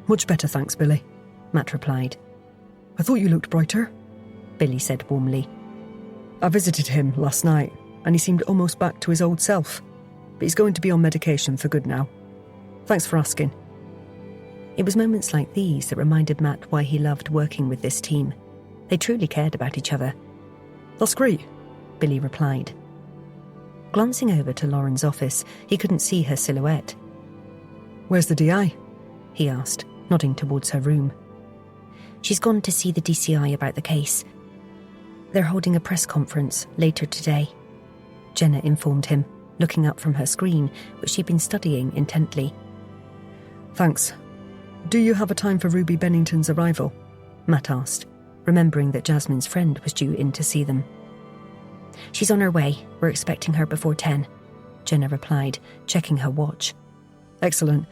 Much better, thanks, Billy,
Matt replied.
I thought you looked brighter,
Billy said warmly.
I visited him last night, and he seemed almost back to his old self, but he's going to be on medication for good now. Thanks for asking.
It was moments like these that reminded Matt why he loved working with this team. They truly cared about each other.
That's great,
Billy replied. Glancing over to Lauren's office, he couldn't see her silhouette.
Where's the DI?
He asked, nodding towards her room. She's gone to see the DCI about the case. They're holding a press conference later today, Jenna informed him, looking up from her screen, which she'd been studying intently.
Thanks. Do you have a time for Ruby Bennington's arrival?
Matt asked, remembering that Jasmine's friend was due in to see them. She's on her way. We're expecting her before 10, Jenna replied, checking her watch.
Excellent.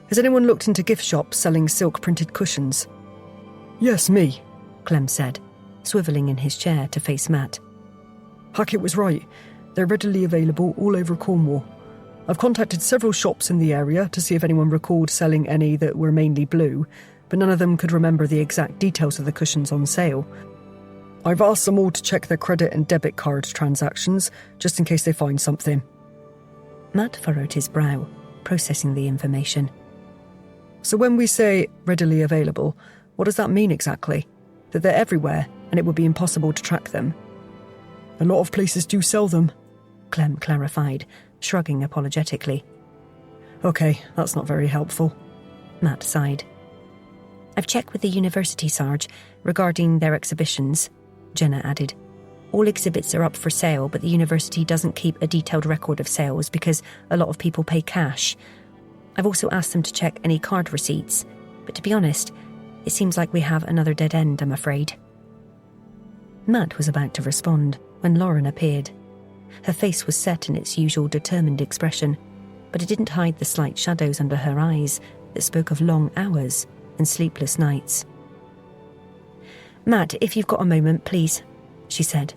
Has anyone looked into gift shops selling silk-printed cushions? Yes, me,
Clem said, swivelling in his chair to face Matt.
Hackett was right. They're readily available all over Cornwall. I've contacted several shops in the area to see if anyone recalled selling any that were mainly blue, but none of them could remember the exact details of the cushions on sale. I've asked them all to check their credit and debit card transactions, just in case they find something.
Matt furrowed his brow, processing the information.
So when we say readily available, what does that mean exactly? That they're everywhere and it would be impossible to track them? A lot of places do sell them,
Clem clarified, shrugging apologetically.
Okay, that's not very helpful,
Matt sighed. I've checked with the university, Sarge, regarding their exhibitions, Jenna added. All exhibits are up for sale, but the university doesn't keep a detailed record of sales because a lot of people pay cash. I've also asked them to check any card receipts, but to be honest, it seems like we have another dead end, I'm afraid. Matt was about to respond when Lauren appeared. Her face was set in its usual determined expression, but it didn't hide the slight shadows under her eyes that spoke of long hours and sleepless nights. Matt, if you've got a moment, please, she said,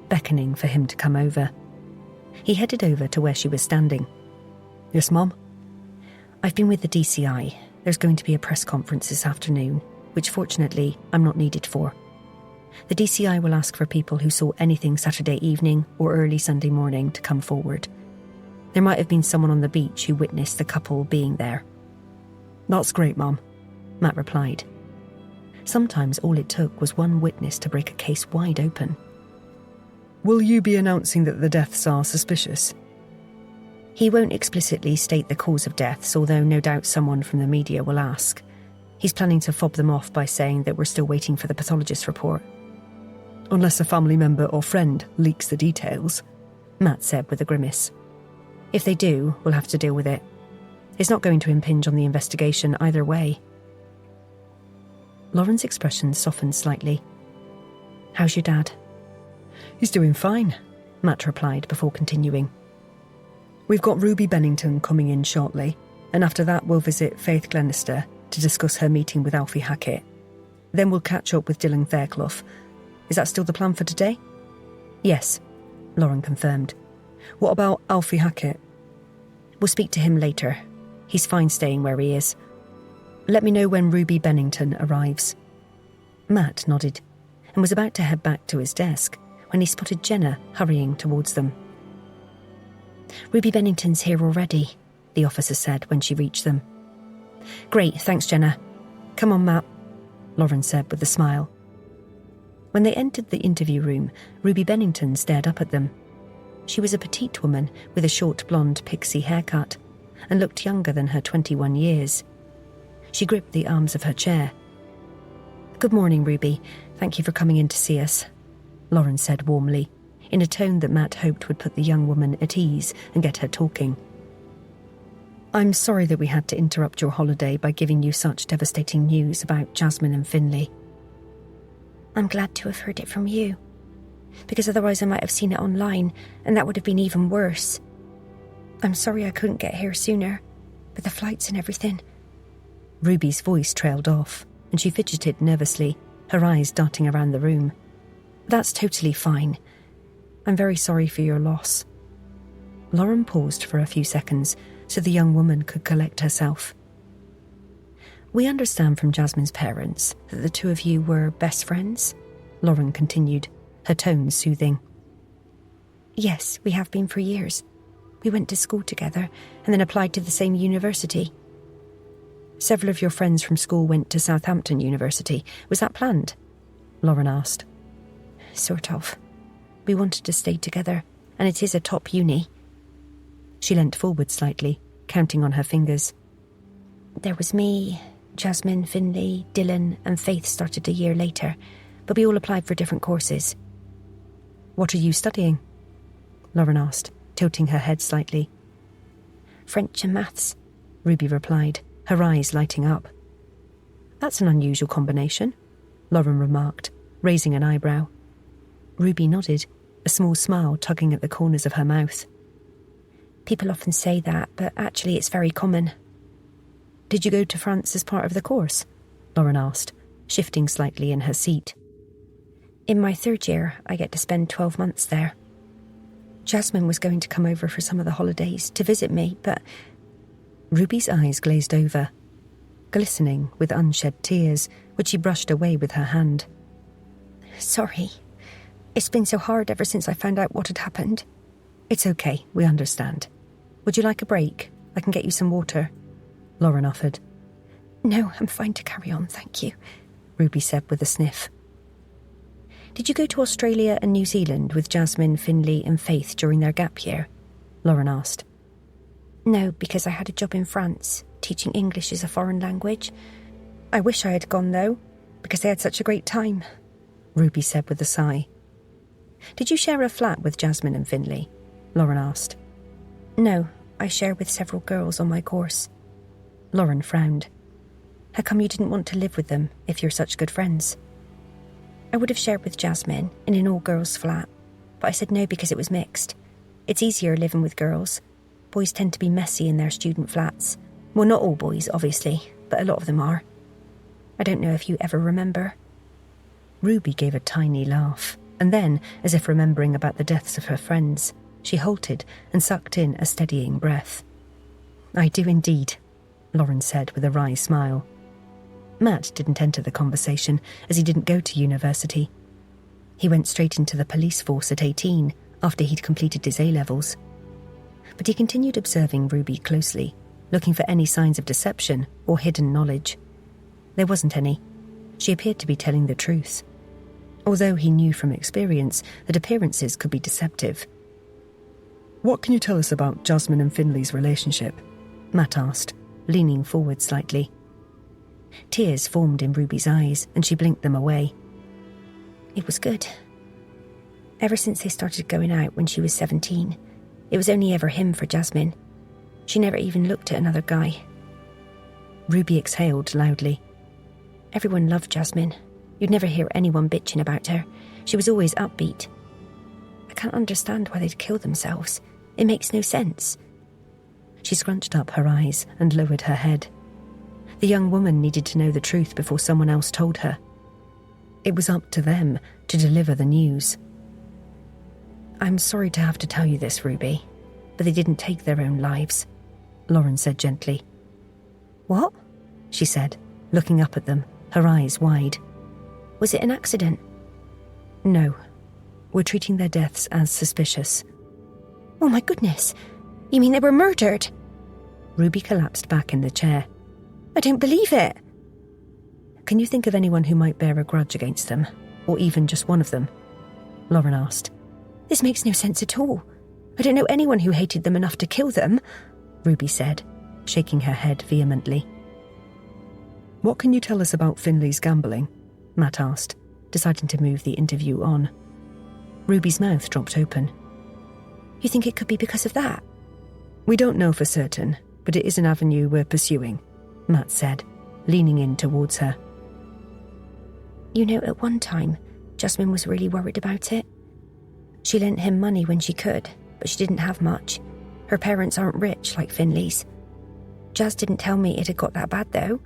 beckoning for him to come over. He headed over to where she was standing.
Yes, Mum?
I've been with the DCI. There's going to be a press conference this afternoon, which fortunately I'm not needed for. The DCI will ask for people who saw anything Saturday evening or early Sunday morning to come forward. There might have been someone on the beach who witnessed the couple being there.
That's great, Mum,
Matt replied. Sometimes all it took was one witness to break a case wide open.
Will you be announcing that the deaths are suspicious?
He won't explicitly state the cause of deaths, although no doubt someone from the media will ask. He's planning to fob them off by saying that we're still waiting for the pathologist's report.
Unless a family member or friend leaks the details,
Matt said with a grimace. If they do, we'll have to deal with it. It's not going to impinge on the investigation either way. Lauren's expression softened slightly. How's your dad?
He's doing fine,
Matt replied before continuing.
We've got Ruby Bennington coming in shortly, and after that we'll visit Faith Glenister to discuss her meeting with Alfie Hackett. Then we'll catch up with Dylan Fairclough. Is that still the plan for today?
Yes, Lauren confirmed.
What about Alfie Hackett?
We'll speak to him later. He's fine staying where he is. Let me know when Ruby Bennington arrives. Matt nodded and was about to head back to his desk when he spotted Jenna hurrying towards them. Ruby Bennington's here already, the officer said when she reached them. Great, thanks, Jenna. Come on, Matt, Lauren said with a smile. When they entered the interview room, Ruby Bennington stared up at them. She was a petite woman with a short blonde pixie haircut and looked younger than her 21 years. She gripped the arms of her chair. Good morning, Ruby. Thank you for coming in to see us, Lauren said warmly, in a tone that Matt hoped would put the young woman at ease and get her talking. I'm sorry that we had to interrupt your holiday by giving you such devastating news about Jasmine and Finlay. I'm glad to have heard it from you, because otherwise I might have seen it online, and that would have been even worse. I'm sorry I couldn't get here sooner, with the flights and everything. Ruby's voice trailed off, and she fidgeted nervously, her eyes darting around the room. That's totally fine. I'm very sorry for your loss. Lauren paused for a few seconds so the young woman could collect herself. We understand from Jasmine's parents that the two of you were best friends, Lauren continued, her tone soothing.
Yes, we have been for years. We went to school together and then applied to the same university.
Several of your friends from school went to Southampton University. Was that planned? Lauren asked.
Sort of. We wanted to stay together, and it is a top uni.
She leant forward slightly, counting on her fingers.
There was me, Jasmine, Finlay, Dylan, and Faith started a year later, but we all applied for different courses.
What are you studying? Lauren asked, tilting her head slightly.
French and maths,
Ruby replied, her eyes lighting up. That's an unusual combination, Lauren remarked, raising an eyebrow. Ruby nodded, a small smile tugging at the corners of her mouth.
People often say that, but actually it's very common.
Did you go to France as part of the course? Lauren asked, shifting slightly in her seat.
In my third year, I get to spend 12 months there. Jasmine was going to come over for some of the holidays to visit me, but...
Ruby's eyes glazed over, glistening with unshed tears, which she brushed away with her hand.
Sorry. It's been so hard ever since I found out what had happened.
It's okay, we understand. Would you like a break? I can get you some water, Lauren offered.
No, I'm fine to carry on, thank you,
Ruby said with a sniff. Did you go to Australia and New Zealand with Jasmine, Finlay and Faith during their gap year? Lauren asked.
No, because I had a job in France, teaching English as a foreign language. I wish I had gone, though, because they had such a great time,
Ruby said with a sigh. Did you share a flat with Jasmine and Finlay? Lauren asked.
No, I share with several girls on my course.
Lauren frowned. How come you didn't want to live with them if you're such good friends?
I would have shared with Jasmine in an all-girls flat, but I said no because it was mixed. It's easier living with girls. Boys tend to be messy in their student flats. Well, not all boys, obviously, but a lot of them are. I don't know if you ever remember.
Ruby gave a tiny laugh, and then, as if remembering about the deaths of her friends, she halted and sucked in a steadying breath. I do indeed, Lauren said with a wry smile. Matt didn't enter the conversation as he didn't go to university. He went straight into the police force at 18 after he'd completed his A-levels. But he continued observing Ruby closely, looking for any signs of deception or hidden knowledge. There wasn't any. She appeared to be telling the truth. Although he knew from experience that appearances could be deceptive.
What can you tell us about Jasmine and Finlay's relationship?
Matt asked, leaning forward slightly. Tears formed in Ruby's eyes and she blinked them away.
It was good. Ever since they started going out when she was 17, it was only ever him for Jasmine. She never even looked at another guy.
Ruby exhaled loudly.
Everyone loved Jasmine. You'd never hear anyone bitching about her. She was always upbeat. I can't understand why they'd kill themselves. It makes no sense.
She scrunched up her eyes and lowered her head. The young woman needed to know the truth before someone else told her. It was up to them to deliver the news. I'm sorry to have to tell you this, Ruby, but they didn't take their own lives, Lauren said gently.
What?
She said, looking up at them, her eyes wide.
Was it an accident?
No. We're treating their deaths as suspicious.
Oh my goodness. You mean they were murdered?
Ruby collapsed back in the chair.
I don't believe it.
Can you think of anyone who might bear a grudge against them? Or even just one of them? Lauren asked.
This makes no sense at all. I don't know anyone who hated them enough to kill them, Ruby said, shaking her head vehemently.
What can you tell us about Finlay's gambling?
Matt asked, deciding to move the interview on. Ruby's mouth dropped open.
You think it could be because of that?
We don't know for certain, but it is an avenue we're pursuing, Matt said, leaning in towards her.
You know, at one time, Jasmine was really worried about it. She lent him money when she could, but she didn't have much. Her parents aren't rich like Finlay's. Jas didn't tell me it had got that bad, though.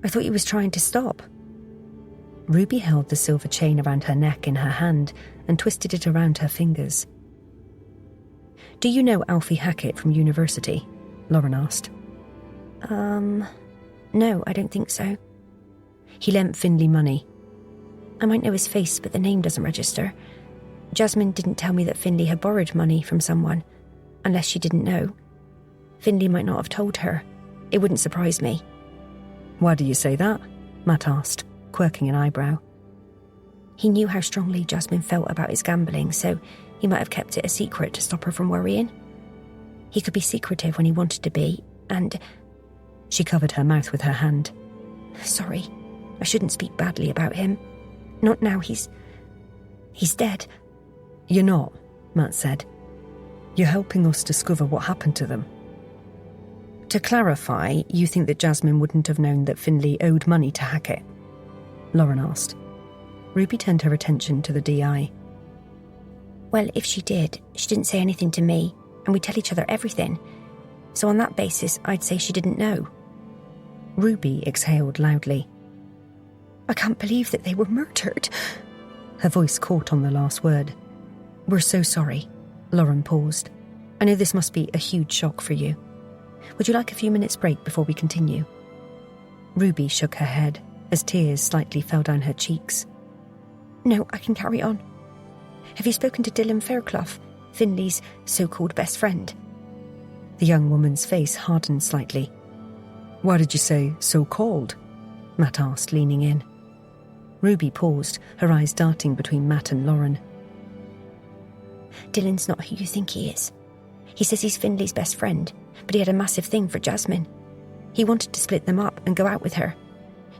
I thought he was trying to stop. Ruby held the silver chain around her neck in her hand and twisted it around her fingers. Do you know Alfie Hackett from university? Lauren asked.
No, I don't think so.
He lent Finley money.
I might know his face, but the name doesn't register. Jasmine didn't tell me that Finley had borrowed money from someone, unless she didn't know. Finley might not have told her. It wouldn't surprise me.
Why do you say that? Matt asked, quirking an eyebrow.
He knew how strongly Jasmine felt about his gambling, so he might have kept it a secret to stop her from worrying. He could be secretive when he wanted to be, and...
She covered her mouth with her hand.
Sorry, I shouldn't speak badly about him. Not now, he's dead.
You're not, Matt said. You're helping us discover what happened to them. To clarify, you think that Jasmine wouldn't have known that Finley owed money to Hackett? Lauren asked. Ruby turned her attention to the DI.
Well, if she did, she didn't say anything to me, and we tell each other everything. So on that basis, I'd say she didn't know.
Ruby exhaled loudly.
I can't believe that they were murdered.
Her voice caught on the last word. We're so sorry. Lauren paused. I know this must be a huge shock for you. Would you like a few minutes' break before we continue? Ruby shook her head as tears slightly fell down her cheeks.
No, I can carry on. Have you spoken to Dylan Fairclough, Finley's so-called best friend?
The young woman's face hardened slightly. Why did you say so-called? Matt asked, leaning in. Ruby paused, her eyes darting between Matt and Lauren.
Dylan's not who you think he is. He says he's Finley's best friend, but he had a massive thing for Jasmine. He wanted to split them up and go out with her.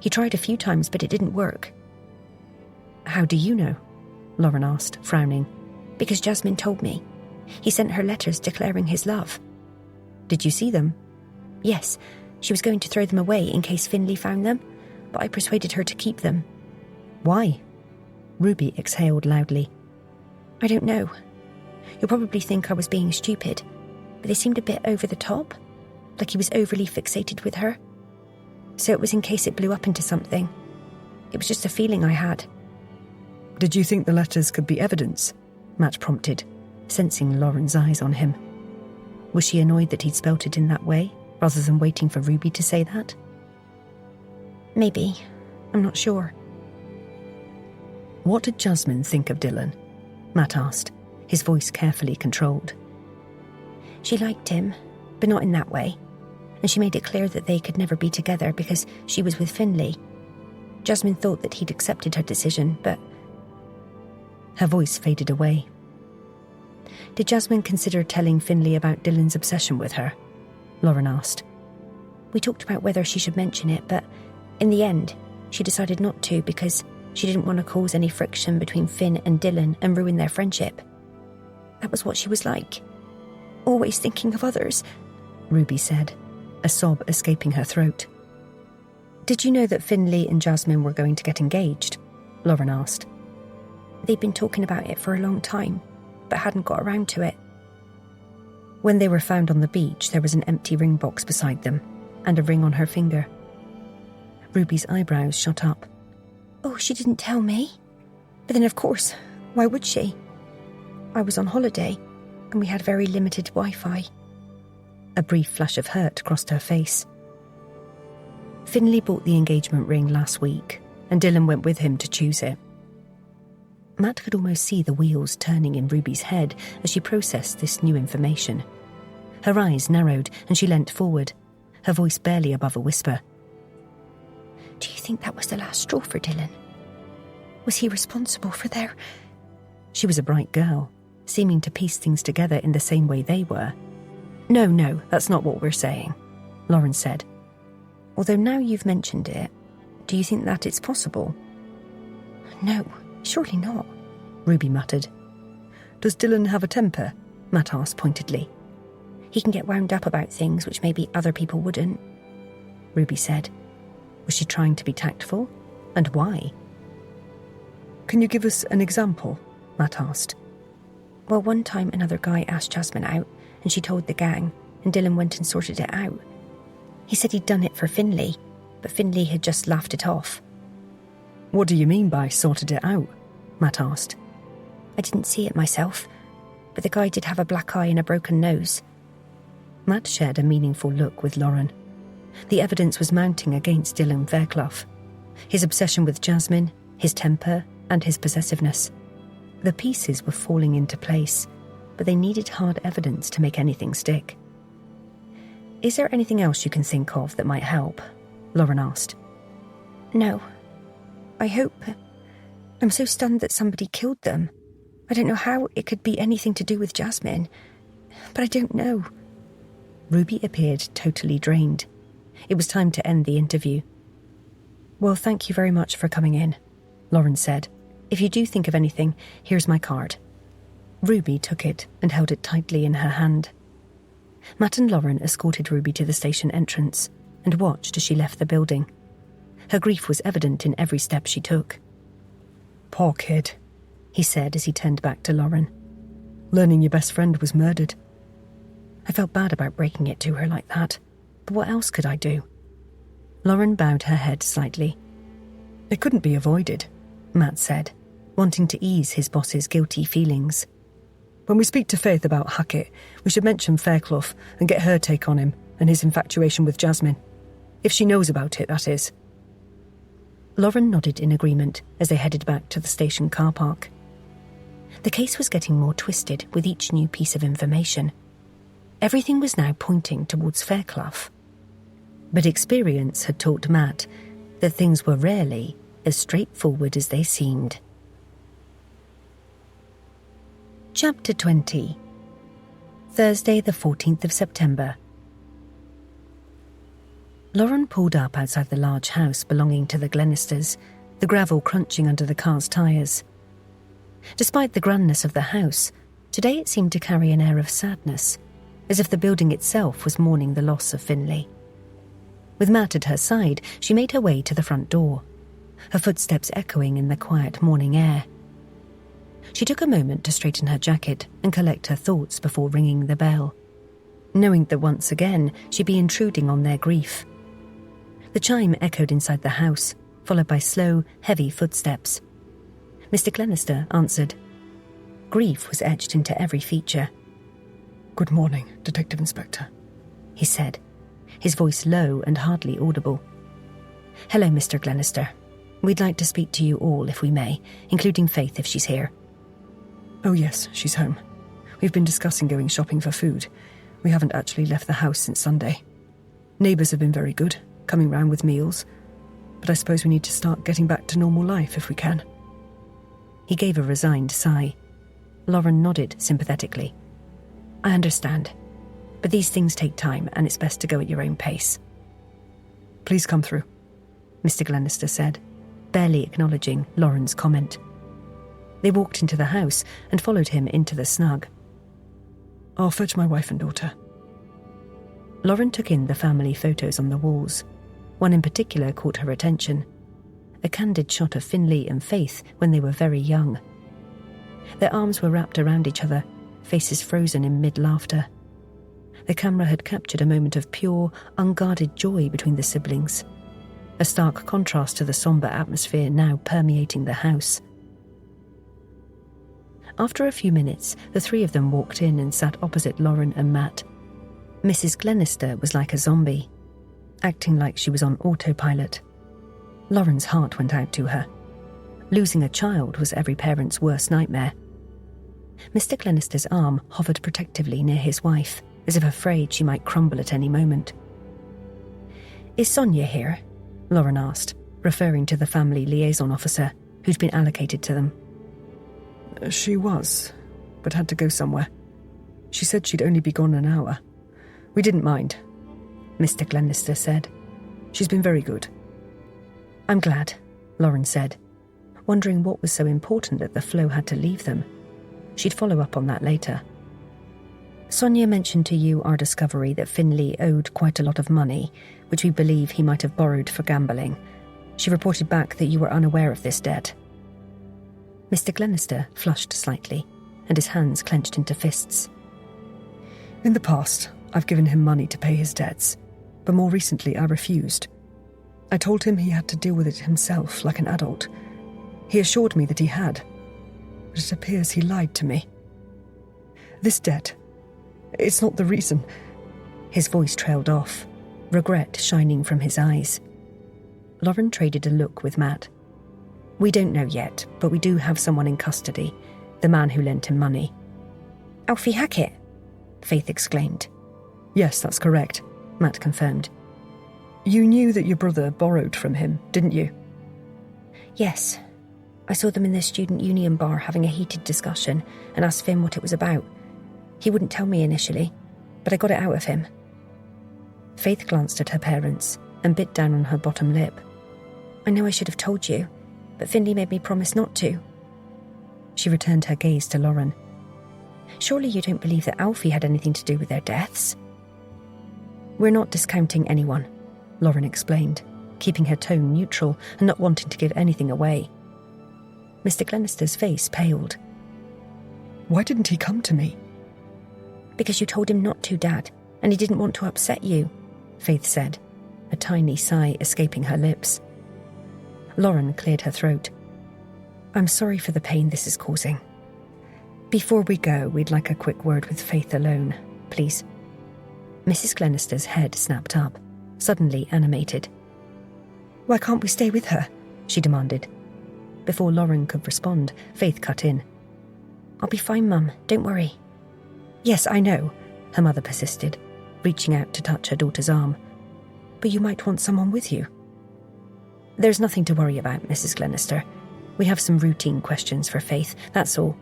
He tried a few times, but it didn't work.
How do you know? Lauren asked, frowning.
Because Jasmine told me. He sent her letters declaring his love.
Did you see them?
Yes, she was going to throw them away in case Finley found them, but I persuaded her to keep them.
Why? Ruby exhaled loudly.
I don't know. You'll probably think I was being stupid, but they seemed a bit over the top, like he was overly fixated with her. So it was in case it blew up into something. It was just a feeling I had.
Did you think the letters could be evidence? Matt prompted, sensing Lauren's eyes on him. Was she annoyed that he'd spelt it in that way, rather than waiting for Ruby to say that?
Maybe. I'm not sure.
What did Jasmine think of Dylan? Matt asked, his voice carefully controlled.
She liked him, but not in that way. And she made it clear that they could never be together because she was with Finley. Jasmine thought that he'd accepted her decision, but...
Her voice faded away. Did Jasmine consider telling Finley about Dylan's obsession with her? Lauren asked.
We talked about whether she should mention it, but in the end, she decided not to because she didn't want to cause any friction between Finn and Dylan and ruin their friendship. That was what she was like. Always thinking of others,
Ruby said, a sob escaping her throat. Did you know that Finley and Jasmine were going to get engaged? Lauren asked.
They'd been talking about it for a long time, but hadn't got around to it.
When they were found on the beach, there was an empty ring box beside them, and a ring on her finger. Ruby's eyebrows shot up.
Oh, she didn't tell me? But then, of course, why would she? I was on holiday, and we had very limited Wi-Fi.
A brief flash of hurt crossed her face. Finley bought the engagement ring last week, and Dylan went with him to choose it. Matt could almost see the wheels turning in Ruby's head as she processed this new information. Her eyes narrowed and she leant forward, her voice barely above a whisper.
Do you think that was the last straw for Dylan? Was he responsible for their...
She was a bright girl, seeming to piece things together in the same way they were. No, that's not what we're saying, Lauren said. Although now you've mentioned it, do you think that it's possible?
No, surely not,
Ruby muttered. Does Dylan have a temper? Matt asked pointedly.
He can get wound up about things which maybe other people wouldn't,
Ruby said. Was she trying to be tactful? And why? Can you give us an example? Matt asked.
Well, one time another guy asked Jasmine out, and she told the gang, and Dylan went and sorted it out. He said he'd done it for Finley,
but Finlay had just laughed it off.
What do you mean by sorted it out? Matt asked.
I didn't see it myself, but the guy did have a black eye and a broken nose.
Matt shared a meaningful look with Lauren. The evidence was mounting against Dylan Fairclough. His obsession with Jasmine, his temper, and his possessiveness. The pieces were falling into place, but they needed hard evidence to make anything stick. Is there anything else you can think of that might help? Lauren asked.
No. I hope. I'm so stunned that somebody killed them. I don't know how it could be anything to do with Jasmine, but I don't know.
Ruby appeared totally drained. It was time to end the interview. Well, thank you very much for coming in, Lauren said. If you do think of anything, here's my card. Ruby took it and held it tightly in her hand. Matt and Lauren escorted Ruby to the station entrance and watched as she left the building. Her grief was evident in every step she took.
Poor kid,
he said as he turned back to Lauren.
Learning your best friend was murdered.
I felt bad about breaking it to her like that, but what else could I do? Lauren bowed her head slightly.
It couldn't be avoided,
Matt said, wanting to ease his boss's guilty feelings.
When we speak to Faith about Hackett, we should mention Fairclough and get her take on him and his infatuation with Jasmine. If she knows about it, that is.
Lauren nodded in agreement as they headed back to the station car park. The case was getting more twisted with each new piece of information. Everything was now pointing towards Fairclough. But experience had taught Matt that things were rarely as straightforward as they seemed. Chapter 20. Thursday, the 14th of September. Lauren pulled up outside the large house belonging to the Glennisters, the gravel crunching under the car's tyres. Despite the grandness of the house, today it seemed to carry an air of sadness, as if the building itself was mourning the loss of Finlay. With Matt at her side, she made her way to the front door, her footsteps echoing in the quiet morning air. She took a moment to straighten her jacket and collect her thoughts before ringing the bell, knowing that once again she'd be intruding on their grief. The chime echoed inside the house, followed by slow, heavy footsteps. Mr. Glenister answered. Grief was etched into every feature.
Good morning, Detective Inspector,
he said, his voice low and hardly audible. Hello, Mr. Glenister. We'd like to speak to you all, if we may, including Faith if she's here.
Oh yes, she's home. We've been discussing going shopping for food. We haven't actually left the house since Sunday. Neighbours have been very good, coming round with meals. But I suppose we need to start getting back to normal life if we can.
He gave a resigned sigh. Lauren nodded sympathetically. I understand. But these things take time, and it's best to go at your own pace.
Please come through,
Mr. Glenister said, barely acknowledging Lauren's comment. They walked into the house and followed him into the snug.
I'll fetch my wife and daughter.
Lauren took in the family photos on the walls. One in particular caught her attention. A candid shot of Finlay and Faith when they were very young. Their arms were wrapped around each other, faces frozen in mid-laughter. The camera had captured a moment of pure, unguarded joy between the siblings, a stark contrast to the sombre atmosphere now permeating the house. After a few minutes, the three of them walked in and sat opposite Lauren and Matt. Mrs. Glenister was like a zombie, acting like she was on autopilot. Lauren's heart went out to her. Losing a child was every parent's worst nightmare. Mr. Glenister's arm hovered protectively near his wife, as if afraid she might crumble at any moment. Is Sonia here? Lauren asked, referring to the family liaison officer who'd been allocated to them.
She was, but had to go somewhere. She said she'd only be gone an hour. We didn't mind, Mr. Glenister said. She's been very good.
I'm glad, Lauren said, wondering what was so important that the flow had to leave them. She'd follow up on that later. Sonia mentioned to you our discovery that Finlay owed quite a lot of money, which we believe he might have borrowed for gambling. She reported back that you were unaware of this debt. Mr. Glenister flushed slightly, and his hands clenched into fists.
In the past, I've given him money to pay his debts, but more recently I refused. I told him he had to deal with it himself, like an adult. He assured me that he had, but it appears he lied to me. This debt, it's not the reason.
His voice trailed off, regret shining from his eyes. Lauren traded a look with Matt. We don't know yet, but we do have someone in custody, the man who lent him money. Alfie Hackett? Faith exclaimed.
Yes, that's correct,
Matt confirmed.
You knew that your brother borrowed from him, didn't you?
Yes. I saw them in the student union bar having a heated discussion and asked Finn what it was about. He wouldn't tell me initially, but I got it out of him. Faith glanced at her parents and bit down on her bottom lip. I know I should have told you, but Finley made me promise not to. She returned her gaze to Lauren. Surely you don't believe that Alfie had anything to do with their deaths? We're not discounting anyone, Lauren explained, keeping her tone neutral and not wanting to give anything away. Mr. Glenister's face paled.
Why didn't he come to me?
Because you told him not to, Dad, and he didn't want to upset you, Faith said, a tiny sigh escaping her lips. Lauren cleared her throat. I'm sorry for the pain this is causing. Before we go, we'd like a quick word with Faith alone, please. Mrs. Glenister's head snapped up, suddenly animated. Why can't we stay with her? She demanded. Before Lauren could respond, Faith cut in. I'll be fine, Mum, don't worry. Yes, I know, her mother persisted, reaching out to touch her daughter's arm. But you might want someone with you. There's nothing to worry about, Mrs. Glenister. We have some routine questions for Faith, that's all.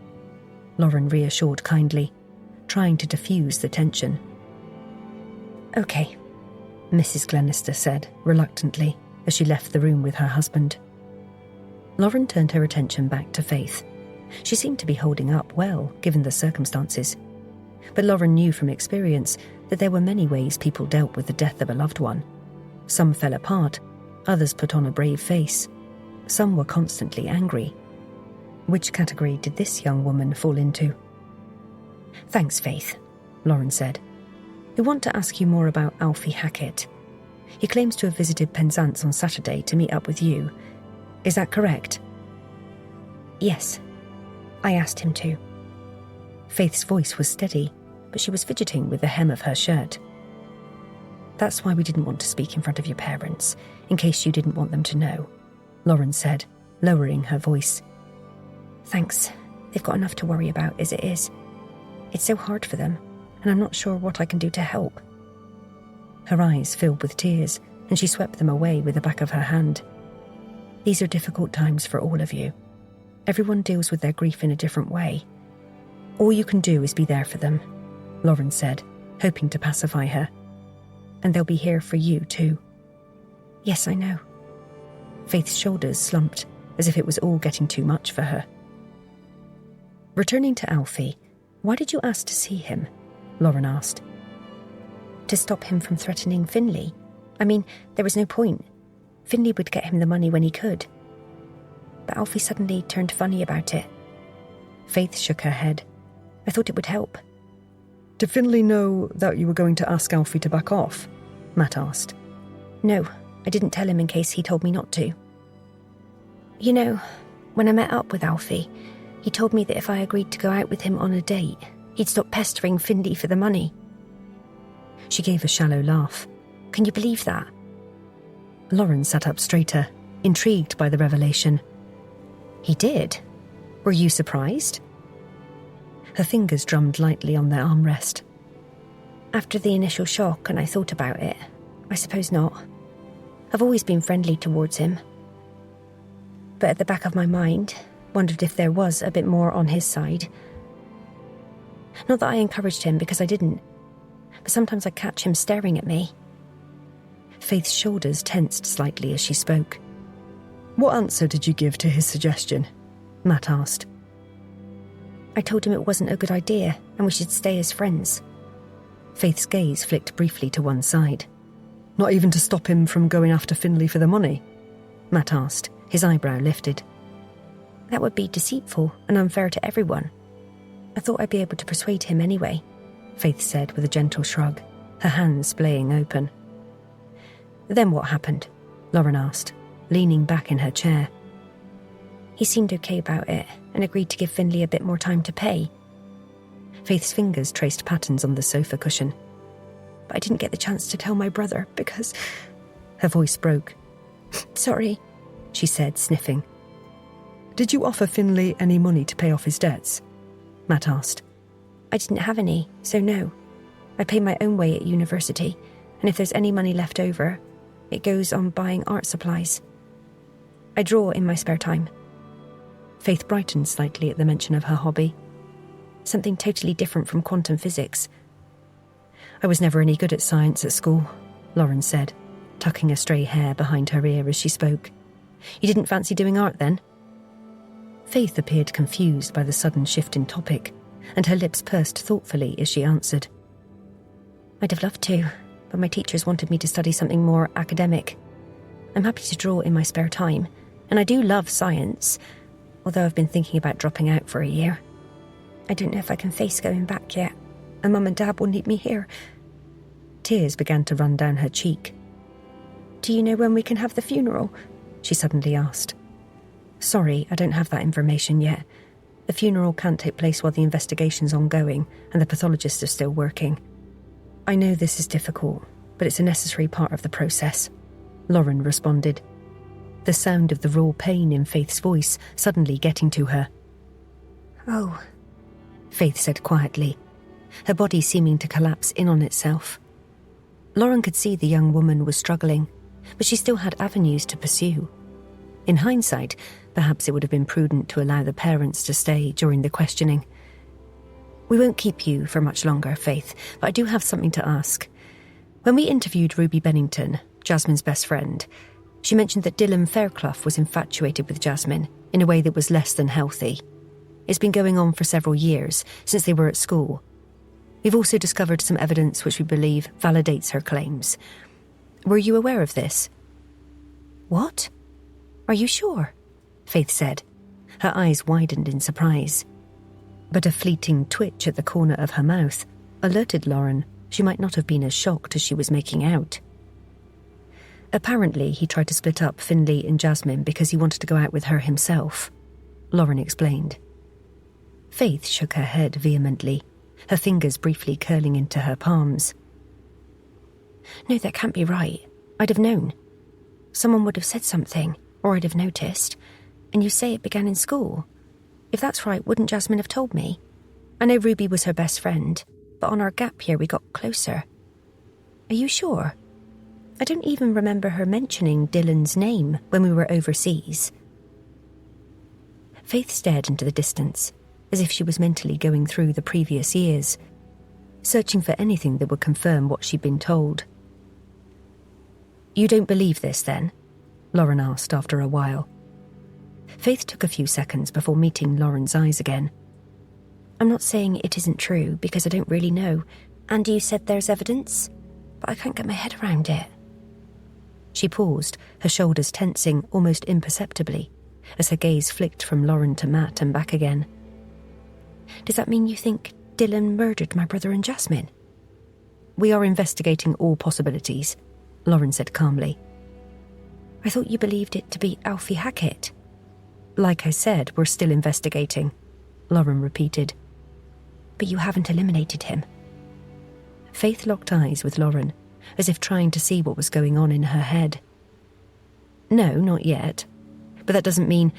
Lauren reassured kindly, trying to diffuse the tension. Okay, Mrs. Glenister said reluctantly as she left the room with her husband. Lauren turned her attention back to Faith. She seemed to be holding up well, given the circumstances. But Lauren knew from experience that there were many ways people dealt with the death of a loved one. Some fell apart, others put on a brave face. Some were constantly angry. Which category did this young woman fall into? Thanks, Faith, Lauren said. We want to ask you more about Alfie Hackett. He claims to have visited Penzance on Saturday to meet up with you. Is that correct? Yes. I asked him to. Faith's voice was steady, but she was fidgeting with the hem of her shirt. That's why we didn't want to speak in front of your parents, in case you didn't want them to know, Lauren said, lowering her voice. Thanks. They've got enough to worry about as it is. It's so hard for them, and I'm not sure what I can do to help. Her eyes filled with tears, and she swept them away with the back of her hand. These are difficult times for all of you. Everyone deals with their grief in a different way. All you can do is be there for them, Lauren said, hoping to pacify her. And they'll be here for you too. Yes, I know. Faith's shoulders slumped, as if it was all getting too much for her. Returning to Alfie, why did you ask to see him? Lauren asked. To stop him from threatening Finley. I mean, there was no point. Finley would get him the money when he could. But Alfie suddenly turned funny about it. Faith shook her head. I thought it would help.
Did Finley know that you were going to ask Alfie to back off?
Matt asked. No, I didn't tell him in case he told me not to. You know, when I met up with Alfie, he told me that if I agreed to go out with him on a date, he'd stop pestering Finley for the money. She gave a shallow laugh. Can you believe that? Lauren sat up straighter, intrigued by the revelation. He did? Were you surprised? Her fingers drummed lightly on their armrest. After the initial shock and I thought about it, I suppose not. I've always been friendly towards him. But at the back of my mind, wondered if there was a bit more on his side. Not that I encouraged him, because I didn't. But sometimes I catch him staring at me. Faith's shoulders tensed slightly as she spoke.
What answer did you give to his suggestion?
Matt asked. I told him it wasn't a good idea and we should stay as friends. Faith's gaze flicked briefly to one side.
Not even to stop him from going after Finley for the money?
Matt asked, his eyebrow lifted. That would be deceitful and unfair to everyone. I thought I'd be able to persuade him anyway, Faith said with a gentle shrug, her hands splaying open. Then what happened? Lauren asked, leaning back in her chair.
He seemed okay about it and agreed to give Finlay a bit more time to pay.
Faith's fingers traced patterns on the sofa cushion.
But I didn't get the chance to tell my brother because...
Her voice broke.
Sorry,
she said, sniffing.
Did you offer Finlay any money to pay off his debts?
Matt asked.
I didn't have any, so no. I pay my own way at university, and if there's any money left over, it goes on buying art supplies. I draw in my spare time.
Faith brightened slightly at the mention of her hobby.
Something totally different from quantum physics.
I was never any good at science at school, Lauren said, tucking a stray hair behind her ear as she spoke. You didn't fancy doing art then? Faith appeared confused by the sudden shift in topic, and her lips pursed thoughtfully as she answered.
I'd have loved to, but my teachers wanted me to study something more academic. I'm happy to draw in my spare time, and I do love science, although I've been thinking about dropping out for a year. I don't know if I can face going back yet, and Mum and Dad will need me here.
Tears began to run down her cheek.
Do you know when we can have the funeral?
She suddenly asked. Sorry, I don't have that information yet. The funeral can't take place while the investigation's ongoing and the pathologists are still working. I know this is difficult, but it's a necessary part of the process, Lauren responded, the sound of the raw pain in Faith's voice suddenly getting to her.
Oh,
Faith said quietly, her body seeming to collapse in on itself. Lauren could see the young woman was struggling, but she still had avenues to pursue. In hindsight, perhaps it would have been prudent to allow the parents to stay during the questioning. We won't keep you for much longer, Faith, but I do have something to ask. When we interviewed Ruby Bennington, Jasmine's best friend, she mentioned that Dylan Fairclough was infatuated with Jasmine in a way that was less than healthy. It's been going on for several years, since they were at school. We've also discovered some evidence which we believe validates her claims. Were you aware of this?
What? Are you sure?
Faith said. Her eyes widened in surprise. But a fleeting twitch at the corner of her mouth alerted Lauren she might not have been as shocked as she was making out. Apparently, he tried to split up Finlay and Jasmine because he wanted to go out with her himself, Lauren explained. Faith shook her head vehemently, her fingers briefly curling into her palms.
No, that can't be right. I'd have known. Someone would have said something, or I'd have noticed. And you say it began in school. If that's right, wouldn't Jasmine have told me? I know Ruby was her best friend, but on our gap year we got closer. Are you sure? I don't even remember her mentioning Dylan's name when we were overseas.
Faith stared into the distance, as if she was mentally going through the previous years, searching for anything that would confirm what she'd been told. You don't believe this, then? Lauren asked after a while. Faith took a few seconds before meeting Lauren's eyes again.
I'm not saying it isn't true, because I don't really know. And you said there's evidence? But I can't get my head around it.
She paused, her shoulders tensing almost imperceptibly, as her gaze flicked from Lauren to Matt and back again.
Does that mean you think Dylan murdered my brother and Jasmine?
We are investigating all possibilities, Lauren said calmly.
I thought you believed it to be Alfie Hackett.
Like I said, we're still investigating, Lauren repeated.
But you haven't eliminated him.
Faith locked eyes with Lauren, as if trying to see what was going on in her head. No, not yet. But that doesn't mean...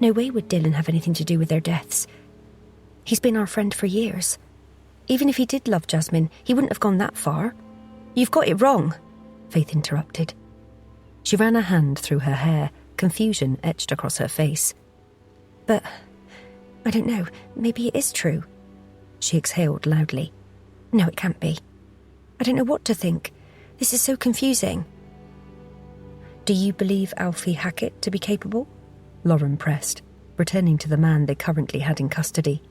No way would Dylan have anything to do with their deaths. He's been our friend for years. Even if he did love Jasmine, he wouldn't have gone that far. You've got it wrong, Faith interrupted.
She ran a hand through her hair, confusion etched across her face.
But, I don't know, maybe it is true.
She exhaled loudly.
No, it can't be. I don't know what to think. This is so confusing.
Do you believe Alfie Hackett to be capable? Lauren pressed, returning to the man they currently had in custody.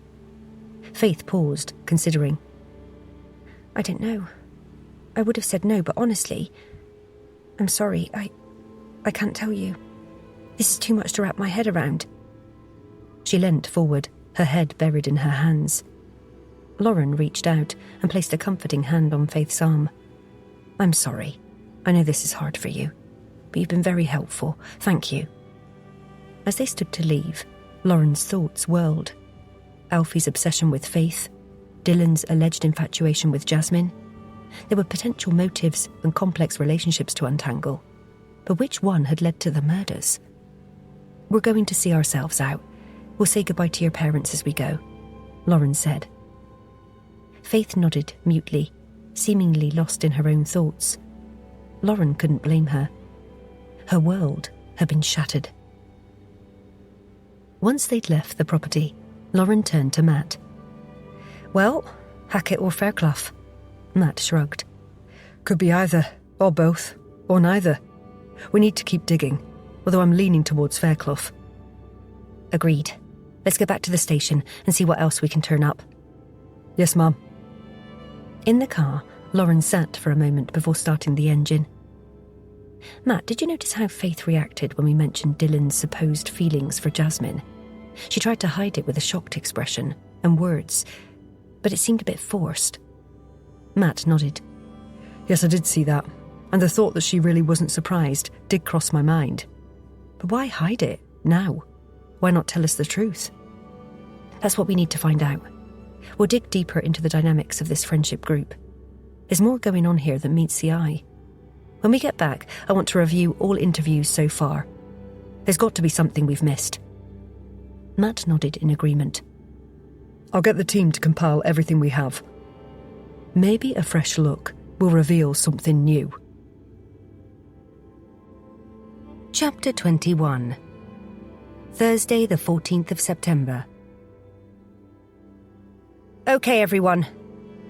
Faith paused, considering.
I don't know. I would have said no, but honestly, I'm sorry, I can't tell you. This is too much to wrap my head around.
She leant forward, her head buried in her hands. Lauren reached out and placed a comforting hand on Faith's arm. I'm sorry. I know this is hard for you. but you've been very helpful. Thank you." As they stood to leave, Lauren's thoughts whirled. Alfie's obsession with Faith, Dylan's alleged infatuation with Jasmine. There were potential motives and complex relationships to untangle. But which one had led to the murders? "We're going to see ourselves out. We'll say goodbye to your parents as we go," Lauren said. Faith nodded mutely, seemingly lost in her own thoughts. Lauren couldn't blame her. Her world had been shattered. Once they'd left the property, Lauren turned to Matt. "Well, Hackett or Fairclough?" Matt shrugged.
Could be either, or both, or neither. We need to keep digging, although I'm leaning towards Fairclough.
Agreed. Let's go back to the station and see what else we can turn up.
Yes, Mum.
In the car, Lauren sat for a moment before starting the engine. "Matt, did you notice how Faith reacted when we mentioned Dylan's supposed feelings for Jasmine? She tried to hide it with a shocked expression and words, but it seemed a bit forced." Matt nodded.
Yes, I did see that, and the thought that she really wasn't surprised did cross my mind. But why hide it now? Why not tell us the truth?
That's what we need to find out. We'll dig deeper into the dynamics of this friendship group. There's more going on here than meets the eye. When we get back, I want to review all interviews so far. There's got to be something we've missed. Matt nodded in agreement.
I'll get the team to compile everything we have. Maybe a fresh look will reveal something new.
Chapter 21. Thursday, the 14th of September. "Okay, everyone,"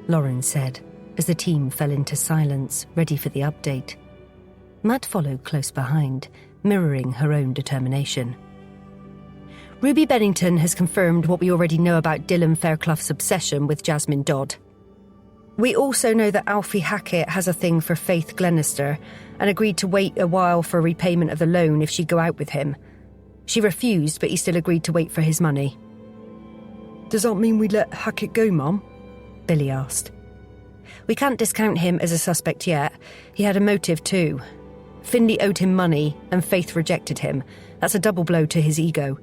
Lauren said, as the team fell into silence, ready for the update. Matt followed close behind, mirroring her own determination. "Ruby Bennington has confirmed what we already know about Dylan Fairclough's obsession with Jasmine Dodd. We also know that Alfie Hackett has a thing for Faith Glenister and agreed to wait a while for repayment of the loan if she'd go out with him. She refused, but he still agreed to wait for his money."
Does that mean we let Hackett go, Mum?
Billy asked. "We can't discount him as a suspect yet. He had a motive too. Finley owed him money and Faith rejected him. That's a double blow to his ego.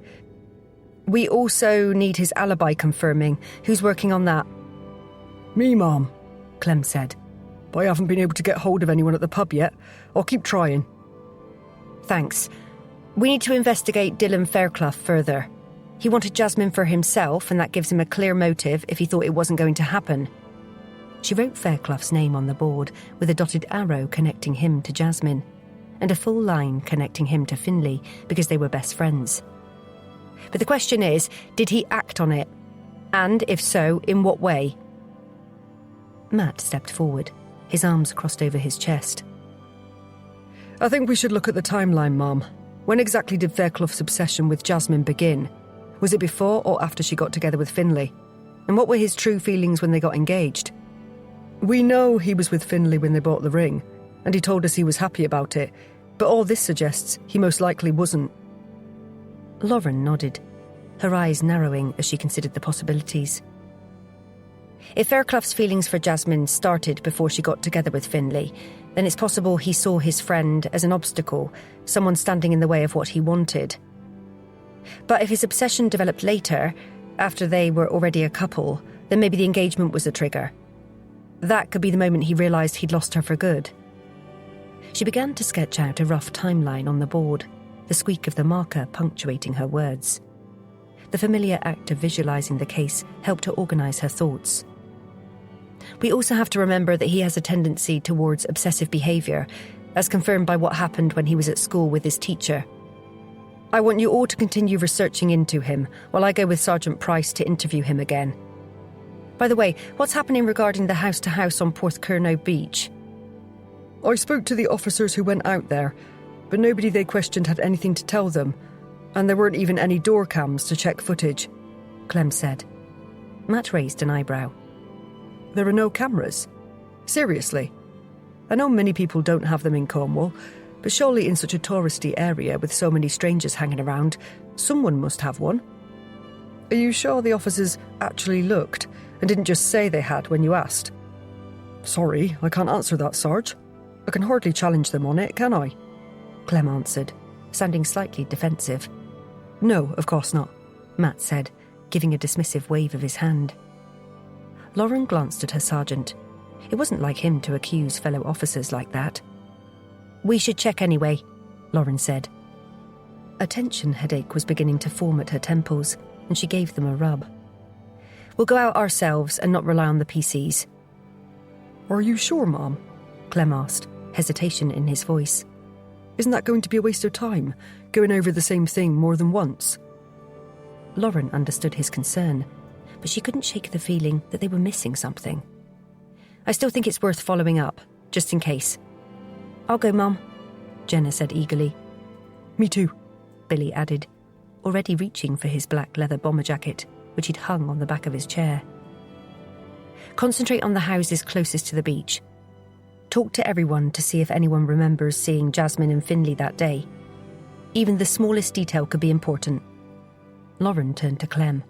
We also need his alibi confirming. Who's working on that?"
Me, Mum,
Clem said.
But I haven't been able to get hold of anyone at the pub yet. I'll keep trying.
Thanks. We need to investigate Dylan Fairclough further. He wanted Jasmine for himself, and that gives him a clear motive if he thought it wasn't going to happen. She wrote Fairclough's name on the board with a dotted arrow connecting him to Jasmine, and a full line connecting him to Finley because they were best friends. But the question is, did he act on it? And if so, in what way? Matt stepped forward, his arms crossed over his chest.
I think we should look at the timeline, Mum. When exactly did Fairclough's obsession with Jasmine begin? Was it before or after she got together with Finley? And what were his true feelings when they got engaged? We know he was with Finley when they bought the ring, and he told us he was happy about it, but all this suggests he most likely wasn't.
Lauren nodded, her eyes narrowing as she considered the possibilities. If Fairclough's feelings for Jasmine started before she got together with Finley, then it's possible he saw his friend as an obstacle, someone standing in the way of what he wanted. But if his obsession developed later, after they were already a couple, then maybe the engagement was the trigger. That could be the moment he realised he'd lost her for good. She began to sketch out a rough timeline on the board, the squeak of the marker punctuating her words. The familiar act of visualising the case helped her organise her thoughts. We also have to remember that he has a tendency towards obsessive behaviour, as confirmed by what happened when he was at school with his teacher. I want you all to continue researching into him, while I go with Sergeant Price to interview him again. By the way, what's happening regarding the house-to-house on Porthcurno Beach?
I spoke to the officers who went out there, but nobody they questioned had anything to tell them, and there weren't even any door cams to check footage,
Clem said. Matt raised an eyebrow.
There are no cameras? Seriously? I know many people don't have them in Cornwall, but surely in such a touristy area with so many strangers hanging around, someone must have one. Are you sure the officers actually looked and didn't just say they had when you asked? Sorry, I can't answer that, Sarge. I can hardly challenge them on it, can I?
Clem answered, sounding slightly defensive. No, of course not, Matt said, giving a dismissive wave of his hand. Lauren glanced at her sergeant. It wasn't like him to accuse fellow officers like that. We should check anyway, Lauren said. A tension headache was beginning to form at her temples, and she gave them a rub. We'll go out ourselves and not rely on the PCs.
Are you sure, Mom?
Clem asked, hesitation in his voice.
Isn't that going to be a waste of time, going over the same thing more than once?
Lauren understood his concern, but she couldn't shake the feeling that they were missing something. I still think it's worth following up, just in case. I'll go, Mum, Jenna said eagerly.
Me too,
Billy added, already reaching for his black leather bomber jacket, which he'd hung on the back of his chair. Concentrate on the houses closest to the beach. Talk to everyone to see if anyone remembers seeing Jasmine and Finlay that day. Even the smallest detail could be important. Lauren turned to Clem.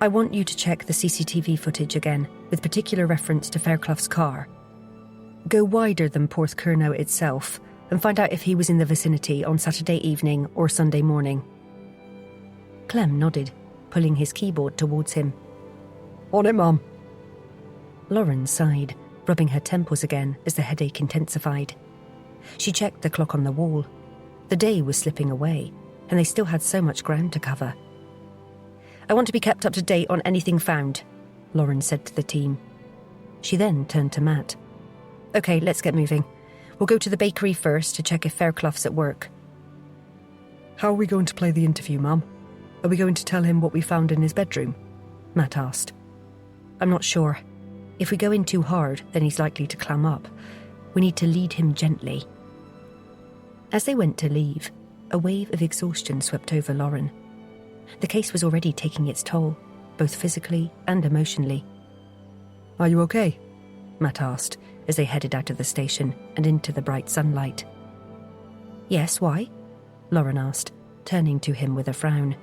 I want you to check the CCTV footage again, with particular reference to Fairclough's car. Go wider than Porthcurno itself, and find out if he was in the vicinity on Saturday evening or Sunday morning. Clem nodded, pulling his keyboard towards him.
On it, Mum.
Lauren sighed, rubbing her temples again as the headache intensified. She checked the clock on the wall. The day was slipping away, and they still had so much ground to cover. I want to be kept up to date on anything found, Lauren said to the team. She then turned to Matt. OK, let's get moving. We'll go to the bakery first to check if Fairclough's at work.
How are we going to play the interview, Mum? Are we going to tell him what we found in his bedroom?
Matt asked. I'm not sure. If we go in too hard, then he's likely to clam up. We need to lead him gently. As they went to leave, a wave of exhaustion swept over Lauren. The case was already taking its toll, both physically and emotionally.
Are you okay?
Matt asked as they headed out of the station and into the bright sunlight. Yes, why? Lauren asked, turning to him with a frown.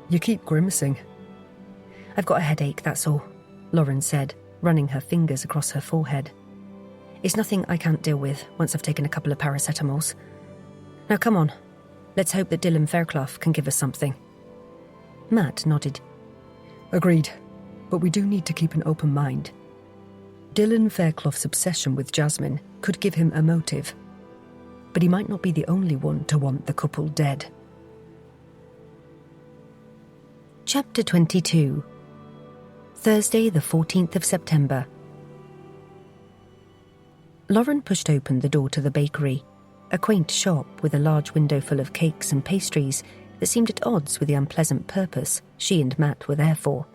You keep grimacing.
I've got a headache, that's all, Lauren said, running her fingers across her forehead. It's nothing I can't deal with once I've taken a couple of paracetamols. Now come on, let's hope that Dylan Fairclough can give us something. Matt nodded.
Agreed, but we do need to keep an open mind. Dylan Fairclough's obsession with Jasmine could give him a motive, but he might not be the only one to want the couple dead.
Chapter 22. Thursday, the 14th of September. Lauren pushed open the door to the bakery, a quaint shop with a large window full of cakes and pastries that seemed at odds with the unpleasant purpose she and Matt were there for.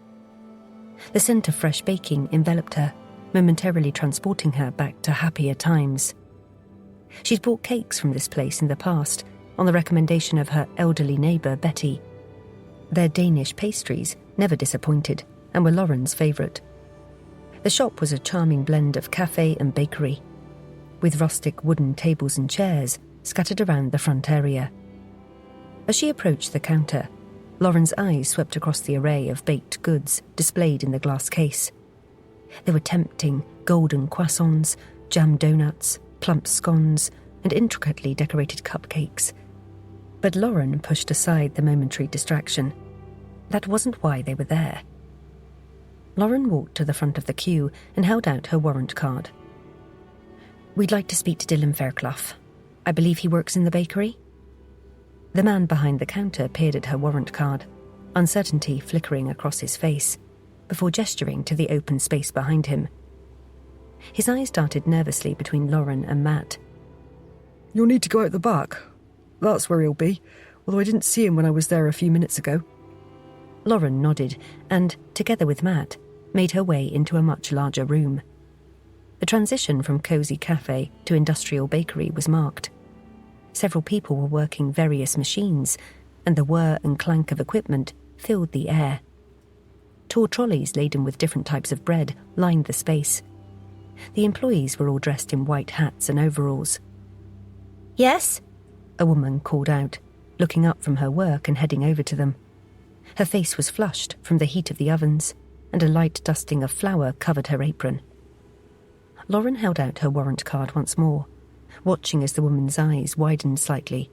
The scent of fresh baking enveloped her, momentarily transporting her back to happier times. She'd bought cakes from this place in the past, on the recommendation of her elderly neighbour, Betty. Their Danish pastries never disappointed and were Lauren's favourite. The shop was a charming blend of cafe and bakery, with rustic wooden tables and chairs scattered around the front area. As she approached the counter, Lauren's eyes swept across the array of baked goods displayed in the glass case. There were tempting golden croissants, jam donuts, plump scones, and intricately decorated cupcakes. But Lauren pushed aside the momentary distraction. That wasn't why they were there. Lauren walked to the front of the queue and held out her warrant card. We'd like to speak to Dylan Fairclough. I believe he works in the bakery? The man behind the counter peered at her warrant card, uncertainty flickering across his face, before gesturing to the open space behind him. His eyes darted nervously between Lauren and Matt.
You'll need to go out the back. That's where he'll be, although I didn't see him when I was there a few minutes ago.
Lauren nodded and, together with Matt, made her way into a much larger room. The transition from cosy cafe to industrial bakery was marked. Several people were working various machines, and the whir and clank of equipment filled the air. Tall trolleys laden with different types of bread lined the space. The employees were all dressed in white hats and overalls. Yes? A woman called out, looking up from her work and heading over to them. Her face was flushed from the heat of the ovens, and a light dusting of flour covered her apron. Lauren held out her warrant card once more,
watching as the woman's eyes widened slightly.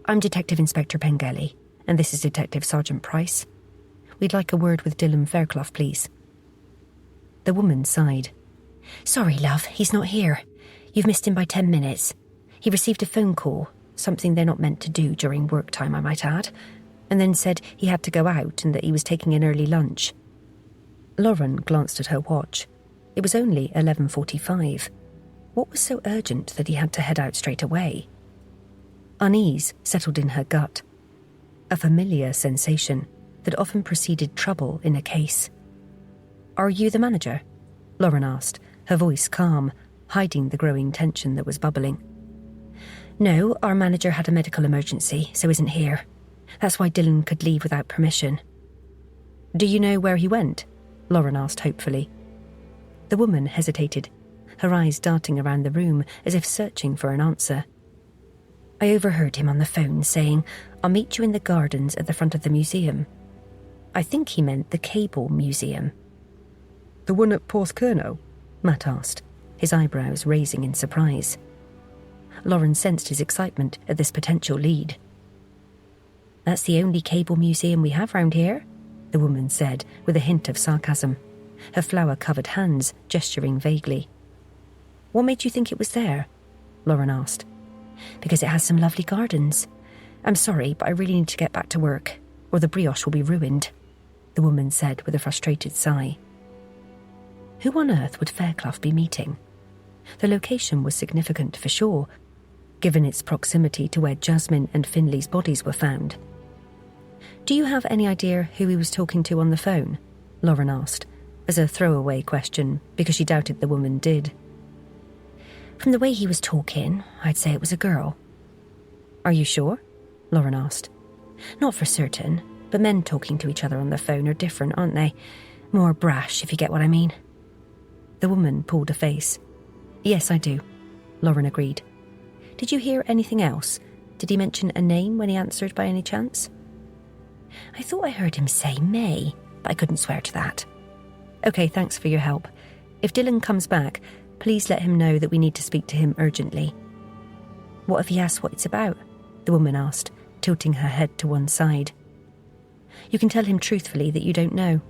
"I'm Detective Inspector Pengelly, and this is Detective Sergeant Price. We'd like a word with Dylan Fairclough, please." The woman sighed. "Sorry, love, he's not here. You've missed him by 10 minutes. He received a phone call, something they're not meant to do during work time, I might add, and then said he had to go out and that he was taking an early lunch." Lauren glanced at her watch. It was only 11:45. What was so urgent that he had to head out straight away? Unease settled in her gut, a familiar sensation that often preceded trouble in a case. "Are you the manager?" Lauren asked, her voice calm, hiding the growing tension that was bubbling. "No, our manager had a medical emergency, so isn't here. That's why Dylan could leave without permission." "Do you know where he went?" Lauren asked hopefully. The woman hesitated, her eyes darting around the room as if searching for an answer. "I overheard him on the phone saying, 'I'll meet you in the gardens at the front of the museum.' I think he meant the Cable Museum."
The one at Porthcurno?
Matt asked, his eyebrows raising in surprise. Lauren sensed his excitement at this potential lead. "That's the only cable museum we have round here," the woman said with a hint of sarcasm, her flower-covered hands gesturing vaguely. "What made you think it was there?" Lauren asked. "Because it has some lovely gardens. I'm sorry, but I really need to get back to work, or the brioche will be ruined," the woman said with a frustrated sigh. Who on earth would Fairclough be meeting? The location was significant for sure, given its proximity to where Jasmine and Finley's bodies were found. "Do you have any idea who he was talking to on the phone?" Lauren asked, as a throwaway question, because she doubted the woman did. "From the way he was talking, I'd say it was a girl." "Are you sure?" Lauren asked. "Not for certain, but men talking to each other on the phone are different, aren't they? More brash, if you get what I mean." The woman pulled a face. "Yes, I do," Lauren agreed. "Did you hear anything else? Did he mention a name when he answered by any chance?" "I thought I heard him say May, but I couldn't swear to that." "Okay, thanks for your help. If Dylan comes back, please let him know that we need to speak to him urgently." "What if he asks what it's about?" the woman asked, tilting her head to one side. "You can tell him truthfully that you don't know.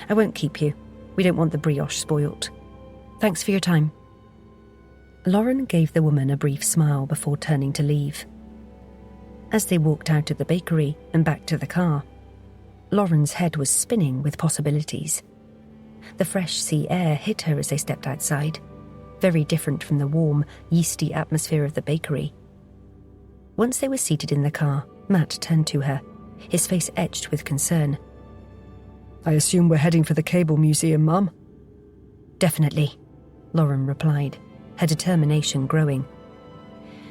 I won't keep you. We don't want the brioche spoilt. Thanks for your time." Lauren gave the woman a brief smile before turning to leave. As they walked out of the bakery and back to the car, Lauren's head was spinning with possibilities. The fresh sea air hit her as they stepped outside, very different from the warm, yeasty atmosphere of the bakery. Once they were seated in the car, Matt turned to her, his face etched with concern.
"I assume we're heading for the Cable Museum, Mum?"
"Definitely," Lauren replied, her determination growing.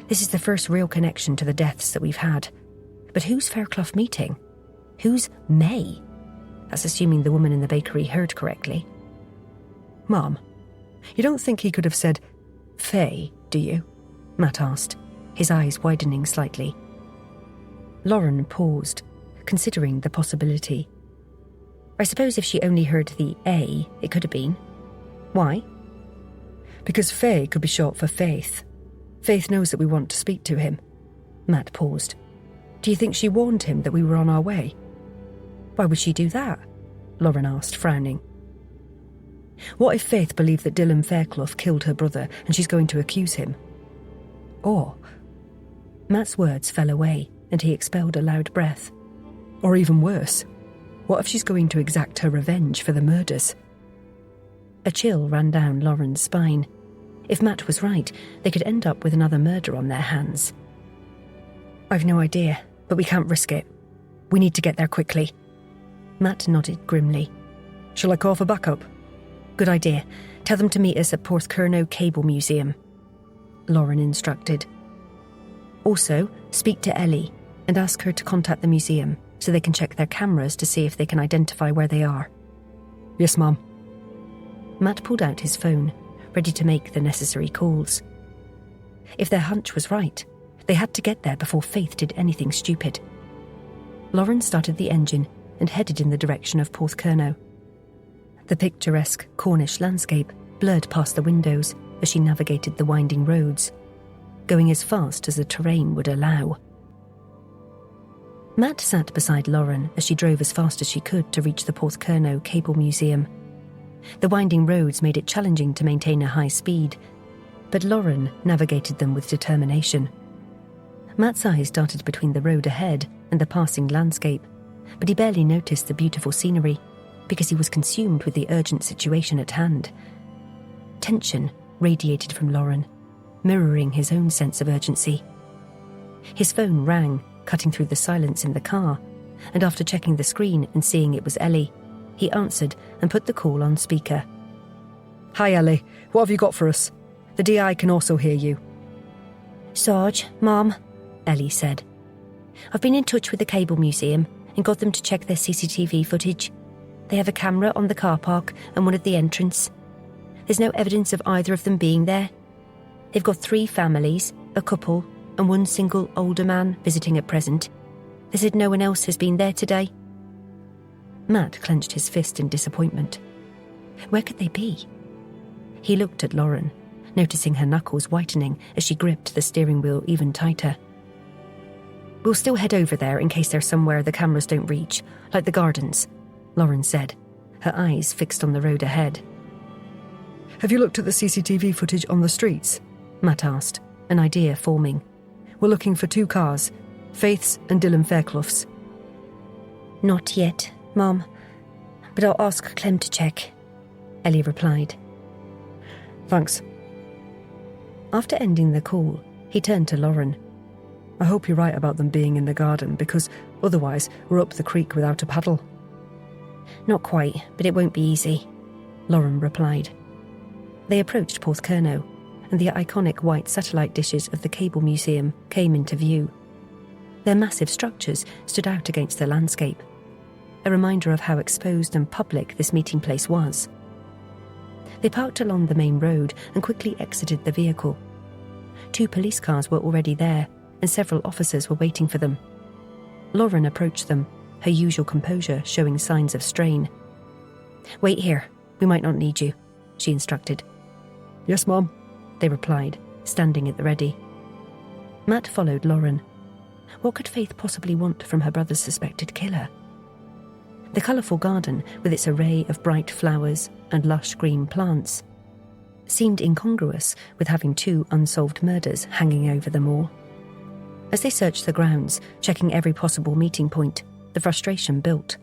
"This is the first real connection to the deaths that we've had. But who's Fairclough meeting? Who's May? That's assuming the woman in the bakery heard correctly."
"Mum, you don't think he could have said Faye, do you?"
Matt asked, his eyes widening slightly. Lauren paused, considering the possibility. "I suppose if she only heard the A, it could have been. Why?"
"Because Faye could be short for Faith. Faith knows that we want to speak to him."
Matt paused.
"Do you think she warned him that we were on our way?"
"Why would she do that?" Lauren asked, frowning.
"What if Faith believed that Dylan Fairclough killed her brother and she's going to accuse him? Or..."
Matt's words fell away and he expelled a loud breath.
"Or even worse, what if she's going to exact her revenge for the murders?"
A chill ran down Lauren's spine. If Matt was right, they could end up with another murder on their hands.
"I've no idea, but we can't risk it. We need to get there quickly."
Matt nodded grimly.
"Shall I call for backup?"
"Good idea. Tell them to meet us at Porthcurno Cable Museum," Lauren instructed. "Also, speak to Ellie and ask her to contact the museum so they can check their cameras to see if they can identify where they are."
"Yes, Mum."
Matt pulled out his phone, ready to make the necessary calls. If their hunch was right, they had to get there before Faith did anything stupid. Lauren started the engine and headed in the direction of Porthcurno. The picturesque Cornish landscape blurred past the windows as she navigated the winding roads, going as fast as the terrain would allow. Matt sat beside Lauren as she drove as fast as she could to reach the Porthcurno Cable Museum. The winding roads made it challenging to maintain a high speed, but Lauren navigated them with determination. Matt's eyes darted between the road ahead and the passing landscape, but he barely noticed the beautiful scenery because he was consumed with the urgent situation at hand. Tension radiated from Lauren, mirroring his own sense of urgency. His phone rang, cutting through the silence in the car, and after checking the screen and seeing it was Ellie, he answered and put the call on speaker.
Hi, Ellie. What have you got for us? The DI can also hear you.
Sarge, Mom, Ellie said. I've been in touch with the Cable Museum and got them to check their CCTV footage. They have a camera on the car park and one at the entrance. There's no evidence of either of them being there. They've got 3 families, a couple, and 1 single older man visiting at present. They said no one else has been there today. Matt clenched his fist in disappointment. Where could they be? He looked at Lauren, noticing her knuckles whitening as she gripped the steering wheel even tighter. We'll still head over there in case they're somewhere the cameras don't reach, like the gardens, Lauren said, her eyes fixed on the road ahead.
Have you looked at the CCTV footage on the streets?
Matt asked, an idea forming.
We're looking for 2 cars, Faith's and Dylan Fairclough's.
Not yet, Mom, but I'll ask Clem to check, Ellie replied.
Thanks.
After ending the call, he turned to Lauren.
I hope you're right about them being in the garden, because otherwise we're up the creek without a paddle.
Not quite, but it won't be easy, Lauren replied. They approached Porthcurno, and the iconic white satellite dishes of the Cable Museum came into view. Their massive structures stood out against the landscape, a reminder of how exposed and public this meeting place was. They parked along the main road and quickly exited the vehicle. 2 police cars were already there, and several officers were waiting for them. Lauren approached them, her usual composure showing signs of strain. Wait here, we might not need you, she instructed.
Yes, Mom,
they replied, standing at the ready. Matt followed Lauren. What could Faith possibly want from her brother's suspected killer? The colourful garden, with its array of bright flowers and lush green plants, seemed incongruous with having 2 unsolved murders hanging over them all. As they searched the grounds, checking every possible meeting point, the frustration built.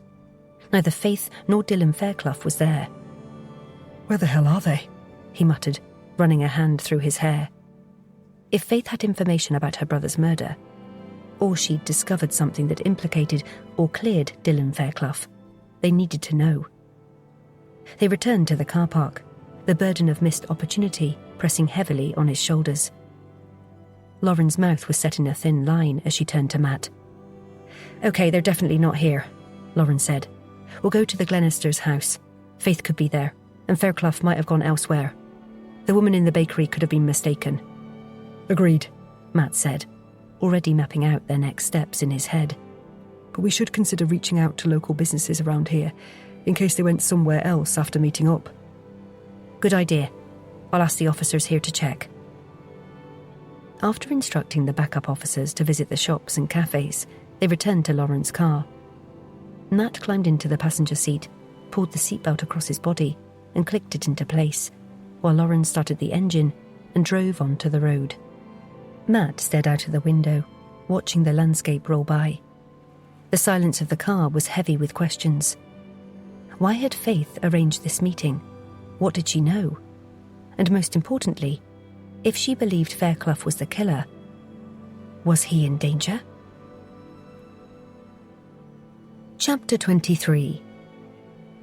Neither Faith nor Dylan Fairclough was there.
Where the hell are they?
He muttered, running a hand through his hair. If Faith had information about her brother's murder, or she'd discovered something that implicated or cleared Dylan Fairclough, they needed to know. They returned to the car park, the burden of missed opportunity pressing heavily on his shoulders. Lauren's mouth was set in a thin line as she turned to Matt. Okay, they're definitely not here, Lauren said. We'll go to the Glennisters' house. Faith could be there, and Fairclough might have gone elsewhere. The woman in the bakery could have been mistaken.
Agreed,
Matt said, already mapping out their next steps in his head.
But we should consider reaching out to local businesses around here, in case they went somewhere else after meeting up.
Good idea. I'll ask the officers here to check. After instructing the backup officers to visit the shops and cafes, they returned to Lauren's car. Matt climbed into the passenger seat, pulled the seatbelt across his body, and clicked it into place, while Lauren started the engine and drove onto the road. Matt stared out of the window, watching the landscape roll by. The silence of the car was heavy with questions. Why had Faith arranged this meeting? What did she know? And most importantly, if she believed Fairclough was the killer, was he in danger? Chapter 23.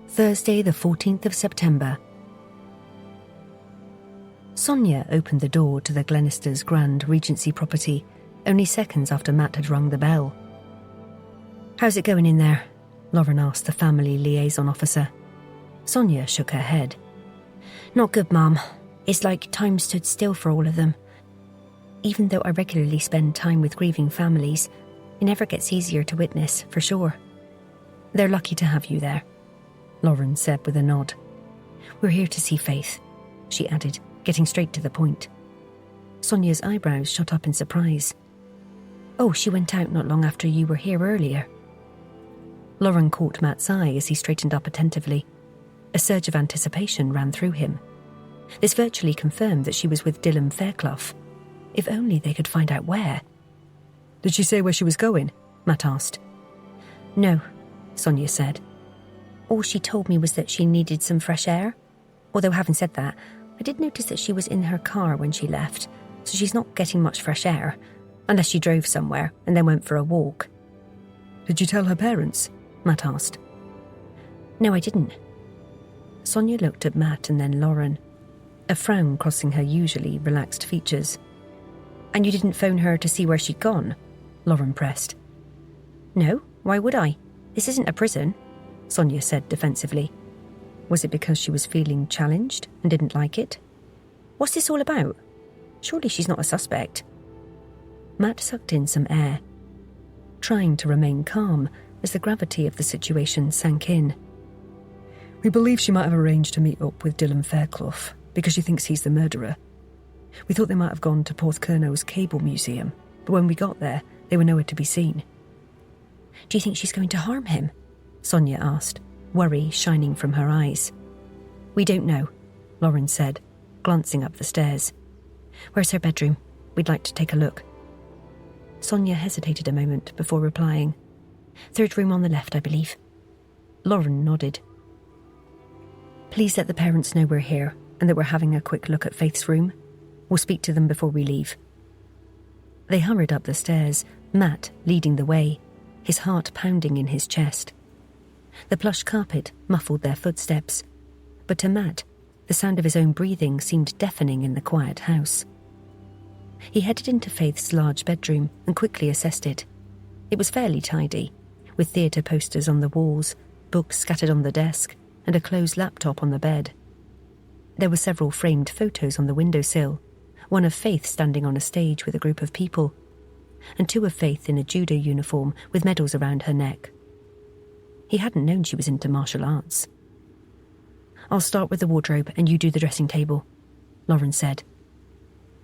Thursday, the 14th of September. Sonia opened the door to the Glennisters' Grand Regency property only seconds after Matt had rung the bell. How's it going in there? Lauren asked the family liaison officer. Sonia shook her head. Not good, Mum. It's like time stood still for all of them. Even though I regularly spend time with grieving families, it never gets easier to witness, for sure. They're lucky to have you there, Lauren said with a nod. We're here to see Faith, she added, getting straight to the point. Sonia's eyebrows shot up in surprise. Oh, she went out not long after you were here earlier. Lauren caught Matt's eye as he straightened up attentively. A surge of anticipation ran through him. This virtually confirmed that she was with Dylan Fairclough. If only they could find out where.
Did she say where she was going?
Matt asked. No, Sonia said. All she told me was that she needed some fresh air. Although having said that, I did notice that she was in her car when she left, so she's not getting much fresh air, unless she drove somewhere and then went for a walk.
Did you tell her parents?
Matt asked. No, I didn't. Sonia looked at Matt and then Lauren, a frown crossing her usually relaxed features. And you didn't phone her to see where she'd gone? Lauren pressed. No, why would I? This isn't a prison, Sonia said defensively. Was it because she was feeling challenged and didn't like it? What's this all about? Surely she's not a suspect. Matt sucked in some air, trying to remain calm as the gravity of the situation sank in.
We believe she might have arranged to meet up with Dylan Fairclough because she thinks he's the murderer. We thought they might have gone to Porthcurno's Cable Museum, but when we got there, they were nowhere to be seen.
Do you think she's going to harm him? Sonia asked, worry shining from her eyes. We don't know, Lauren said, glancing up the stairs. Where's her bedroom? We'd like to take a look. Sonia hesitated a moment before replying. Third room on the left, I believe. Lauren nodded. Please let the parents know we're here and that we're having a quick look at Faith's room. We'll speak to them before we leave. They hurried up the stairs, Matt leading the way, his heart pounding in his chest. The plush carpet muffled their footsteps, but to Matt, the sound of his own breathing seemed deafening in the quiet house. He headed into Faith's large bedroom and quickly assessed it. It was fairly tidy, with theatre posters on the walls, books scattered on the desk, and a closed laptop on the bed. There were several framed photos on the windowsill, one of Faith standing on a stage with a group of people, and two of Faith in a judo uniform with medals around her neck. He hadn't known she was into martial arts. I'll start with the wardrobe and you do the dressing table, Lauren said.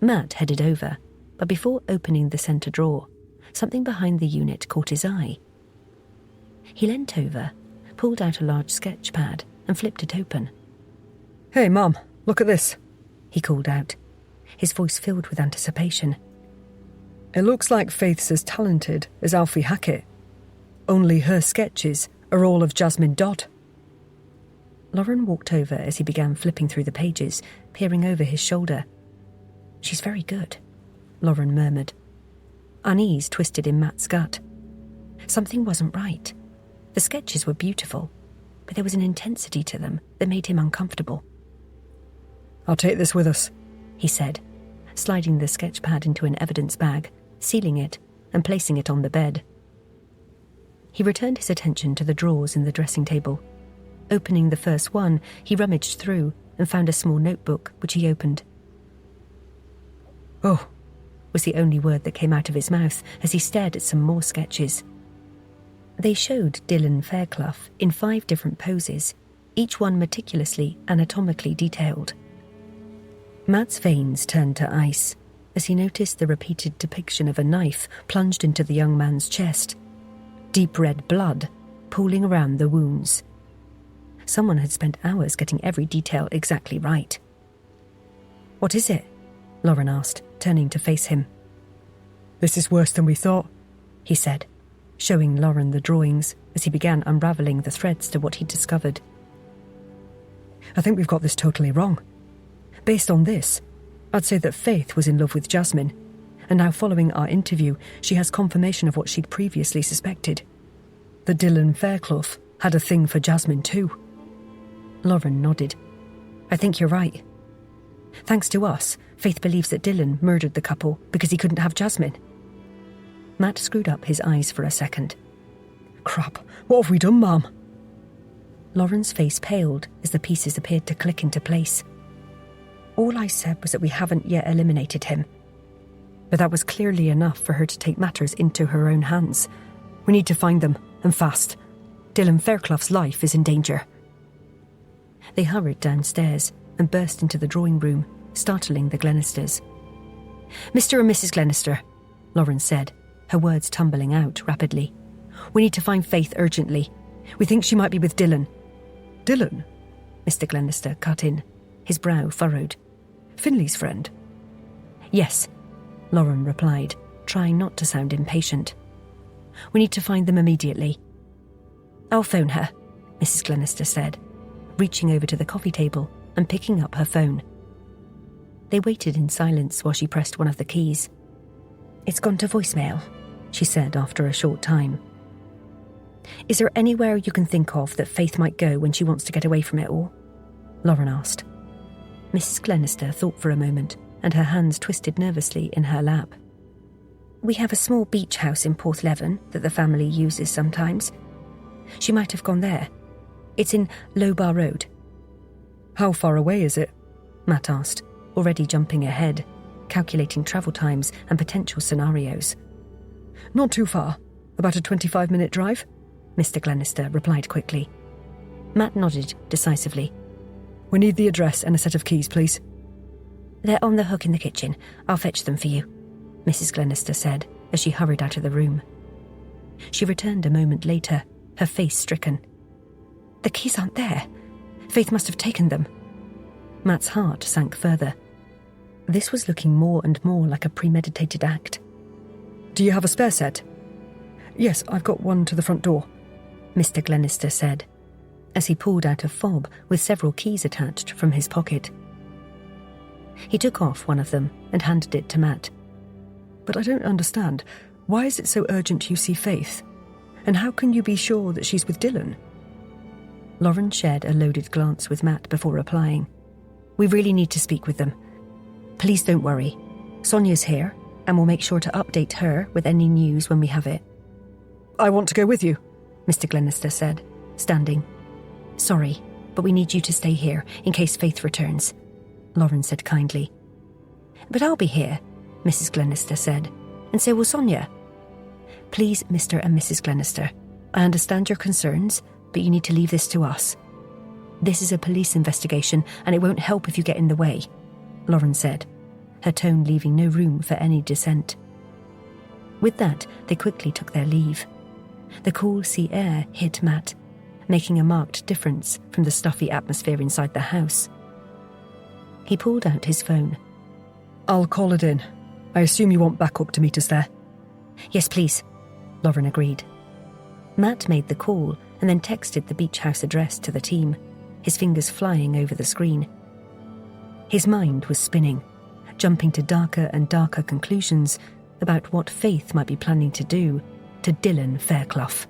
Matt headed over, but before opening the centre drawer, something behind the unit caught his eye. He leant over, pulled out a large sketch pad and flipped it open.
Hey, Mum, look at this,
he called out, his voice filled with anticipation.
It looks like Faith's as talented as Alfie Hackett. Only her sketches are all of Jasmine Dodd.
Lauren walked over as he began flipping through the pages, peering over his shoulder. She's very good, Lauren murmured. Unease twisted in Matt's gut. Something wasn't right. The sketches were beautiful, but there was an intensity to them that made him uncomfortable.
I'll take this with us,
he said, sliding the sketch pad into an evidence bag, sealing it, and placing it on the bed. He returned his attention to the drawers in the dressing table. Opening the first one, he rummaged through and found a small notebook, which he opened. Oh, was the only word that came out of his mouth as he stared at some more sketches. They showed Dylan Fairclough in 5 different poses, each one meticulously anatomically detailed. Matt's veins turned to ice as he noticed the repeated depiction of a knife plunged into the young man's chest, deep red blood pooling around the wounds. Someone had spent hours getting every detail exactly right. What is it? Lauren asked, turning to face him.
This is worse than we thought,
he said, showing Lauren the drawings as he began unravelling the threads to what he'd discovered.
I think we've got this totally wrong. Based on this, I'd say that Faith was in love with Jasmine, and now following our interview, she has confirmation of what she'd previously suspected. That Dylan Fairclough had a thing for Jasmine too.
Lauren nodded. I think you're right. Thanks to us, Faith believes that Dylan murdered the couple because he couldn't have Jasmine. Matt screwed up his eyes for a second.
Crap, what have we done, Mum?
Lauren's face paled as the pieces appeared to click into place. All I said was that we haven't yet eliminated him. But that was clearly enough for her to take matters into her own hands.
We need to find them, and fast. Dylan Fairclough's life is in danger.
They hurried downstairs and burst into the drawing room, startling the Glennisters.
Mr. and Mrs. Glenister, Lauren said, her words tumbling out rapidly. We need to find Faith urgently. We think she might be with Dylan.
Dylan?
Mr. Glenister cut in, his brow furrowed.
Finley's friend?
Yes, Lauren replied, trying not to sound impatient. We need to find them immediately. I'll phone her, Mrs. Glenister said, reaching over to the coffee table and picking up her phone. They waited in silence while she pressed one of the keys. It's gone to voicemail, she said after a short time. Is there anywhere you can think of that Faith might go when she wants to get away from it all? Lauren asked. Mrs. Glenister thought for a moment, and her hands twisted nervously in her lap. We have a small beach house in Porthleven that the family uses sometimes. She might have gone there. It's in Low Bar Road.
How far away is it?
Matt asked, already jumping ahead, calculating travel times and potential scenarios.
Not too far. About a 25-minute drive?
Mr. Glenister replied quickly. Matt nodded decisively.
We need the address and a set of keys, please.
They're on the hook in the kitchen. I'll fetch them for you, Mrs. Glenister said as she hurried out of the room. She returned a moment later, her face stricken. The keys aren't there. Faith must have taken them. Matt's heart sank further. This was looking more and more like a premeditated act.
Do you have a spare set? Yes, I've got one to the front door,
Mr. Glenister said, as he pulled out a fob with several keys attached from his pocket. He took off one of them and handed it to Matt.
But I don't understand. Why is it so urgent you see Faith? And how can you be sure that she's with Dylan?
Lauren shared a loaded glance with Matt before replying. We really need to speak with them. Please don't worry. Sonia's here, and we'll make sure to update her with any news when we have it.
I want to go with you,
Mr. Glenister said, standing. Sorry, but we need you to stay here in case Faith returns, Lauren said kindly. But I'll be here, Mrs. Glenister said, and so will Sonia. Please, Mr. and Mrs. Glenister, I understand your concerns, but you need to leave this to us. This is a police investigation, and it won't help if you get in the way, Lauren said, her tone leaving no room for any dissent. With that, they quickly took their leave. The cool sea air hit Matt, making a marked difference from the stuffy atmosphere inside the house. He pulled out his phone.
I'll call it in. I assume you want backup to meet us there.
Yes, please, Lauren agreed. Matt made the call and then texted the beach house address to the team, his fingers flying over the screen. His mind was spinning, jumping to darker and darker conclusions about what Faith might be planning to do to Dylan Fairclough.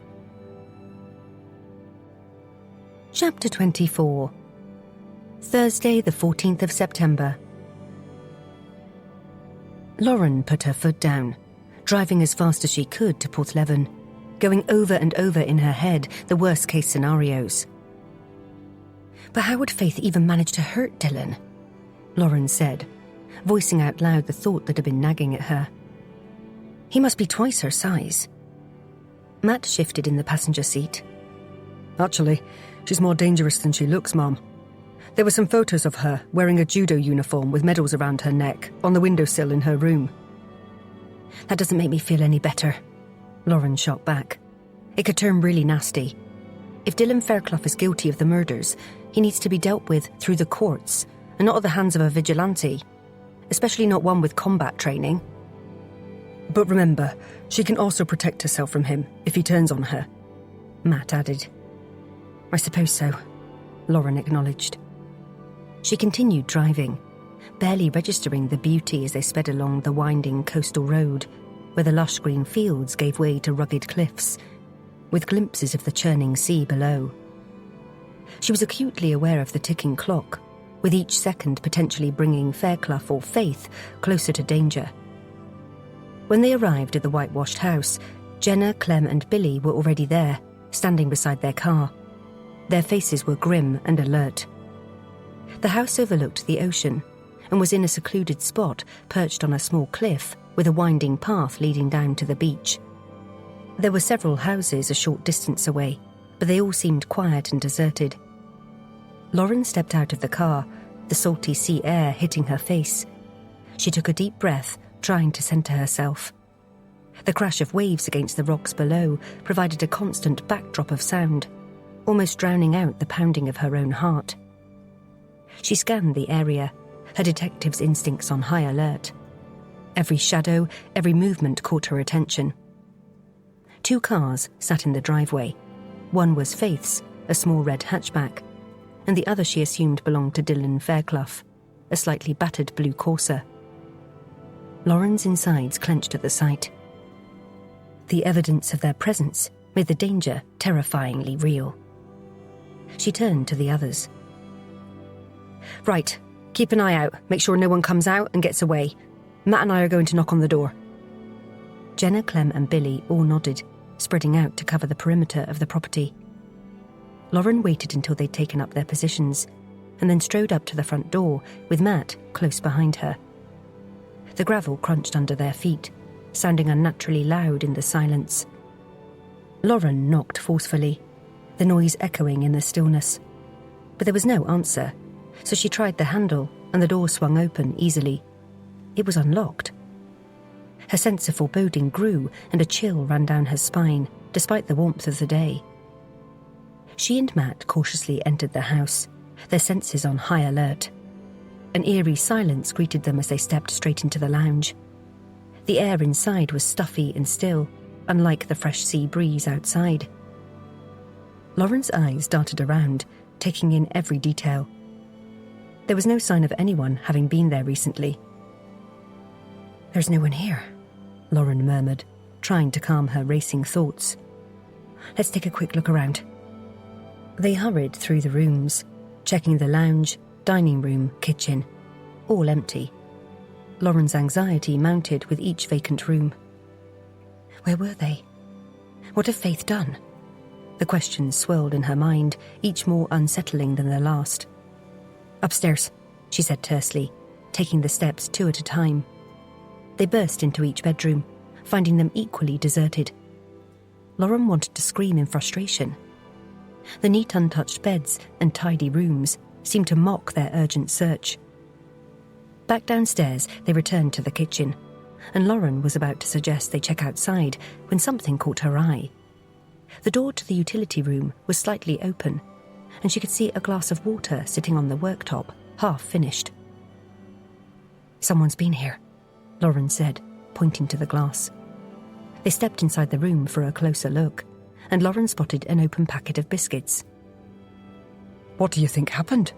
Chapter 24. Thursday, the 14th of September. Lauren put her foot down, driving as fast as she could to Porthleven, going over and over in her head the worst-case scenarios. But how would Faith even manage to hurt Dylan? Lauren said, voicing out loud the thought that had been nagging at her. He must be twice her size. Matt shifted in the passenger seat.
Actually, she's more dangerous than she looks, Mom. There were some photos of her wearing a judo uniform with medals around her neck on the windowsill in her room.
That doesn't make me feel any better, Lauren shot back. It could turn really nasty. If Dylan Fairclough is guilty of the murders, he needs to be dealt with through the courts and not at the hands of a vigilante, especially not one with combat training.
But remember, she can also protect herself from him if he turns on her,
Matt added. I suppose so, Lauren acknowledged. She continued driving, barely registering the beauty as they sped along the winding coastal road, where the lush green fields gave way to rugged cliffs, with glimpses of the churning sea below. She was acutely aware of the ticking clock, with each second potentially bringing Fairclough or Faith closer to danger. When they arrived at the whitewashed house, Jenna, Clem and Billy were already there, standing beside their car. Their faces were grim and alert. The house overlooked the ocean and was in a secluded spot perched on a small cliff with a winding path leading down to the beach. There were several houses a short distance away, but they all seemed quiet and deserted. Lauren stepped out of the car, the salty sea air hitting her face. She took a deep breath
trying to centre herself. The crash of waves against the rocks below provided a constant backdrop of sound, almost drowning out the pounding of her own heart. She scanned the area, her detective's instincts on high alert. Every shadow, every movement caught her attention. 2 cars sat in the driveway. One was Faith's, a small red hatchback, and the other she assumed belonged to Dylan Fairclough, a slightly battered blue Corsa. Lauren's insides clenched at the sight. The evidence of their presence made the danger terrifyingly real. She turned to the others. "Right, keep an eye out, make sure no one comes out and gets away. Matt and I are going to knock on the door." Jenna, Clem and Billy all nodded, spreading out to cover the perimeter of the property. Lauren waited until they'd taken up their positions, and then strode up to the front door, with Matt close behind her. The gravel crunched under their feet, sounding unnaturally loud in the silence. Lauren knocked forcefully, the noise echoing in the stillness. But there was no answer, so she tried the handle, and the door swung open easily. It was unlocked. Her sense of foreboding grew, and a chill ran down her spine, despite the warmth of the day. She and Matt cautiously entered the house, their senses on high alert. An eerie silence greeted them as they stepped straight into the lounge. The air inside was stuffy and still, unlike the fresh sea breeze outside. Lauren's eyes darted around, taking in every detail. There was no sign of anyone having been there recently. "There's no one here," Lauren murmured, trying to calm her racing thoughts. "Let's take a quick look around." They hurried through the rooms, checking the lounge, dining room, kitchen, all empty. Lauren's anxiety mounted with each vacant room. Where were they? What had Faith done? The questions swirled in her mind, each more unsettling than the last. "Upstairs," she said tersely, taking the steps 2 at a time. They burst into each bedroom, finding them equally deserted. Lauren wanted to scream in frustration. The neat untouched beds and tidy rooms seemed to mock their urgent search. Back downstairs, they returned to the kitchen, and Lauren was about to suggest they check outside when something caught her eye. The door to the utility room was slightly open, and she could see a glass of water sitting on the worktop, half finished. "Someone's been here," Lauren said, pointing to the glass. They stepped inside the room for a closer look, and Lauren spotted an open packet of biscuits.
"What do you think happened?"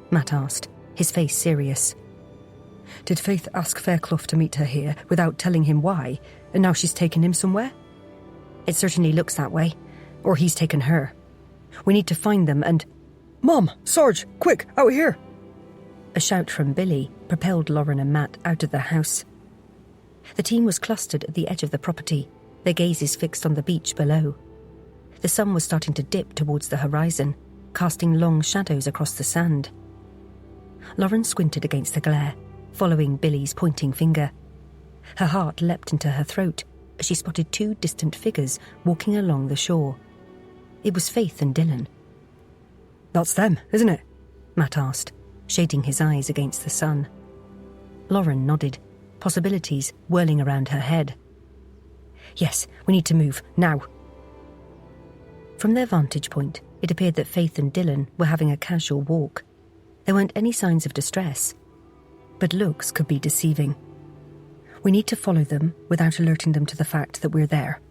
Matt asked, his face serious.
"Did Faith ask Fairclough to meet her here without telling him why, and now she's taken him somewhere?"
"It certainly looks that way. Or he's taken her. We need to find them and—"
"Mom! Sarge! Quick! Out here!"
A shout from Billy propelled Lauren and Matt out of the house. The team was clustered at the edge of the property, their gazes fixed on the beach below. The sun was starting to dip towards the horizon, casting long shadows across the sand. Lauren squinted against the glare, following Billy's pointing finger. Her heart leapt into her throat as she spotted 2 distant figures walking along the shore. It was Faith and Dylan.
"That's them, isn't it?"
Matt asked, shading his eyes against the sun. Lauren nodded, possibilities whirling around her head. "Yes, we need to move, now." From their vantage point, it appeared that Faith and Dylan were having a casual walk. There weren't any signs of distress, but looks could be deceiving. "We need to follow them without alerting them to the fact that we're there.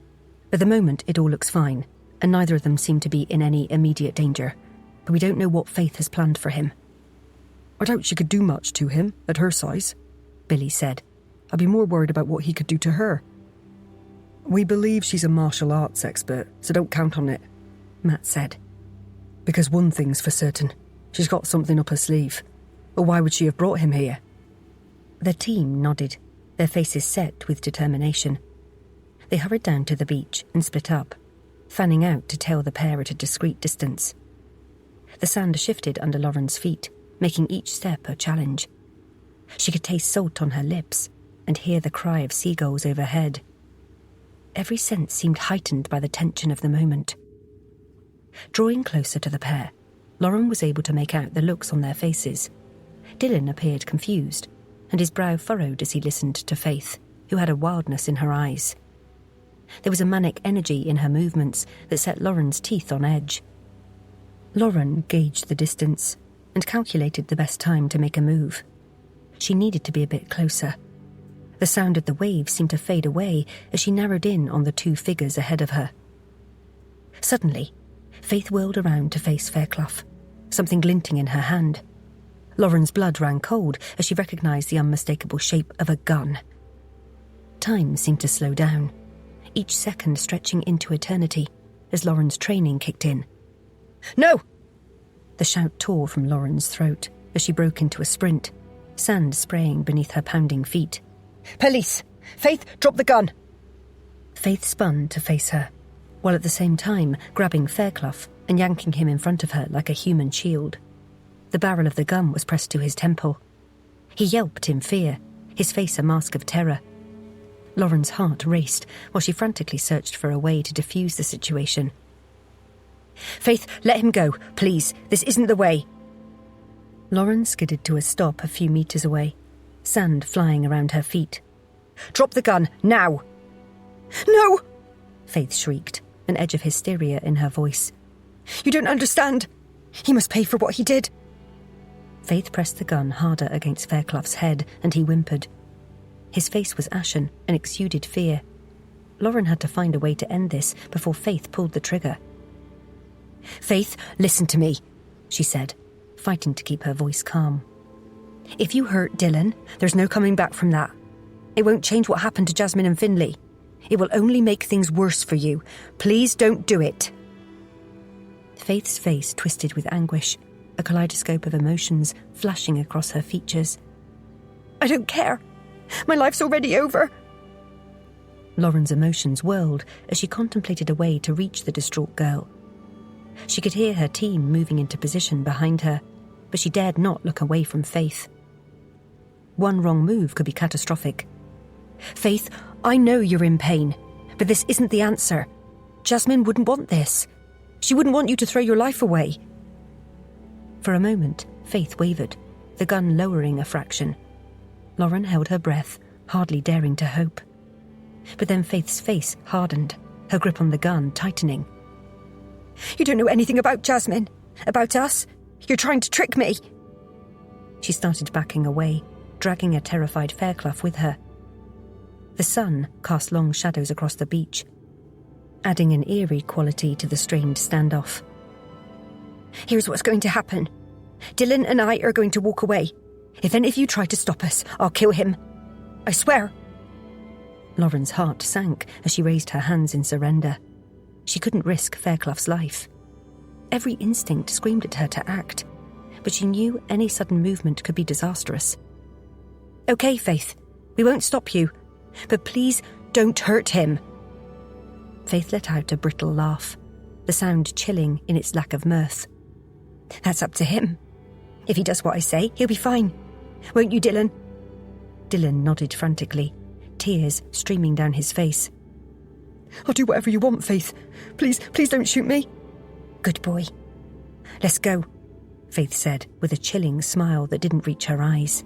At the moment, it all looks fine, and neither of them seem to be in any immediate danger, but we don't know what Faith has planned for him."
"I doubt she could do much to him, at her size,"
Billy said.
"I'd be more worried about what he could do to her." "We believe she's a martial arts expert, so don't count on it,"
Matt said.
"Because one thing's for certain, she's got something up her sleeve. Or why would she have brought him here?"
The team nodded, their faces set with determination. They hurried down to the beach and split up, fanning out to tail the pair at a discreet distance. The sand shifted under Lauren's feet, making each step a challenge. She could taste salt on her lips and hear the cry of seagulls overhead. Every sense seemed heightened by the tension of the moment. Drawing closer to the pair, Lauren was able to make out the looks on their faces. Dylan appeared confused, and his brow furrowed as he listened to Faith. who had a wildness in her eyes. There was a manic energy in her movements that set Lauren's teeth on edge. Lauren gauged the distance and calculated the best time to make a move. She needed to be a bit closer. The sound of the waves seemed to fade away as she narrowed in on the two figures ahead of her. Suddenly, Faith whirled around to face Fairclough, something glinting in her hand. Lauren's blood ran cold as she recognised the unmistakable shape of a gun. Time seemed to slow down, each second stretching into eternity as Lauren's training kicked in.
No!
The shout tore from Lauren's throat as she broke into a sprint, sand spraying beneath her pounding feet.
Police! Faith, drop the gun!
Faith spun to face her, while at the same time grabbing Fairclough and yanking him in front of her like a human shield. The barrel of the gun was pressed to his temple. He yelped in fear, his face a mask of terror. Lauren's heart raced while she frantically searched for a way to defuse the situation.
Faith, let him go, please. This isn't the way.
Lauren skidded to a stop a few metres away, sand flying around her feet.
Drop the gun, now!
No!
Faith shrieked, an edge of hysteria in her voice.
You don't understand. He must pay for what he did.
Faith pressed the gun harder against Fairclough's head and he whimpered. His face was ashen and exuded fear. Lauren had to find a way to end this before Faith pulled the trigger.
Faith, listen to me, she said,
fighting to keep her voice calm.
If you hurt Dylan, there's no coming back from that. It won't change what happened to Jasmine and Finlay. It will only make things worse for you. Please don't do it.
Faith's face twisted with anguish, a kaleidoscope of emotions flashing across her features.
I don't care. My life's already over.
Lauren's emotions whirled as she contemplated a way to reach the distraught girl. She could hear her team moving into position behind her, but she dared not look away from Faith. One wrong move could be catastrophic.
Faith, I know you're in pain, but this isn't the answer. Jasmine wouldn't want this. She wouldn't want you to throw your life away.
For a moment, Faith wavered, the gun lowering a fraction. Lauren held her breath, hardly daring to hope. But then Faith's face hardened, her grip on the gun tightening.
You don't know anything about Jasmine, about us. You're trying to trick me.
She started backing away, dragging a terrified Fairclough with her. The sun cast long shadows across the beach, adding an eerie quality to the strained standoff.
Here's what's going to happen. Dylan and I are going to walk away. If any of you try to stop us, I'll kill him. I swear.
Lauren's heart sank as she raised her hands in surrender. She couldn't risk Fairclough's life. Every instinct screamed at her to act, but she knew any sudden movement could be disastrous.
Okay, Faith, we won't stop you, but please don't hurt him.
Faith let out a brittle laugh, the sound chilling in its lack of mirth.
That's up to him. If he does what I say, he'll be fine. Won't you, Dylan?
Dylan nodded frantically, tears streaming down his face.
I'll do whatever you want, Faith. Please don't shoot me.
Good boy. Let's go,
Faith said with a chilling smile that didn't reach her eyes.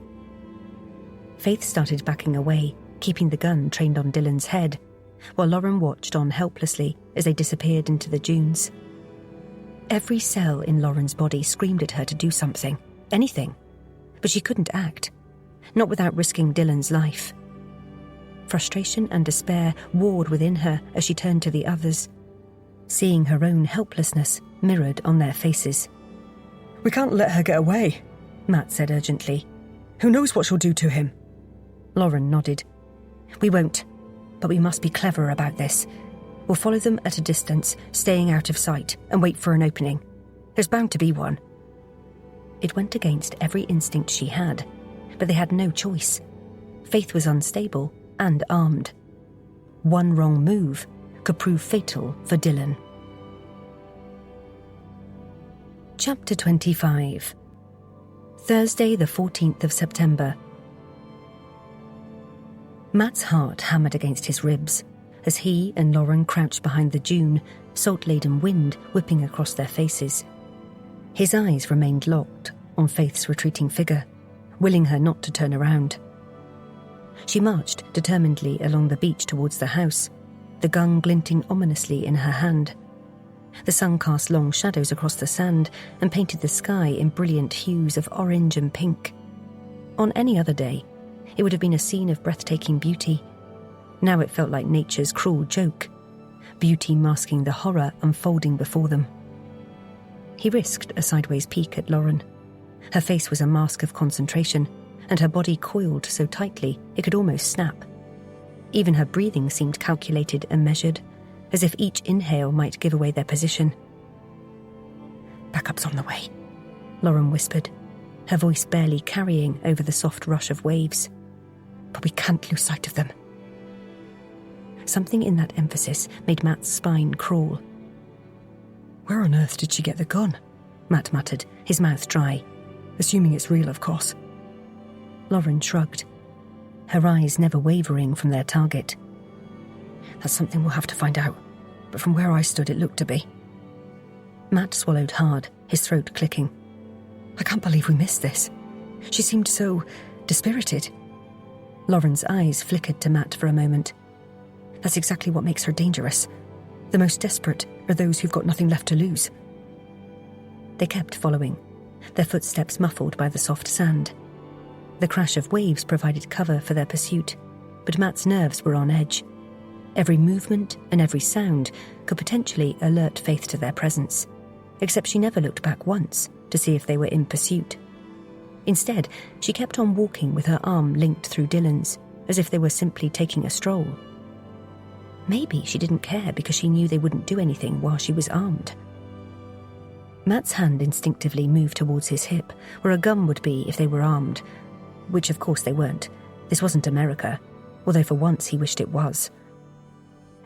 Faith started backing away, keeping the gun trained on Dylan's head, while Lauren watched on helplessly as they disappeared into the dunes. Every cell in Lauren's body screamed at her to do something, anything, but she couldn't act, not without risking Dylan's life. Frustration and despair warred within her as she turned to the others, seeing her own helplessness mirrored on their faces.
We can't let her get away,
Matt said urgently.
Who knows what she'll do to him?
Lauren nodded. We won't, but we must be clever about this. We'll follow them at a distance, staying out of sight, and wait for an opening. There's bound to be one. It went against every instinct she had, but they had no choice. Faith was unstable and armed. One wrong move could prove fatal for Dylan. Chapter 25. Thursday, the 14th of September. Matt's heart hammered against his ribs as he and Lauren crouched behind the dune, salt-laden wind whipping across their faces. His eyes remained locked on Faith's retreating figure, willing her not to turn around. She marched determinedly along the beach towards the house, the gun glinting ominously in her hand. The sun cast long shadows across the sand and painted the sky in brilliant hues of orange and pink. On any other day, it would have been a scene of breathtaking beauty. Now it felt like nature's cruel joke, beauty masking the horror unfolding before them. He risked a sideways peek at Lauren. Her face was a mask of concentration, and her body coiled so tightly it could almost snap. Even her breathing seemed calculated and measured, as if each inhale might give away their position.
"Backup's on the way,"
Lauren whispered, her voice barely carrying over the soft rush of waves.
"But we can't lose sight of them."
Something in that emphasis made Matt's spine crawl.
"Where on earth did she get the gun?"
Matt muttered, his mouth dry.
"Assuming it's real, of course."
Lauren shrugged, her eyes never wavering from their target.
"That's something we'll have to find out, but from where I stood it looked to be."
Matt swallowed hard, his throat clicking.
"I can't believe we missed this. She seemed so dispirited."
Lauren's eyes flickered to Matt for a moment.
"That's exactly what makes her dangerous. The most desperate are those who've got nothing left to lose."
They kept following, their footsteps muffled by the soft sand. The crash of waves provided cover for their pursuit, but Matt's nerves were on edge. Every movement and every sound could potentially alert Faith to their presence, except she never looked back once to see if they were in pursuit. Instead, she kept on walking with her arm linked through Dylan's, as if they were simply taking a stroll. Maybe she didn't care because she knew they wouldn't do anything while she was armed. Matt's hand instinctively moved towards his hip, where a gun would be if they were armed, which of course they weren't. This wasn't America, although for once he wished it was.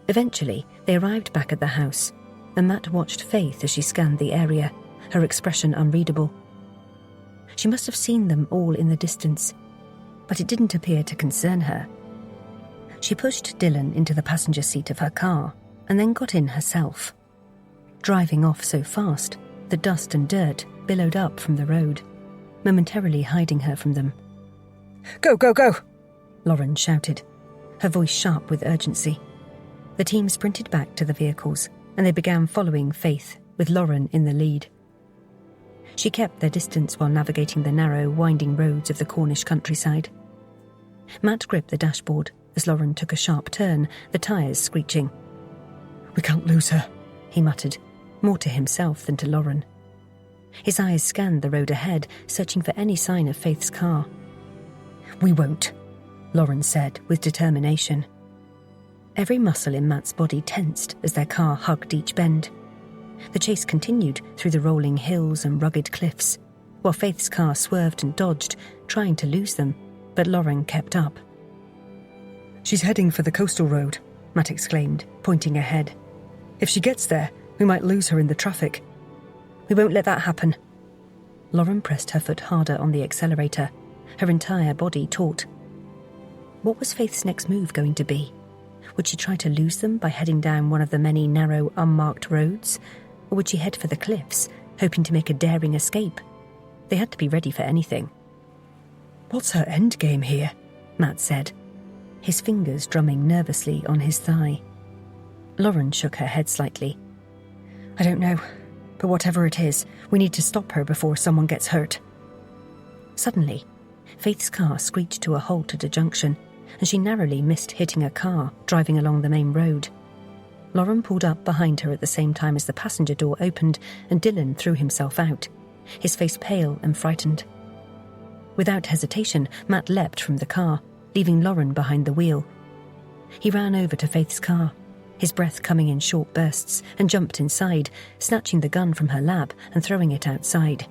Eventually, they arrived back at the house, and Matt watched Faith as she scanned the area, her expression unreadable. She must have seen them all in the distance, but it didn't appear to concern her. She pushed Dylan into the passenger seat of her car and then got in herself, driving off so fast that dust and dirt billowed up from the road, momentarily hiding her from them.
"Go, go, go!"
Lauren shouted, her voice sharp with urgency. The team sprinted back to the vehicles, and they began following Faith, with Lauren in the lead. She kept their distance while navigating the narrow, winding roads of the Cornish countryside. Matt gripped the dashboard as Lauren took a sharp turn, the tyres screeching.
"We can't lose her,"
he muttered, more to himself than to Lauren. His eyes scanned the road ahead, searching for any sign of Faith's car.
"We won't,"
Lauren said with determination. Every muscle in Matt's body tensed as their car hugged each bend. The chase continued through the rolling hills and rugged cliffs, while Faith's car swerved and dodged, trying to lose them, but Lauren kept up.
"She's heading for the coastal road," Matt exclaimed, pointing ahead. "If she gets there, we might lose her in the traffic."
"We won't let that happen." Lauren pressed her foot harder on the accelerator, her entire body taut. What was Faith's next move going to be? Would she try to lose them by heading down one of the many narrow, unmarked roads? Or would she head for the cliffs, hoping to make a daring escape? They had to be ready for anything.
"What's her end game here?"
Matt said, his fingers drumming nervously on his thigh. Lauren shook her head slightly.
"I don't know, but whatever it is, we need to stop her before someone gets hurt."
Suddenly, Faith's car screeched to a halt at a junction, and she narrowly missed hitting a car driving along the main road. Lauren pulled up behind her at the same time as the passenger door opened and Dylan threw himself out, his face pale and frightened. Without hesitation, Matt leapt from the car, leaving Lauren behind the wheel. He ran over to Faith's car, his breath coming in short bursts, and jumped inside, snatching the gun from her lap and throwing it outside.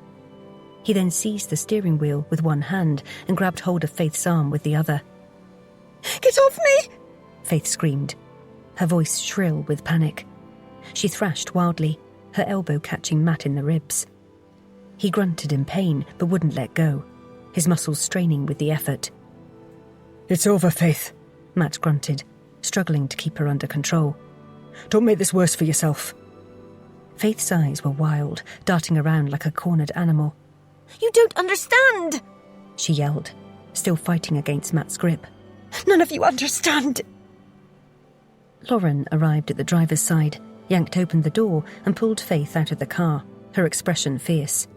He then seized the steering wheel with one hand and grabbed hold of Faith's arm with the other.
"Get off me!"
Faith screamed, her voice shrill with panic. She thrashed wildly, her elbow catching Matt in the ribs. He grunted in pain but wouldn't let go, his muscles straining with the effort.
"It's over, Faith,"
Matt grunted, struggling to keep her under control.
"Don't make this worse for yourself."
Faith's eyes were wild, darting around like a cornered animal.
"You don't understand!"
she yelled, still fighting against Matt's grip.
None of you understand.
Lauren arrived at the driver's side, yanked open the door and pulled Faith out of the car, her expression fierce.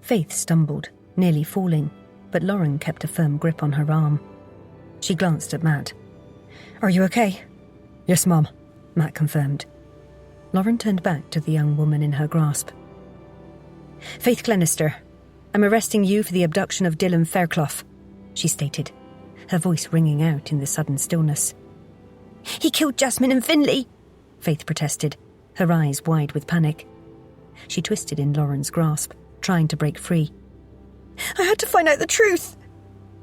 Faith stumbled, nearly falling, but Lauren kept a firm grip on her arm. She glanced at Matt.
Are you okay?
Yes, Mum.
Matt confirmed. Lauren turned back to the young woman in her grasp.
Faith Glenister, I'm arresting you for the abduction of Dylan Fairclough, she stated, her voice ringing out in the sudden stillness.
He killed Jasmine and Finlay,
Faith protested, her eyes wide with panic. She twisted in Lauren's grasp, trying to break free.
I had to find out the truth.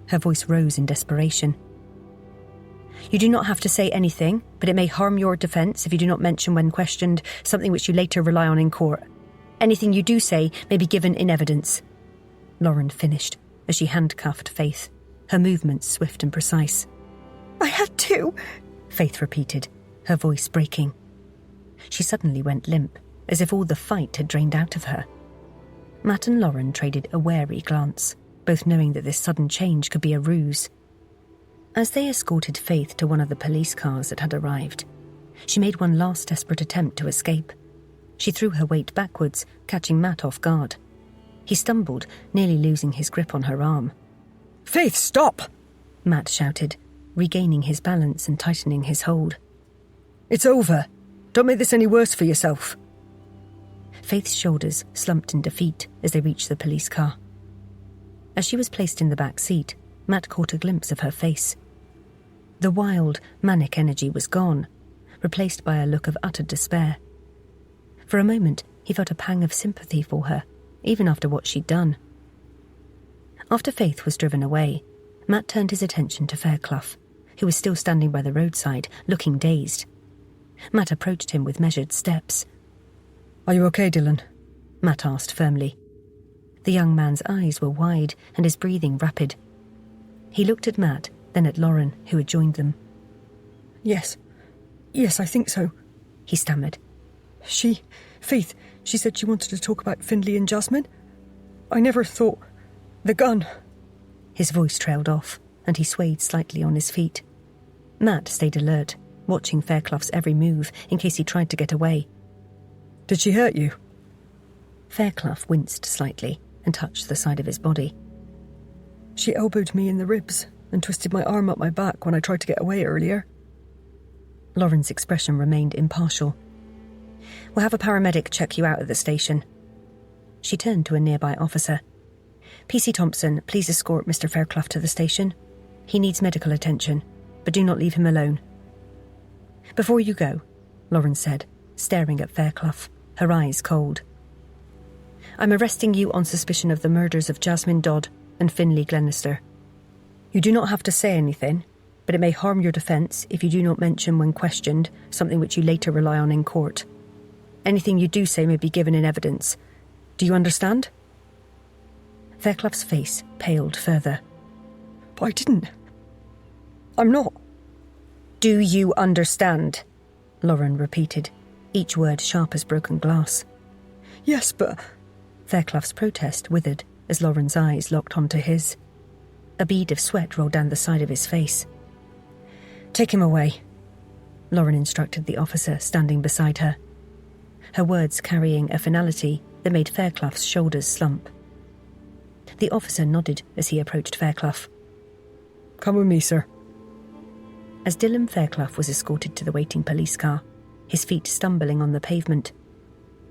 Her voice rose in desperation.
You do not have to say anything, but it may harm your defence if you do not mention when questioned something which you later rely on in court. Anything you do say may be given in evidence.
Lauren finished as she handcuffed Faith, her movements swift and precise.
I had to,
Faith repeated, her voice breaking. She suddenly went limp, as if all the fight had drained out of her. Matt and Lauren traded a wary glance, both knowing that this sudden change could be a ruse. As they escorted Faith to one of the police cars that had arrived, she made one last desperate attempt to escape. She threw her weight backwards, catching Matt off guard. He stumbled, nearly losing his grip on her arm.
Faith, stop!
Matt shouted, regaining his balance and tightening his hold.
It's over. Don't make this any worse for yourself.
Faith's shoulders slumped in defeat as they reached the police car. As she was placed in the back seat, Matt caught a glimpse of her face. The wild, manic energy was gone, replaced by a look of utter despair. For a moment, he felt a pang of sympathy for her, even after what she'd done. After Faith was driven away, Matt turned his attention to Fairclough, who was still standing by the roadside, looking dazed. Matt approached him with measured steps.
Are you okay, Dylan?
Matt asked firmly. The young man's eyes were wide and his breathing rapid. He looked at Matt, then at Lauren, who had joined them.
Yes, I think so,
he stammered.
Faith, she said she wanted to talk about Finlay and Jasmine. I never thought... The gun.
His voice trailed off, and he swayed slightly on his feet. Matt stayed alert, watching Fairclough's every move in case he tried to get away.
Did she hurt you?
Fairclough winced slightly and touched the side of his body.
She elbowed me in the ribs and twisted my arm up my back when I tried to get away earlier.
Lauren's expression remained impartial.
We'll have a paramedic check you out at the station.
She turned to a nearby officer.
PC Thompson, please escort Mr. Fairclough to the station. He needs medical attention, but do not leave him alone.
Before you go, Lauren said, staring at Fairclough, her eyes cold.
I'm arresting you on suspicion of the murders of Jasmine Dodd and Finlay Glenister. You do not have to say anything, but it may harm your defence if you do not mention when questioned something which you later rely on in court. Anything you do say may be given in evidence. Do you understand?
Fairclough's face paled further.
But I didn't. I'm not.
Do you understand?
Lauren repeated, each word sharp as broken glass.
Yes, but...
Fairclough's protest withered as Lauren's eyes locked onto his. A bead of sweat rolled down the side of his face.
Take him away,
Lauren instructed the officer standing beside her, her words carrying a finality that made Fairclough's shoulders slump. The officer nodded as he approached Fairclough.
Come with me, sir.
As Dylan Fairclough was escorted to the waiting police car, his feet stumbling on the pavement,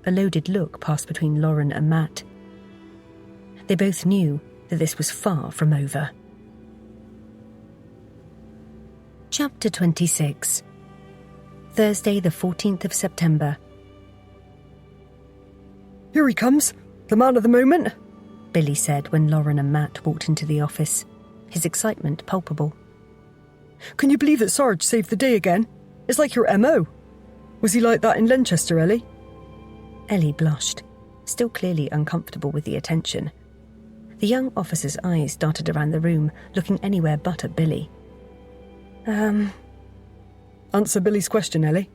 a loaded look passed between Lauren and Matt. They both knew that this was far from over. Chapter 26. Thursday, the 14th of September.
Here he comes, the man of the moment,
Billy said when Lauren and Matt walked into the office, his excitement palpable.
Can you believe that Sarge saved the day again? It's like your MO. Was he like that in Lenchester, Ellie?
Ellie blushed, still clearly uncomfortable with the attention. The young officer's eyes darted around the room, looking anywhere but at Billy.
Answer Billy's question, Ellie,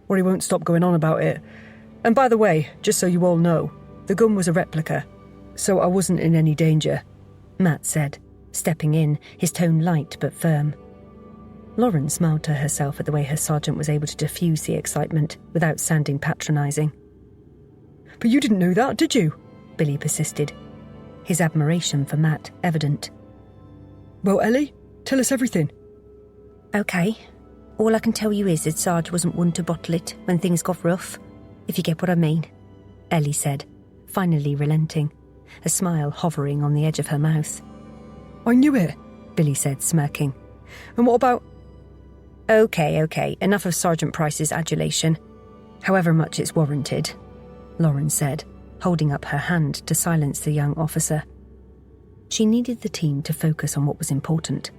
or he won't stop going on about it. And by the way, just so you all know, the gun was a replica, so I wasn't in any danger,
Matt said, stepping in, his tone light but firm. Lauren smiled to herself at the way her sergeant was able to diffuse the excitement without sounding patronising.
But you didn't know that, did you?
Billy persisted, his admiration for Matt evident.
Well, Ellie, tell us everything.
OK. All I can tell you is that Sarge wasn't one to bottle it when things got rough, if you get what I mean, Ellie said, finally relenting, a smile hovering on the edge of her mouth.
I knew it,
Billy said, smirking.
And what about...
OK, enough of Sergeant Price's adulation. However much it's warranted, Lauren said, holding up her hand to silence the young officer. She needed the team to focus on what was important,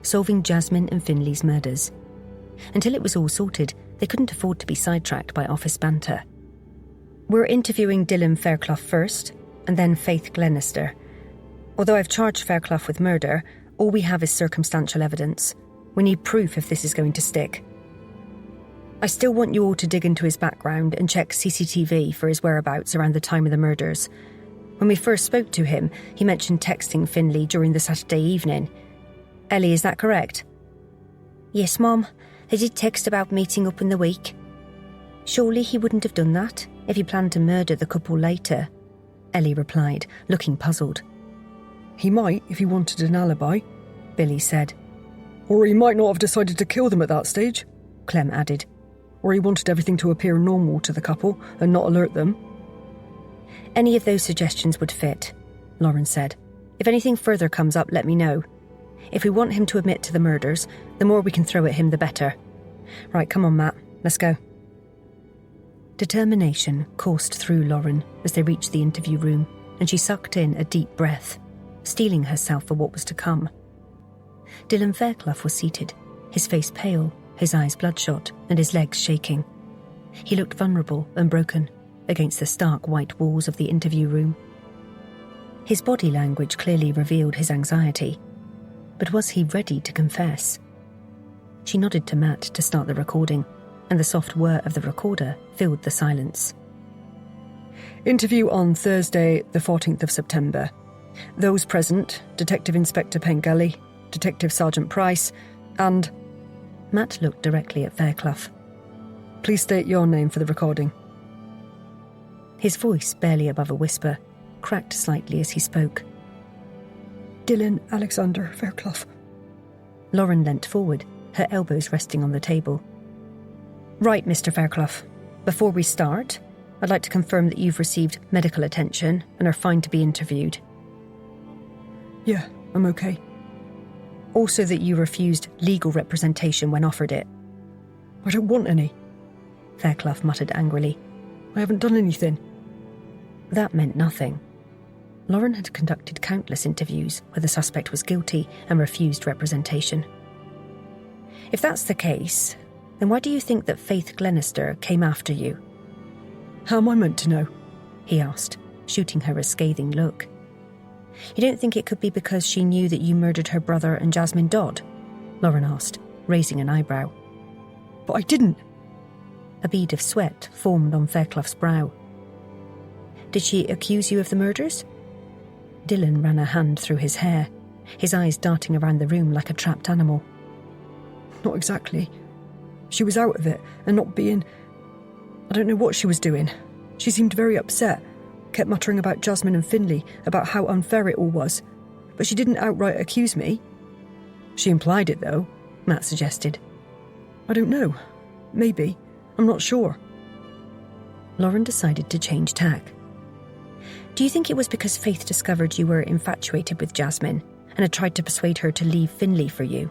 solving Jasmine and Finley's murders. Until it was all sorted, they couldn't afford to be sidetracked by office banter. We're interviewing Dylan Fairclough first, and then Faith Glenister. Although I've charged Fairclough with murder, all we have is circumstantial evidence. We need proof if this is going to stick. I still want you all to dig into his background and check CCTV for his whereabouts around the time of the murders. When we first spoke to him, he mentioned texting Finley during the Saturday evening. Ellie, is that correct? Yes, Mom. They did text about meeting up in the week. Surely he wouldn't have done that if he planned to murder the couple later, Ellie replied, looking puzzled.
He might if he wanted an alibi,
Billy said.
Or he might not have decided to kill them at that stage,
Clem added.
Or he wanted everything to appear normal to the couple and not alert them.
Any of those suggestions would fit, Lauren said. If anything further comes up, let me know. If we want him to admit to the murders, the more we can throw at him, the better. Right, come on, Matt. Let's go. Determination coursed through Lauren as they reached the interview room, and she sucked in a deep breath, steeling herself for what was to come. Dylan Fairclough was seated, his face pale, his eyes bloodshot, and his legs shaking. He looked vulnerable and broken against the stark white walls of the interview room. His body language clearly revealed his anxiety, but was he ready to confess? She nodded to Matt to start the recording, and the soft whir of the recorder filled the silence.
Interview on Thursday, the 14th of September. Those present, Detective Inspector Pengelly, Detective Sergeant Price, and...
Matt looked directly at Fairclough.
Please state your name for the recording.
His voice, barely above a whisper, cracked slightly as he spoke.
Dylan Alexander Fairclough.
Lauren leant forward, her elbows resting on the table. Right, Mr. Fairclough. Before we start, I'd like to confirm that you've received medical attention and are fine to be interviewed.
Yeah, I'm okay.
Also that you refused legal representation when offered it.
I don't want any.
Fairclough muttered angrily.
I haven't done anything.
That meant nothing. Lauren had conducted countless interviews where the suspect was guilty and refused representation. If that's the case, then why do you think that Faith Glenister came after you?
How am I meant to know?
He asked, shooting her a scathing look. You don't think it could be because she knew that you murdered her brother and Jasmine Dodd? Lauren asked, raising an eyebrow.
But I didn't.
A bead of sweat formed on Fairclough's brow. Did she accuse you of the murders? Dylan ran a hand through his hair, his eyes darting around the room like a trapped animal.
Not exactly. She was out of it and not being... I don't know what she was doing. She seemed very upset, kept muttering about Jasmine and Finley, about how unfair it all was. But she didn't outright accuse me.
She implied it, though, Matt suggested.
I don't know. Maybe. I'm not sure.
Lauren decided to change tack. Do you think it was because Faith discovered you were infatuated with Jasmine and had tried to persuade her to leave Finley for you?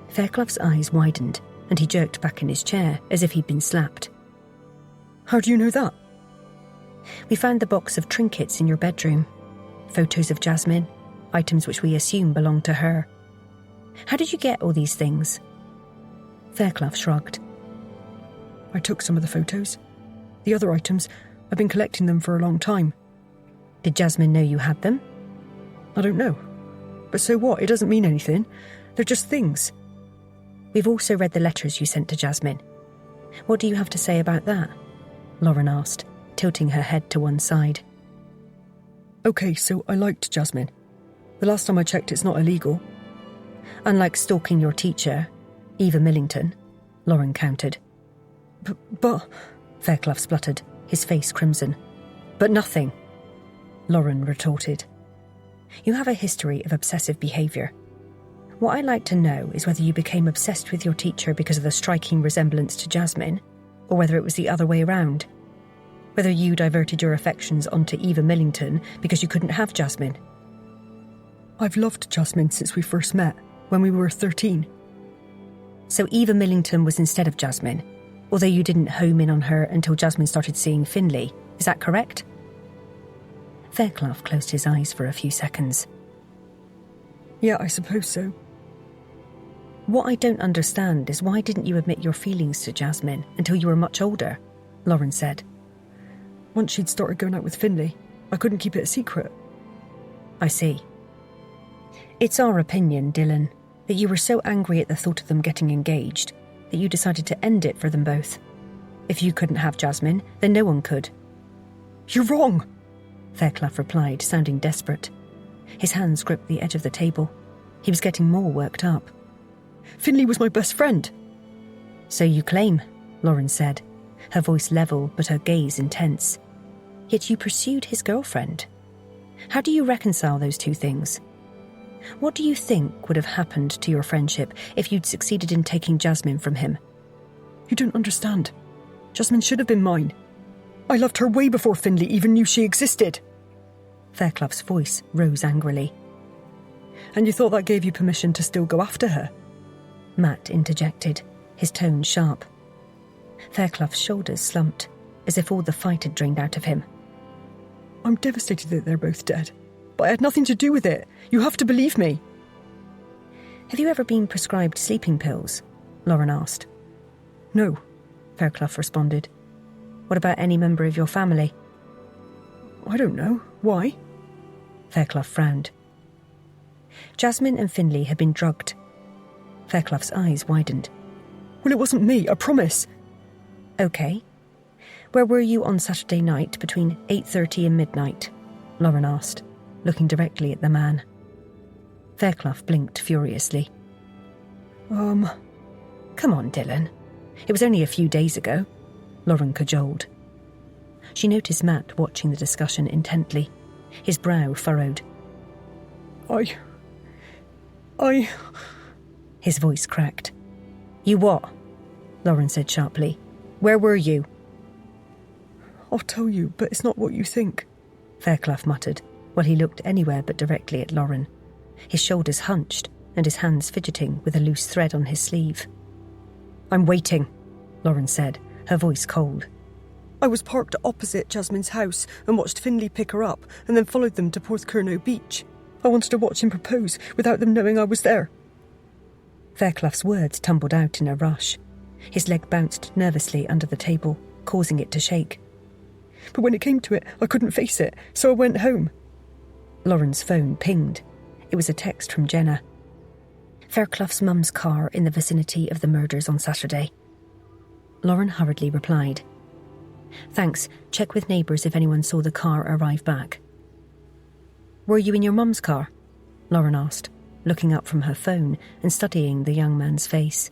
Fairclough's eyes widened, and he jerked back in his chair as if he'd been slapped.
How do you know that?
We found the box of trinkets in your bedroom. Photos of Jasmine, items which we assume belonged to her. How did you get all these things? Fairclough shrugged.
I took some of the photos. The other items, I've been collecting them for a long time.
Did Jasmine know you had them?
I don't know. But so what? It doesn't mean anything. They're just things.
We've also read the letters you sent to Jasmine. What do you have to say about that? Lauren asked, tilting her head to one side.
Okay, so I liked Jasmine. The last time I checked, it's not illegal.
Unlike stalking your teacher, Eva Millington, Lauren countered.
But...
Fairclough spluttered, his face crimson. But nothing, Lauren retorted. You have a history of obsessive behaviour. What I'd like to know is whether you became obsessed with your teacher because of the striking resemblance to Jasmine, or whether it was the other way around. Whether you diverted your affections onto Eva Millington because you couldn't have Jasmine.
I've loved Jasmine since we first met, when we were 13.
So Eva Millington was instead of Jasmine, although you didn't home in on her until Jasmine started seeing Finlay. Is that correct? Fairclough closed his eyes for a few seconds.
Yeah, I suppose so.
What I don't understand is why didn't you admit your feelings to Jasmine until you were much older, Lauren said.
Once she'd started going out with Finlay, I couldn't keep it a secret.
I see. It's our opinion, Dylan, that you were so angry at the thought of them getting engaged that you decided to end it for them both. If you couldn't have Jasmine, then no one could.
You're wrong,
Fairclough replied, sounding desperate. His hands gripped the edge of the table. He was getting more worked up.
Finlay was my best friend.
So you claim, Lauren said, her voice level but her gaze intense. Yet you pursued his girlfriend. How do you reconcile those two things? What do you think would have happened to your friendship if you'd succeeded in taking Jasmine from him?
You don't understand. Jasmine should have been mine. I loved her way before Finlay even knew she existed.
Fairclough's voice rose angrily.
And you thought that gave you permission to still go after her?
Matt interjected, his tone sharp. Fairclough's shoulders slumped, as if all the fight had drained out of him.
I'm devastated that they're both dead, but I had nothing to do with it. You have to believe me.
Have you ever been prescribed sleeping pills? Lauren asked.
No,
Fairclough responded. What about any member of your family?
I don't know. Why?
Fairclough frowned. Jasmine and Finlay had been drugged. Fairclough's eyes widened.
Well, it wasn't me, I promise.
OK. Where were you on Saturday night between 8:30 and midnight? Lauren asked, looking directly at the man. Fairclough blinked furiously. Come on, Dylan. It was only a few days ago, Lauren cajoled. She noticed Matt watching the discussion intently, his brow furrowed.
I...
His voice cracked. You what? Lauren said sharply. Where were you?
I'll tell you, but it's not what you think,
Fairclough muttered, while he looked anywhere but directly at Lauren, his shoulders hunched and his hands fidgeting with a loose thread on his sleeve. I'm waiting, Lauren said, her voice cold.
I was parked opposite Jasmine's house and watched Finlay pick her up and then followed them to Porthcurno Beach. I wanted to watch him propose without them knowing I was there.
Fairclough's words tumbled out in a rush. His leg bounced nervously under the table, causing it to shake.
But when it came to it, I couldn't face it, so I went home.
Lauren's phone pinged. It was a text from Jenna. Fairclough's mum's car in the vicinity of the murders on Saturday. Lauren hurriedly replied. Thanks, check with neighbours if anyone saw the car arrive back. Were you in your mum's car? Lauren asked, looking up from her phone and studying the young man's face.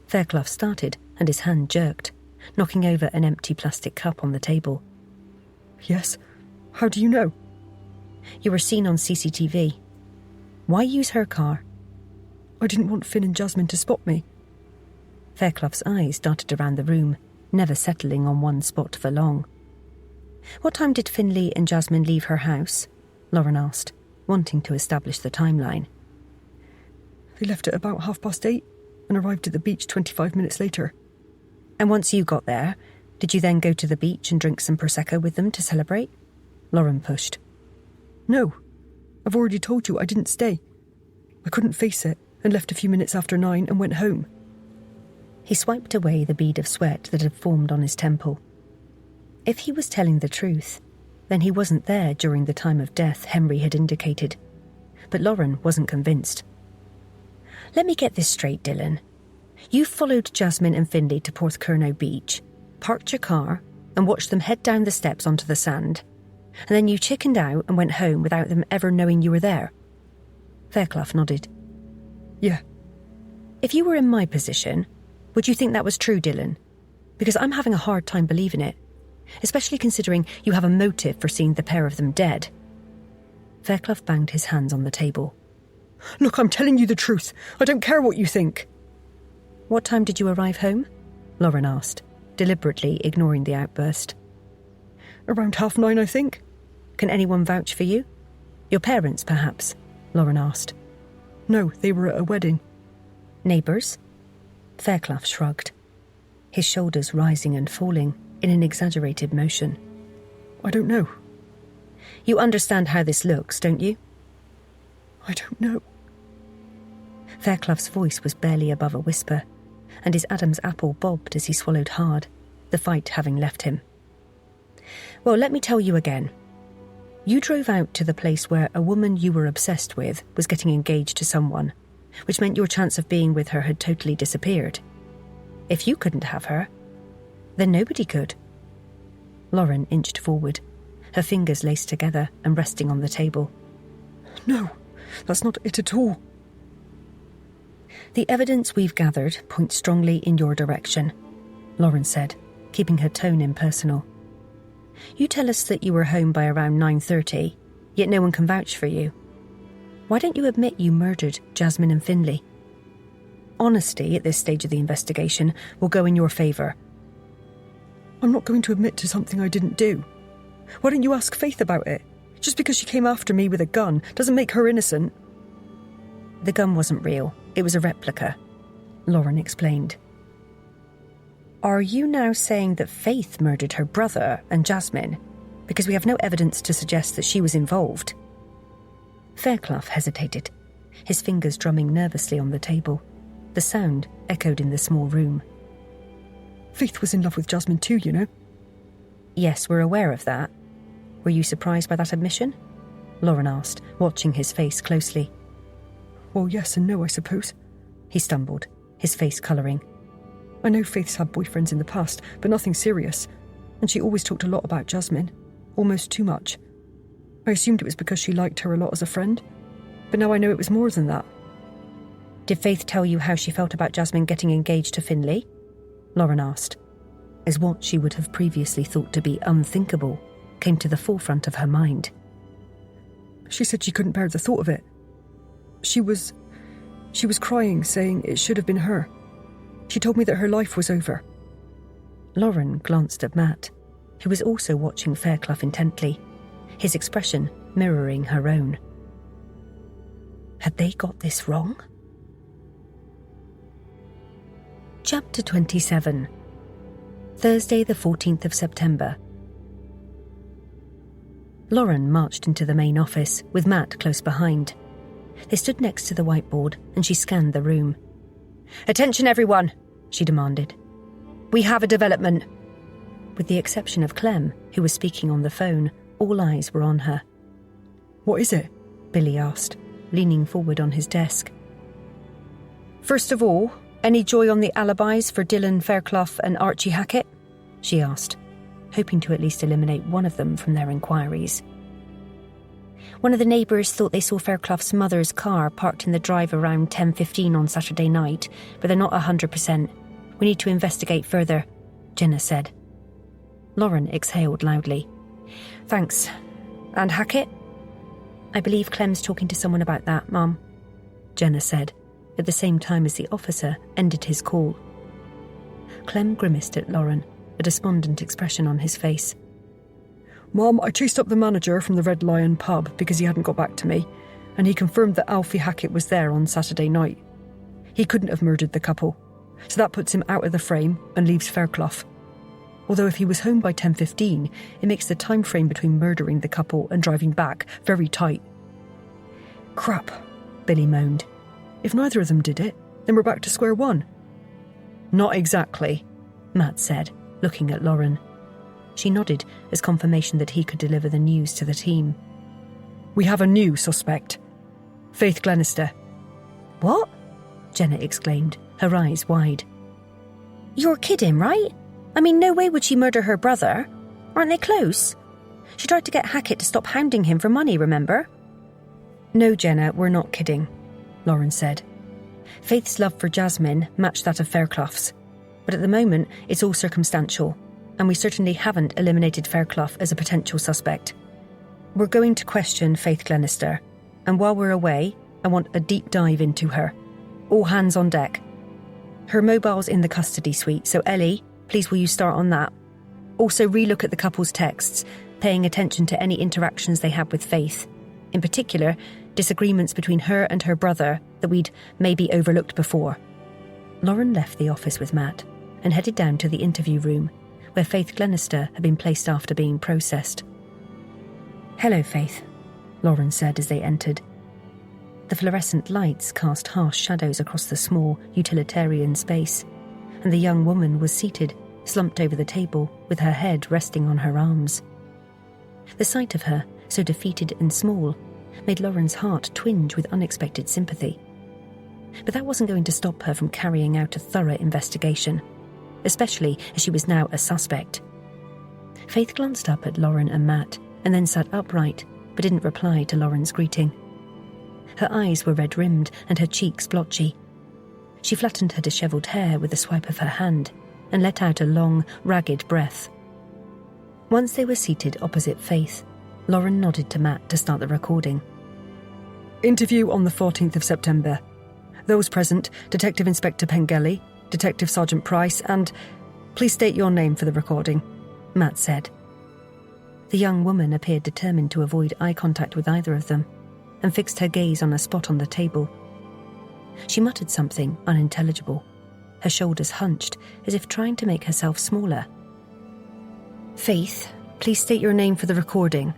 Fairclough started and his hand jerked, knocking over an empty plastic cup on the table.
Yes? How do you know?
You were seen on CCTV. Why use her car?
I didn't want Finn and Jasmine to spot me.
Fairclough's eyes darted around the room, never settling on one spot for long. What time did Finlay and Jasmine leave her house? Lauren asked, wanting to establish the timeline.
They left at about 8:30 and arrived at the beach 25 minutes later.
And once you got there, did you then go to the beach and drink some Prosecco with them to celebrate? Lauren pushed.
No. I've already told you I didn't stay. I couldn't face it and left a few minutes after 9 and went home.
He swiped away the bead of sweat that had formed on his temple. If he was telling the truth, then he wasn't there during the time of death Henry had indicated. But Lauren wasn't convinced. Let me get this straight, Dylan. You followed Jasmine and Finlay to Porthcurno Beach, parked your car, and watched them head down the steps onto the sand. And then you chickened out and went home without them ever knowing you were there. Fairclough nodded.
Yeah.
If you were in my position, would you think that was true, Dylan? Because I'm having a hard time believing it, especially considering you have a motive for seeing the pair of them dead. Fairclough banged his hands on the table.
Look, I'm telling you the truth. I don't care what you think.
What time did you arrive home? Lauren asked, deliberately ignoring the outburst.
Around 9:30, I think.
Can anyone vouch for you? Your parents, perhaps? Lauren asked.
No, they were at a wedding.
Neighbours? Fairclough shrugged, his shoulders rising and falling in an exaggerated motion.
I don't know.
You understand how this looks, don't you?
I don't know.
Fairclough's voice was barely above a whisper, and his Adam's apple bobbed as he swallowed hard, the fight having left him. Well, let me tell you again. You drove out to the place where a woman you were obsessed with was getting engaged to someone, which meant your chance of being with her had totally disappeared. If you couldn't have her, then nobody could. Lauren inched forward, her fingers laced together and resting on the table.
No, that's not it at all.
The evidence we've gathered points strongly in your direction, Lauren said, keeping her tone impersonal. You tell us that you were home by around 9:30, yet no one can vouch for you. Why don't you admit you murdered Jasmine and Finlay? Honesty at this stage of the investigation will go in your favour.
I'm not going to admit to something I didn't do. Why don't you ask Faith about it? Just because she came after me with a gun doesn't make her innocent.
The gun wasn't real. It was a replica, Lauren explained. Are you now saying that Faith murdered her brother and Jasmine? Because we have no evidence to suggest that she was involved. Fairclough hesitated, his fingers drumming nervously on the table. The sound echoed in the small room.
Faith was in love with Jasmine too, you know.
Yes, we're aware of that. Were you surprised by that admission? Lauren asked, watching his face closely.
Well, yes and no, I suppose.
He stumbled, his face colouring.
I know Faith's had boyfriends in the past, but nothing serious. And she always talked a lot about Jasmine. Almost too much. I assumed it was because she liked her a lot as a friend. But now I know it was more than that.
Did Faith tell you how she felt about Jasmine getting engaged to Finlay? Lauren asked, as what she would have previously thought to be unthinkable came to the forefront of her mind.
She said she couldn't bear the thought of it. She was crying, saying it should have been her. She told me that her life was over.
Lauren glanced at Matt, who was also watching Fairclough intently, his expression mirroring her own. Had they got this wrong? Chapter 27. Thursday the 14th of September. Lauren marched into the main office, with Matt close behind. They stood next to the whiteboard, and she scanned the room. "Attention, everyone," she demanded. "We have a development." With the exception of Clem, who was speaking on the phone, all eyes were on her.
"What is it?"
Billy asked, leaning forward on his desk. "First of all, any joy on the alibis for Dylan Fairclough and Archie Hackett?" she asked, hoping to at least eliminate one of them from their inquiries. "One of the neighbours thought they saw Fairclough's mother's car parked in the drive around 10:15 on Saturday night, but they're not 100%. We need to investigate further," Jenna said. Lauren exhaled loudly. "Thanks. And Hackett?" "I believe Clem's talking to someone about that, Mum," Jenna said, at the same time as the officer ended his call. Clem grimaced at Lauren, a despondent expression on his face.
"Mom, I chased up the manager from the Red Lion pub because he hadn't got back to me, and he confirmed that Alfie Hackett was there on Saturday night. He couldn't have murdered the couple, so that puts him out of the frame and leaves Fairclough. Although if he was home by 10:15, it makes the time frame between murdering the couple and driving back very tight." "Crap," Billy moaned. "If neither of them did it, then we're back to square one." "Not exactly," Matt said, looking at Lauren. She nodded as confirmation that he could deliver the news to the team. "We have a new suspect. Faith Glenister." "What?" Jenna exclaimed, her eyes wide. "You're kidding, right? I mean, no way would she murder her brother. Aren't they close? She tried to get Hackett to stop hounding him for money, remember?" "No, Jenna, we're not kidding," Lauren said.
Faith's love for Jasmine matched that of Fairclough's, but at the moment it's all circumstantial, and we certainly haven't eliminated Fairclough as a potential suspect. We're going to question Faith Glenister, and while we're away, I want a deep dive into her. All hands on deck. Her mobile's in the custody suite, so Ellie, please will you start on that? Also relook at the couple's texts, paying attention to any interactions they had with Faith. In particular, disagreements between her and her brother that we'd maybe overlooked before. Lauren left the office with Matt and headed down to the interview room, where Faith Glenister had been placed after being processed. "Hello, Faith," Lauren said as they entered. The fluorescent lights cast harsh shadows across the small, utilitarian space, and the young woman was seated, slumped over the table, with her head resting on her arms. The sight of her, so defeated and small, made Lauren's heart twinge with unexpected sympathy. But that wasn't going to stop her from carrying out a thorough investigation, especially as she was now a suspect. Faith glanced up at Lauren and Matt, and then sat upright, but didn't reply to Lauren's greeting. Her eyes were red-rimmed and her cheeks blotchy. She flattened her dishevelled hair with a swipe of her hand and let out a long, ragged breath. Once they were seated opposite Faith, Lauren nodded to Matt to start the recording.
Interview on the 14th of September. Those present, Detective Inspector Pengelly, Detective Sergeant Price, and... Please state your name for the recording, Matt said. The young woman appeared determined to avoid eye contact with either of them, and fixed her gaze on a spot on the table. She muttered something unintelligible, her shoulders hunched as if trying to make herself smaller. "Faith, please state your name for the recording,"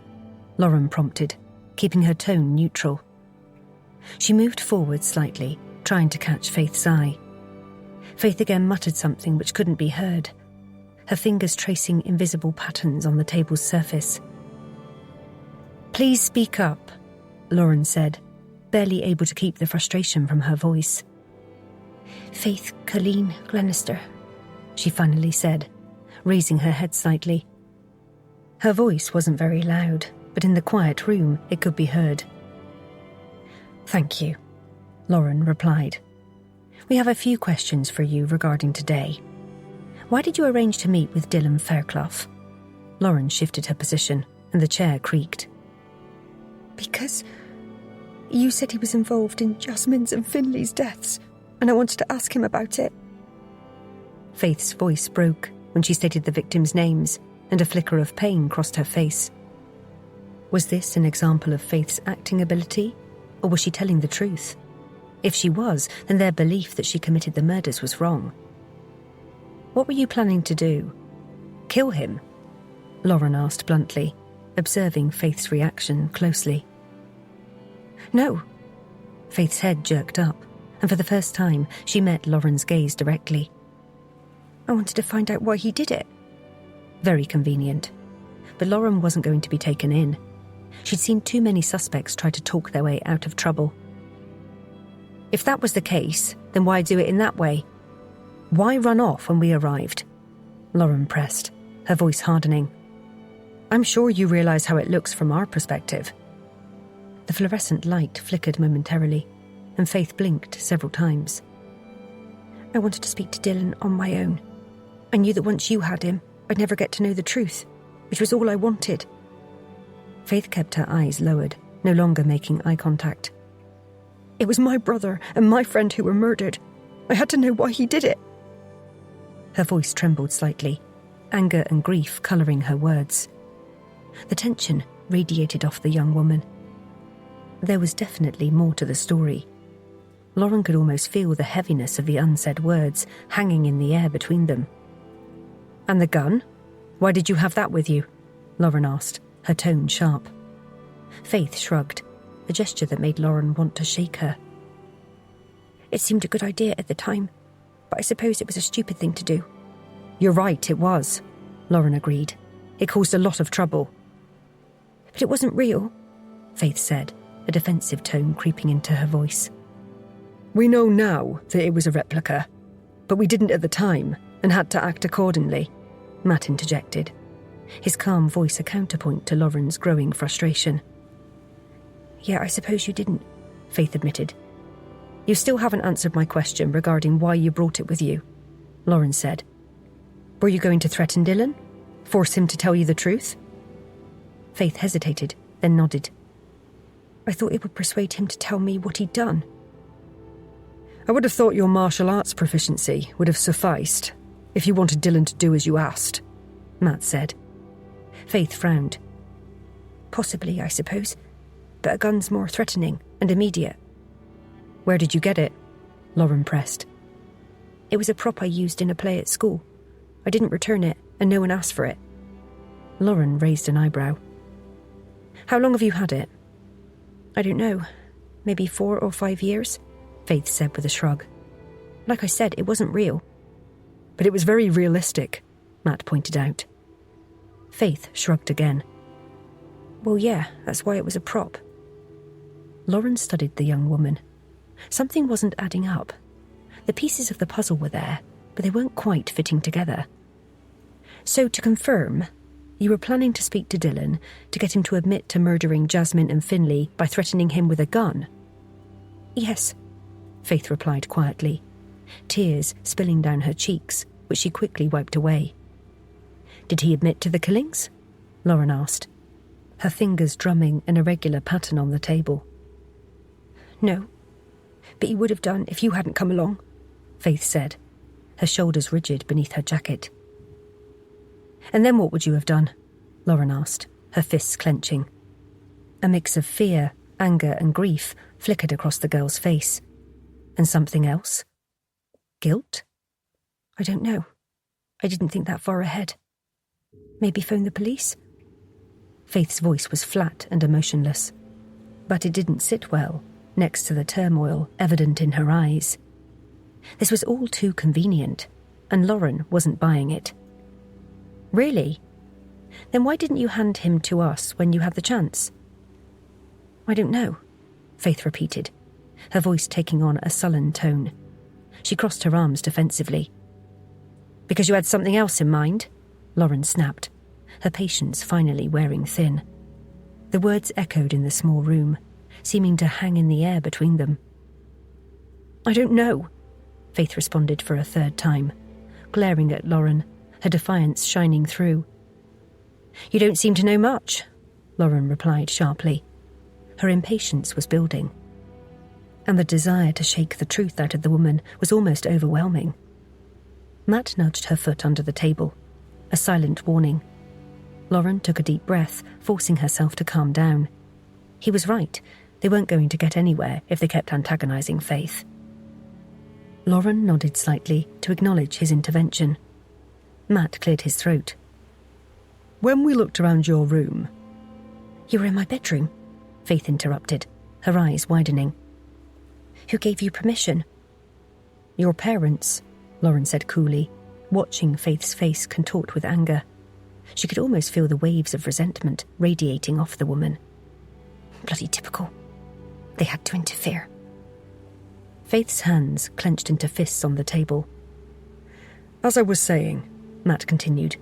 Lauren prompted, keeping her tone neutral. She moved forward slightly, trying to catch Faith's eye. Faith again muttered something which couldn't be heard, her fingers tracing invisible patterns on the table's surface. "Please speak up," Lauren said, barely able to keep the frustration from her voice. "Faith Colleen Glenister," she finally said, raising her head slightly. Her voice wasn't very loud, but in the quiet room it could be heard. "Thank you," Lauren replied. "We have a few questions for you regarding today. Why did you arrange to meet with Dylan Fairclough?" Lauren shifted her position, and the chair creaked.
"Because you said he was involved in Jasmine's and Finley's deaths, and I wanted to ask him about it."
Faith's voice broke when she stated the victims' names, and a flicker of pain crossed her face. Was this an example of Faith's acting ability, or was she telling the truth? If she was, then their belief that she committed the murders was wrong. "What were you planning to do? Kill him?" Lauren asked bluntly, observing Faith's reaction closely. "No." Faith's head jerked up, and for the first time she met Lauren's gaze directly.
"I wanted to find out why he did it."
Very convenient. But Lauren wasn't going to be taken in. She'd seen too many suspects try to talk their way out of trouble. "If that was the case, then why do it in that way? Why run off when we arrived?" Lauren pressed, her voice hardening. "I'm sure you realise how it looks from our perspective." The fluorescent light flickered momentarily, and Faith blinked several times.
"I wanted to speak to Dylan on my own. I knew that once you had him, I'd never get to know the truth, which was all I wanted."
Faith kept her eyes lowered, no longer making eye contact.
"It was my brother and my friend who were murdered. I had to know why he did it."
Her voice trembled slightly, anger and grief colouring her words. The tension radiated off the young woman. There was definitely more to the story. Lauren could almost feel the heaviness of the unsaid words hanging in the air between them. "And the gun? Why did you have that with you?" Lauren asked, her tone sharp. Faith shrugged, a gesture that made Lauren want to shake her.
"It seemed a good idea at the time, but I suppose it was a stupid thing to do."
"You're right, it was," Lauren agreed. "It caused a lot of trouble."
"But it wasn't real,"
Faith said, a defensive tone creeping into her voice.
We know now that it was a replica, but we didn't at the time and had to act accordingly,
Matt interjected, his calm voice a counterpoint to Lauren's growing frustration.
"Yeah, I suppose you didn't,"
Faith admitted.
You still haven't answered my question regarding why you brought it with you, Lauren said. Were you going to threaten Dylan? Force him to tell you the truth? Faith hesitated, then nodded.
I thought it would persuade him to tell me what he'd done.
I would have thought your martial arts proficiency would have sufficed if you wanted Dylan to do as you asked,
Matt said. Faith frowned.
Possibly, I suppose, but a gun's more threatening and immediate.
Where did you get it? Lauren pressed.
It was a prop I used in a play at school. I didn't return it, and no one asked for it.
Lauren raised an eyebrow. How long have you had it?
I don't know. Maybe 4 or 5 years,
Faith said with a shrug.
Like I said, it wasn't real.
But it was very realistic,
Matt pointed out. Faith shrugged again.
Well, yeah, that's why it was a prop.
Lauren studied the young woman. Something wasn't adding up. The pieces of the puzzle were there, but they weren't quite fitting together. So, to confirm, you were planning to speak to Dylan to get him to admit to murdering Jasmine and Finlay by threatening him with a gun?
Yes,
Faith replied quietly, tears spilling down her cheeks, which she quickly wiped away. Did he admit to the killings? Lauren asked, her fingers drumming an irregular pattern on the table.
No, but he would have done if you hadn't come along,
Faith said, her shoulders rigid beneath her jacket. And then what would you have done? Lauren asked, her fists clenching. A mix of fear, anger and grief flickered across the girl's face. And something else? Guilt?
I don't know. I didn't think that far ahead. Maybe phone the police?
Faith's voice was flat and emotionless, but it didn't sit well next to the turmoil evident in her eyes. This was all too convenient, and Lauren wasn't buying it. Really? Then why didn't you hand him to us when you had the chance?
I don't know,
Faith repeated, her voice taking on a sullen tone. She crossed her arms defensively. Because you had something else in mind? Lauren snapped, her patience finally wearing thin. The words echoed in the small room, seeming to hang in the air between them. I don't know, Faith responded for a third time, glaring at Lauren, her defiance shining through. You don't seem to know much, Lauren replied sharply. Her impatience was building, and the desire to shake the truth out of the woman was almost overwhelming. Matt nudged her foot under the table, a silent warning. Lauren took a deep breath, forcing herself to calm down. He was right. They weren't going to get anywhere if they kept antagonizing Faith. Lauren nodded slightly to acknowledge his intervention. Matt cleared his throat.
When we looked around your room...
You were in my bedroom,
Faith interrupted, her eyes widening.
Who gave you permission?
Your parents, Lauren said coolly, watching Faith's face contort with anger. She could almost feel the waves of resentment radiating off the woman.
Bloody typical. They had to interfere.
Faith's hands clenched into fists on the table.
As I was saying, Matt continued,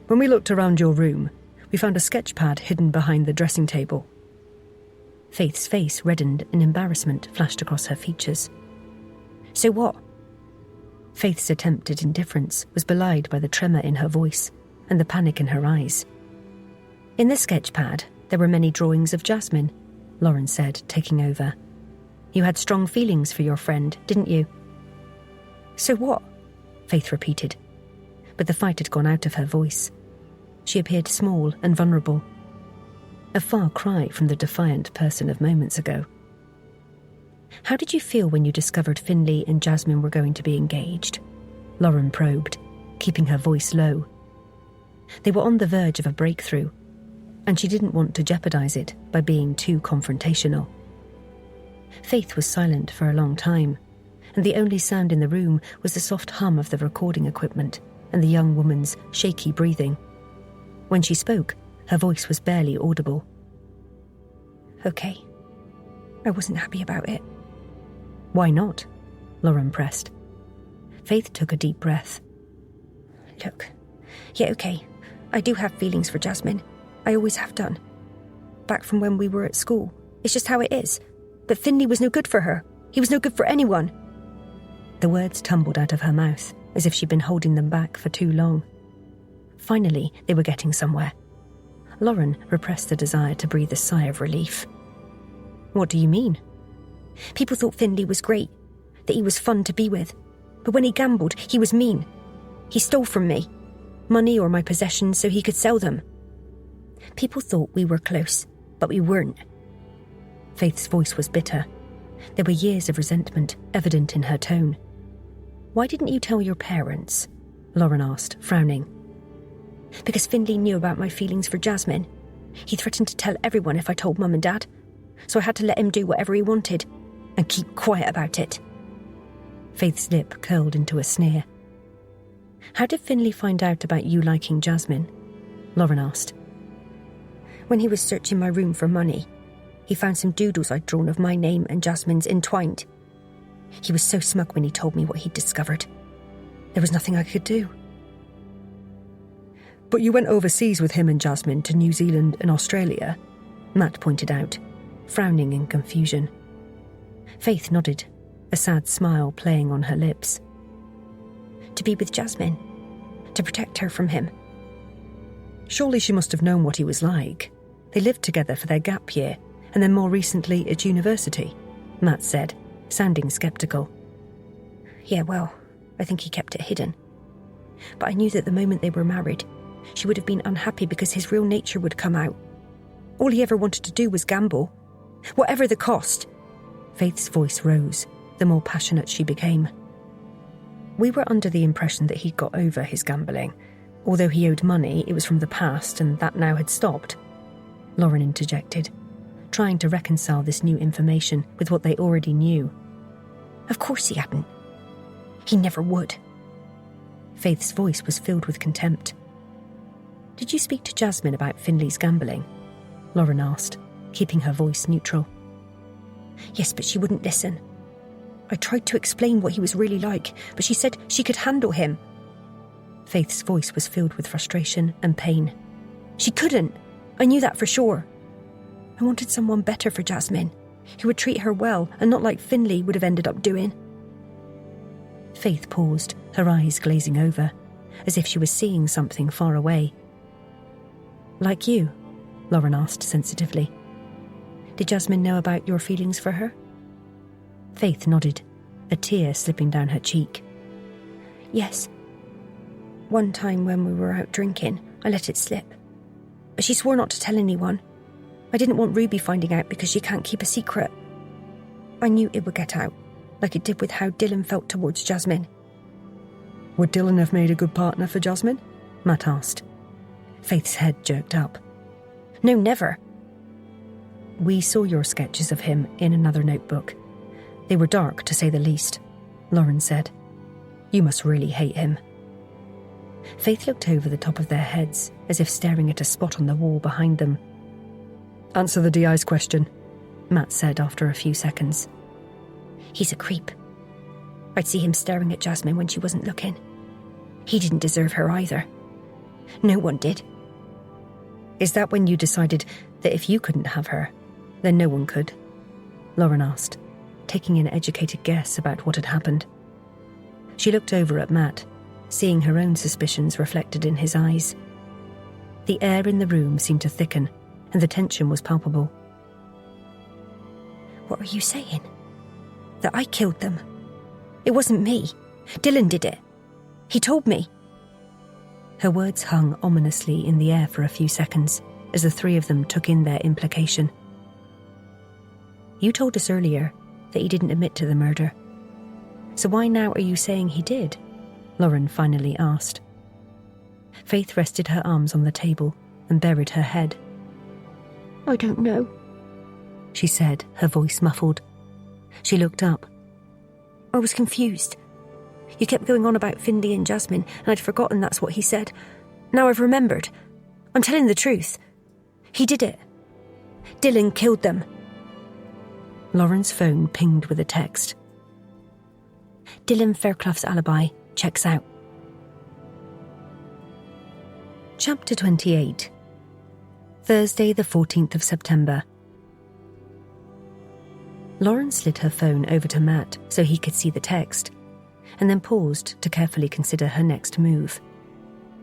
when we looked around your room, we found a sketch pad hidden behind the dressing table.
Faith's face reddened and embarrassment flashed across her features.
So what?
Faith's attempt at indifference was belied by the tremor in her voice and the panic in her eyes. In the sketch pad, there were many drawings of Jasmine, Lauren said, taking over. You had strong feelings for your friend, didn't you?
So what?
Faith repeated, but the fight had gone out of her voice. She appeared small and vulnerable, a far cry from the defiant person of moments ago. How did you feel when you discovered Finlay and Jasmine were going to be engaged? Lauren probed, keeping her voice low. They were on the verge of a breakthrough, and she didn't want to jeopardize it by being too confrontational. Faith was silent for a long time, and the only sound in the room was the soft hum of the recording equipment and the young woman's shaky breathing. When she spoke, her voice was barely audible.
Okay. I wasn't happy about it.
Why not? Lauren pressed. Faith took a deep breath.
Look, yeah, okay. I do have feelings for Jasmine. I always have done. Back from when we were at school. It's just how it is. But Finlay was no good for her.
He was no good for anyone. The words tumbled out of her mouth, as if she'd been holding them back for too long. Finally, they were getting somewhere. Lauren repressed the desire to breathe a sigh of relief. What do you mean?
People thought Finlay was great, that he was fun to be with. But when he gambled, he was mean. He stole from me. Money or my possessions so he could sell them. People thought we were close, but we weren't.
Faith's voice was bitter. There were years of resentment evident in her tone. Why didn't you tell your parents? Lauren asked, frowning.
Because Finlay knew about my feelings for Jasmine. He threatened to tell everyone if I told Mum and Dad. So I had to let him do whatever he wanted and keep quiet about it.
Faith's lip curled into a sneer. How did Finlay find out about you liking Jasmine? Lauren asked.
When he was searching my room for money, he found some doodles I'd drawn of my name and Jasmine's entwined. He was so smug when he told me what he'd discovered. There was nothing I could do.
But you went overseas with him and Jasmine to New Zealand and Australia,
Matt pointed out, frowning in confusion. Faith nodded, a sad smile playing on her lips.
To be with Jasmine, to protect her from him.
Surely she must have known what he was like. They lived together for their gap year, and then more recently at university,
Matt said, sounding sceptical.
Yeah, well, I think he kept it hidden. But I knew that the moment they were married, she would have been unhappy because his real nature would come out. All he ever wanted to do was gamble. Whatever the cost.
Faith's voice rose, the more passionate she became. We were under the impression that he'd got over his gambling. Although he owed money, it was from the past and that now had stopped. Lauren interjected, trying to reconcile this new information with what they already knew.
Of course he hadn't. He never would.
Faith's voice was filled with contempt. Did you speak to Jasmine about Finlay's gambling? Lauren asked, keeping her voice neutral.
Yes, but she wouldn't listen. I tried to explain what he was really like, but she said she could handle him.
Faith's voice was filled with frustration and pain.
She couldn't. I knew that for sure. I wanted someone better for Jasmine, who would treat her well and not like Finlay would have ended up doing.
Faith paused, her eyes glazing over, as if she was seeing something far away. Like you? Lauren asked sensitively. Did Jasmine know about your feelings for her? Faith nodded, a tear slipping down her cheek.
Yes. One time when we were out drinking, I let it slip. But she swore not to tell anyone. I didn't want Ruby finding out because she can't keep a secret. I knew it would get out, like it did with how Dylan felt towards Jasmine.
Would Dylan have made a good partner for Jasmine?
Matt asked. Faith's head jerked up.
No, never.
We saw your sketches of him in another notebook. They were dark, to say the least, Lauren said. You must really hate him. Faith looked over the top of their heads, as if staring at a spot on the wall behind them.
Answer the DI's question,
Matt said after a few seconds.
He's a creep. I'd see him staring at Jasmine when she wasn't looking. He didn't deserve her either. No one did.
Is that when you decided that if you couldn't have her, then no one could? Lauren asked, taking an educated guess about what had happened. She looked over at Matt, seeing her own suspicions reflected in his eyes. The air in the room seemed to thicken, and the tension was palpable.
What are you saying? That I killed them? It wasn't me. Dylan did it. He told me.
Her words hung ominously in the air for a few seconds, as the three of them took in their implication. You told us earlier that he didn't admit to the murder. So why now are you saying he did? Lauren finally asked. Faith rested her arms on the table and buried her head.
I don't know,
she said, her voice muffled. She looked up.
I was confused. You kept going on about Finlay and Jasmine, and I'd forgotten that's what he said. Now I've remembered. I'm telling the truth. He did it. Dylan killed them.
Lauren's phone pinged with a text.
Dylan Fairclough's alibi checks out.
Chapter 28. Thursday, the 14th of September. Lauren slid her phone over to Matt so he could see the text, and then paused to carefully consider her next move.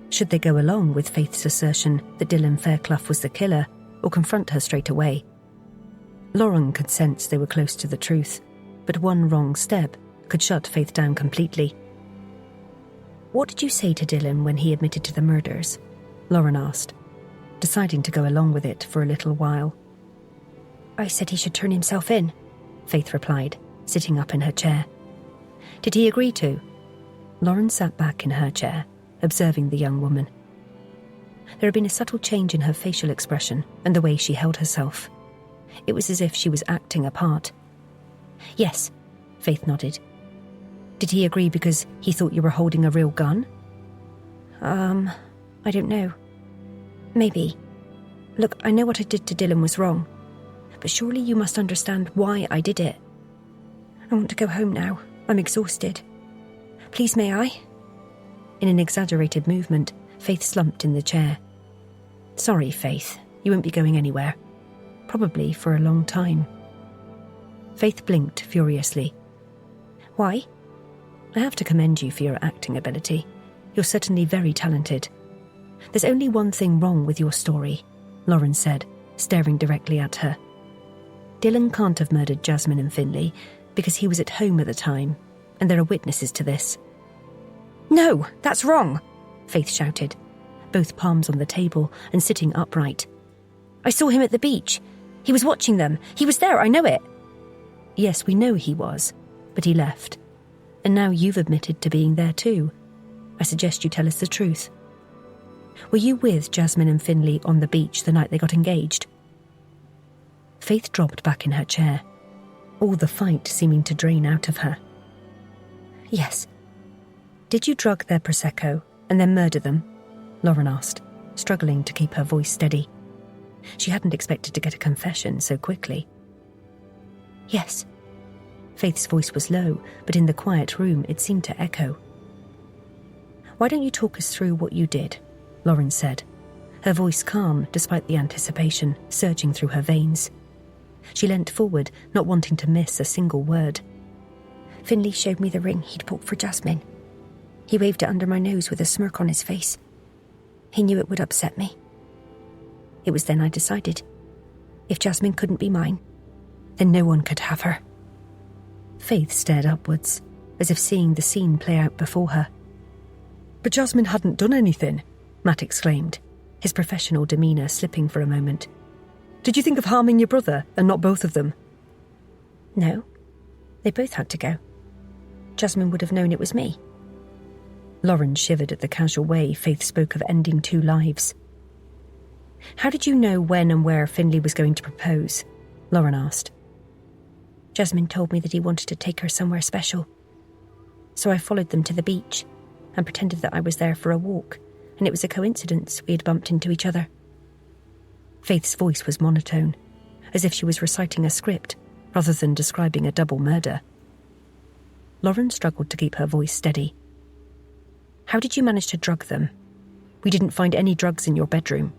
Should they go along with Faith's assertion that Dylan Fairclough was the killer, or confront her straight away? Lauren could sense they were close to the truth, but one wrong step could shut Faith down completely. "What did you say to Dylan when he admitted to the murders?" Lauren asked, deciding to go along with it for a little while.
"I said he should turn himself in,"
Faith replied, sitting up in her chair. "Did he agree to?" Lauren sat back in her chair, observing the young woman. There had been a subtle change in her facial expression and the way she held herself. It was as if she was acting a part. "Yes," Faith nodded. "Did he agree because he thought you were holding a real gun?"
I don't know. Maybe. Look, I know what I did to Dylan was wrong, but surely you must understand why I did it. I want to go home now. I'm exhausted. Please, may I?"
In an exaggerated movement, Faith slumped in the chair. "Sorry, Faith, you won't be going anywhere. Probably for a long time." Faith blinked furiously. "Why?" "I have to commend you for your acting ability. You're certainly very talented. There's only one thing wrong with your story," Lauren said, staring directly at her. "Dylan can't have murdered Jasmine and Finlay because he was at home at the time, and there are witnesses to this."
"No, that's wrong,"
Faith shouted, both palms on the table and sitting upright.
"I saw him at the beach. He was watching them. He was there, I know it."
"Yes, we know he was, but he left. And now you've admitted to being there too. I suggest you tell us the truth. Were you with Jasmine and Finlay on the beach the night they got engaged?" Faith dropped back in her chair, all the fight seeming to drain out of her.
"Yes."
"Did you drug their Prosecco and then murder them?" Lauren asked, struggling to keep her voice steady. She hadn't expected to get a confession so quickly.
"Yes."
Faith's voice was low, but in the quiet room it seemed to echo. "Why don't you talk us through what you did?" Lauren said, her voice calm despite the anticipation surging through her veins. She leant forward, not wanting to miss a single word.
"Finlay showed me the ring he'd bought for Jasmine. He waved it under my nose with a smirk on his face. He knew it would upset me. It was then I decided, if Jasmine couldn't be mine, then no one could have her."
Faith stared upwards, as if seeing the scene play out before her.
"But Jasmine hadn't done anything,"
Matt exclaimed, his professional demeanour slipping for a moment.
"Did you think of harming your brother and not both of them?"
"No. They both had to go. Jasmine would have known it was me."
Lauren shivered at the casual way Faith spoke of ending two lives. "How did you know when and where Finlay was going to propose?" Lauren asked.
"Jasmine told me that he wanted to take her somewhere special. So I followed them to the beach and pretended that I was there for a walk, and it was a coincidence we had bumped into each other."
Faith's voice was monotone, as if she was reciting a script rather than describing a double murder. Lauren struggled to keep her voice steady. "How did you manage to drug them? We didn't find any drugs in your bedroom."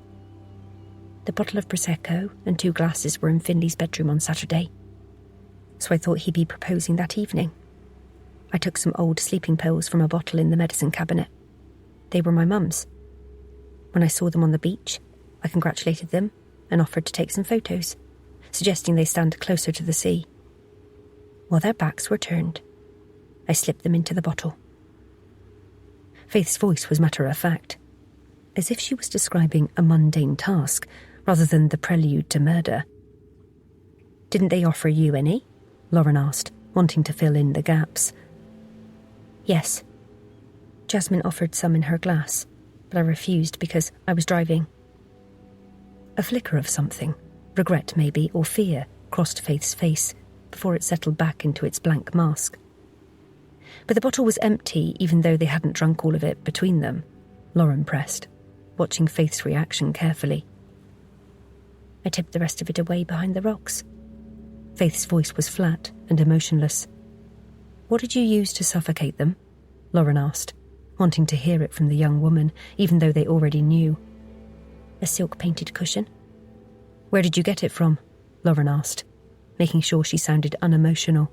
"The bottle of Prosecco and 2 glasses were in Finley's bedroom on Saturday, so I thought he'd be proposing that evening. I took some old sleeping pills from a bottle in the medicine cabinet. They were my mum's. When I saw them on the beach, I congratulated them and offered to take some photos, suggesting they stand closer to the sea. While their backs were turned, I slipped them into the bottle."
Faith's voice was matter-of-fact, as if she was describing a mundane task rather than the prelude to murder. "Didn't they offer you any?" Lauren asked, wanting to fill in the gaps.
"Yes. Jasmine offered some in her glass, but I refused because I was driving."
A flicker of something, regret maybe, or fear, crossed Faith's face before it settled back into its blank mask. "But the bottle was empty even though they hadn't drunk all of it between them," Lauren pressed, watching Faith's reaction carefully.
"I tipped the rest of it away behind the rocks."
Faith's voice was flat and emotionless. "What did you use to suffocate them?" Lauren asked, wanting to hear it from the young woman, even though they already knew.
"A silk-painted cushion."
"Where did you get it from?" Lauren asked. making sure she sounded unemotional,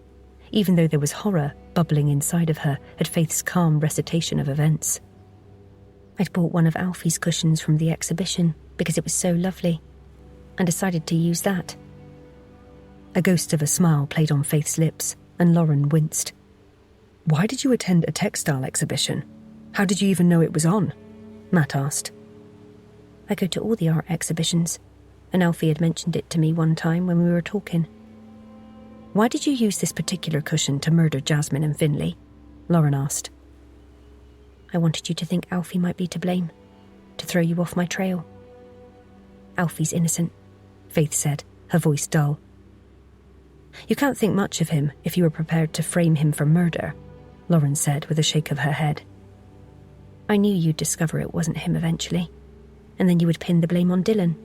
even though there was horror bubbling inside of her at Faith's calm recitation of events. I'd bought one of Alfie's cushions from the exhibition because it was so lovely, and decided to use that. A ghost of a smile played on Faith's lips, and Lauren winced.
Why did you attend a textile exhibition? How did you even know it was on? Matt asked.
I go to all the art exhibitions, and Alfie had mentioned it to me one time when we were talking.
Why did you use this particular cushion to murder Jasmine and Finlay? Lauren asked.
I wanted you to think Alfie might be to blame, to throw you off my trail. Alfie's innocent,
Faith said, her voice dull. You can't think much of him if you were prepared to frame him for murder, Lauren said with a shake of her head.
I knew you'd discover it wasn't him eventually, and then you would pin the blame on Dylan.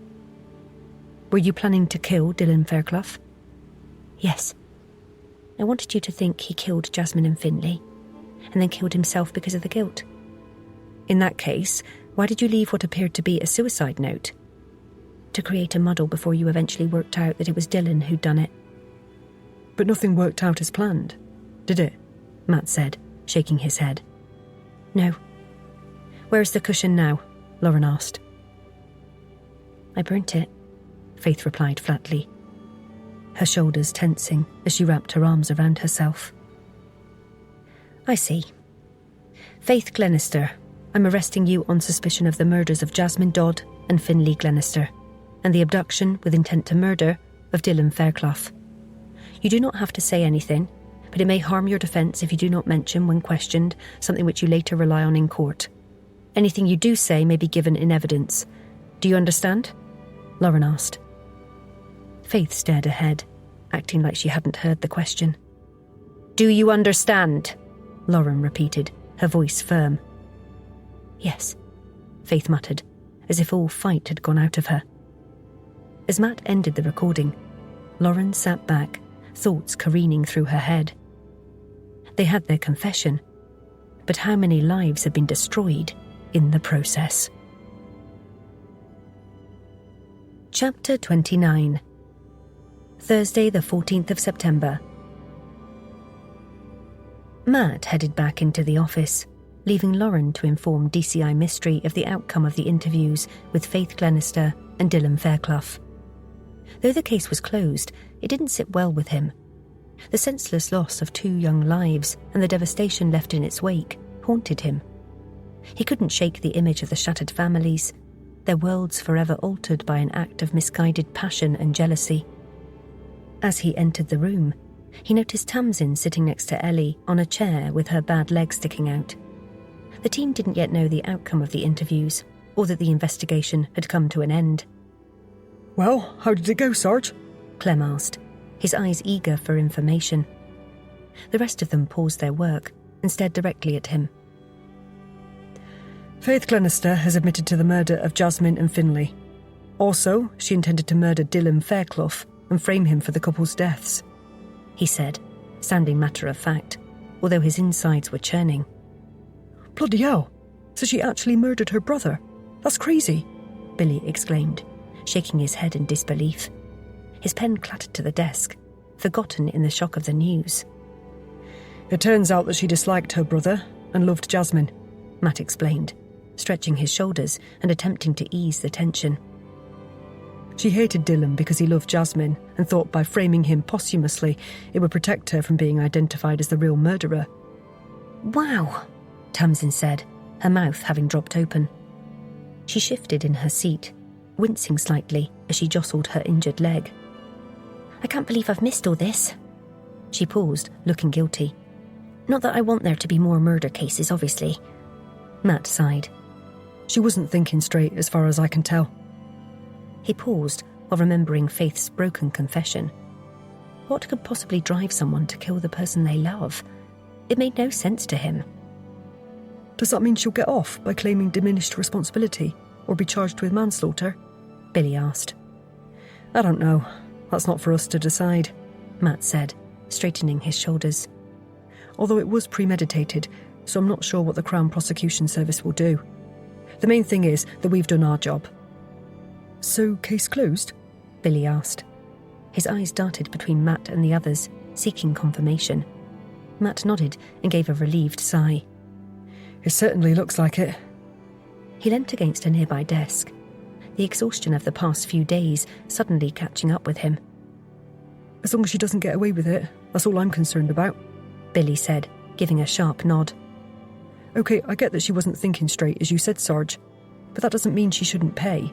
Were you planning to kill Dylan Fairclough?
Yes. I wanted you to think he killed Jasmine and Finlay, and then killed himself because of the guilt.
In that case, why did you leave what appeared to be a suicide note?
To create a muddle before you eventually worked out that it was Dylan who'd done it.
But nothing worked out as planned, did it? Matt said, shaking his head.
No.
Where's the cushion now? Lauren asked.
I burnt it,
Faith replied flatly, her shoulders tensing as she wrapped her arms around herself.
I see.
Faith Glenister, I'm arresting you on suspicion of the murders of Jasmine Dodd and Finlay Glenister, and the abduction with intent to murder of Dylan Fairclough. You do not have to say anything, but it may harm your defence if you do not mention when questioned something which you later rely on in court. Anything you do say may be given in evidence. Do you understand? Lauren asked. Faith stared ahead, acting like she hadn't heard the question. Do you understand? Lauren repeated, her voice firm.
Yes,
Faith muttered, as if all fight had gone out of her. As Matt ended the recording, Lauren sat back, thoughts careening through her head. They had their confession, but how many lives had been destroyed in the process? Chapter 29. Thursday, the 14th of September. Matt headed back into the office, leaving Lauren to inform DCI Mystery of the outcome of the interviews with Faith Glenister and Dylan Fairclough. Though the case was closed, it didn't sit well with him. The senseless loss of 2 young lives and the devastation left in its wake haunted him. He couldn't shake the image of the shattered families, their worlds forever altered by an act of misguided passion and jealousy. As he entered the room, he noticed Tamsin sitting next to Ellie on a chair with her bad leg sticking out. The team didn't yet know the outcome of the interviews, or that the investigation had come to an end.
Well, how did it go, Sarge?
Clem asked, his eyes eager for information. The rest of them paused their work and stared directly at him.
Faith Glenister has admitted to the murder of Jasmine and Finlay. Also, she intended to murder Dylan Fairclough and frame him for the couple's deaths,
he said, sounding matter-of-fact, although his insides were churning.
Bloody hell! So she actually murdered her brother? That's crazy!
Billy exclaimed, shaking his head in disbelief. His pen clattered to the desk, forgotten in the shock of the news.
It turns out that she disliked her brother and loved Jasmine,
Matt explained, stretching his shoulders and attempting to ease the tension.
She hated Dylan because he loved Jasmine and thought by framing him posthumously it would protect her from being identified as the real murderer.
Wow, Tamsin said, her mouth having dropped open. She shifted in her seat, wincing slightly as she jostled her injured leg.
I can't believe I've missed all this.
She paused, looking guilty.
Not that I want there to be more murder cases, obviously.
Matt sighed.
She wasn't thinking straight as far as I can tell.
He paused while remembering Faith's broken confession. What could possibly drive someone to kill the person they love? It made no sense to him.
Does that mean she'll get off by claiming diminished responsibility or be charged with manslaughter?
Billy asked.
I don't know. That's not for us to decide,
Matt said, straightening his shoulders.
Although it was premeditated, so I'm not sure what the Crown Prosecution Service will do. The main thing is that we've done our job. So, case closed?
Billy asked.
His eyes darted between Matt and the others, seeking confirmation. Matt nodded and gave a relieved sigh.
It certainly looks like it.
He leant against a nearby desk, the exhaustion of the past few days suddenly catching up with him.
As long as she doesn't get away with it, that's all I'm concerned about,
Billy said, giving a sharp nod.
OK, I get that she wasn't thinking straight, as you said, Sarge, but that doesn't mean she shouldn't pay.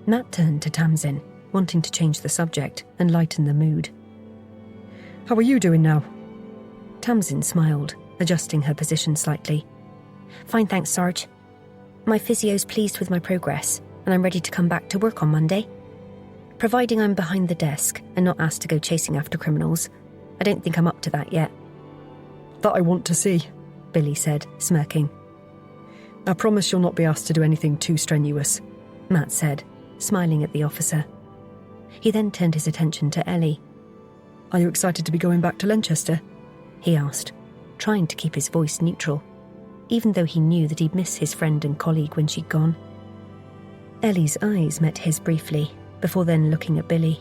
Matt turned to Tamsin, wanting to change the subject and lighten the mood.
How are you doing now?
Tamsin smiled, adjusting her position slightly. Fine, thanks, Sarge. My physio's pleased with my progress, and I'm ready to come back to work on Monday. Providing I'm behind the desk and not asked to go chasing after criminals. I don't think I'm up to that yet.
That I want to see,
Billy said, smirking.
I promise you'll not be asked to do anything too strenuous,
Matt said, smiling at the officer. He then turned his attention to Ellie.
Are you excited to be going back to Lanchester?
He asked, trying to keep his voice neutral, even though he knew that he'd miss his friend and colleague when she'd gone. Ellie's eyes met his briefly, before then looking at Billy.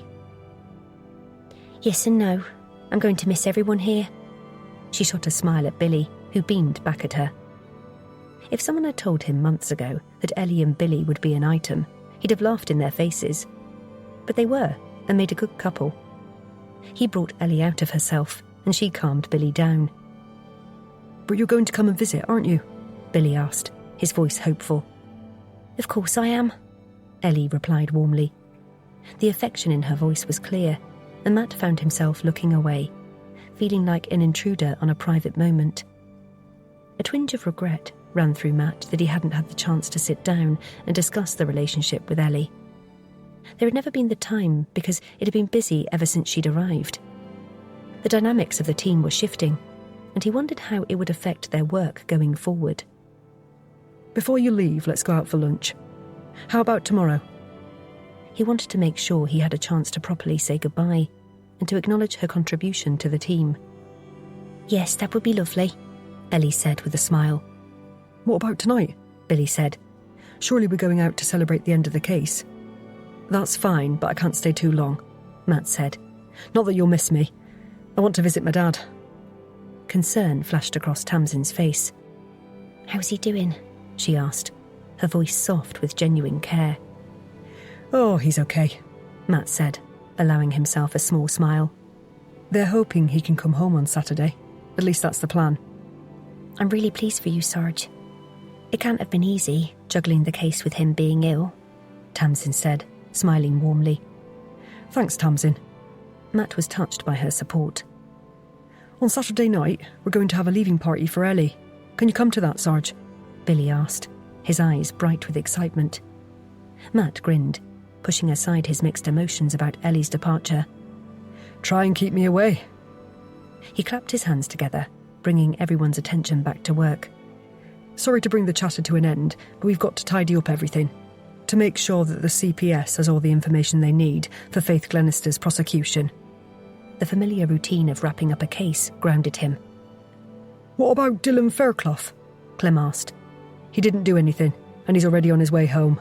Yes and no. I'm going to miss everyone here. She shot a smile at Billy, who beamed back at her. If someone had told him months ago that Ellie and Billy would be an item, he'd have laughed in their faces. But they were, and made a good couple. He brought Ellie out of herself, and she calmed Billy down.
But you're going to come and visit, aren't you?
Billy asked, his voice hopeful. Of course I am, Ellie replied warmly. The affection in her voice was clear, and Matt found himself looking away, feeling like an intruder on a private moment. A twinge of regret ran through Matt that he hadn't had the chance to sit down and discuss the relationship with Ellie. There had never been the time because it had been busy ever since she'd arrived. The dynamics of the team were shifting, and he wondered how it would affect their work going forward.
Before you leave, let's go out for lunch. How about tomorrow?
He wanted to make sure he had a chance to properly say goodbye and to acknowledge her contribution to the team. Yes, that would be lovely, Ellie said with a smile.
What about tonight?
Billy said.
Surely we're going out to celebrate the end of the case. That's fine, but I can't stay too long, Matt said. Not that you'll miss me. I want to visit my dad.
Concern flashed across Tamsin's face. How's he doing? She asked, her voice soft with genuine care.
Oh, he's okay,
Matt said, allowing himself a small smile.
They're hoping he can come home on Saturday. At least that's the plan.
I'm really pleased for you, Sarge. It can't have been easy, juggling the case with him being ill, Tamsin said, smiling warmly.
Thanks, Tamsin.
Matt was touched by her support.
On Saturday night, we're going to have a leaving party for Ellie. Can you come to that, Sarge?
Billy asked, his eyes bright with excitement. Matt grinned, pushing aside his mixed emotions about Ellie's departure.
Try and keep me away.
He clapped his hands together, bringing everyone's attention back to work.
Sorry to bring the chatter to an end, but we've got to tidy up everything to make sure that the CPS has all the information they need for Faith Glenister's prosecution.
The familiar routine of wrapping up a case grounded him.
What about Dylan Fairclough?
Clem asked.
He didn't do anything, and he's already on his way home.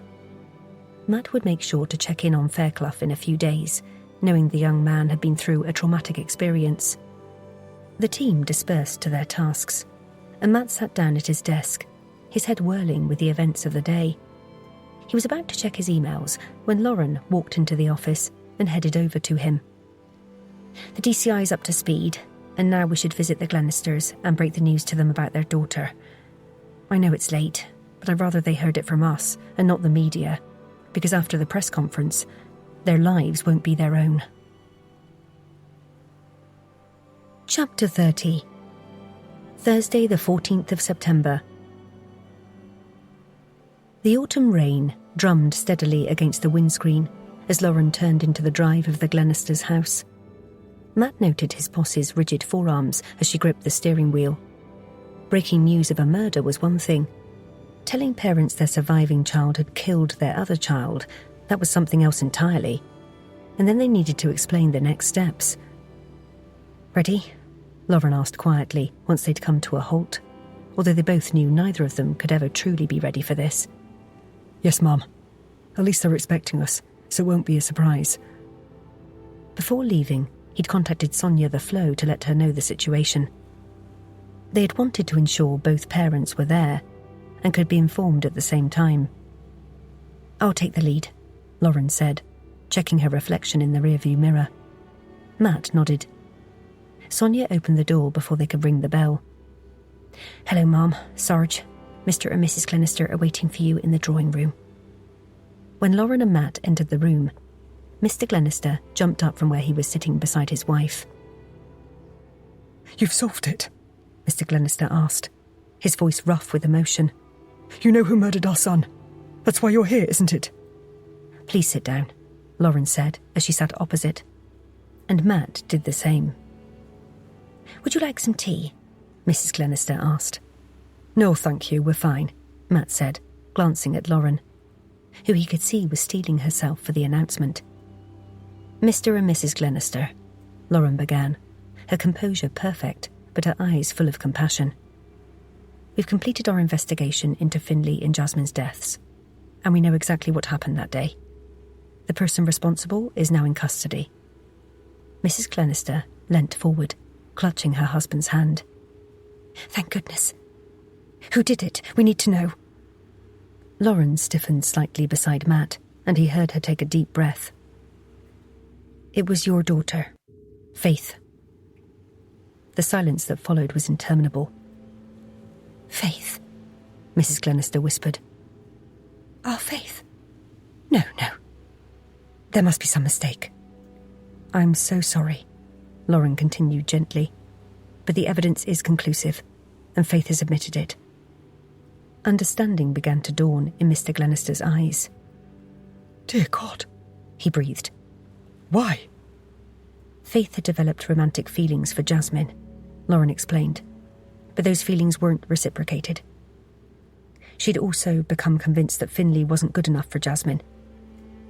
Matt would make sure to check in on Fairclough in a few days, knowing the young man had been through a traumatic experience. The team dispersed to their tasks, and Matt sat down at his desk, his head whirling with the events of the day. He was about to check his emails when Lauren walked into the office and headed over to him. The DCI's up to speed, and now we should visit the Glenisters and break the news to them about their daughter. I know it's late, but I'd rather they heard it from us and not the media, because after the press conference, their lives won't be their own. Chapter 30. Thursday the 14th of September. The autumn rain drummed steadily against the windscreen as Lauren turned into the drive of the Glenisters' house. Matt noted his posse's rigid forearms as she gripped the steering wheel. Breaking news of a murder was one thing. Telling parents their surviving child had killed their other child, that was something else entirely. And then they needed to explain the next steps. Ready? Lauren asked quietly once they'd come to a halt, although they both knew neither of them could ever truly be ready for this.
Yes, Mum. At least they're expecting us,
so it won't be a surprise.
Before leaving, he'd contacted Sonia the Flo to let her know the situation. They had wanted to ensure both parents were there and could be informed at the same time. "I'll take the lead," Lauren said, checking her reflection in the rearview mirror. Matt nodded. Sonia opened the door before they could ring the bell. "Hello, Mom, Sarge. Mr. and Mrs. Glenister are waiting for you in the drawing room." When Lauren and Matt entered the room, Mr. Glenister jumped up from where he was sitting beside his wife.
"You've solved it?"
Mr. Glenister asked, his voice rough with emotion.
"You know who murdered our son. That's why you're here, isn't it?"
"Please sit down," Lauren said as she sat opposite. And Matt did the same. "Would you like some tea?" Mrs. Glenister asked.
"No, thank you, we're fine,"
Matt said, glancing at Lauren, who he could see was steeling herself for the announcement. "Mr. and Mrs. Glenister," Lauren began, her composure perfect, but her eyes full of compassion. "We've completed our investigation into Finlay and Jasmine's deaths, and we know exactly what happened that day. The person responsible is now in custody." Mrs. Glenister leant forward, clutching her husband's hand.
"Thank goodness. Who did it? We need to know."
Lauren stiffened slightly beside Matt, and he heard her take a deep breath. "It was your daughter, Faith." The silence that followed was interminable.
"Faith,"
Mrs. Glenister whispered.
"Our Faith? No. There must be some mistake."
"I'm so sorry," Lauren continued gently, "but the evidence is conclusive, and Faith has admitted it." Understanding began to dawn in Mr. Glenister's eyes.
"Dear God,"
he breathed.
"Why?"
Faith had developed romantic feelings for Jasmine, Lauren explained, but those feelings weren't reciprocated. She'd also become convinced that Finlay wasn't good enough for Jasmine.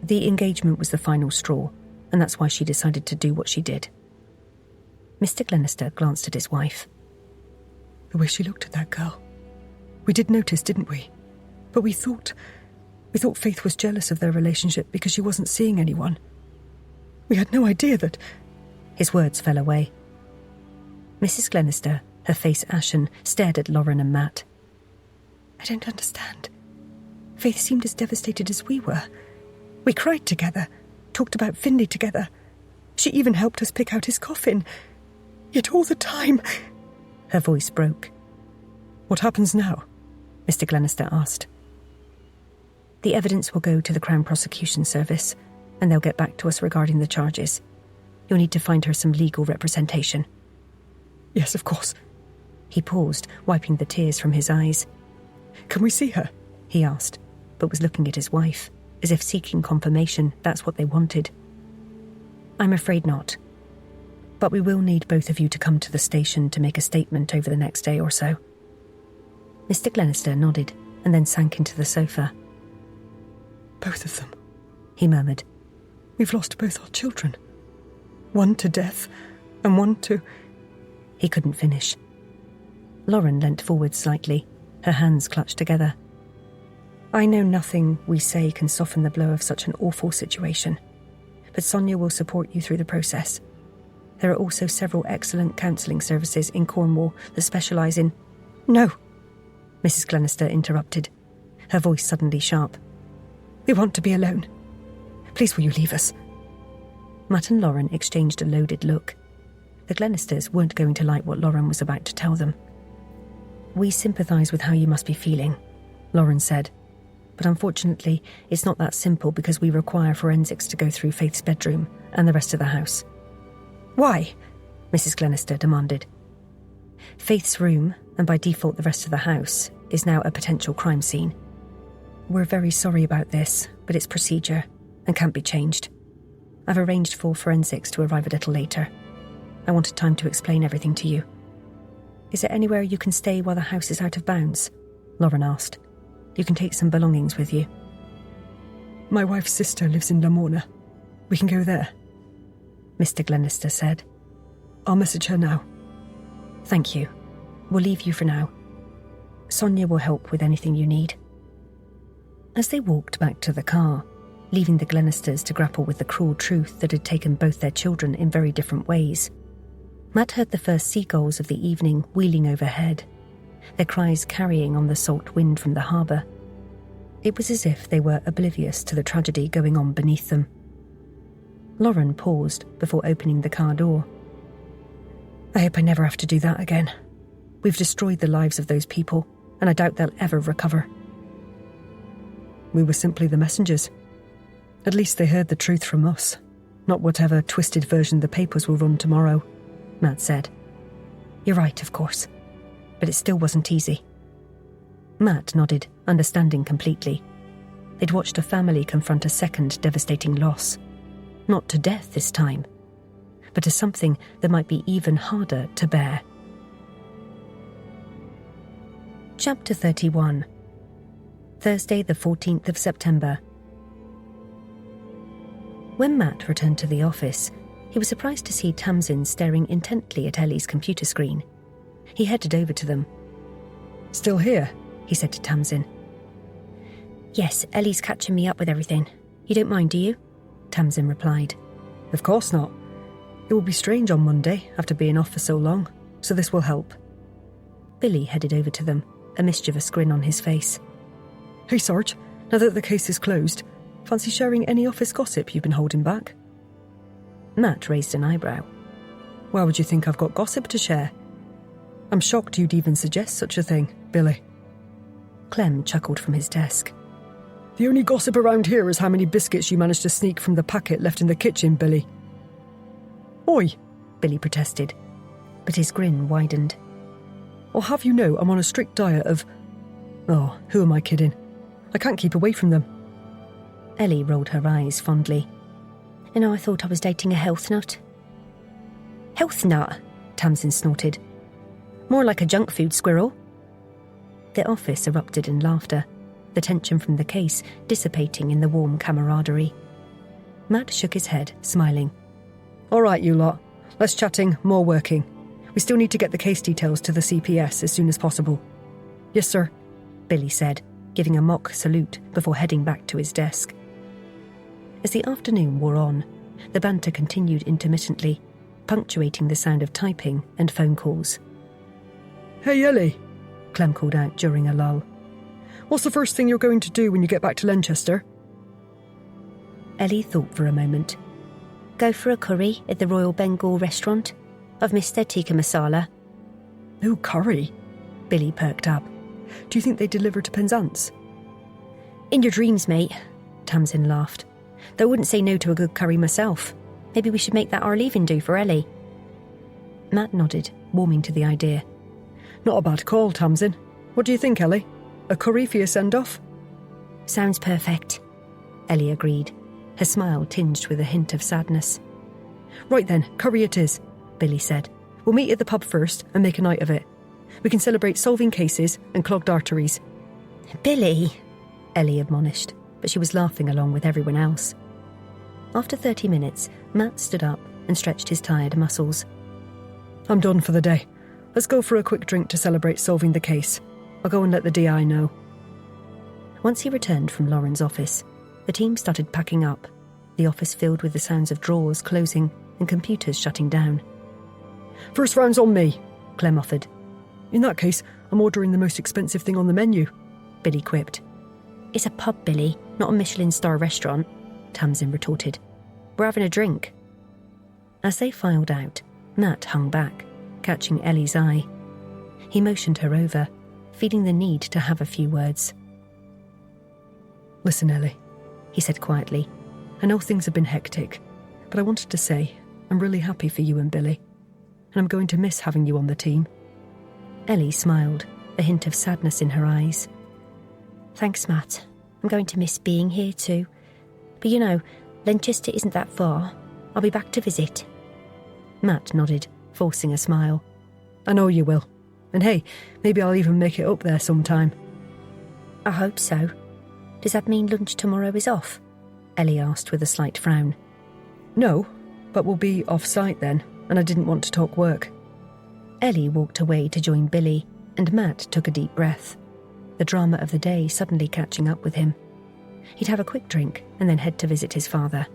The engagement was the final straw, and that's why she decided to do what she did. Mr. Glenister glanced at his wife.
"The way she looked at that girl. We did notice, didn't we? But we thought Faith was jealous of their relationship because she wasn't seeing anyone. We had no idea that..."
His words fell away. Mrs. Glenister, her face ashen, stared at Lauren and Matt.
"I don't understand. Faith seemed as devastated as we were. We cried together, talked about Finlay together. She even helped us pick out his coffin. Yet all the time..."
Her voice broke.
"What happens now?"
Mr. Glenister asked. "The evidence will go to the Crown Prosecution Service, and they'll get back to us regarding the charges. You'll need to find her some legal representation."
"Yes, of course."
He paused, wiping the tears from his eyes.
"Can we see her?"
he asked, but was looking at his wife, as if seeking confirmation that's what they wanted. "I'm afraid not. But we will need both of you to come to the station to make a statement over the next day or so." Mr. Glenister nodded and then sank into the sofa.
"Both of them,"
he murmured.
"We've lost both our children. One to death, and one to..."
He couldn't finish. Lauren leant forward slightly, her hands clutched together. "I know nothing we say can soften the blow of such an awful situation, but Sonia will support you through the process. There are also several excellent counselling services in Cornwall that specialise in..."
"No,"
Mrs. Glenister interrupted, her voice suddenly sharp.
"We want to be alone. Please, will you leave us?"
Matt and Lauren exchanged a loaded look. The Glenisters weren't going to like what Lauren was about to tell them. "We sympathise with how you must be feeling," Lauren said, "but unfortunately it's not that simple because we require forensics to go through Faith's bedroom and the rest of the house."
"Why?"
Mrs. Glenister demanded. "Faith's room, and by default the rest of the house, is now a potential crime scene. We're very sorry about this, but it's procedure and can't be changed. I've arranged for forensics to arrive a little later. I wanted time to explain everything to you." "Is there anywhere you can stay while the house is out of bounds?" Lauren asked. "You can take some belongings with you."
"My wife's sister lives in Lamorna. We can go there,"
Mr. Glenister said.
"I'll message her now."
"Thank you. We'll leave you for now. Sonia will help with anything you need." As they walked back to the car, leaving the Glennisters to grapple with the cruel truth that had taken both their children in very different ways. Matt heard the first seagulls of the evening wheeling overhead, their cries carrying on the salt wind from the harbour. It was as if they were oblivious to the tragedy going on beneath them. Lauren paused before opening the car door. I hope I never have to do that again. We've destroyed the lives of those people, and I doubt they'll ever recover.
We were simply the messengers. At least they heard the truth from us, not whatever twisted version the papers will run tomorrow,
Matt said. You're right, of course, but it still wasn't easy. Matt nodded, understanding completely. They'd watched a family confront a second devastating loss. Not to death this time, but to something that might be even harder to bear. Chapter 31. Thursday the 14th of September. When Matt returned to the office, he was surprised to see Tamsin staring intently at Ellie's computer screen. He headed over to them.
Still here?
He said to Tamsin. Yes, Ellie's catching me up with everything. You don't mind, do you? Tamsin replied.
Of course not. It will be strange on Monday after being off for so long, so this will help.
Billy headed over to them, a mischievous grin on his face.
Hey Sarge, now that the case is closed, fancy sharing any office gossip you've been holding back?
Matt raised an eyebrow.
Why would you think I've got gossip to share? I'm shocked you'd even suggest such a thing, Billy.
Clem chuckled from his desk.
The only gossip around here is how many biscuits you managed to sneak from the packet left in the kitchen, Billy. Oi,
Billy protested, but his grin widened.
I'll have you know I'm on a strict diet of... Oh, who am I kidding? I can't keep away from them.
Ellie rolled her eyes fondly. I thought I was dating a health nut. Health nut? Tamsin snorted. More like a junk food squirrel. The office erupted in laughter, the tension from the case dissipating in the warm camaraderie. Matt shook his head, smiling.
All right, you lot. Less chatting, more working. We still need to get the case details to the CPS as soon as possible. Yes, sir,
Billy said, giving a mock salute before heading back to his desk. As the afternoon wore on, the banter continued intermittently, punctuating the sound of typing and phone calls.
Hey, Ellie,
Clem called out during a lull.
What's the first thing you're going to do when you get back to Lanchester?
Ellie thought for a moment. Go for a curry at the Royal Bengal restaurant. I've missed their tikka masala.
Oh, curry?
Billy perked up.
Do you think they deliver to Penzance?
In your dreams, mate, Tamsin laughed. Though I wouldn't say no to a good curry myself. Maybe we should make that our leaving do for Ellie. Matt nodded, warming to the idea.
Not a bad call, Tamsin. What do you think, Ellie? A curry for your send-off?
Sounds perfect, Ellie agreed, her smile tinged with a hint of sadness.
Right then, curry it is, Billy said. We'll meet at the pub first and make a night of it. We can celebrate solving cases and clogged arteries.
Billy, Ellie admonished, but she was laughing along with everyone else. After 30 minutes, Matt stood up and stretched his tired muscles.
I'm done for the day. Let's go for a quick drink to celebrate solving the case. I'll go and let the DI know.
Once he returned from Lauren's office, the team started packing up, the office filled with the sounds of drawers closing and computers shutting down.
First round's on me,
Clem offered.
In that case, I'm ordering the most expensive thing on the menu,
Billy quipped. It's a pub, Billy, not a Michelin star restaurant, Tamsin retorted. We're having a drink. As they filed out, Matt hung back, catching Ellie's eye. He motioned her over, feeling the need to have a few words.
Listen, Ellie, he said quietly. I know things have been hectic, but I wanted to say I'm really happy for you and Billy, and I'm going to miss having you on the team.
Ellie smiled, a hint of sadness in her eyes. Thanks, Matt. I'm going to miss being here too. But you know, Lanchester isn't that far. I'll be back to visit. Matt nodded, forcing a smile.
I know you will. And hey, maybe I'll even make it up there sometime.
I hope so. Does that mean lunch tomorrow is off? Ellie asked with a slight frown.
No, but we'll be off-site then, and I didn't want to talk work.
Ellie walked away to join Billy, and Matt took a deep breath, the drama of the day suddenly catching up with him. He'd have a quick drink and then head to visit his father.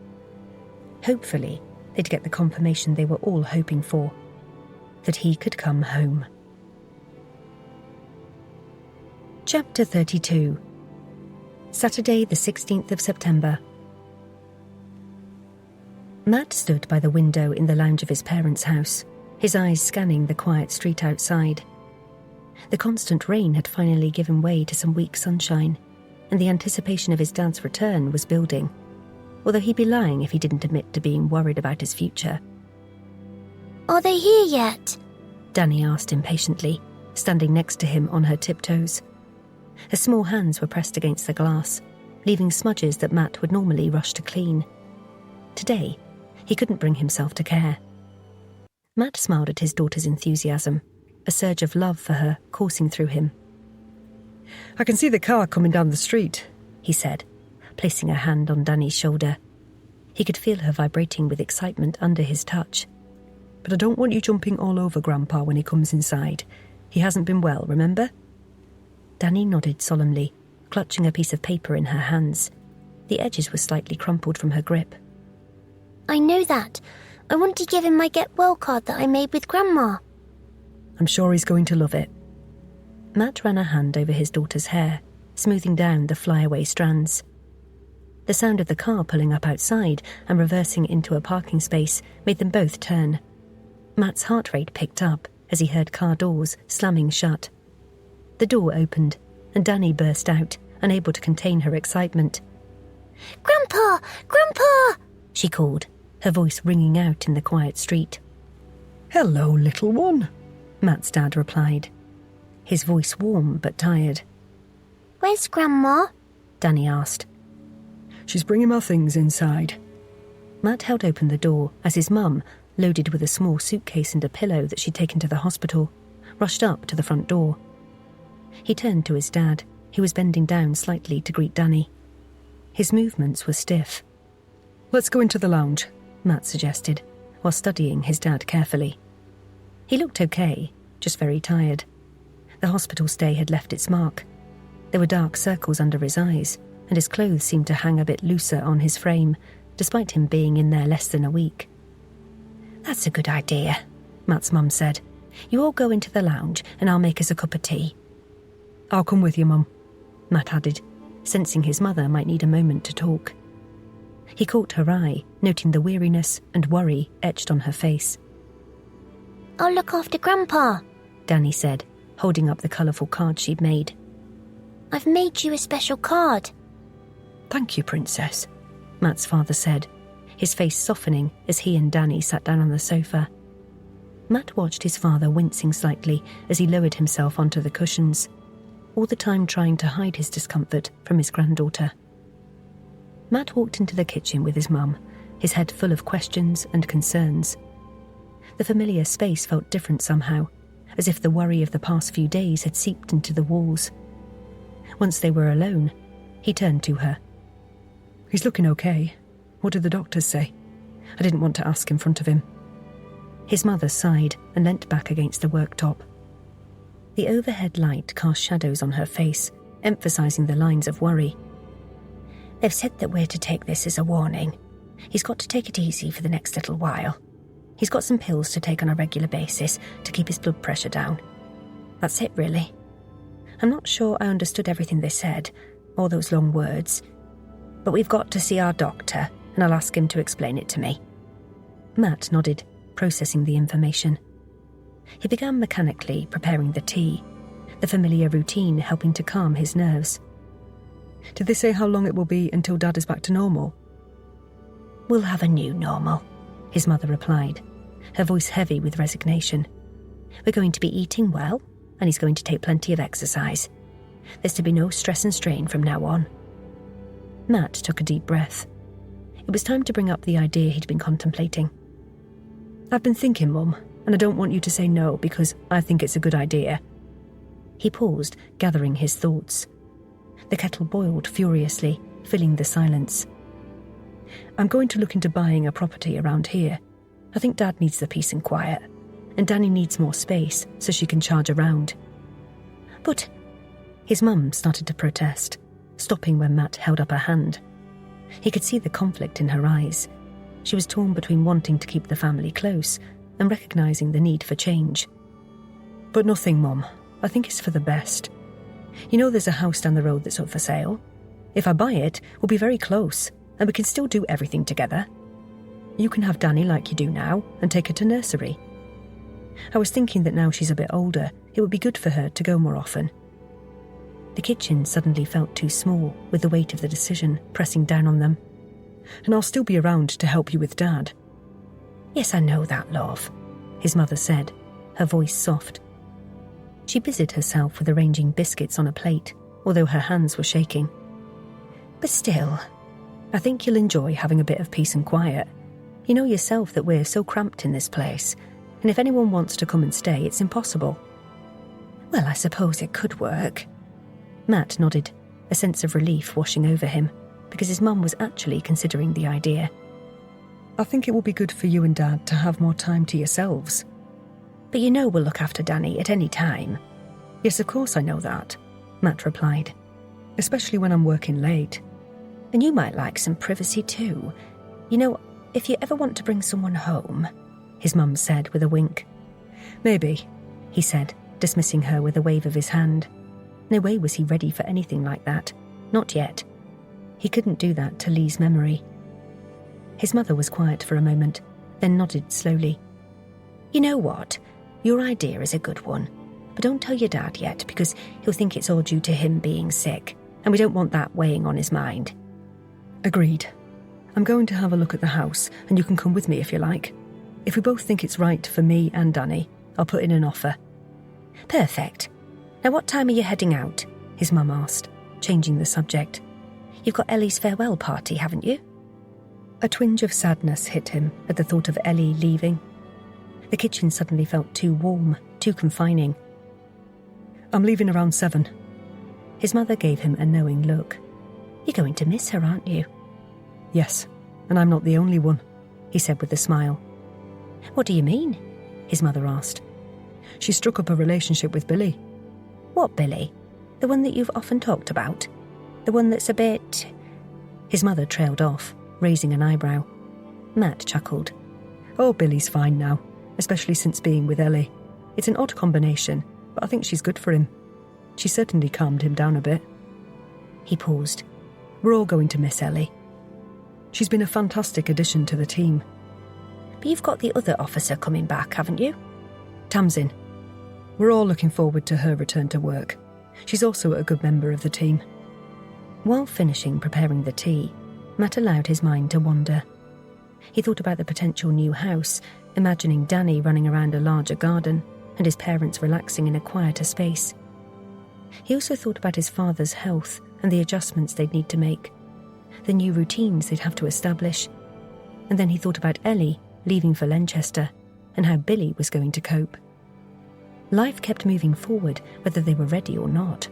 Hopefully, they'd get the confirmation they were all hoping for, that he could come home. Chapter 32. Saturday the 16th of September. Matt stood by the window in the lounge of his parents' house, his eyes scanning the quiet street outside. The constant rain had finally given way to some weak sunshine, and the anticipation of his dad's return was building, although he'd be lying if he didn't admit to being worried about his future.
Are they here yet?
Danny asked impatiently, standing next to him on her tiptoes. Her small hands were pressed against the glass, leaving smudges that Matt would normally rush to clean. Today, he couldn't bring himself to care. Matt smiled at his daughter's enthusiasm, a surge of love for her coursing through him.
I can see the car coming down the street,
he said, placing a hand on Danny's shoulder. He could feel her vibrating with excitement under his touch.
but I don't want you jumping all over Grandpa when he comes inside. He hasn't been well, remember?
Danny nodded solemnly, clutching a piece of paper in her hands. The edges were slightly crumpled from her grip.
I know that. I want to give him my get well card that I made with Grandma.
I'm sure he's going to love it.
Matt ran a hand over his daughter's hair, smoothing down the flyaway strands. The sound of the car pulling up outside and reversing into a parking space made them both turn. Matt's heart rate picked up as he heard car doors slamming shut. The door opened, and Danny burst out, unable to contain her excitement.
Grandpa! Grandpa!
She called, her voice ringing out in the quiet street.
Hello, little one,
Matt's dad replied, his voice warm but tired.
Where's Grandma?
Danny asked.
She's bringing my things inside.
Matt held open the door as his mum, loaded with a small suitcase and a pillow that she'd taken to the hospital, rushed up to the front door. He turned to his dad, who was bending down slightly to greet Danny. His movements were stiff.
Let's go into the lounge,
Matt suggested, while studying his dad carefully. He looked okay, just very tired. The hospital stay had left its mark. There were dark circles under his eyes, and his clothes seemed to hang a bit looser on his frame, despite him being in there less than a week. That's a good idea, Matt's mum said. You all go into the lounge, and I'll make us a cup of tea.
I'll come with you, Mum,
Matt added, sensing his mother might need a moment to talk. He caught her eye, noting the weariness and worry etched on her face.
I'll look after Grandpa,
Danny said, holding up the colourful card she'd made.
I've made you a special card.
Thank you, Princess,
Matt's father said, his face softening as he and Danny sat down on the sofa. Matt watched his father wincing slightly as he lowered himself onto the cushions, all the time trying to hide his discomfort from his granddaughter. Matt walked into the kitchen with his mum, his head full of questions and concerns. The familiar space felt different somehow, as if the worry of the past few days had seeped into the walls. Once they were alone, he turned to her.
He's looking okay. What did the doctors say? I didn't want to ask in front of him.
His mother sighed and leant back against the worktop. The overhead light cast shadows on her face, emphasising the lines of worry. They've said that we're to take this as a warning. He's got to take it easy for the next little while. He's got some pills to take on a regular basis to keep his blood pressure down. That's it, really. I'm not sure I understood everything they said, all those long words, but we've got to see our doctor, and I'll ask him to explain it to me. Matt nodded, processing the information. He began mechanically preparing the tea, the familiar routine helping to calm his nerves.
Did they say how long it will be until Dad is back to normal?
We'll have a new normal, his mother replied, her voice heavy with resignation. We're going to be eating well, and he's going to take plenty of exercise. There's to be no stress and strain from now on. Matt took a deep breath. It was time to bring up the idea he'd been contemplating.
I've been thinking, Mum, and I don't want you to say no because I think it's a good idea.
He paused, gathering his thoughts. The kettle boiled furiously, filling the silence.
I'm going to look into buying a property around here. I think Dad needs the peace and quiet, and Danny needs more space so she can charge around.
But his mum started to protest, stopping when Matt held up a hand. He could see the conflict in her eyes. She was torn between wanting to keep the family close and recognising the need for change.
But nothing, Mum. I think it's for the best. You know there's a house down the road that's up for sale? If I buy it, we'll be very close, and we can still do everything together. You can have Danny like you do now, and take her to nursery. I was thinking that now she's a bit older, it would be good for her to go more often.
The kitchen suddenly felt too small, with the weight of the decision pressing down on them.
And I'll still be around to help you with Dad.
Yes, I know that, love, his mother said, her voice soft. She busied herself with arranging biscuits on a plate, although her hands were shaking. But still, I think you'll enjoy having a bit of peace and quiet. You know yourself that we're so cramped in this place, and if anyone wants to come and stay, it's impossible. Well, I suppose it could work. Matt nodded, a sense of relief washing over him, because his mum was actually considering the idea.
I think it will be good for you and Dad to have more time to yourselves.
But you know we'll look after Danny at any time.
Yes, of course I know that, Matt replied, especially when I'm working late.
And you might like some privacy too. You know, if you ever want to bring someone home, his mum said with a wink.
Maybe,
he said, dismissing her with a wave of his hand. No way was he ready for anything like that. Not yet. He couldn't do that to Lee's memory. His mother was quiet for a moment, then nodded slowly. You know what? Your idea is a good one. But don't tell your dad yet, because he'll think it's all due to him being sick, and we don't want that weighing on his mind.
Agreed. I'm going to have a look at the house, and you can come with me if you like. If we both think it's right for me and Danny, I'll put in an offer.
Perfect. Now what time are you heading out? His mum asked, changing the subject. You've got Ellie's farewell party, haven't you? A twinge of sadness hit him at the thought of Ellie leaving. The kitchen suddenly felt too warm, too confining.
I'm leaving around 7.
His mother gave him a knowing look. You're going to miss her, aren't you?
Yes, and I'm not the only one, he said with a smile.
What do you mean? His mother asked.
She struck up a relationship with Billy.
What Billy? The one that you've often talked about? The one that's a bit... His mother trailed off, raising an eyebrow. Matt chuckled.
Oh, Billy's fine now, especially since being with Ellie. It's an odd combination, but I think she's good for him. She certainly calmed him down a bit.
He paused.
We're all going to miss Ellie. She's been a fantastic addition to the team.
But you've got the other officer coming back, haven't you?
Tamsin. We're all looking forward to her return to work. She's also a good member of the team.
While finishing preparing the tea, Matt allowed his mind to wander. He thought about the potential new house, imagining Danny running around a larger garden and his parents relaxing in a quieter space. He also thought about his father's health and the adjustments they'd need to make, the new routines they'd have to establish. And then he thought about Ellie leaving for Lenchester and how Billy was going to cope. Life kept moving forward whether they were ready or not.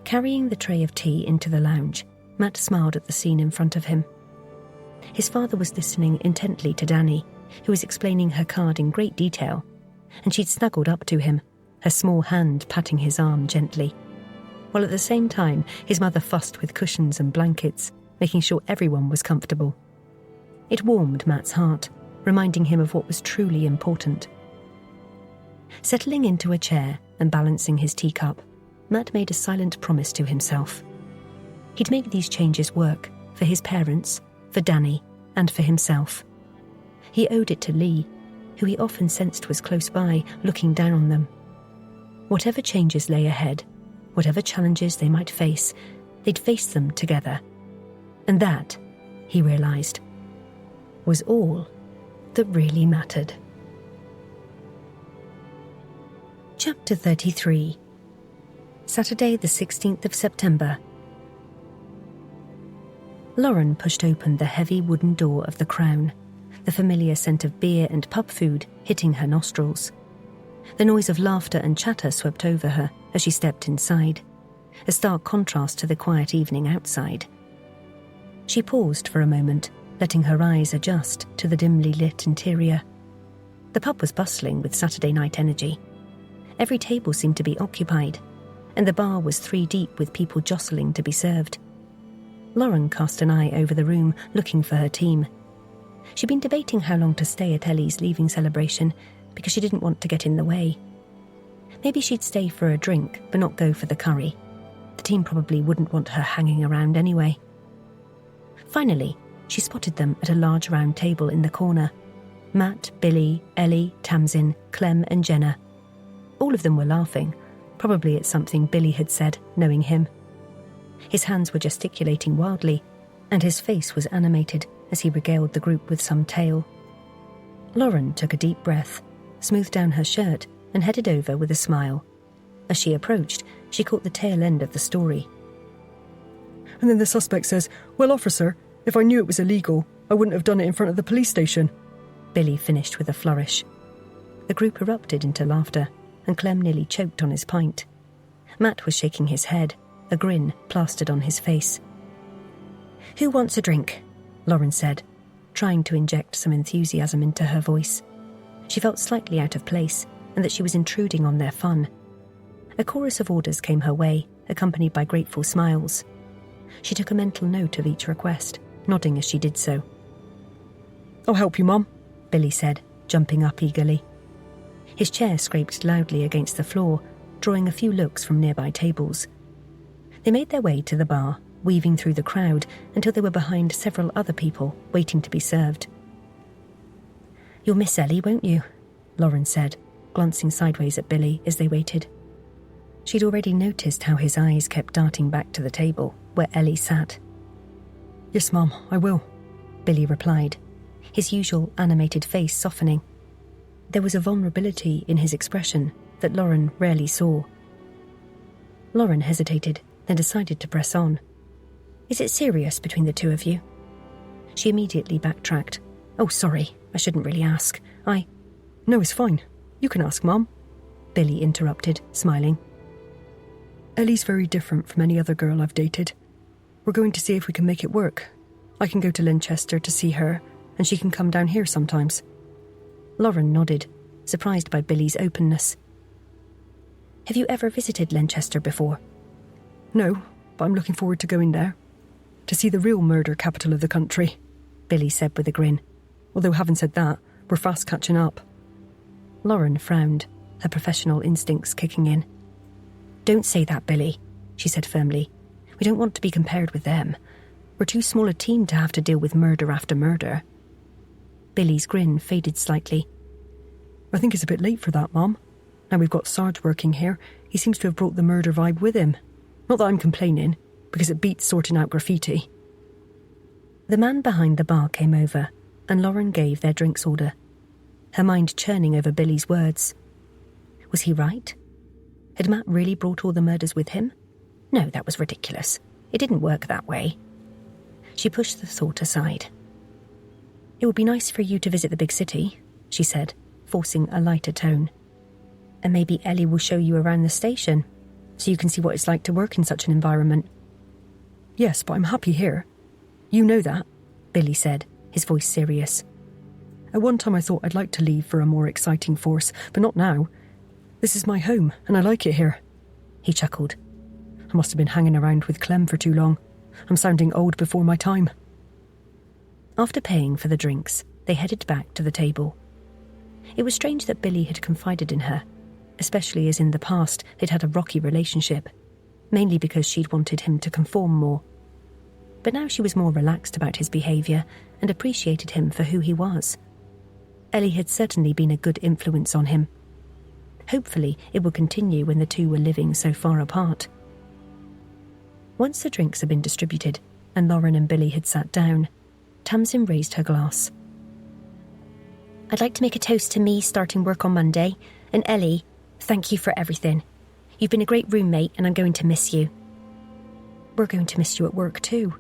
Carrying the tray of tea into the lounge, Matt smiled at the scene in front of him. His father was listening intently to Danny, who was explaining her card in great detail, and she'd snuggled up to him, her small hand patting his arm gently, while at the same time his mother fussed with cushions and blankets, making sure everyone was comfortable. It warmed Matt's heart, reminding him of what was truly important. Settling into a chair and balancing his teacup, Matt made a silent promise to himself. He'd make these changes work for his parents, for Danny, and for himself. He owed it to Lee, who he often sensed was close by, looking down on them. Whatever changes lay ahead, whatever challenges they might face, they'd face them together. And that, he realised, was all that really mattered. Chapter 33. Saturday the 16th of September. Lauren pushed open the heavy wooden door of the Crown, the familiar scent of beer and pub food hitting her nostrils. The noise of laughter and chatter swept over her as she stepped inside, a stark contrast to the quiet evening outside. She paused for a moment, letting her eyes adjust to the dimly lit interior. The pub was bustling with Saturday night energy. Every table seemed to be occupied, and the bar was 3 deep with people jostling to be served. Lauren cast an eye over the room, looking for her team. She'd been debating how long to stay at Ellie's leaving celebration because she didn't want to get in the way. Maybe she'd stay for a drink, but not go for the curry. The team probably wouldn't want her hanging around anyway. Finally, she spotted them at a large round table in the corner. Matt, Billy, Ellie, Tamsin, Clem and Jenna. All of them were laughing, probably at something Billy had said, knowing him. His hands were gesticulating wildly, and his face was animated as he regaled the group with some tale. Lauren took a deep breath, smoothed down her shirt, and headed over with a smile. As she approached, she caught the tail end of the story.
And then the suspect says, "Well, officer, if I knew it was illegal, I wouldn't have done it in front of the police station."
Billy finished with a flourish. The group erupted into laughter, and Clem nearly choked on his pint. Matt was shaking his head, a grin plastered on his face. "Who wants a drink?" Lauren said, trying to inject some enthusiasm into her voice. She felt slightly out of place, and that she was intruding on their fun. A chorus of orders came her way, accompanied by grateful smiles. She took a mental note of each request, nodding as she did so.
"I'll help you, Mum,"
Billy said, jumping up eagerly. His chair scraped loudly against the floor, drawing a few looks from nearby tables. They made their way to the bar, weaving through the crowd until they were behind several other people waiting to be served. "You'll miss Ellie, won't you?" Lauren said, glancing sideways at Billy as they waited. She'd already noticed how his eyes kept darting back to the table where Ellie sat.
"Yes, Mum, I will,"
Billy replied, his usual animated face softening. There was a vulnerability in his expression that Lauren rarely saw. Lauren hesitated, then decided to press on. "Is it serious between the two of you?" She immediately backtracked. "Oh, sorry, I shouldn't really ask.
"No, it's fine. You can ask, Mum,"
Billy interrupted, smiling.
"Ellie's very different from any other girl I've dated. We're going to see if we can make it work. I can go to Lanchester to see her, and she can come down here sometimes."
Lauren nodded, surprised by Billy's openness. "Have you ever visited Lanchester before?"
"No, but I'm looking forward to going there. To see the real murder capital of the country,"
Billy said with a grin.
"Although having said that, we're fast catching up."
Lauren frowned, her professional instincts kicking in. "Don't say that, Billy," she said firmly. "We don't want to be compared with them. We're too small a team to have to deal with murder after murder." Billy's grin faded slightly.
"I think it's a bit late for that, Mum. Now we've got Sarge working here, he seems to have brought the murder vibe with him. Not that I'm complaining, because it beats sorting out graffiti."
The man behind the bar came over, and Lauren gave their drinks order, her mind churning over Billy's words. Was he right? Had Matt really brought all the murders with him? No, that was ridiculous. It didn't work that way. She pushed the thought aside. "It would be nice for you to visit the big city," she said, forcing a lighter tone. "And maybe Ellie will show you around the station, so you can see what it's like to work in such an environment."
"Yes, but I'm happy here. You know that,"
Billy said, his voice serious.
"At one time I thought I'd like to leave for a more exciting force, but not now. This is my home, and I like it here."
He chuckled.
"I must have been hanging around with Clem for too long. I'm sounding old before my time."
After paying for the drinks, they headed back to the table. It was strange that Billy had confided in her, especially as in the past they'd had a rocky relationship, mainly because she'd wanted him to conform more. But now she was more relaxed about his behaviour and appreciated him for who he was. Ellie had certainly been a good influence on him. Hopefully it would continue when the two were living so far apart. Once the drinks had been distributed and Lauren and Billy had sat down, Tamsin raised her glass. "I'd like to make a toast to me starting work on Monday, and Ellie, thank you for everything. You've been a great roommate and I'm going to miss you." "We're going to miss you at work too,"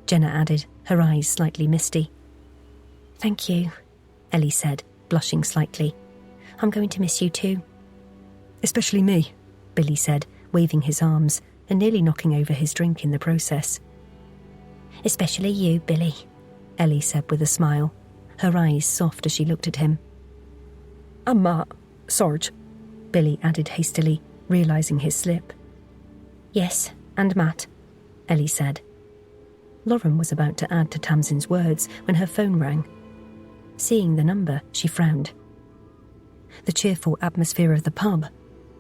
Jenna added, her eyes slightly misty. "Thank you," Ellie said, blushing slightly. "I'm going to miss you too."
"Especially me,"
Billy said, waving his arms and nearly knocking over his drink in the process. "Especially you, Billy," Ellie said with a smile, her eyes soft as she looked at him.
"And Matt, Sarge,"
Billy added hastily, realising his slip. Yes, and Matt, Ellie said. Lauren was about to add to Tamsin's words when her phone rang. Seeing the number, she frowned. The cheerful atmosphere of the pub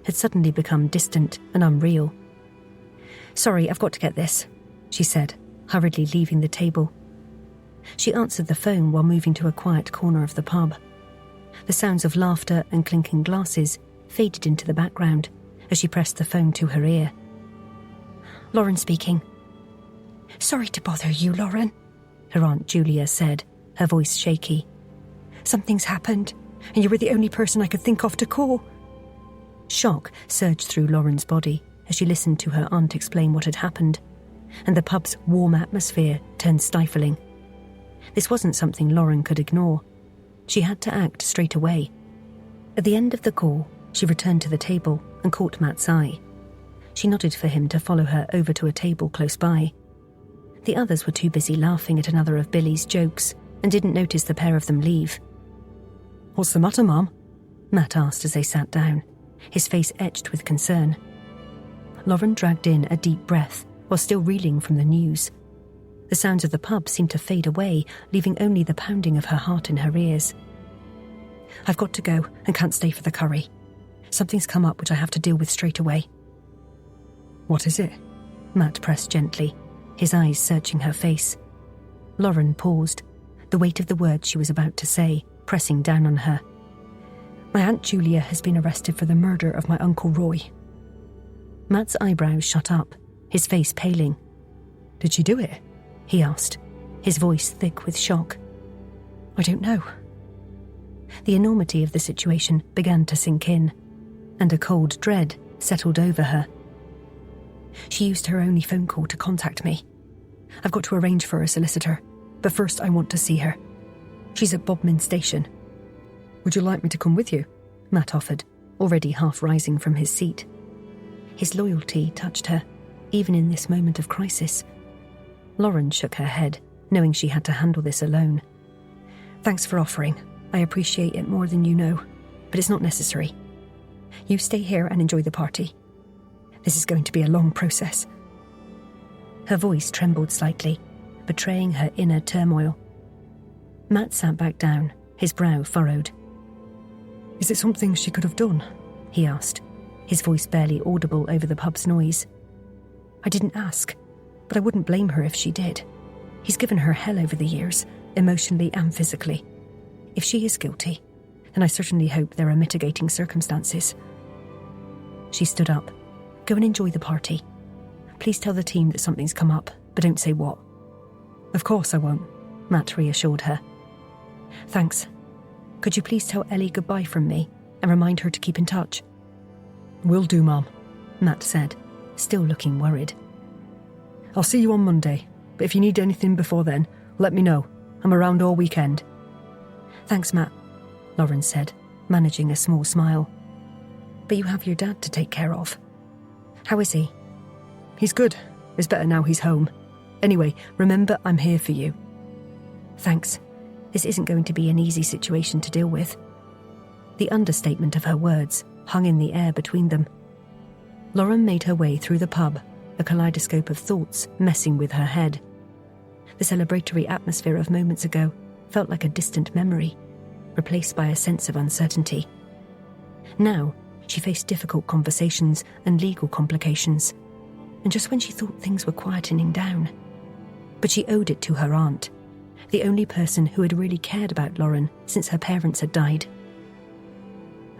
had suddenly become distant and unreal. Sorry, I've got to get this, she said, hurriedly leaving the table. She answered the phone while moving to a quiet corner of the pub. The sounds of laughter and clinking glasses faded into the background as she pressed the phone to her ear. Lauren speaking.
Sorry to bother you, Lauren,
her Aunt Julia said, her voice shaky.
Something's happened, and you were the only person I could think of to call.
Shock surged through Lauren's body as she listened to her aunt explain what had happened, and the pub's warm atmosphere turned stifling. This wasn't something Lauren could ignore. She had to act straight away. At the end of the call, she returned to the table and caught Matt's eye. She nodded for him to follow her over to a table close by. The others were too busy laughing at another of Billy's jokes and didn't notice the pair of them leave.
What's the matter, Mum?
Matt asked as they sat down, his face etched with concern. Lauren dragged in a deep breath while still reeling from the news. The sounds of the pub seemed to fade away, leaving only the pounding of her heart in her ears. I've got to go and can't stay for the curry. Something's come up which I have to deal with straight away.
What is it?
Matt pressed gently, his eyes searching her face. Lauren paused, the weight of the words she was about to say pressing down on her.
My Aunt Julia has been arrested for the murder of my Uncle Roy.
Matt's eyebrows shot up, his face paling.
Did she do it?
He asked, his voice thick with shock.
I don't know.
The enormity of the situation began to sink in, and a cold dread settled over her.
She used her only phone call to contact me. I've got to arrange for a solicitor, but first I want to see her. She's at Bodmin Station.
Would you like me to come with you?
Matt offered, already half rising from his seat. His loyalty touched her, even in this moment of crisis. Lauren shook her head, knowing she had to handle this alone.
Thanks for offering. I appreciate it more than you know, but it's not necessary. You stay here and enjoy the party. This is going to be a long process.
Her voice trembled slightly, betraying her inner turmoil. Matt sat back down, his brow furrowed.
Is it something she could have done?
He asked, his voice barely audible over the pub's noise.
I didn't ask, but I wouldn't blame her if she did. He's given her hell over the years, emotionally and physically. If she is guilty, then I certainly hope there are mitigating circumstances.
She stood up. Go and enjoy the party. Please tell the team that something's come up, but don't say what.
Of course I won't,
Matt reassured her.
Thanks. Could you please tell Ellie goodbye from me and remind her to keep in touch?
Will do, Mum,
Matt said, still looking worried.
I'll see you on Monday, but if you need anything before then, let me know. I'm around all weekend.
Thanks, Matt,
Lauren said, managing a small smile.
But you have your dad to take care of. How is he?
He's good. It's better now he's home. Anyway, remember I'm here for you.
Thanks. This isn't going to be an easy situation to deal with.
The understatement of her words hung in the air between them. Lauren made her way through the pub, a kaleidoscope of thoughts messing with her head. The celebratory atmosphere of moments ago felt like a distant memory, replaced by a sense of uncertainty. Now, she faced difficult conversations and legal complications, and just when she thought things were quietening down. But she owed it to her aunt, the only person who had really cared about Lauren since her parents had died.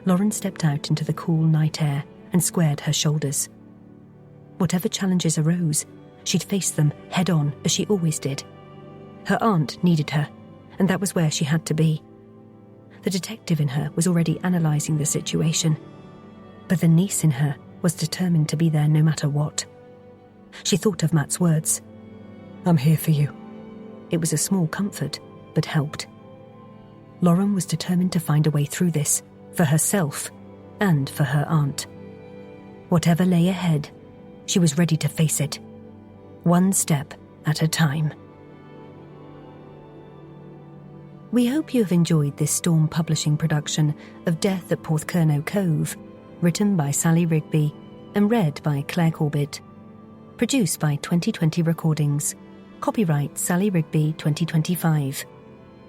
Lauren stepped out into the cool night air and squared her shoulders. Whatever challenges arose, she'd face them head-on as she always did. Her aunt needed her, and that was where she had to be. The detective in her was already analysing the situation, but the niece in her was determined to be there no matter what. She thought of Matt's words.
I'm here for you.
It was a small comfort, but helped. Lauren was determined to find a way through this, for herself and for her aunt. Whatever lay ahead, she was ready to face it, one step at a time. We hope you have enjoyed this Storm Publishing production of Death at Porthcurno Cove, written by Sally Rigby and read by Claire Corbett. Produced by 2020 Recordings. Copyright Sally Rigby 2025.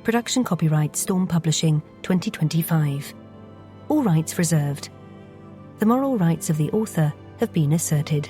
Production copyright Storm Publishing 2025. All rights reserved. The moral rights of the author have been asserted.